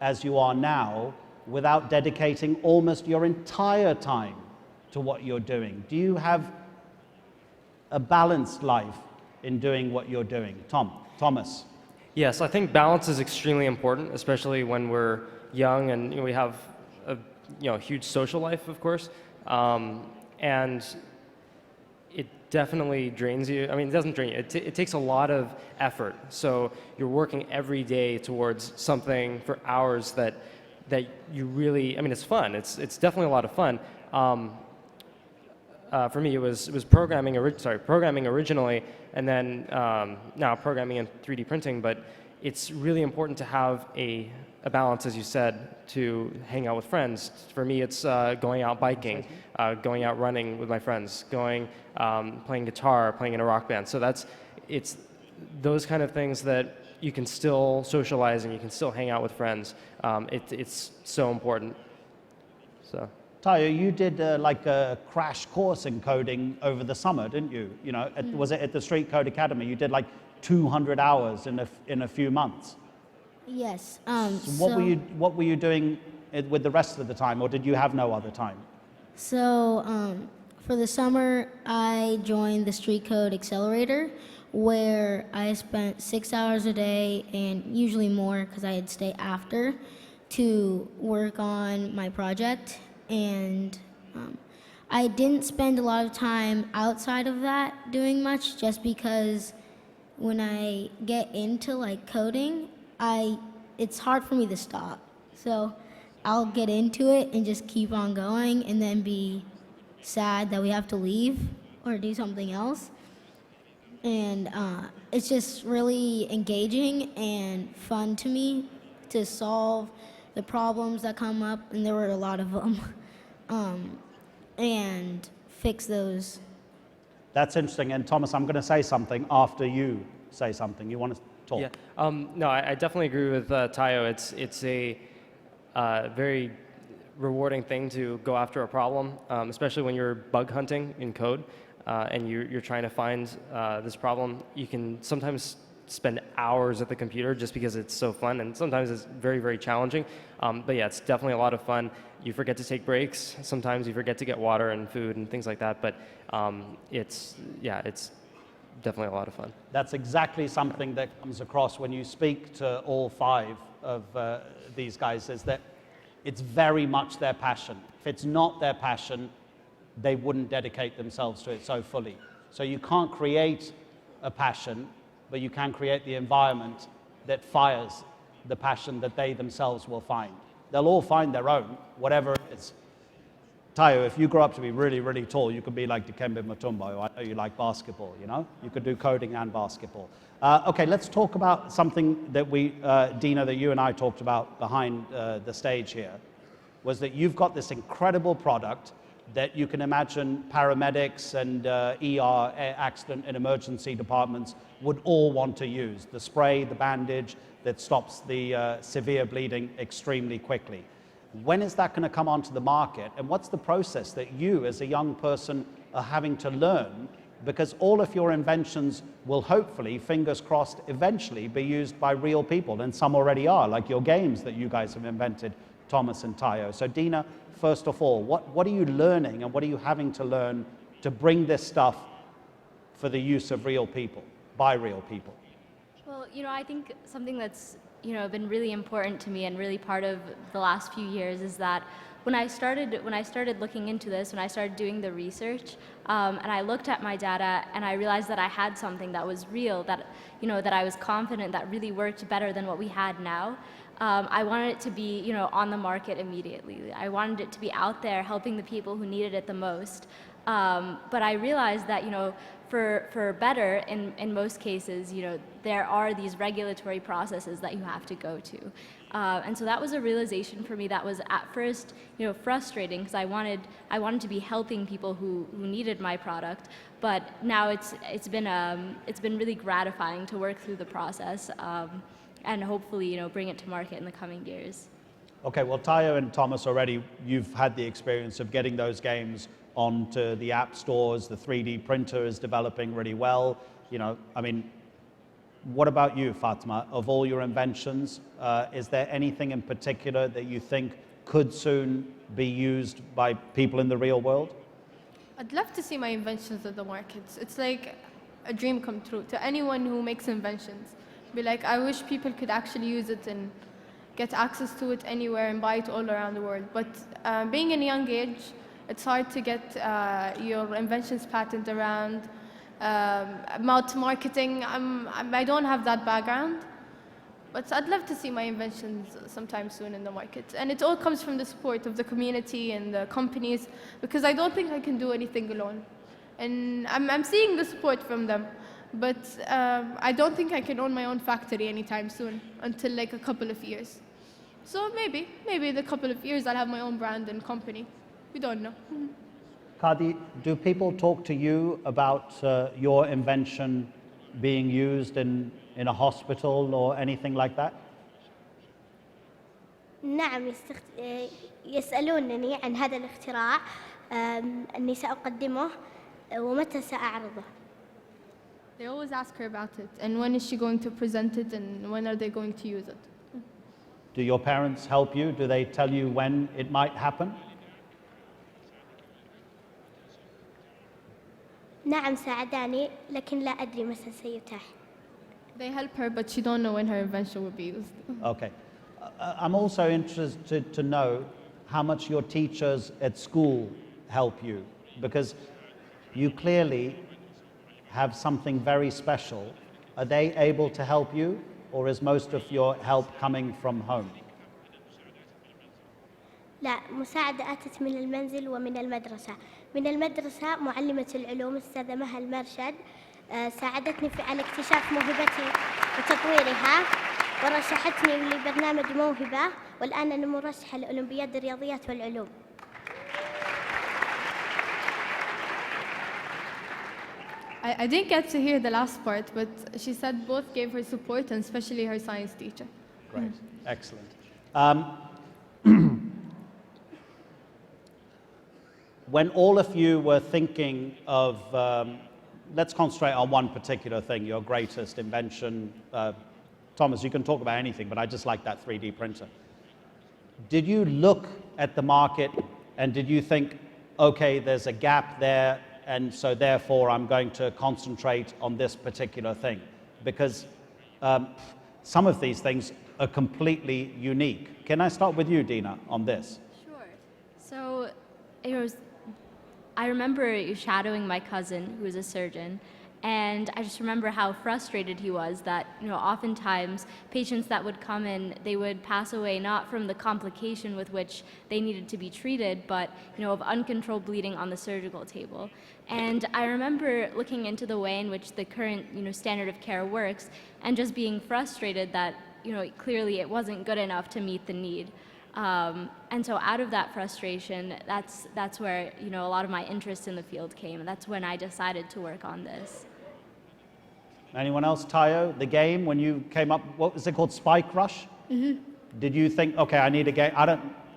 as you are now without dedicating almost your entire time to what you're doing. Do you have a balanced life in doing what you're doing? Thomas. Yes, I think balance is extremely important, especially when we're young and we have a huge social life, of course, and it definitely drains you. I mean, it doesn't drain you. It takes a lot of effort. So you're working every day towards something for hours that you really. I mean, it's fun. It's definitely a lot of fun. For me, it was programming originally, and then now programming and 3D printing. But it's really important to have a balance, as you said, to hang out with friends. For me, it's going out biking, going out running with my friends, playing guitar, playing in a rock band. So those kind of things that you can still socialize and you can still hang out with friends. It's so important. So. Tayo, you did like a crash course in coding over the summer, didn't you? You know, was it at the Street Code Academy? You did like 200 hours in a few months. Yes. So what were you doing with the rest of the time, or did you have no other time? So for the summer, I joined the Street Code Accelerator, where I spent 6 hours a day, and usually more because I'd stay after, to work on my project. And I didn't spend a lot of time outside of that doing much, just because when I get into like coding, it's hard for me to stop. So I'll get into it and just keep on going, and then be sad that we have to leave or do something else. And it's just really engaging and fun to me to solve the problems that come up, and there were a lot of them, and fix those. That's interesting. And Thomas, I'm going to say something after you say something. You want to talk? Yeah. No, I definitely agree with Tayo. It's a very rewarding thing to go after a problem, especially when you're bug hunting in code, and you're trying to find this problem. You can sometimes spend hours at the computer just because it's so fun, and sometimes it's very, very challenging. But yeah, it's definitely a lot of fun. You forget to take breaks. Sometimes you forget to get water and food and things like that. But it's definitely a lot of fun. That's exactly something that comes across when you speak to all five of these guys, is that it's very much their passion. If it's not their passion, they wouldn't dedicate themselves to it so fully. So you can't create a passion, but you can create the environment that fires the passion that they themselves will find. They'll all find their own, whatever it is. Tayo, if you grow up to be really, really tall, you could be like Dikembe Mutombo. I know you like basketball, you know? You could do coding and basketball. Okay, let's talk about something that Dina, that you and I talked about behind the stage here, was that you've got this incredible product that you can imagine paramedics and ER, accident and emergency departments, would all want to use. The spray, the bandage that stops the severe bleeding extremely quickly. When is that going to come onto the market? And what's the process that you, as a young person, are having to learn? Because all of your inventions will hopefully, fingers crossed, eventually be used by real people. And some already are, like your games that you guys have invented, Thomas and Tayo. So Dina, first of all, what are you learning and what are you having to learn to bring this stuff for the use of real people, by real people? Well, I think something that's, been really important to me and really part of the last few years is that when I started looking into this, when I started doing the research, and I looked at my data and I realized that I had something that was real, that, that I was confident that really worked better than what we had now. I wanted it to be, on the market immediately. I wanted it to be out there helping the people who needed it the most. But I realized that, for better, in most cases, there are these regulatory processes that you have to go to. And so that was a realization for me that was at first, frustrating, because I wanted to be helping people who needed my product. But now it's been really gratifying to work through the process. And hopefully, bring it to market in the coming years. Okay, well, Tayo and Thomas, already you've had the experience of getting those games onto the app stores. The 3D printer is developing really well. What about you, Fatima? Of all your inventions, is there anything in particular that you think could soon be used by people in the real world? I'd love to see my inventions at the markets. It's like a dream come true to anyone who makes inventions. Be like, I wish people could actually use it and get access to it anywhere and buy it all around the world. But being in a young age, it's hard to get your inventions patent around. About marketing, I don't have that background. But I'd love to see my inventions sometime soon in the market. And it all comes from the support of the community and the companies, because I don't think I can do anything alone. And I'm seeing the support from them. But I don't think I can own my own factory anytime soon, until like a couple of years. So maybe in a couple of years I'll have my own brand and company. We don't know. Kadi, do people talk to you about your invention being used in a hospital or anything like that? نعم يسألونني عن هذا الاختراع أني سأقدمه ومتى سأعرضه. They always ask her about it, and when is she going to present it, and when are they going to use it? Do your parents help you? Do they tell you when it might happen? نعم ساعداني لكن لا أدري متى سيتاح. They help her, but she don't know when her invention will be used. Okay. I'm also interested to know how much your teachers at school help you, because you clearly have something very special. Are they able to help you, or is most of your help coming from home? لا مساعدة أتت من المنزل ومن المدرسة. من المدرسة معلمة العلوم الأستاذة مها المرشد ساعدتني على اكتشاف موهبتي وتطويرها ورشحتني لبرنامج موهبة والآن أنا مرشحة لأولمبياد الرياضيات والعلوم. I didn't get to hear the last part, but she said both gave her support, and especially her science teacher. Great, excellent. When all of you were thinking of, let's concentrate on one particular thing, your greatest invention. Thomas, you can talk about anything, but I just like that 3D printer. Did you look at the market and did you think, okay, there's a gap there, and so therefore I'm going to concentrate on this particular thing? Because some of these things are completely unique. Can I start with you, Dina, on this? Sure. So I remember shadowing my cousin, who was a surgeon, and I just remember how frustrated he was that, oftentimes patients that would come in, they would pass away not from the complication with which they needed to be treated, but, of uncontrolled bleeding on the surgical table. And I remember looking into the way in which the current, standard of care works and just being frustrated that, clearly it wasn't good enough to meet the need. And so out of that frustration, that's where, a lot of my interest in the field came. And that's when I decided to work on this. Anyone else? Tayo, the game, when you came up, what was it called, Spike Rush? Mm-hmm. Did you think, okay, I need a game?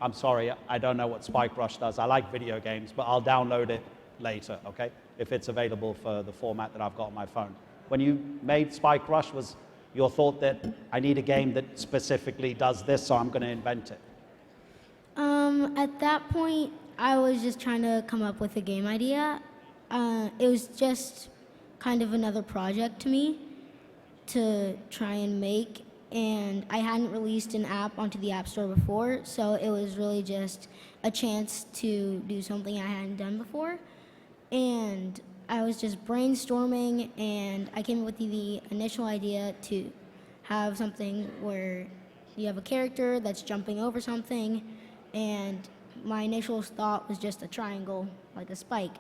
I'm sorry, I don't know what Spike Rush does. I like video games, but I'll download it later, okay? If it's available for the format that I've got on my phone. When you made Spike Rush, was your thought that I need a game that specifically does this, so I'm going to invent it? At that point, I was just trying to come up with a game idea. It was just kind of another project to me to try and make, and I hadn't released an app onto the App Store before, so it was really just a chance to do something I hadn't done before. And I was just brainstorming, and I came up with the initial idea to have something where you have a character that's jumping over something, and my initial thought was just a triangle, like a spike.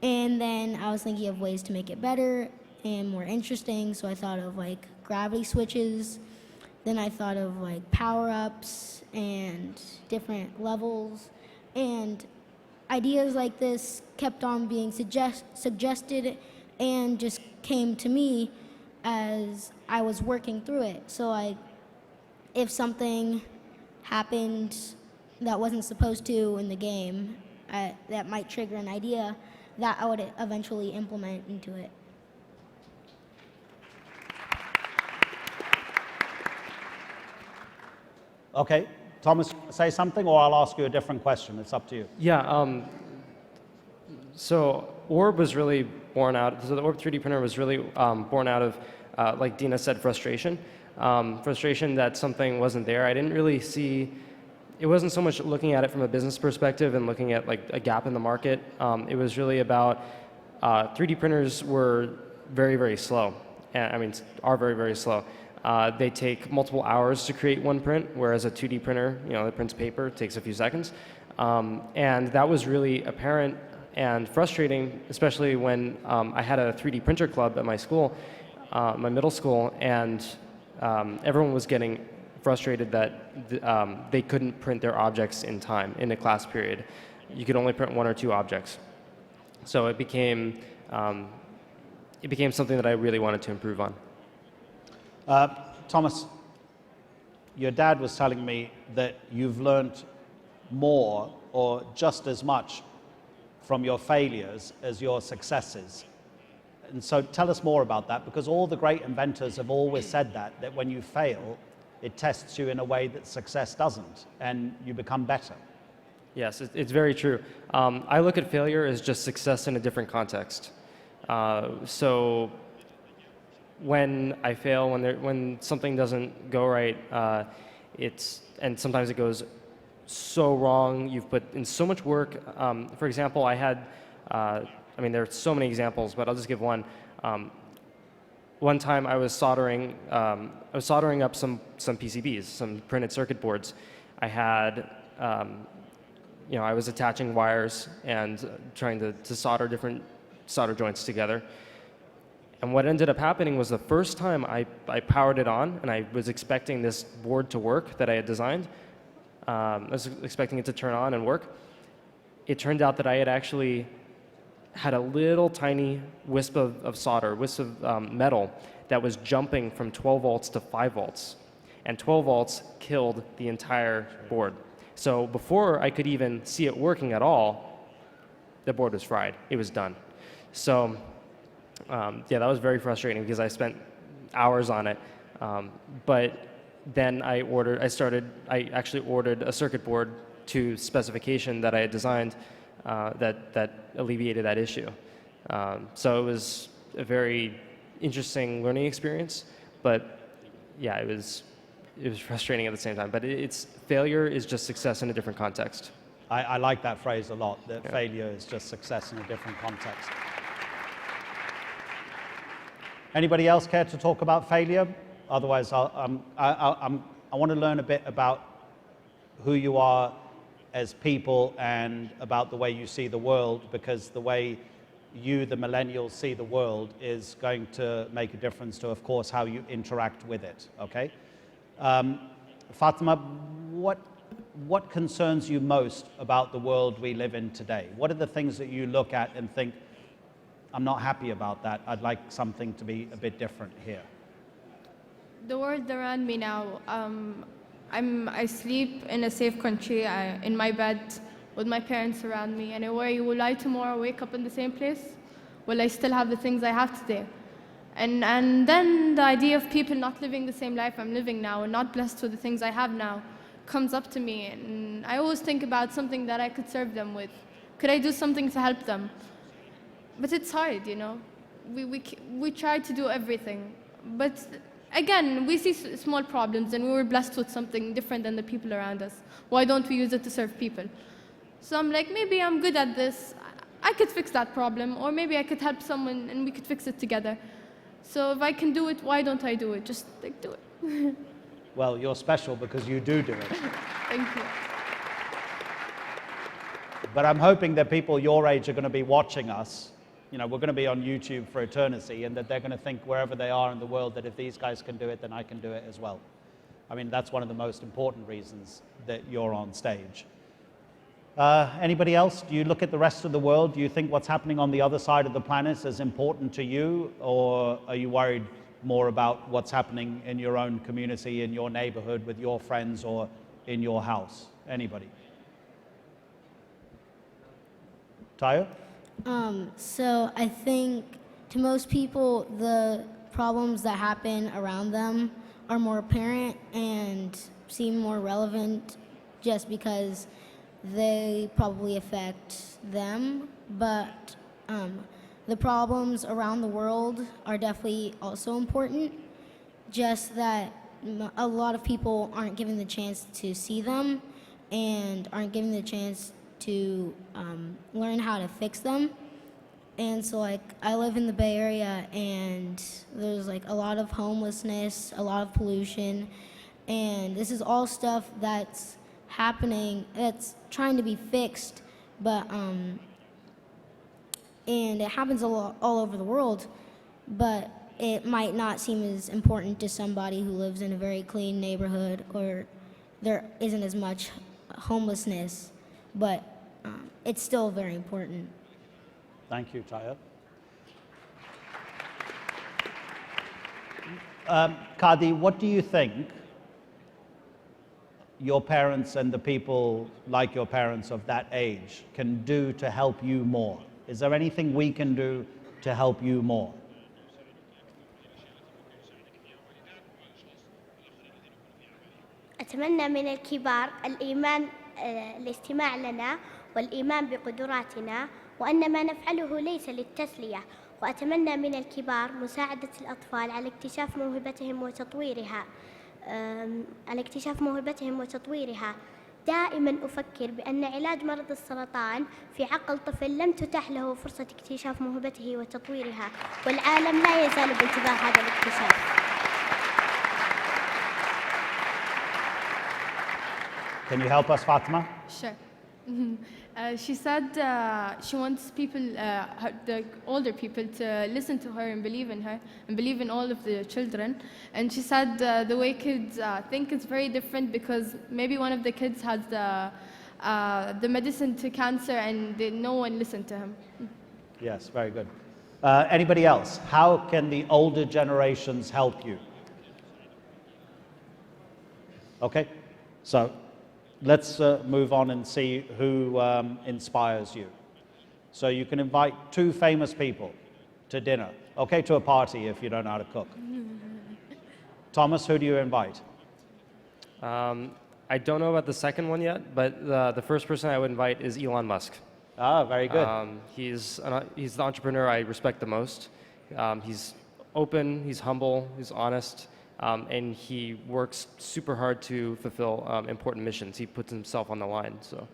And then I was thinking of ways to make it better and more interesting, so I thought of gravity switches. Then I thought of power-ups and different levels. And ideas like this kept on being suggested and just came to me as I was working through it. So if something happened that wasn't supposed to in the game, that might trigger an idea that I would eventually implement into it. Okay, Thomas, say something, or I'll ask you a different question. It's up to you. Yeah, so Orb was really born out, so the Orb 3D printer was really born out of, like Dina said, frustration. Frustration that something wasn't there. I didn't really see, it wasn't so much looking at it from a business perspective and looking at a gap in the market. It was really about 3D printers were very, very slow. Are very, very slow. They take multiple hours to create one print, whereas a 2D printer, that prints paper, takes a few seconds. And that was really apparent and frustrating, especially when I had a 3D printer club at my school, my middle school, and everyone was getting frustrated that they couldn't print their objects in time in a class period. You could only print 1 or 2 objects. So it became it became something that I really wanted to improve on. Thomas, your dad was telling me that you've learned more or just as much from your failures as your successes. And so tell us more about that, because all the great inventors have always said that when you fail, it tests you in a way that success doesn't, and you become better. Yes, it's very true. I look at failure as just success in a different context. So when I fail, when something doesn't go right, and sometimes it goes so wrong, you've put in so much work. For example, I had, there are so many examples, but I'll just give one. One time I was soldering up some PCBs, some printed circuit boards. I had, I was attaching wires and trying to solder different solder joints together. And what ended up happening was the first time I powered it on, and I was expecting this board to work that I had designed. I was expecting it to turn on and work. It turned out that I had actually had a little tiny wisp of solder, wisp of metal that was jumping from 12 volts to 5 volts. And 12 volts killed the entire board. So before I could even see it working at all, the board was fried. It was done. So that was very frustrating because I spent hours on it. But then I actually ordered a circuit board to specification that I had designed that alleviated that issue. So it was a very interesting learning experience, but yeah, it was frustrating at the same time. But failure is just success in a different context. I like that phrase a lot, that failure is just success in a different context. Anybody else care to talk about failure? Otherwise, I want to learn a bit about who you are as people and about the way you see the world, because the way you, the millennials, see the world is going to make a difference to, of course, how you interact with it, okay? Fatima, what concerns you most about the world we live in today? What are the things that you look at and think, I'm not happy about that, I'd like something to be a bit different here? The world around me now, I sleep in a safe country, in my bed with my parents around me, and I worry, will I tomorrow wake up in the same place? Will I still have the things I have today? And then the idea of people not living the same life I'm living now and not blessed with the things I have now comes up to me, and I always think about something that I could serve them with. Could I do something to help them? But it's hard, you know. We try to do everything, but again, we see small problems and we were blessed with something different than the people around us. Why don't we use it to serve people? So I'm like, maybe I'm good at this. I could fix that problem, or maybe I could help someone and we could fix it together. So if I can do it, why don't I do it? Just like do it. Well, you're special because you do it. Thank you. But I'm hoping that people your age are going to be watching us. You know, we're going to be on YouTube for eternity, and that they're going to think wherever they are in the world that if these guys can do it, then I can do it as well. I mean, that's one of the most important reasons that you're on stage. Anybody else? Do you look at the rest of the world? Do you think what's happening on the other side of the planet is important to you, or are you worried more about what's happening in your own community, in your neighborhood, with your friends, or in your house? Anybody? Tayo? So I think to most people, the problems that happen around them are more apparent and seem more relevant just because they probably affect them. But the problems around the world are definitely also important, just that a lot of people aren't given the chance to see them and aren't given the chance to learn how to fix them. And so like I live in the Bay Area, and there's like a lot of homelessness, a lot of pollution, and this is all stuff that's happening, that's trying to be fixed, but and it happens all over the world, but it might not seem as important to somebody who lives in a very clean neighborhood, or there isn't as much homelessness, but it's still very important. Thank you, Tayo. Kadi, what do you think your parents and the people like your parents of that age can do to help you more? Is there anything we can do to help you more? أتمنى من الكبار الاستماع لنا والإيمان بقدراتنا وأن ما نفعله ليس للتسلية، وأتمنى من الكبار مساعدة الأطفال على اكتشاف موهبتهم دائما أفكر بأن علاج مرض السرطان في عقل طفل لم تتح له فرصة اكتشاف موهبته وتطويرها، والعالم لا يزال بانتظار هذا الاكتشاف. Can you help us, Fatima? Sure. She said she wants people, the older people, to listen to her and believe in her and believe in all of the children. And she said the way kids think is very different because maybe one of the kids has the medicine to cancer and no one listened to him. Yes, very good. Anybody else? How can the older generations help you? Okay, so let's move on and see who inspires you. So you can invite two famous people to dinner, okay, to a party if you don't know how to cook. Thomas, who do you invite? I don't know about the second one yet, but the first person I would invite is Elon Musk. Ah, very good. He's the entrepreneur I respect the most. He's open, he's humble, he's honest. And he works super hard to fulfill important missions. He puts himself on the line. So,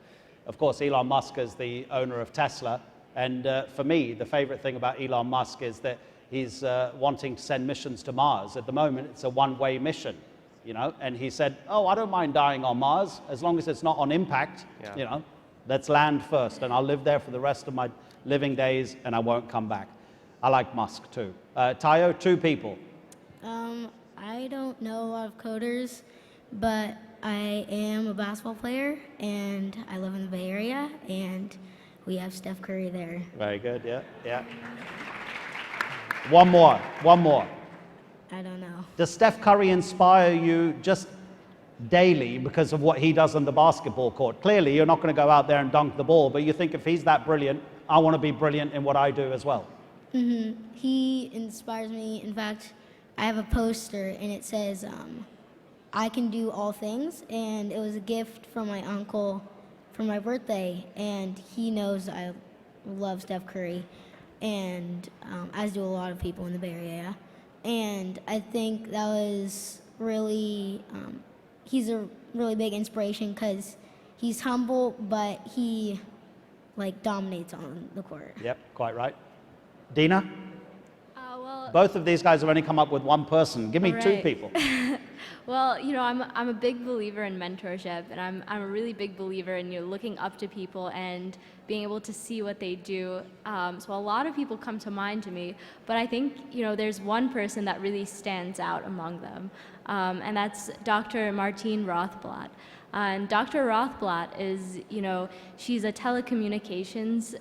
of course, Elon Musk is the owner of Tesla. And for me, the favorite thing about Elon Musk is that he's wanting to send missions to Mars. At the moment, it's a one-way mission, you know. And he said, "Oh, I don't mind dying on Mars as long as it's not on impact. Yeah. You know, let's land first, and I'll live there for the rest of my living days, and I won't come back." I like Musk too. Tayo, two people. I don't know a lot of coders, but I am a basketball player, and I live in the Bay Area, and we have Steph Curry there. Very good, yeah. One more. I don't know. Does Steph Curry inspire you just daily because of what he does on the basketball court? Clearly, you're not going to go out there and dunk the ball, but you think if he's that brilliant, I want to be brilliant in what I do as well. Mm-hmm. He inspires me. In fact, I have a poster and it says, I can do all things, and it was a gift from my uncle for my birthday, and he knows I love Steph Curry, and as do a lot of people in the Bay Area, and I think that was really, he's a really big inspiration because he's humble, but he dominates on the court. Yep, quite right. Dina? Well, both of these guys have only come up with one person. Give me two people. Well, I'm a big believer in mentorship, and I'm a really big believer in looking up to people and being able to see what they do. So a lot of people come to mind to me, but I think there's one person that really stands out among them, and that's Dr. Martine Rothblatt. And Dr. Rothblatt is, she's a telecommunications,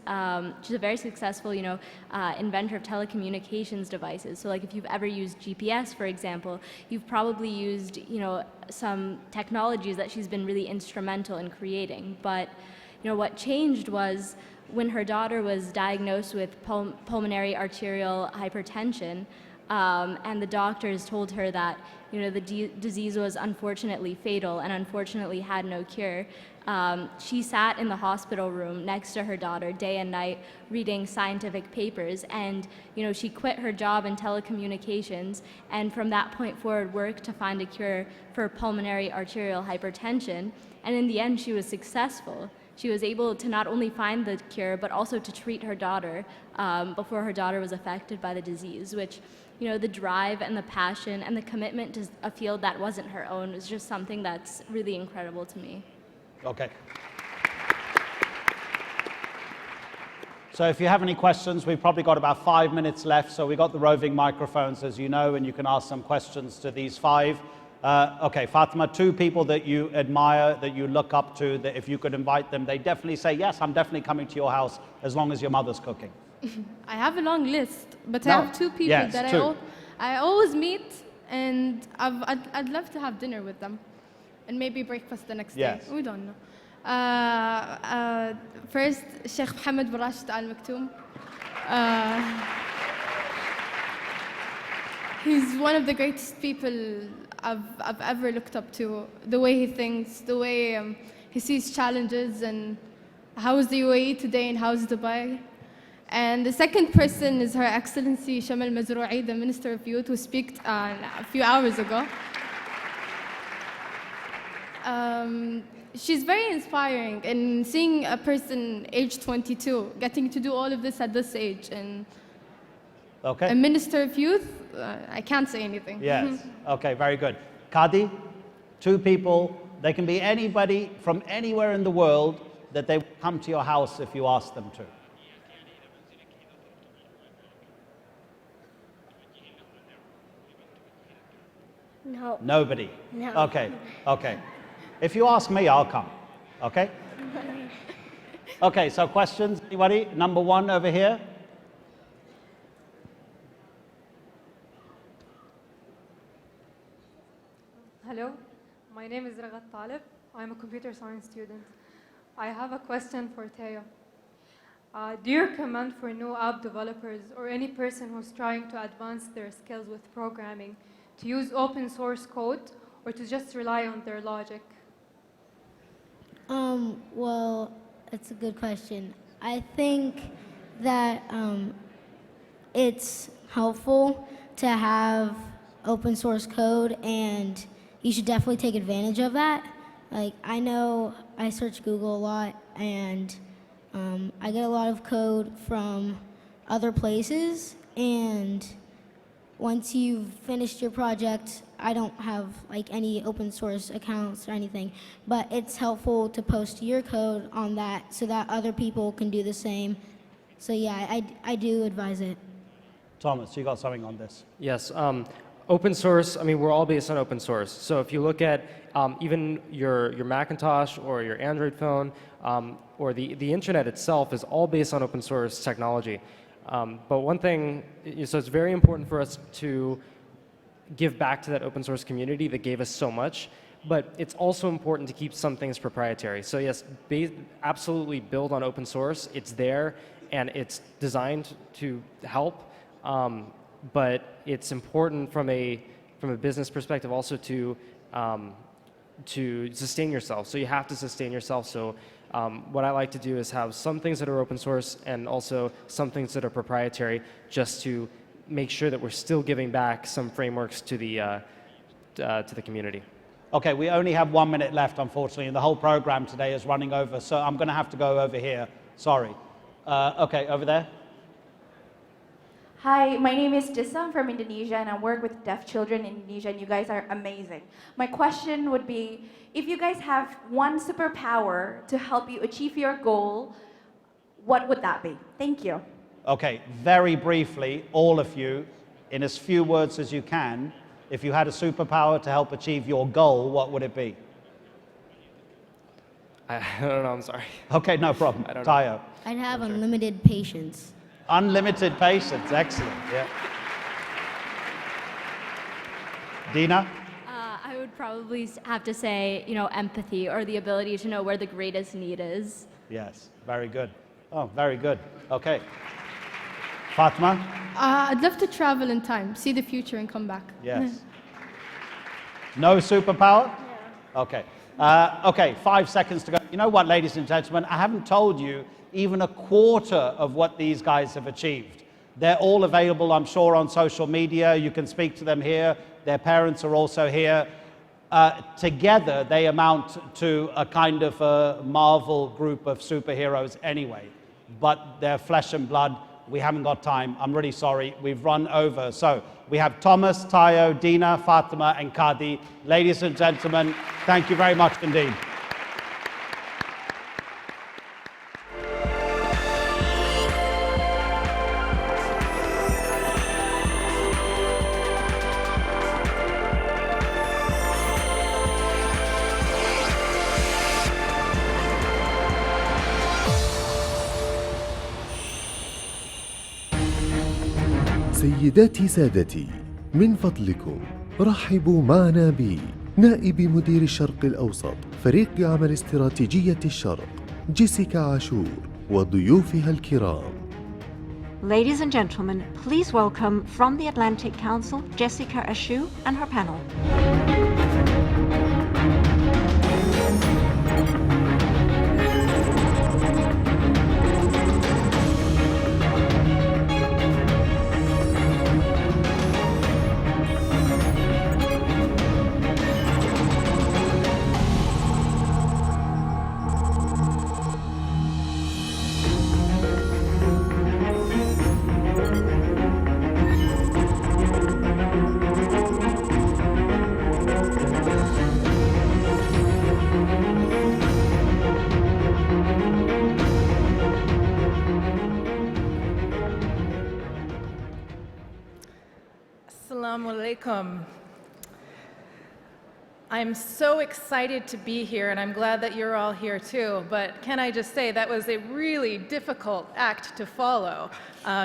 she's a very successful, inventor of telecommunications devices. So like if you've ever used GPS, for example, you've probably used, some technologies that she's been really instrumental in creating. But, what changed was when her daughter was diagnosed with pulmonary arterial hypertension, and the doctors told her that the disease was unfortunately fatal and unfortunately had no cure. She sat in the hospital room next to her daughter day and night reading scientific papers, and she quit her job in telecommunications, and from that point forward worked to find a cure for pulmonary arterial hypertension, and in the end she was successful. She was able to not only find the cure but also to treat her daughter before her daughter was affected by the disease, which the drive and the passion and the commitment to a field that wasn't her own was just something that's really incredible to me. Okay. So if you have any questions, we've probably got about 5 minutes left. So we've got the roving microphones, as you know, and you can ask some questions to these five. Okay, Fatima, two people that you admire, that you look up to, that if you could invite them, they definitely say, yes, I'm definitely coming to your house as long as your mother's cooking. I have a long list, but I have two people that I always meet And I'd love to have dinner with them and maybe breakfast the next Yes. day. We don't know. First, Sheikh Mohammad bin Rashid Al Maktoum. He's one of the greatest people I've ever looked up to. The way he thinks, the way he sees challenges, and how is the UAE today and how is Dubai. And the second person is Her Excellency Shamal Mazrou'i, the Minister of Youth, who spoke a few hours ago. She's very inspiring, and seeing a person age 22 getting to do all of this at this age, and a Minister of Youth, I can't say anything. Yes. Okay, very good. Kadi, two people, they can be anybody from anywhere in the world that they come to your house if you ask them to. No. Nobody? No. Okay, okay. If you ask me, I'll come, okay? Okay, so questions, anybody? Number one over here. Hello, my name is Ragat Talib. I'm a computer science student. I have a question for Teo. Do you recommend for new app developers or any person who's trying to advance their skills with programming to use open source code or to just rely on their logic? Well, that's a good question. I think that it's helpful to have open source code, and you should definitely take advantage of that. Like, I know I search Google a lot, and I get a lot of code from other places, and once you've finished your project, I don't have like any open source accounts or anything, but it's helpful to post your code on that so that other people can do the same. So yeah, I do advise it. Thomas, you got something on this? Yes. Open source, I mean, we're all based on open source. So if you look at even your Macintosh or your Android phone, or the internet itself is all based on open source technology. But one thing, so it's very important for us to give back to that open source community that gave us so much, but it's also important to keep some things proprietary. So yes, absolutely build on open source. It's there and it's designed to help, but it's important from a business perspective also to sustain yourself. So you have to sustain yourself. So what I like to do is have some things that are open source and also some things that are proprietary, just to make sure that we're still giving back some frameworks to the community. Okay, we only have 1 minute left, unfortunately, and the whole program today is running over, so I'm going to have to go over here. Sorry. Okay, over there. Hi, my name is Dissa. I'm from Indonesia, and I work with deaf children in Indonesia, and you guys are amazing. My question would be, if you guys have one superpower to help you achieve your goal, what would that be? Thank you. Okay, very briefly, all of you, in as few words as you can, if you had a superpower to help achieve your goal, what would it be? I don't know, I'm sorry. Okay, no problem. I don't Tayo. know. I'd have unlimited patience. Unlimited patience, excellent, yeah. Dina? I would probably have to say, empathy, or the ability to know where the greatest need is. Yes, very good. Oh, very good. Okay. Fatma? I'd love to travel in time, see the future, and come back. Yes. No superpower? No. Okay. Okay, 5 seconds to go. You know what, ladies and gentlemen, I haven't told you even a quarter of what these guys have achieved. They're all available, I'm sure, on social media. You can speak to them here. Their parents are also here. Together, they amount to a kind of a Marvel group of superheroes anyway. But they're flesh and blood. We haven't got time. I'm really sorry. We've run over. So we have Thomas, Tayo, Dina, Fatima, and Kadi. Ladies and gentlemen, thank you very much indeed. سيداتي سادتي، من فضلكم رحبوا معنا بنائب مدير الشرق الأوسط فريق عمل استراتيجية الشرق جيسيكا عاشور وضيوفها الكرام. Ladies and gentlemen, please welcome from the Atlantic Council, Jessica Ashu and her panel. Assalamu alaikum. I'm so excited to be here, and I'm glad that you're all here too. But can I just say that was a really difficult act to follow.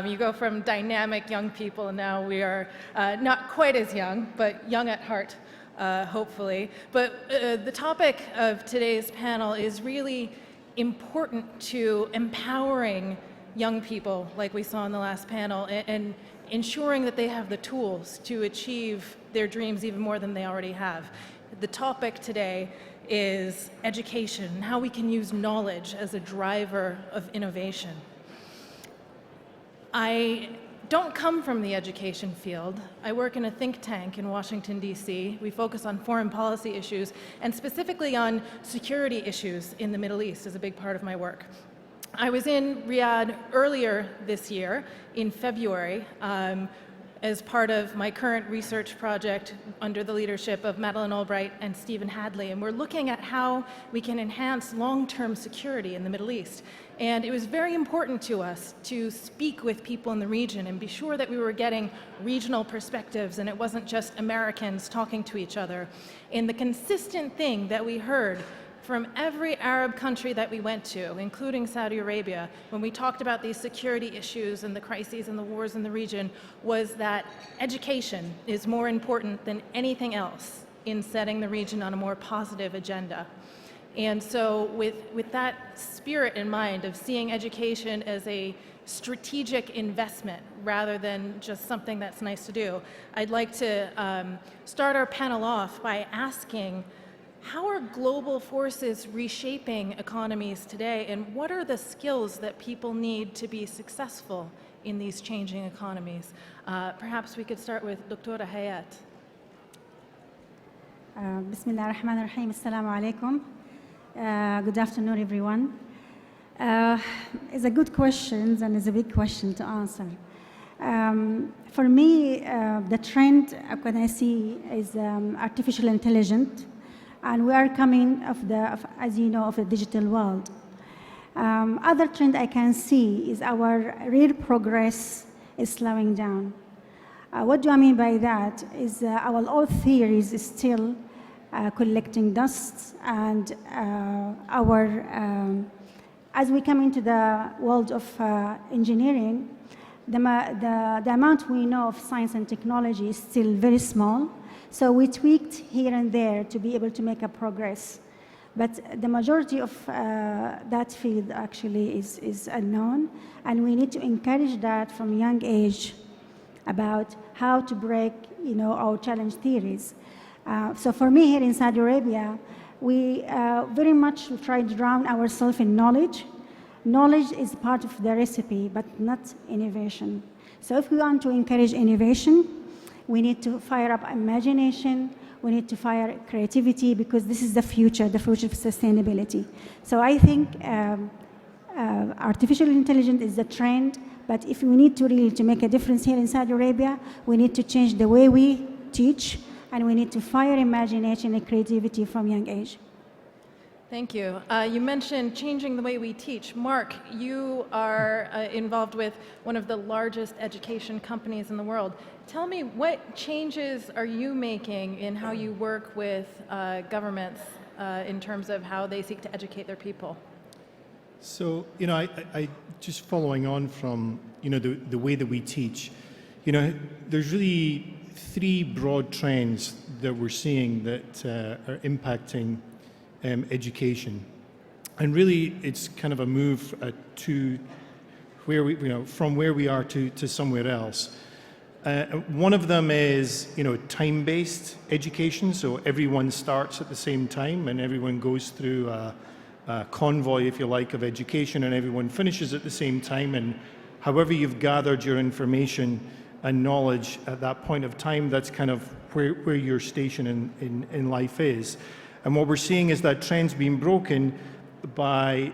You go from dynamic young people, and now we are not quite as young, but young at heart, hopefully. But the topic of today's panel is really important to empowering young people, like we saw in the last panel, and ensuring that they have the tools to achieve their dreams even more than they already have. The topic today is education and how we can use knowledge as a driver of innovation. I don't come from the education field. I work in a think tank in Washington, D.C. We focus on foreign policy issues and specifically on security issues in the Middle East is a big part of my work. I was in Riyadh earlier this year, in February, as part of my current research project under the leadership of Madeleine Albright and Stephen Hadley, and we're looking at how we can enhance long-term security in the Middle East. And it was very important to us to speak with people in the region and be sure that we were getting regional perspectives and it wasn't just Americans talking to each other. And the consistent thing that we heard from every Arab country that we went to, including Saudi Arabia, when we talked about these security issues and the crises and the wars in the region, was that education is more important than anything else in setting the region on a more positive agenda. And so with that spirit in mind of seeing education as a strategic investment rather than just something that's nice to do, I'd like to start our panel off by asking, how are global forces reshaping economies today, and what are the skills that people need to be successful in these changing economies? Perhaps we could start with Dr. Hayat. Bismillah ar-Rahman ar-Rahim. Assalamu alaikum. Good afternoon, everyone. It's a good question and it's a big question to answer. For me, the trend what I see is artificial intelligence. And we are coming as you know, of the digital world. Other trend I can see is our real progress is slowing down. What do I mean by that? Is our old theories is still collecting dust, and as we come into the world of engineering, the amount we know of science and technology is still very small. So we tweaked here and there to be able to make a progress. But the majority of that field actually is unknown, and we need to encourage that from a young age about how to break, our challenge theories. So for me here in Saudi Arabia, we very much try to drown ourselves in knowledge. Knowledge is part of the recipe, but not innovation. So if we want to encourage innovation, we need to fire up imagination, we need to fire creativity, because this is the future of sustainability. So I think artificial intelligence is the trend, but if we need to really make a difference here in Saudi Arabia, we need to change the way we teach, and we need to fire imagination and creativity from young age. Thank you. You mentioned changing the way we teach. Mark, you are involved with one of the largest education companies in the world. Tell me, what changes are you making in how you work with governments in terms of how they seek to educate their people? So, I just following on from, the way that we teach, there's really three broad trends that we're seeing that are impacting education. And really, it's kind of a move to where we, from where we are to somewhere else. One of them is, time-based education. So everyone starts at the same time and everyone goes through a convoy, if you like, of education, and everyone finishes at the same time. And however you've gathered your information and knowledge at that point of time, that's kind of where your station in life is. And what we're seeing is that trend's being broken by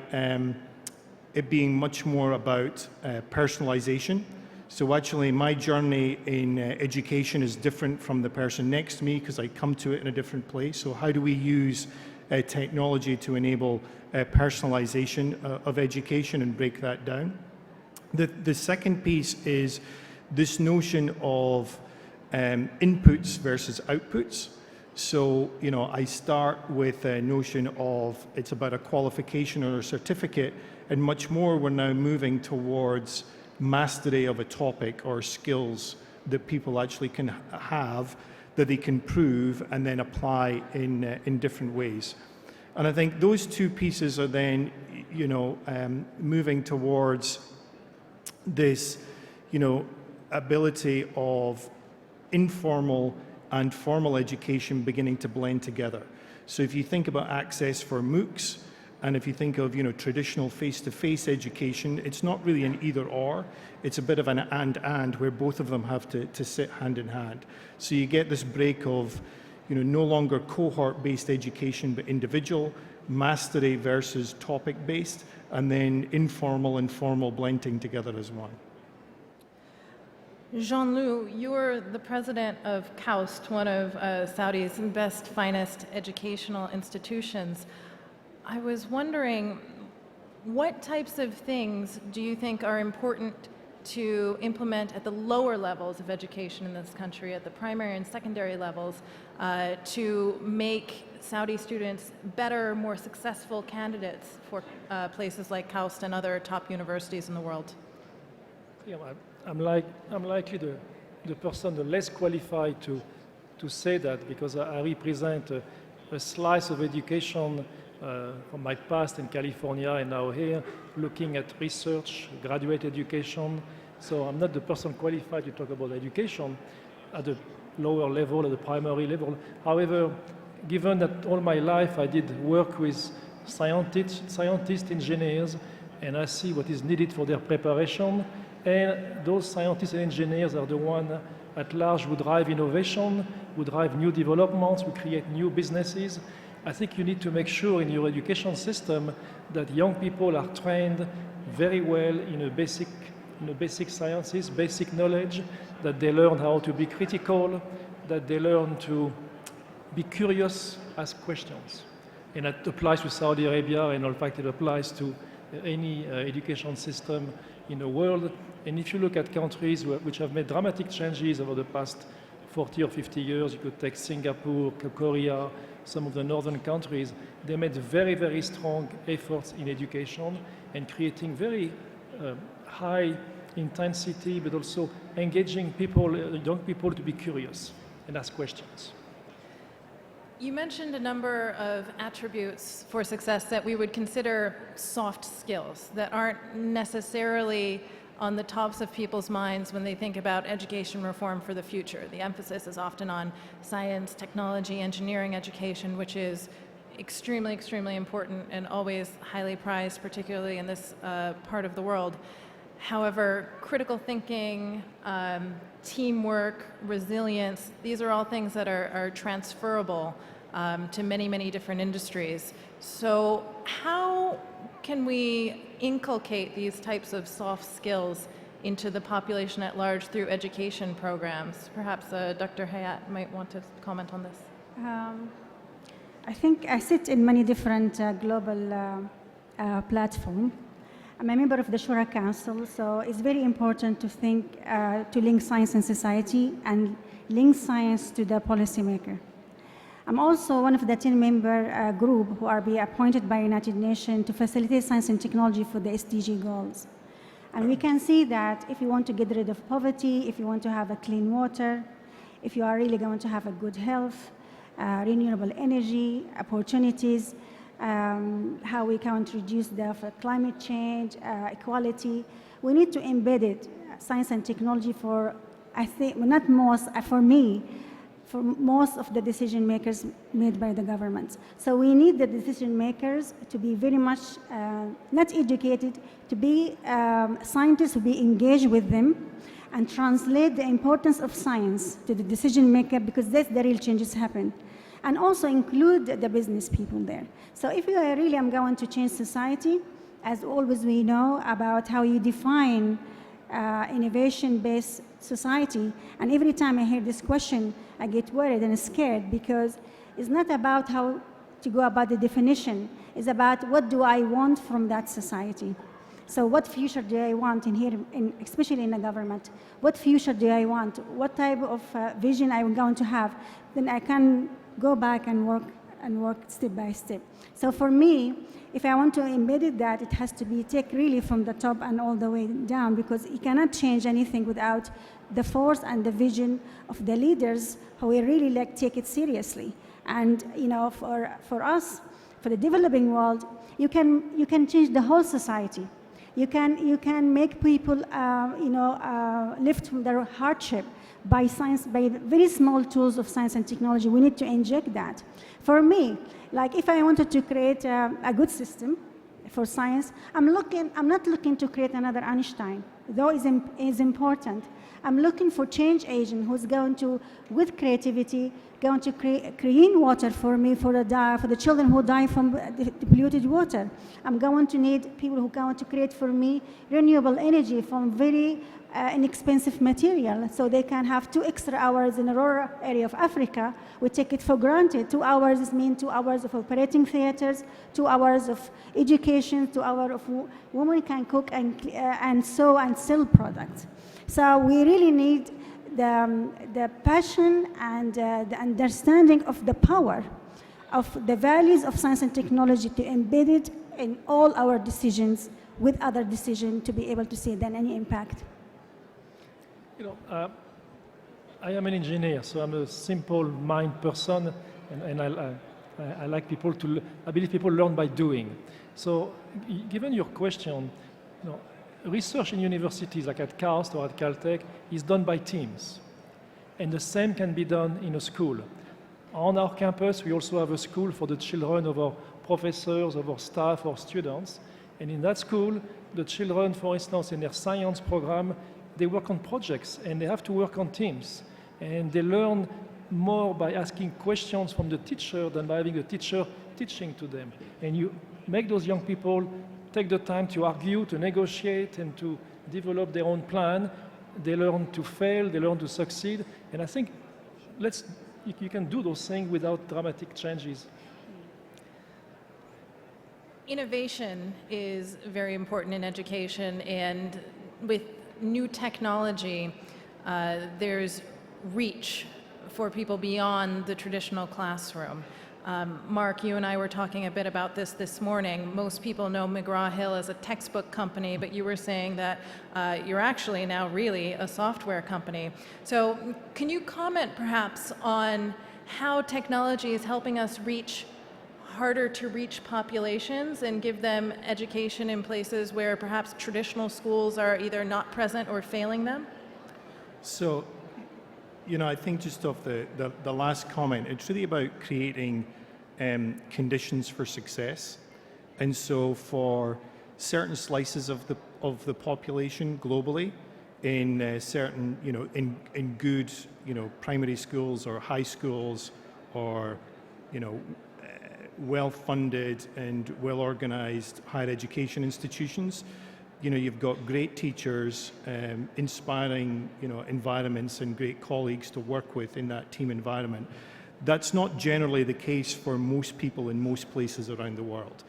it being much more about personalization. So actually my journey in education is different from the person next to me because I come to it in a different place. So how do we use technology to enable personalization of education and break that down? The second piece is this notion of inputs versus outputs. So, I start with a notion of it's about a qualification or a certificate, and much more we're now moving towards mastery of a topic or skills that people actually can have, that they can prove and then apply in different ways. And I think those two pieces are then, moving towards this, ability of informal and formal education beginning to blend together. So if you think about access for MOOCs, and if you think of traditional face-to-face education, it's not really an either-or. It's a bit of an and where both of them have to sit hand in hand. So you get this break of no longer cohort-based education but individual, mastery versus topic-based, and then informal and formal blending together as one. Jean-Loup, you're the president of KAUST, one of Saudi's best, finest educational institutions. I was wondering, what types of things do you think are important to implement at the lower levels of education in this country, at the primary and secondary levels, to make Saudi students better, more successful candidates for places like KAUST and other top universities in the world? Yeah, I'm likely the person the less qualified to say that, because I represent a slice of education from my past in California and now here, looking at research, graduate education. So I'm not the person qualified to talk about education at the lower level, at the primary level. However, given that all my life I did work with scientists, engineers, and I see what is needed for their preparation, and those scientists and engineers are the ones at large who drive innovation, who drive new developments, who create new businesses. I think you need to make sure in your education system that young people are trained very well in the basic sciences, basic knowledge, that they learn how to be critical, that they learn to be curious, ask questions. And that applies to Saudi Arabia, and in fact it applies to any education system in the world. And if you look at countries which have made dramatic changes over the past 40 or 50 years, you could take Singapore, Korea, some of the northern countries, they made very, very strong efforts in education and creating very high intensity, but also engaging people, young people, to be curious and ask questions. You mentioned a number of attributes for success that we would consider soft skills that aren't necessarily on the tops of people's minds when they think about education reform for the future. The emphasis is often on science, technology, engineering education, which is extremely, extremely important and always highly prized, particularly in this part of the world. However, critical thinking, teamwork, resilience, these are all things that are transferable to many, many different industries. So how can we inculcate these types of soft skills into the population at large through education programs? Perhaps Dr. Hayat might want to comment on this. I think I sit in many different global platforms. I'm a member of the Shura Council, so it's very important to think, to link science and society and link science to the policymaker. I'm also one of the 10-member group who are being appointed by United Nations to facilitate science and technology for the SDG goals. And we can see that if you want to get rid of poverty, if you want to have a clean water, if you are really going to have a good health, renewable energy, opportunities, how we can reduce the climate change, equality. We need to embed it, science and technology for, I think, not most, for me, for most of the decision makers made by the government. So we need the decision makers to be very much not educated, to be scientists, to be engaged with them and translate the importance of science to the decision maker, because that's the real changes happen. And also include the business people there. So if you really am going to change society, as always we know about how you define innovation-based society, and every time I hear this question, I get worried and scared, because it's not about how to go about the definition, it's about what do I want from that society. So what future do I want in here, especially in the government? What future do I want? What type of vision I'm going to have? Then I can go back and work step by step. So for me, if I want to embed that, it has to be take really from the top and all the way down, because you cannot change anything without the force and the vision of the leaders who will really take it seriously. And for us, for the developing world, you can change the whole society. You can make people lift from their hardship by science, by very small tools of science and technology. We need to inject that. For me, like if I wanted to create a good system for science, I'm not looking to create another Einstein, though is important. I'm looking for change agent who's going to, with creativity, going to create clean water for me, for the children who die from the polluted water. I'm going to need people who are going to create for me renewable energy from very inexpensive material, so they can have 2 extra hours in a rural area of Africa. We take it for granted. 2 hours means 2 hours of operating theaters, 2 hours of education, 2 hours of women can cook and sew and sell products. So we really need the passion and the understanding of the power of the values of science and technology to embed it in all our decisions, with other decisions, to be able to see then any impact. I am an engineer, so I'm a simple mind person, and I like people to. I believe people learn by doing. So, given your question, research in universities like at KAUST or at Caltech is done by teams, and the same can be done in a school. On our campus, we also have a school for the children of our professors, of our staff, our students, and in that school, the children, for instance, in their science program, they work on projects and they have to work on teams. And they learn more by asking questions from the teacher than by having a teacher teaching to them. And you make those young people take the time to argue, to negotiate, and to develop their own plan. They learn to fail, they learn to succeed. And I think you can do those things without dramatic changes. Innovation is very important in education, and with new technology, there's reach for people beyond the traditional classroom. Mark, you and I were talking a bit about this morning. Most people know McGraw-Hill as a textbook company, but you were saying that you're actually now really a software company. So can you comment perhaps on how technology is helping us reach harder to reach populations and give them education in places where perhaps traditional schools are either not present or failing them? So, I think just off the last comment, it's really about creating conditions for success. And so for certain slices of the population globally, in certain, in good, primary schools or high schools, or, well-funded and well-organized higher education institutions, you've got great teachers, inspiring, environments, and great colleagues to work with in that team environment. That's not generally the case for most people in most places around the world.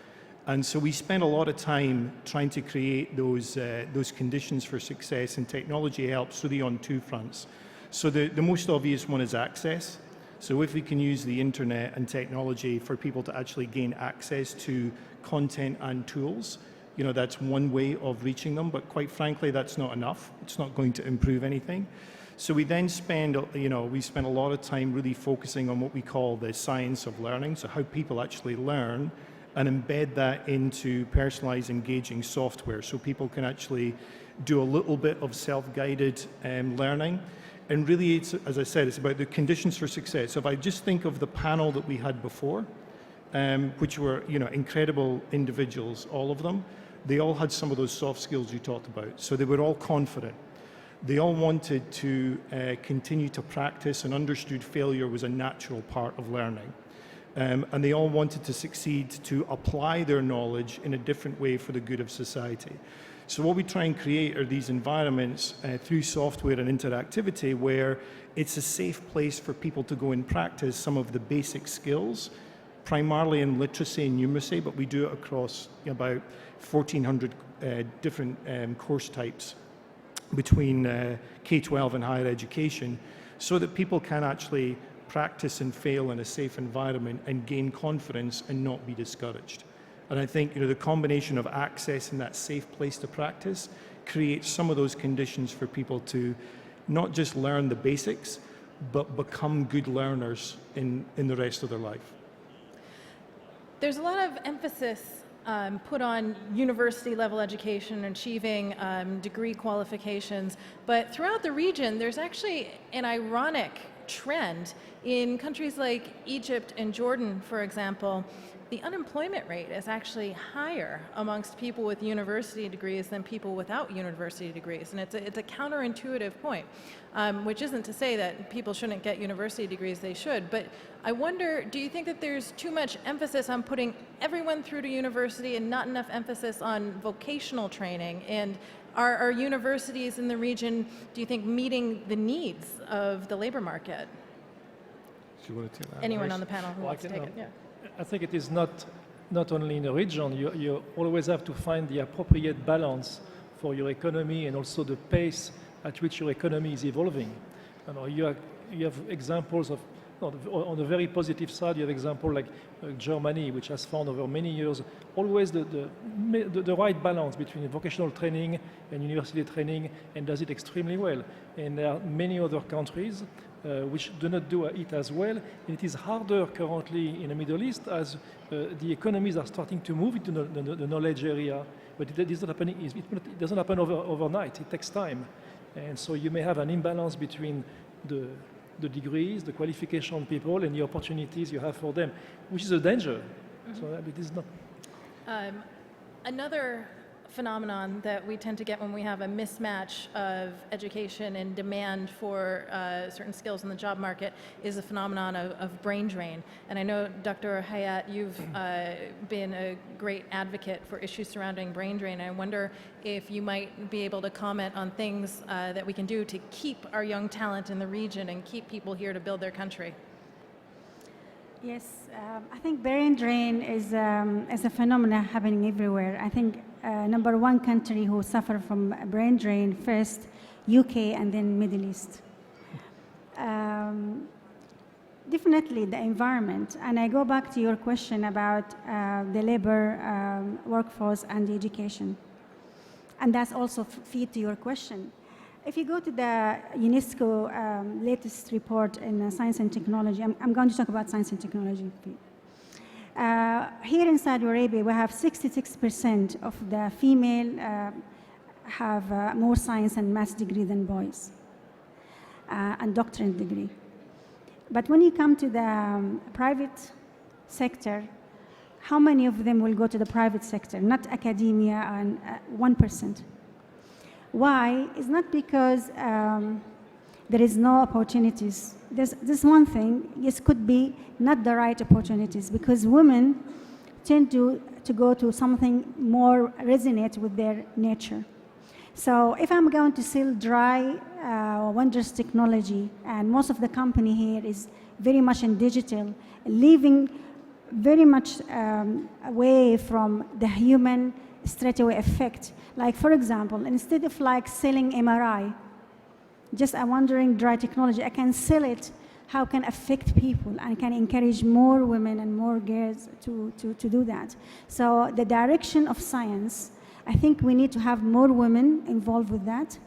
And so we spend a lot of time trying to create those conditions for success, and technology helps really on 2 fronts. So the most obvious one is access. So if we can use the internet and technology for people to actually gain access to content and tools, that's one way of reaching them, but quite frankly, that's not enough. It's not going to improve anything. So we then spend, we spend a lot of time really focusing on what we call the science of learning, so how people actually learn, and embed that into personalized, engaging software so people can actually do a little bit of self-guided learning. And really, it's, as I said, it's about the conditions for success. So if I just think of the panel that we had before, which were incredible individuals, all of them, they all had some of those soft skills you talked about. So they were all confident. They all wanted to continue to practice and understood failure was a natural part of learning. And they all wanted to succeed to apply their knowledge in a different way for the good of society. So what we try and create are these environments through software and interactivity where it's a safe place for people to go and practice some of the basic skills, primarily in literacy and numeracy, but we do it across about 1,400 different course types between K-12 and higher education, so that people can actually practice and fail in a safe environment and gain confidence and not be discouraged. And I think the combination of access and that safe place to practice creates some of those conditions for people to not just learn the basics, but become good learners in the rest of their life. There's a lot of emphasis put on university level education, achieving degree qualifications, but throughout the region there's actually an ironic trend. In countries like Egypt and Jordan, for example, the unemployment rate is actually higher amongst people with university degrees than people without university degrees, and it's a counterintuitive point, which isn't to say that people shouldn't get university degrees, they should, but I wonder, do you think that there's too much emphasis on putting everyone through to university and not enough emphasis on vocational training? And are universities in the region, do you think, meeting the needs of the labor market? Do you want to take that? Anyone on the panel who wants to take it? Yeah. I think it is not only in a region. You always have to find the appropriate balance for your economy and also the pace at which your economy is evolving. You have examples of, on the very positive side, you have examples like Germany, which has found over many years always the right balance between vocational training and university training, and does it extremely well. And there are many other countries which do not do it as well. And it is harder currently in the Middle East as the economies are starting to move into the knowledge area, but it is not happening. It doesn't happen overnight. It takes time, and so you may have an imbalance between the degrees, the qualification people, and the opportunities you have for them, which is a danger. Mm-hmm. So it is not. Another phenomenon that we tend to get when we have a mismatch of education and demand for certain skills in the job market is the phenomenon of brain drain. And I know, Dr. Hayat, you've been a great advocate for issues surrounding brain drain. I wonder if you might be able to comment on things that we can do to keep our young talent in the region and keep people here to build their country. Yes, I think brain drain is a phenomenon happening everywhere. I think number one country who suffer from brain drain first, UK, and then Middle East. Definitely the environment, and I go back to your question about the labor workforce and the education, and that's also feed to your question. If you go to the UNESCO latest report in science and technology, I'm going to talk about science and technology. Here in Saudi Arabia, we have 66% of the female have more science and maths degree than boys, and doctorate degree. But when you come to the private sector, how many of them will go to the private sector? Not academia, and 1%. Why? It's not because there is no opportunities. There's one thing, yes, could be not the right opportunities, because women tend to go to something more resonate with their nature. So if I'm going to sell dry, wondrous technology, and most of the company here is very much in digital, leaving very much away from the human straightaway effect. Like, for example, instead of like selling MRI, just I'm wondering dry technology, I can sell it, how can affect people, and can encourage more women and more girls to do that. So the direction of science, I think we need to have more women involved with that.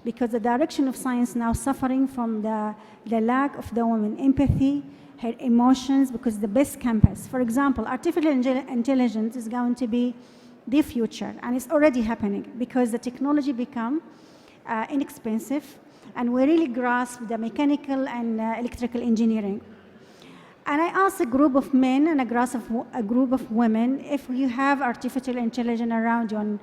because the direction of science now suffering from the lack of the woman empathy, her emotions, because the best campus. For example, artificial intelligence is going to be the future, and it's already happening because the technology become inexpensive, and we really grasp the mechanical and electrical engineering. And I asked a group of men and a group of women, if you have artificial intelligence around you, and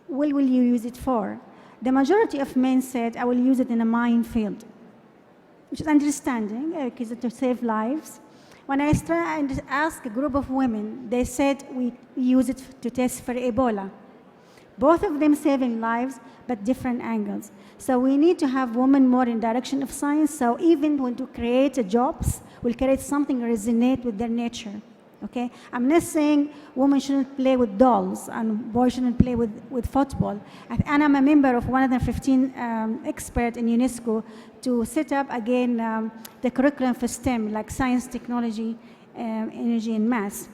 what will you use it for? The majority of men said, I will use it in a minefield, which is understanding, because to save lives. When I asked a group of women, they said we use it to test for Ebola. Both of them saving lives, but different angles. So we need to have women more in direction of science, so even when to create jobs, we'll create something resonate with their nature, okay? I'm not saying women shouldn't play with dolls and boys shouldn't play with football. And I'm a member of 115 experts in UNESCO to set up again the curriculum for STEM, like science, technology, energy, and math.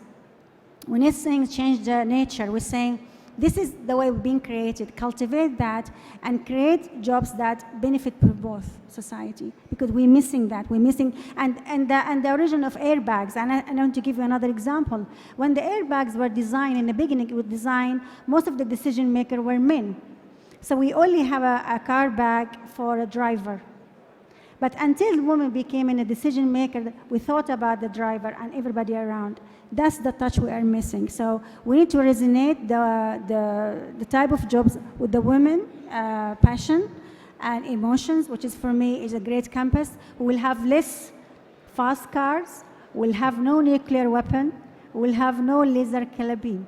We're not saying change the nature, we're saying this is the way we've been created. Cultivate that and create jobs that benefit for both society, because we're missing that. We're missing, and the origin of airbags. And I want to give you another example. When the airbags were designed in the beginning, with design, most of the decision makers were men. So we only have a car bag for a driver. But until women became a decision maker, we thought about the driver and everybody around. That's the touch we are missing. So we need to resonate the type of jobs with the women, passion and emotions, which is for me is a great campus. We will have less fast cars, we'll have no nuclear weapon, we'll have no laser killer beam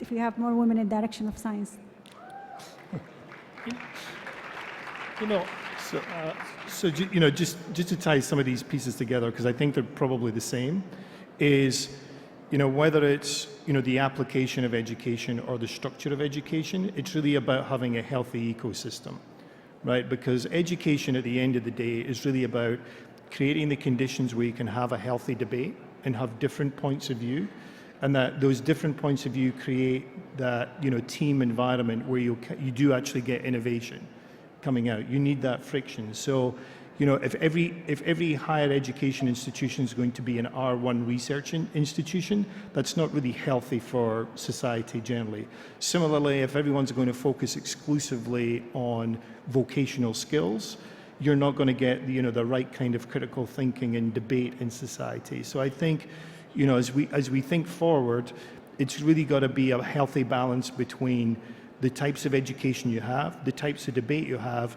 if we have more women in direction of science. You know, So you know, just to tie some of these pieces together, because I think they're probably the same, is, you know, whether it's, you know, the application of education or the structure of education, it's really about having a healthy ecosystem, right? Because education at the end of the day is really about creating the conditions where you can have a healthy debate and have different points of view, and that those different points of view create that, you know, team environment where you do actually get innovation coming out. You need that friction. So, you know, if every higher education institution is going to be an R1 research institution, that's not really healthy for society generally. Similarly, if everyone's going to focus exclusively on vocational skills, you're not going to get, you know, the right kind of critical thinking and debate in society. So I think, you know, as we think forward, it's really got to be a healthy balance between the types of education you have, the types of debate you have,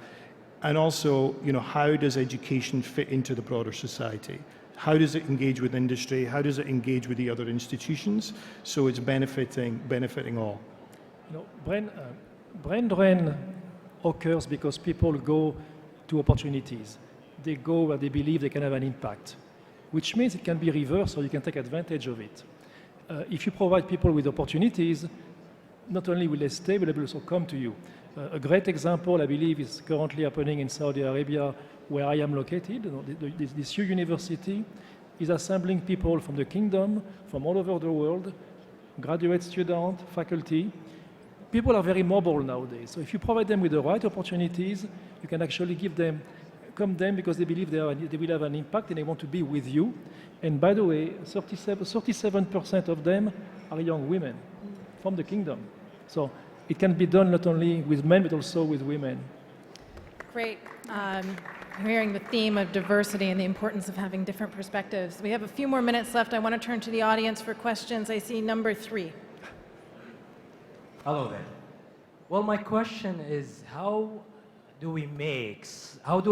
and also, you know, how does education fit into the broader society? How does it engage with industry? How does it engage with the other institutions? So it's benefiting all. You know, brain drain occurs because people go to opportunities. They go where they believe they can have an impact, which means it can be reversed, or you can take advantage of it. If you provide people with opportunities, not only will they stay, but they will also come to you. A great example, I believe, is currently happening in Saudi Arabia, where I am located. This huge university is assembling people from the kingdom, from all over the world, graduate students, faculty. People are very mobile nowadays. So if you provide them with the right opportunities, you can actually come them because they believe they will have an impact and they want to be with you. And by the way, 37% of them are young women from the kingdom. So it can be done not only with men, but also with women. Great. Hearing the theme of diversity and the importance of having different perspectives. We have a few more minutes left. I want to turn to the audience for questions. I see number 3. Hello there. Well, my question is, how do we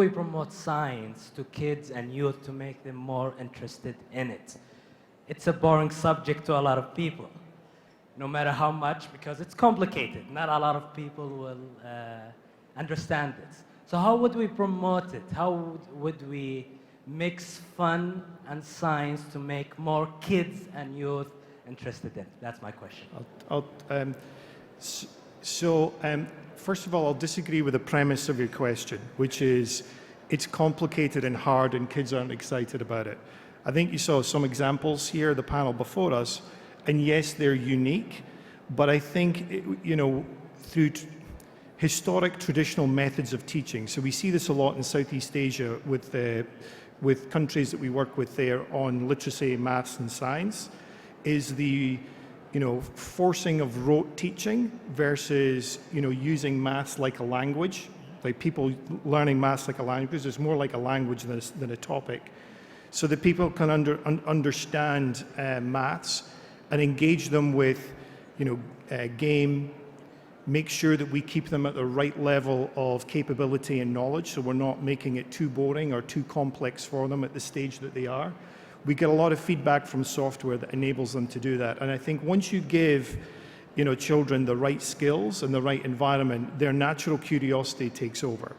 promote science to kids and youth to make them more interested in it? It's a boring subject to a lot of people, no matter how much, because it's complicated. Not a lot of people will understand it. So how would we promote it? How would we mix fun and science to make more kids and youth interested in it? That's my question. First of all, I'll disagree with the premise of your question, which is it's complicated and hard and kids aren't excited about it. I think you saw some examples here, the panel before us, and yes, they're unique, but I think, you know, historic traditional methods of teaching. So we see this a lot in Southeast Asia with countries that we work with there on literacy, maths and science, is the forcing of rote teaching versus using maths like a language. Like people learning maths like a language is more like a language than a topic, so that people can understand maths and engage them with game. Make sure that we keep them at the right level of capability and knowledge, so we're not making it too boring or too complex for them at the stage that they are. We get a lot of feedback from software that enables them to do that. And I think once you give children the right skills and the right environment, their natural curiosity takes over.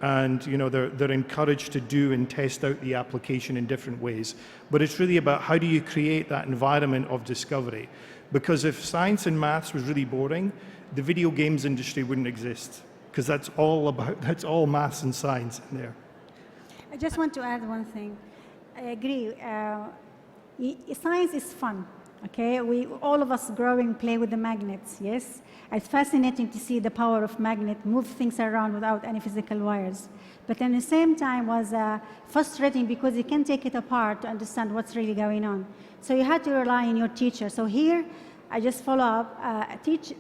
And they're encouraged to do and test out the application in different ways. But it's really about how do you create that environment of discovery? Because if science and maths was really boring, the video games industry wouldn't exist, because that's all maths and science in there. I just want to add one thing. I agree. Science is fun. Okay, all of us growing play with the magnets. Yes, it's fascinating to see the power of magnet move things around without any physical wires. But at the same time was frustrating because you can't take it apart to understand what's really going on. So you had to rely on your teacher. So here, I just follow up.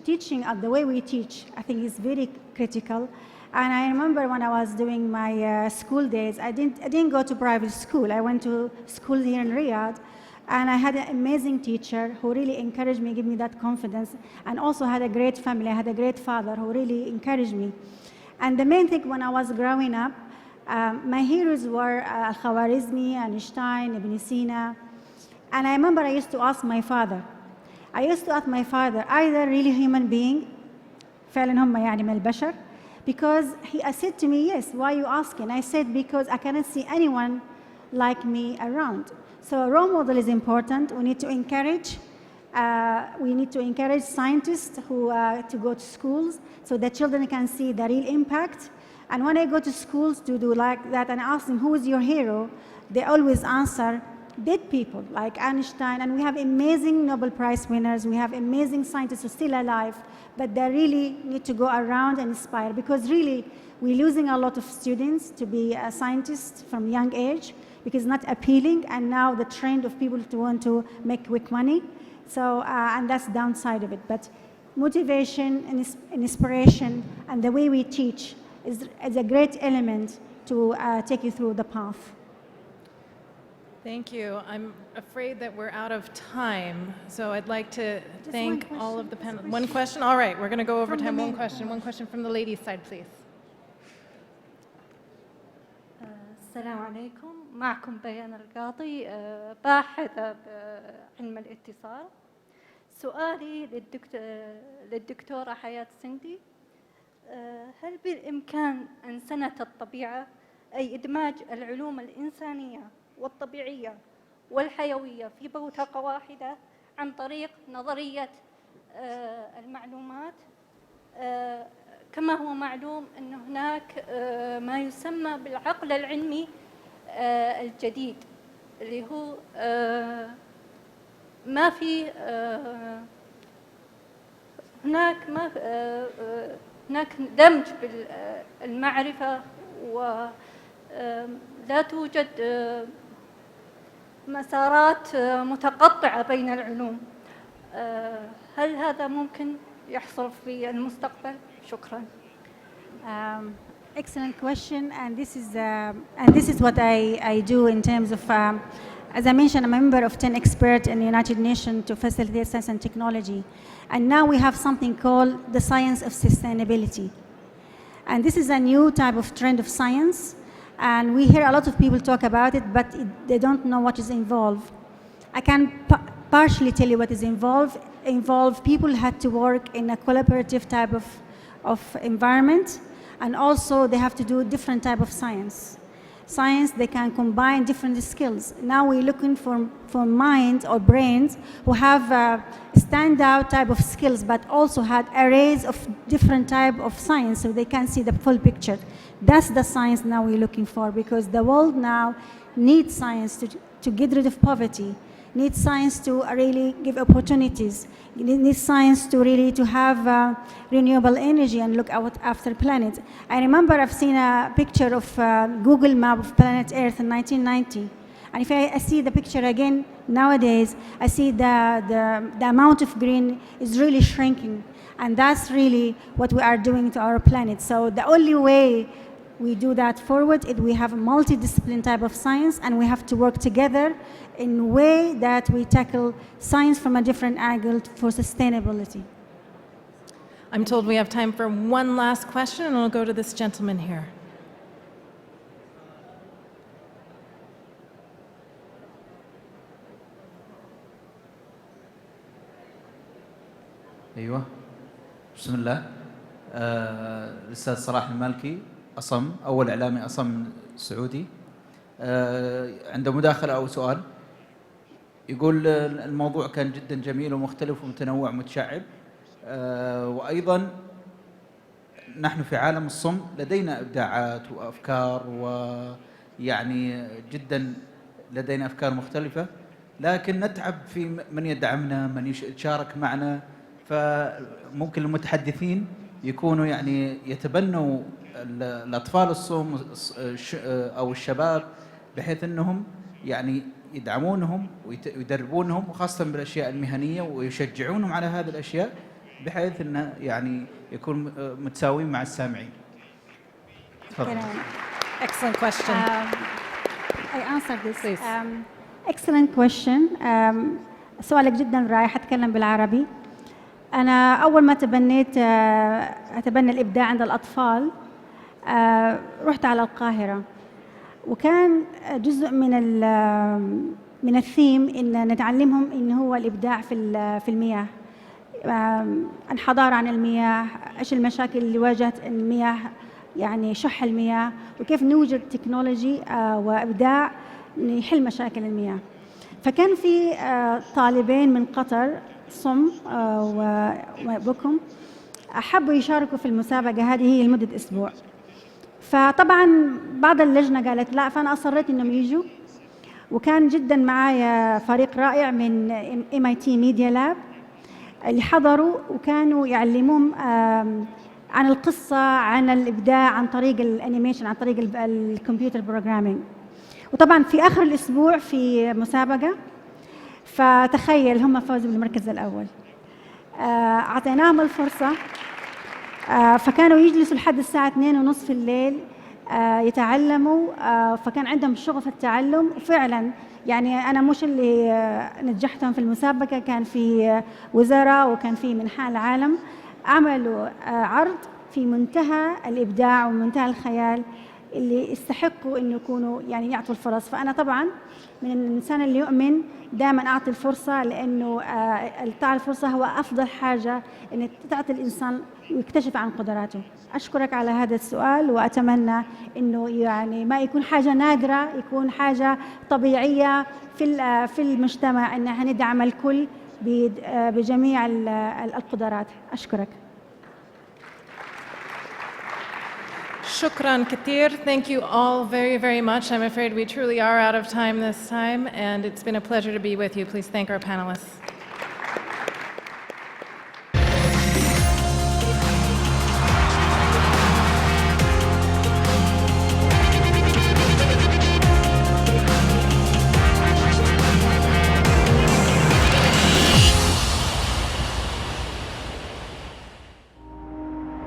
Teaching the way we teach, I think, is very critical. And I remember when I was doing my school days, I didn't go to private school. I went to school here in Riyadh, and I had an amazing teacher who really encouraged me, gave me that confidence, and also had a great family. I had a great father who really encouraged me. And the main thing when I was growing up, my heroes were Al-Khwarizmi, Einstein, Ibn Sina. And I remember I used to ask my father, either really human being, فعلا هم يعني من البشر, because he said to me, yes, why are you asking? I said, because I cannot see anyone like me around. So a role model is important. We need to encourage scientists who to go to schools so that children can see the real impact. And when I go to schools to do like that and ask them, who is your hero? They always answer, dead people like Einstein. And we have amazing Nobel Prize winners. We have amazing scientists who are still alive, but they really need to go around and inspire, because really we're losing a lot of students to be a scientist from young age because it's not appealing. And now the trend of people to want to make quick money. So, and that's the downside of it. But motivation and inspiration and the way we teach is a great element to take you through the path. Thank you. I'm afraid that we're out of time, so I'd like to thank all of the panel. One question? All right, we're going to go over time. One question from the ladies' side, please. السلام عليكم. معكم بيان القاضي باحثة بعلم الاتصال. سؤالي للدكتورة حياة سندي، هل بالإمكان أن سنة الطبيعة أي إدماج العلوم الإنسانية والطبيعية والحيوية في بوتقة واحدة عن طريق نظرية المعلومات؟ كما هو معلوم أن هناك ما يسمى بالعقل العلمي الجديد، اللي هو ما في هناك دمج بالمعرفة، ولا توجد مسارات متقطعة بين العلوم. هل هذا ممكن يحصل في المستقبل؟ شكرا. Excellent question, and this is what I do in terms of, as I mentioned, I'm a member of 10 experts in the United Nations to facilitate science and technology, and now we have something called the science of sustainability, and this is a new type of trend of science, and we hear a lot of people talk about it, but they don't know what is involved. I can partially tell you what is involved. People had to work in a collaborative type of environment, and also they have to do different type of science. They can combine different skills. Now we're looking for minds or brains who have standout type of skills, but also had arrays of different type of science, so they can see the full picture. That's the science now we're looking for, because the world now needs science to get rid of poverty. need science to really give opportunities. Need science to really to have renewable energy and look out after planet. I remember I've seen a picture of Google map of planet Earth in 1990. And if I see the picture again nowadays, I see the amount of green is really shrinking. And that's really what we are doing to our planet. So the only way we do that forward is we have a multidisciplinary type of science, and we have to work together in a way that we tackle science from a different angle for sustainability. I'm told we have time for one last question, and I'll go to this gentleman here. أيوة بسم الله. الأستاذ صلاح المالكي أصم، أول إعلامي أصم سعودي. عنده مداخلة أو سؤال. يقول الموضوع كان جدا جميل ومختلف ومتنوع ومتشعب، وأيضا نحن في عالم الصم لدينا إبداعات وأفكار، ويعني جدا لدينا أفكار مختلفة، لكن نتعب في من يدعمنا، من يشارك معنا. فممكن المتحدثين يكونوا يعني يتبنوا الأطفال الصم أو الشباب، بحيث أنهم يعني يدعمونهم ويدربونهم، وخاصة بالأشياء المهنية، ويشجعونهم على هذه الأشياء، بحيث أنه يعني يكون متساويين مع السامعين. تفضل. Excellent question. I answered this. Excellent question. سؤالك جدا رائع. حتكلم بالعربي. أنا أول ما تبنيت أتبنى الإبداع عند الأطفال، رحت على القاهرة، وكان جزء من الثيم إن نتعلمهم إن هو الإبداع في المياه، الحضارة عن المياه، إيش المشاكل اللي واجهت المياه، يعني شح المياه، وكيف نوجد تكنولوجي وإبداع يحل مشاكل المياه. فكان في طالبين من قطر صم وبكم أحبوا يشاركوا في المسابقة هذه، هي لمدة أسبوع. فطبعا بعض اللجنة قالت لا، فأنا أصريت إنهم يجوا، وكان جدا معايا فريق رائع من MIT Media Lab اللي حضروا، وكانوا يعلمون عن القصة، عن الإبداع، عن طريق الأنيميشن، عن طريق الكمبيوتر بروجرامينج. وطبعا في آخر الأسبوع في مسابقة، فتخيل هم فازوا بالمركز الأول. أعطيناهم الفرصة، فكانوا يجلسوا لحد الساعة 2:30 في الليل يتعلموا، فكان عندهم شغف التعلم. وفعلا يعني أنا مش اللي نجحتهم في المسابقة، كان في وزارة وكان في منحة العالم عملوا عرض في منتهى الإبداع ومنتهى الخيال، اللي يستحقوا إنه يكونوا يعني يعطوا الفرص. فأنا طبعا من الإنسان اللي يؤمن دائما أعطي الفرصة، لأنه إعطاء الفرصة هو أفضل حاجة إن تعطي الإنسان ويكتشف عن قدراته. أشكرك على هذا السؤال، وأتمنى إنه يعني ما يكون حاجة نادرة، يكون حاجة طبيعية في المجتمع، إن ندعم الكل بجميع القدرات. أشكرك. Shukran Kathir. Thank you all very, very much. I'm afraid we truly are out of time this time, and it's been a pleasure to be with you. Please thank our panelists.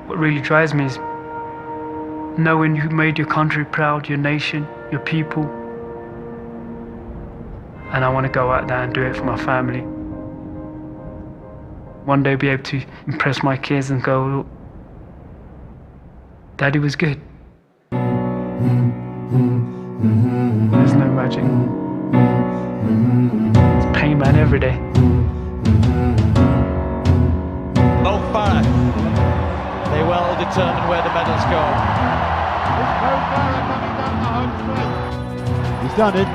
What really drives me is knowing you made your country proud, your nation, your people. And I want to go out there and do it for my family. One day be able to impress my kids and go, Daddy was good. There's no magic. It's pain man every day. Both Barrett, they well determine where the medals go. He's done it.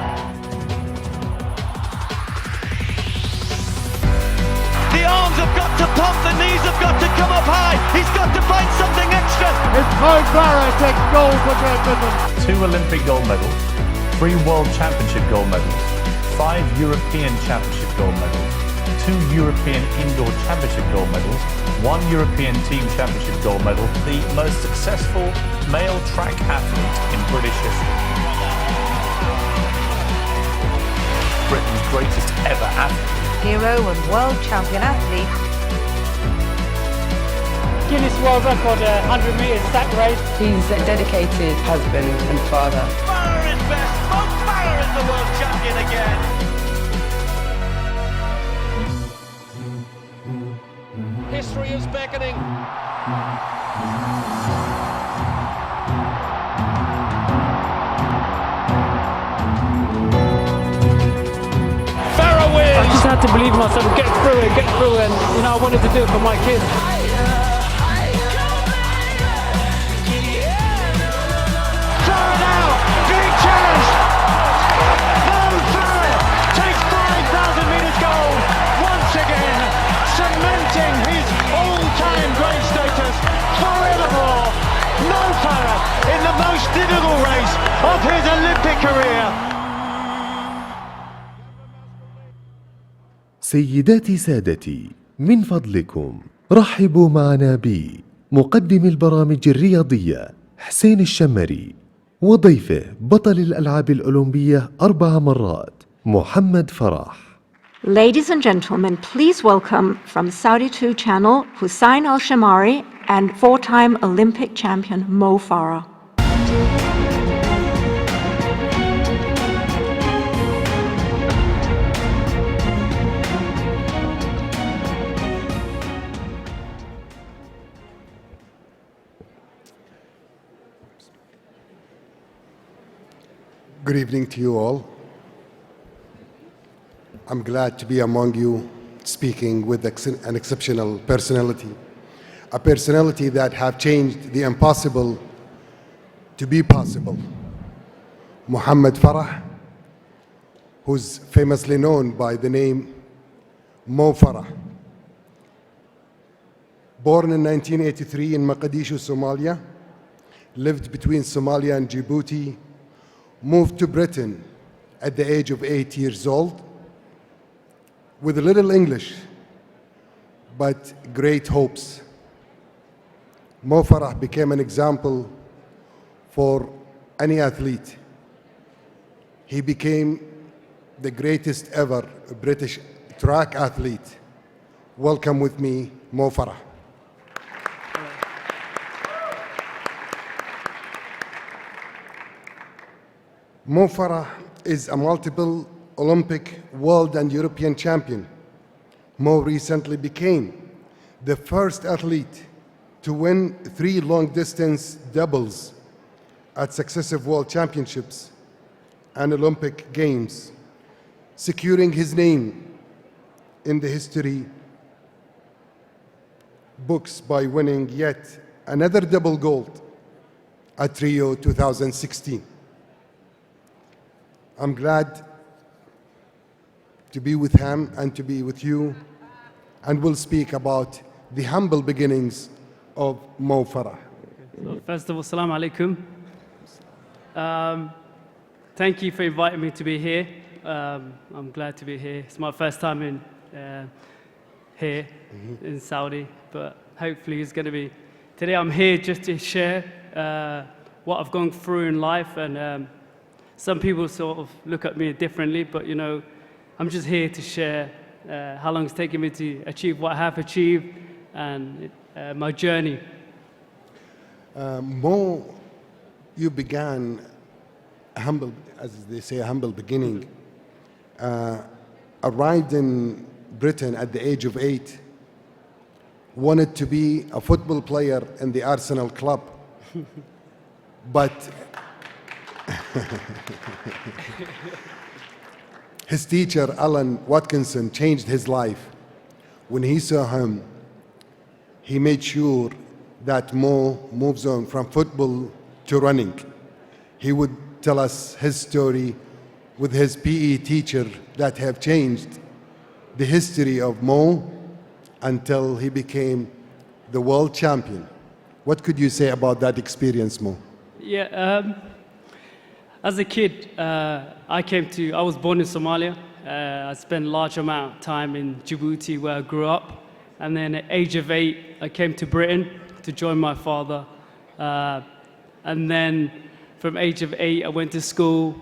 The arms have got to pump, the knees have got to come up high. He's got to find something extra. It's Mo Farah takes gold for Great Britain. 2 Olympic gold medals, 3 World Championship gold medals, 5 European Championship gold medals, 2 European Indoor Championship gold medals, 1 European Team Championship gold medal, the most successful male track athlete in British history. Britain's greatest ever athlete. Hero and world champion athlete. Guinness World Record 100 metres sack race. He's a dedicated husband and father. Farah is best. Mo Farah is the world champion again. History is beckoning. Farah wins. I just had to believe in myself and get through it, and you know I wanted to do it for my kids. Farah now being challenged. Mo Farah takes 5,000 metres gold once again, cementing his all-time great status forevermore. Mo Farah in the most difficult race of his Olympic career. سيداتي سادتي، من فضلكم رحبوا معنا بمقدم البرامج الرياضية حسين الشمري، وضيفه بطل الألعاب الأولمبية 4 مرات محمد فرح. Ladies and gentlemen, please welcome from Saudi 2 channel Hussein Al-Shamari and 4-time Olympic champion Mo Farah. Good evening to you all. I'm glad to be among you speaking with an exceptional personality, a personality that have changed the impossible to be possible. Mohammad Farah, who's famously known by the name Mo Farah. Born in 1983 in Mogadishu, Somalia, lived between Somalia and Djibouti, moved to Britain at the age of 8 years old with a little English, but great hopes. Mo Farah became an example for any athlete. He became the greatest ever British track athlete. Welcome with me, Mo Farah. Mo Farah is a multiple Olympic, world and European champion. Mo recently became the first athlete to win 3 long-distance doubles at successive world championships and Olympic Games, securing his name in the history books by winning yet another double gold at Rio 2016. I'm glad to be with him and to be with you, and we'll speak about the humble beginnings of Mo Farah. So first of all, Assalamu alaikum. Thank you for inviting me to be here. I'm glad to be here. It's my first time in here in Saudi, but hopefully it's going to be. Today I'm here just to share what I've gone through in life, and some people sort of look at me differently, but you know, I'm just here to share how long it's taken me to achieve what I have achieved and my journey. Mo, you began a humble, as they say, a humble beginning. Arrived in Britain at the age of 8, wanted to be a football player in the Arsenal club, but his teacher, Alan Watkinson, changed his life. When he saw him, he made sure that Mo moves on from football to running. He would tell us his story with his PE teacher that have changed the history of Mo until he became the world champion. What could you say about that experience, Mo? Yeah, as a kid, I was born in Somalia, I spent a large amount of time in Djibouti where I grew up. And then at age of 8, I came to Britain to join my father. And then from age of 8, I went to school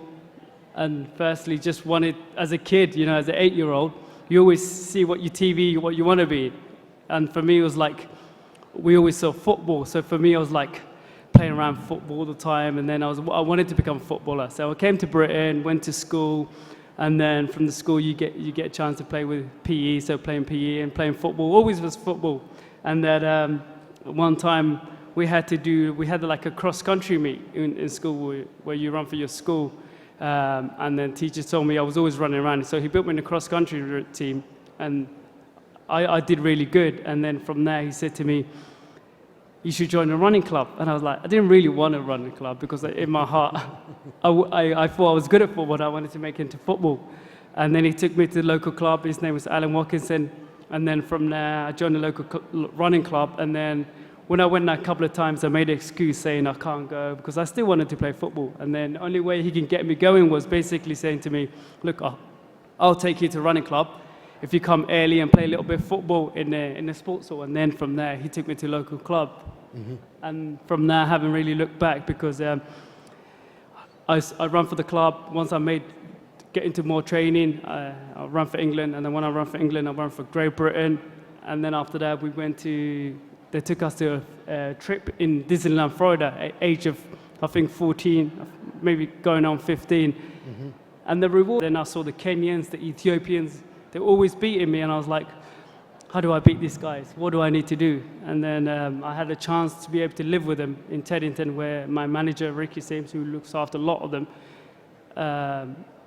and firstly just wanted, as a kid, you know, as an 8-year-old, you always see what you want to be. And for me, it was like, we always saw football. So for me, I was like playing around football all the time. And then I wanted to become a footballer. So I came to Britain, went to school. And then from the school, you get a chance to play with PE. So playing PE and playing football, always was football. And then one time we had like a cross-country meet in school where you run for your school. And then teachers told me I was always running around. So he built me in a cross-country team. And I did really good. And then from there, he said to me, you should join a running club. And I was like, I didn't really want to run a club because in my heart, I thought I was good at football. I wanted to make it into football. And then he took me to the local club. His name was Alan Watkinson. And then from there, I joined the local running club. And then when I went there a couple of times, I made an excuse saying I can't go because I still wanted to play football. And then the only way he can get me going was basically saying to me, look, I'll take you to running club if you come early and play a little bit of football in the sports hall. And then from there, he took me to a local club. Mm-hmm. And from there, I haven't really looked back because I run for the club. Once I get into more training, I run for England. And then when I run for England, I run for Great Britain. And then after that, they took us to a trip in Disneyland, Florida, at age of, I think, 14, maybe going on 15. Mm-hmm. And the reward, then I saw the Kenyans, the Ethiopians, they were always beating me. And I was like, how do I beat these guys? What do I need to do? And then I had a chance to be able to live with them in Teddington, where my manager, Ricky Sims, who looks after a lot of them,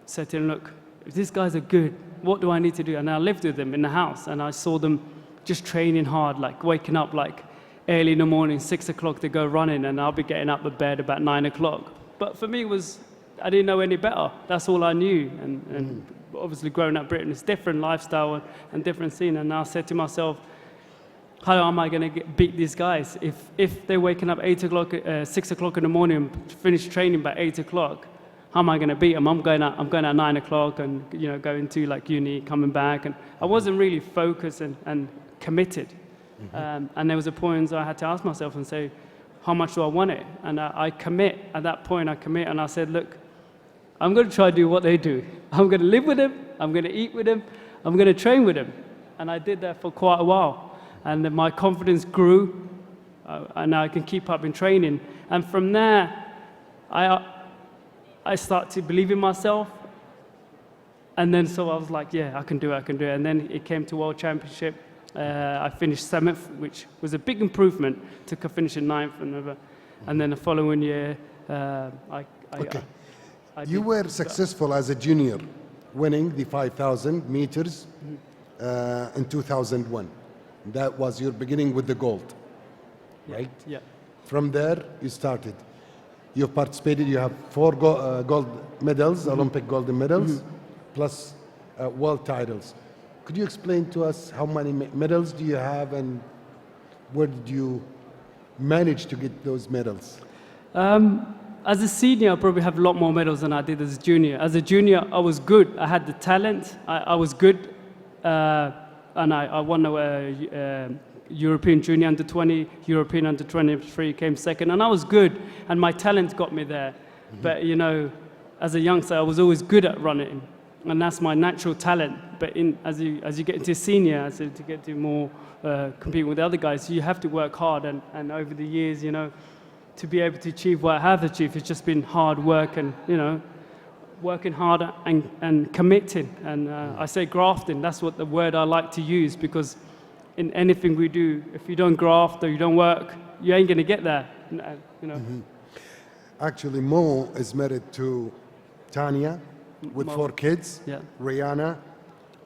said to him, look, if these guys are good, what do I need to do? And I lived with them in the house, and I saw them just training hard, like waking up like early in the morning, 6 o'clock to go running, and I'll be getting up of bed about 9 o'clock. But for me, I didn't know any better. That's all I knew. And obviously growing up in Britain, it's different lifestyle and different scene. And I said to myself, how am I going to beat these guys? If they're waking up 6 o'clock in the morning and finish training by 8 o'clock, how am I going to beat them? I'm going at 9 o'clock and going to like uni, coming back. And I wasn't really focused and committed. Mm-hmm. And there was a point I had to ask myself and say, how much do I want it? And I commit. At that point, I commit, and I said, look, I'm going to try to do what they do. I'm going to live with them. I'm going to eat with them. I'm going to train with them. And I did that for quite a while. And then my confidence grew, and I can keep up in training. And from there, I started to believe in myself. And then so I was like, yeah, I can do it. And then it came to World Championship. I finished 7th, which was a big improvement to finish in 9th. And then the following year, You were successful as a junior, winning the 5,000 meters in 2001. That was your beginning with the gold, right? Yeah. From there, you started. You participated, you have 4 gold medals, Olympic golden medals, plus world titles. Could you explain to us how many medals do you have and where did you manage to get those medals? As a senior, I probably have a lot more medals than I did as a junior. As a junior, I was good. I had the talent. I was good. And I won the European Junior Under 20, European Under 23, came second. And I was good. And my talent got me there. Mm-hmm. But, as a youngster, I was always good at running. And that's my natural talent. But as you get into senior, to get to more competing with the other guys, you have to work hard. And over the years, to be able to achieve what I have achieved, it's just been hard work and, working hard and committing. And I say grafting, that's what the word I like to use, because in anything we do, if you don't graft or you don't work, you ain't going to get there, Mm-hmm. Actually, Mo is married to Tanya with 4 kids, yeah. Rihanna,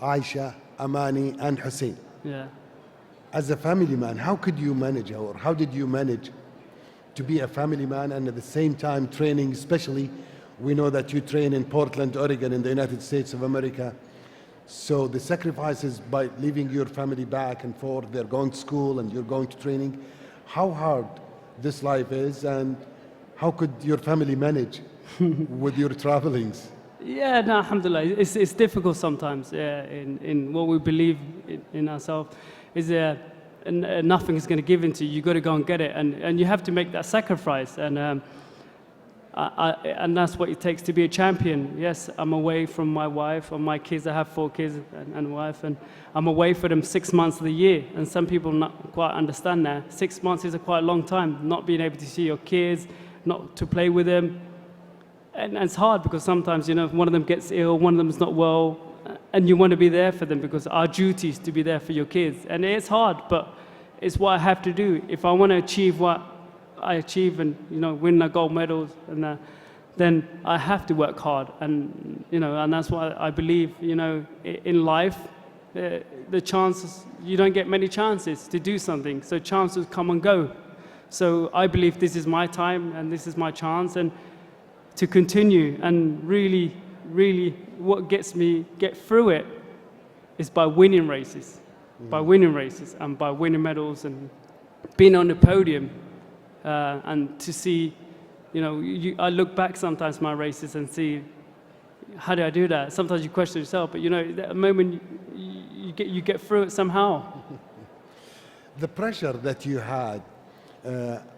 Aisha, Amani, and Hussein. Yeah. As a family man, how could you manage, or how did you manage to be a family man and at the same time training, especially we know that you train in Portland, Oregon in the United States of America. So the sacrifices by leaving your family back and forth, they're going to school and you're going to training, how hard this life is and how could your family manage with your travelings? Yeah, no, alhamdulillah. It's difficult sometimes in what we believe in ourselves. Nothing is going to give into you. You've got to go and get it. And you have to make that sacrifice. And that's what it takes to be a champion. Yes, I'm away from my wife or my kids. I have 4 kids and a wife. And I'm away for them 6 months of the year. And some people not quite understand that. 6 months is a quite long time, not being able to see your kids, not to play with them. And it's hard because sometimes, you know, if one of them gets ill, one of them is not well, and you want to be there for them because our duty is to be there for your kids. And it's hard, but it's what I have to do. If I want to achieve what I achieve and, you know, win the gold medals, and then I have to work hard. And, you know, and that's why I believe, you know, in life, the chances, you don't get many chances to do something. So chances come and go. So I believe this is my time and this is my chance. And to continue, and really what gets me get through it is by winning races, and by winning medals and being on the podium, and to see, you know, I look back sometimes my races and see, how do I do that? Sometimes you question yourself, but you know, that moment you get through it somehow. The pressure that you had,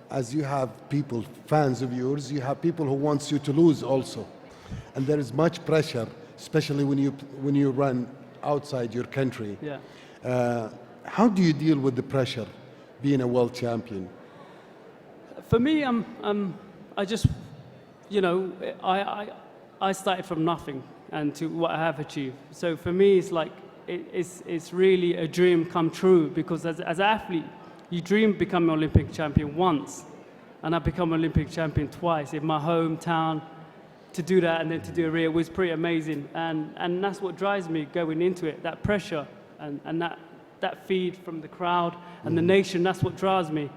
as you have people, fans of yours, you have people who wants you to lose also. And there is much pressure, especially when you run outside your country. Yeah. How do you deal with the pressure, being a world champion? For me, I just, you know, I started from nothing and to what I have achieved. So for me, it's like, it's really a dream come true, because as an athlete, you dream becoming Olympic champion once, and I become Olympic champion twice in my hometown. To do that and then to do a Rio was pretty amazing, and that's what drives me going into it. That pressure and that feed from the crowd and the nation. That's what drives me.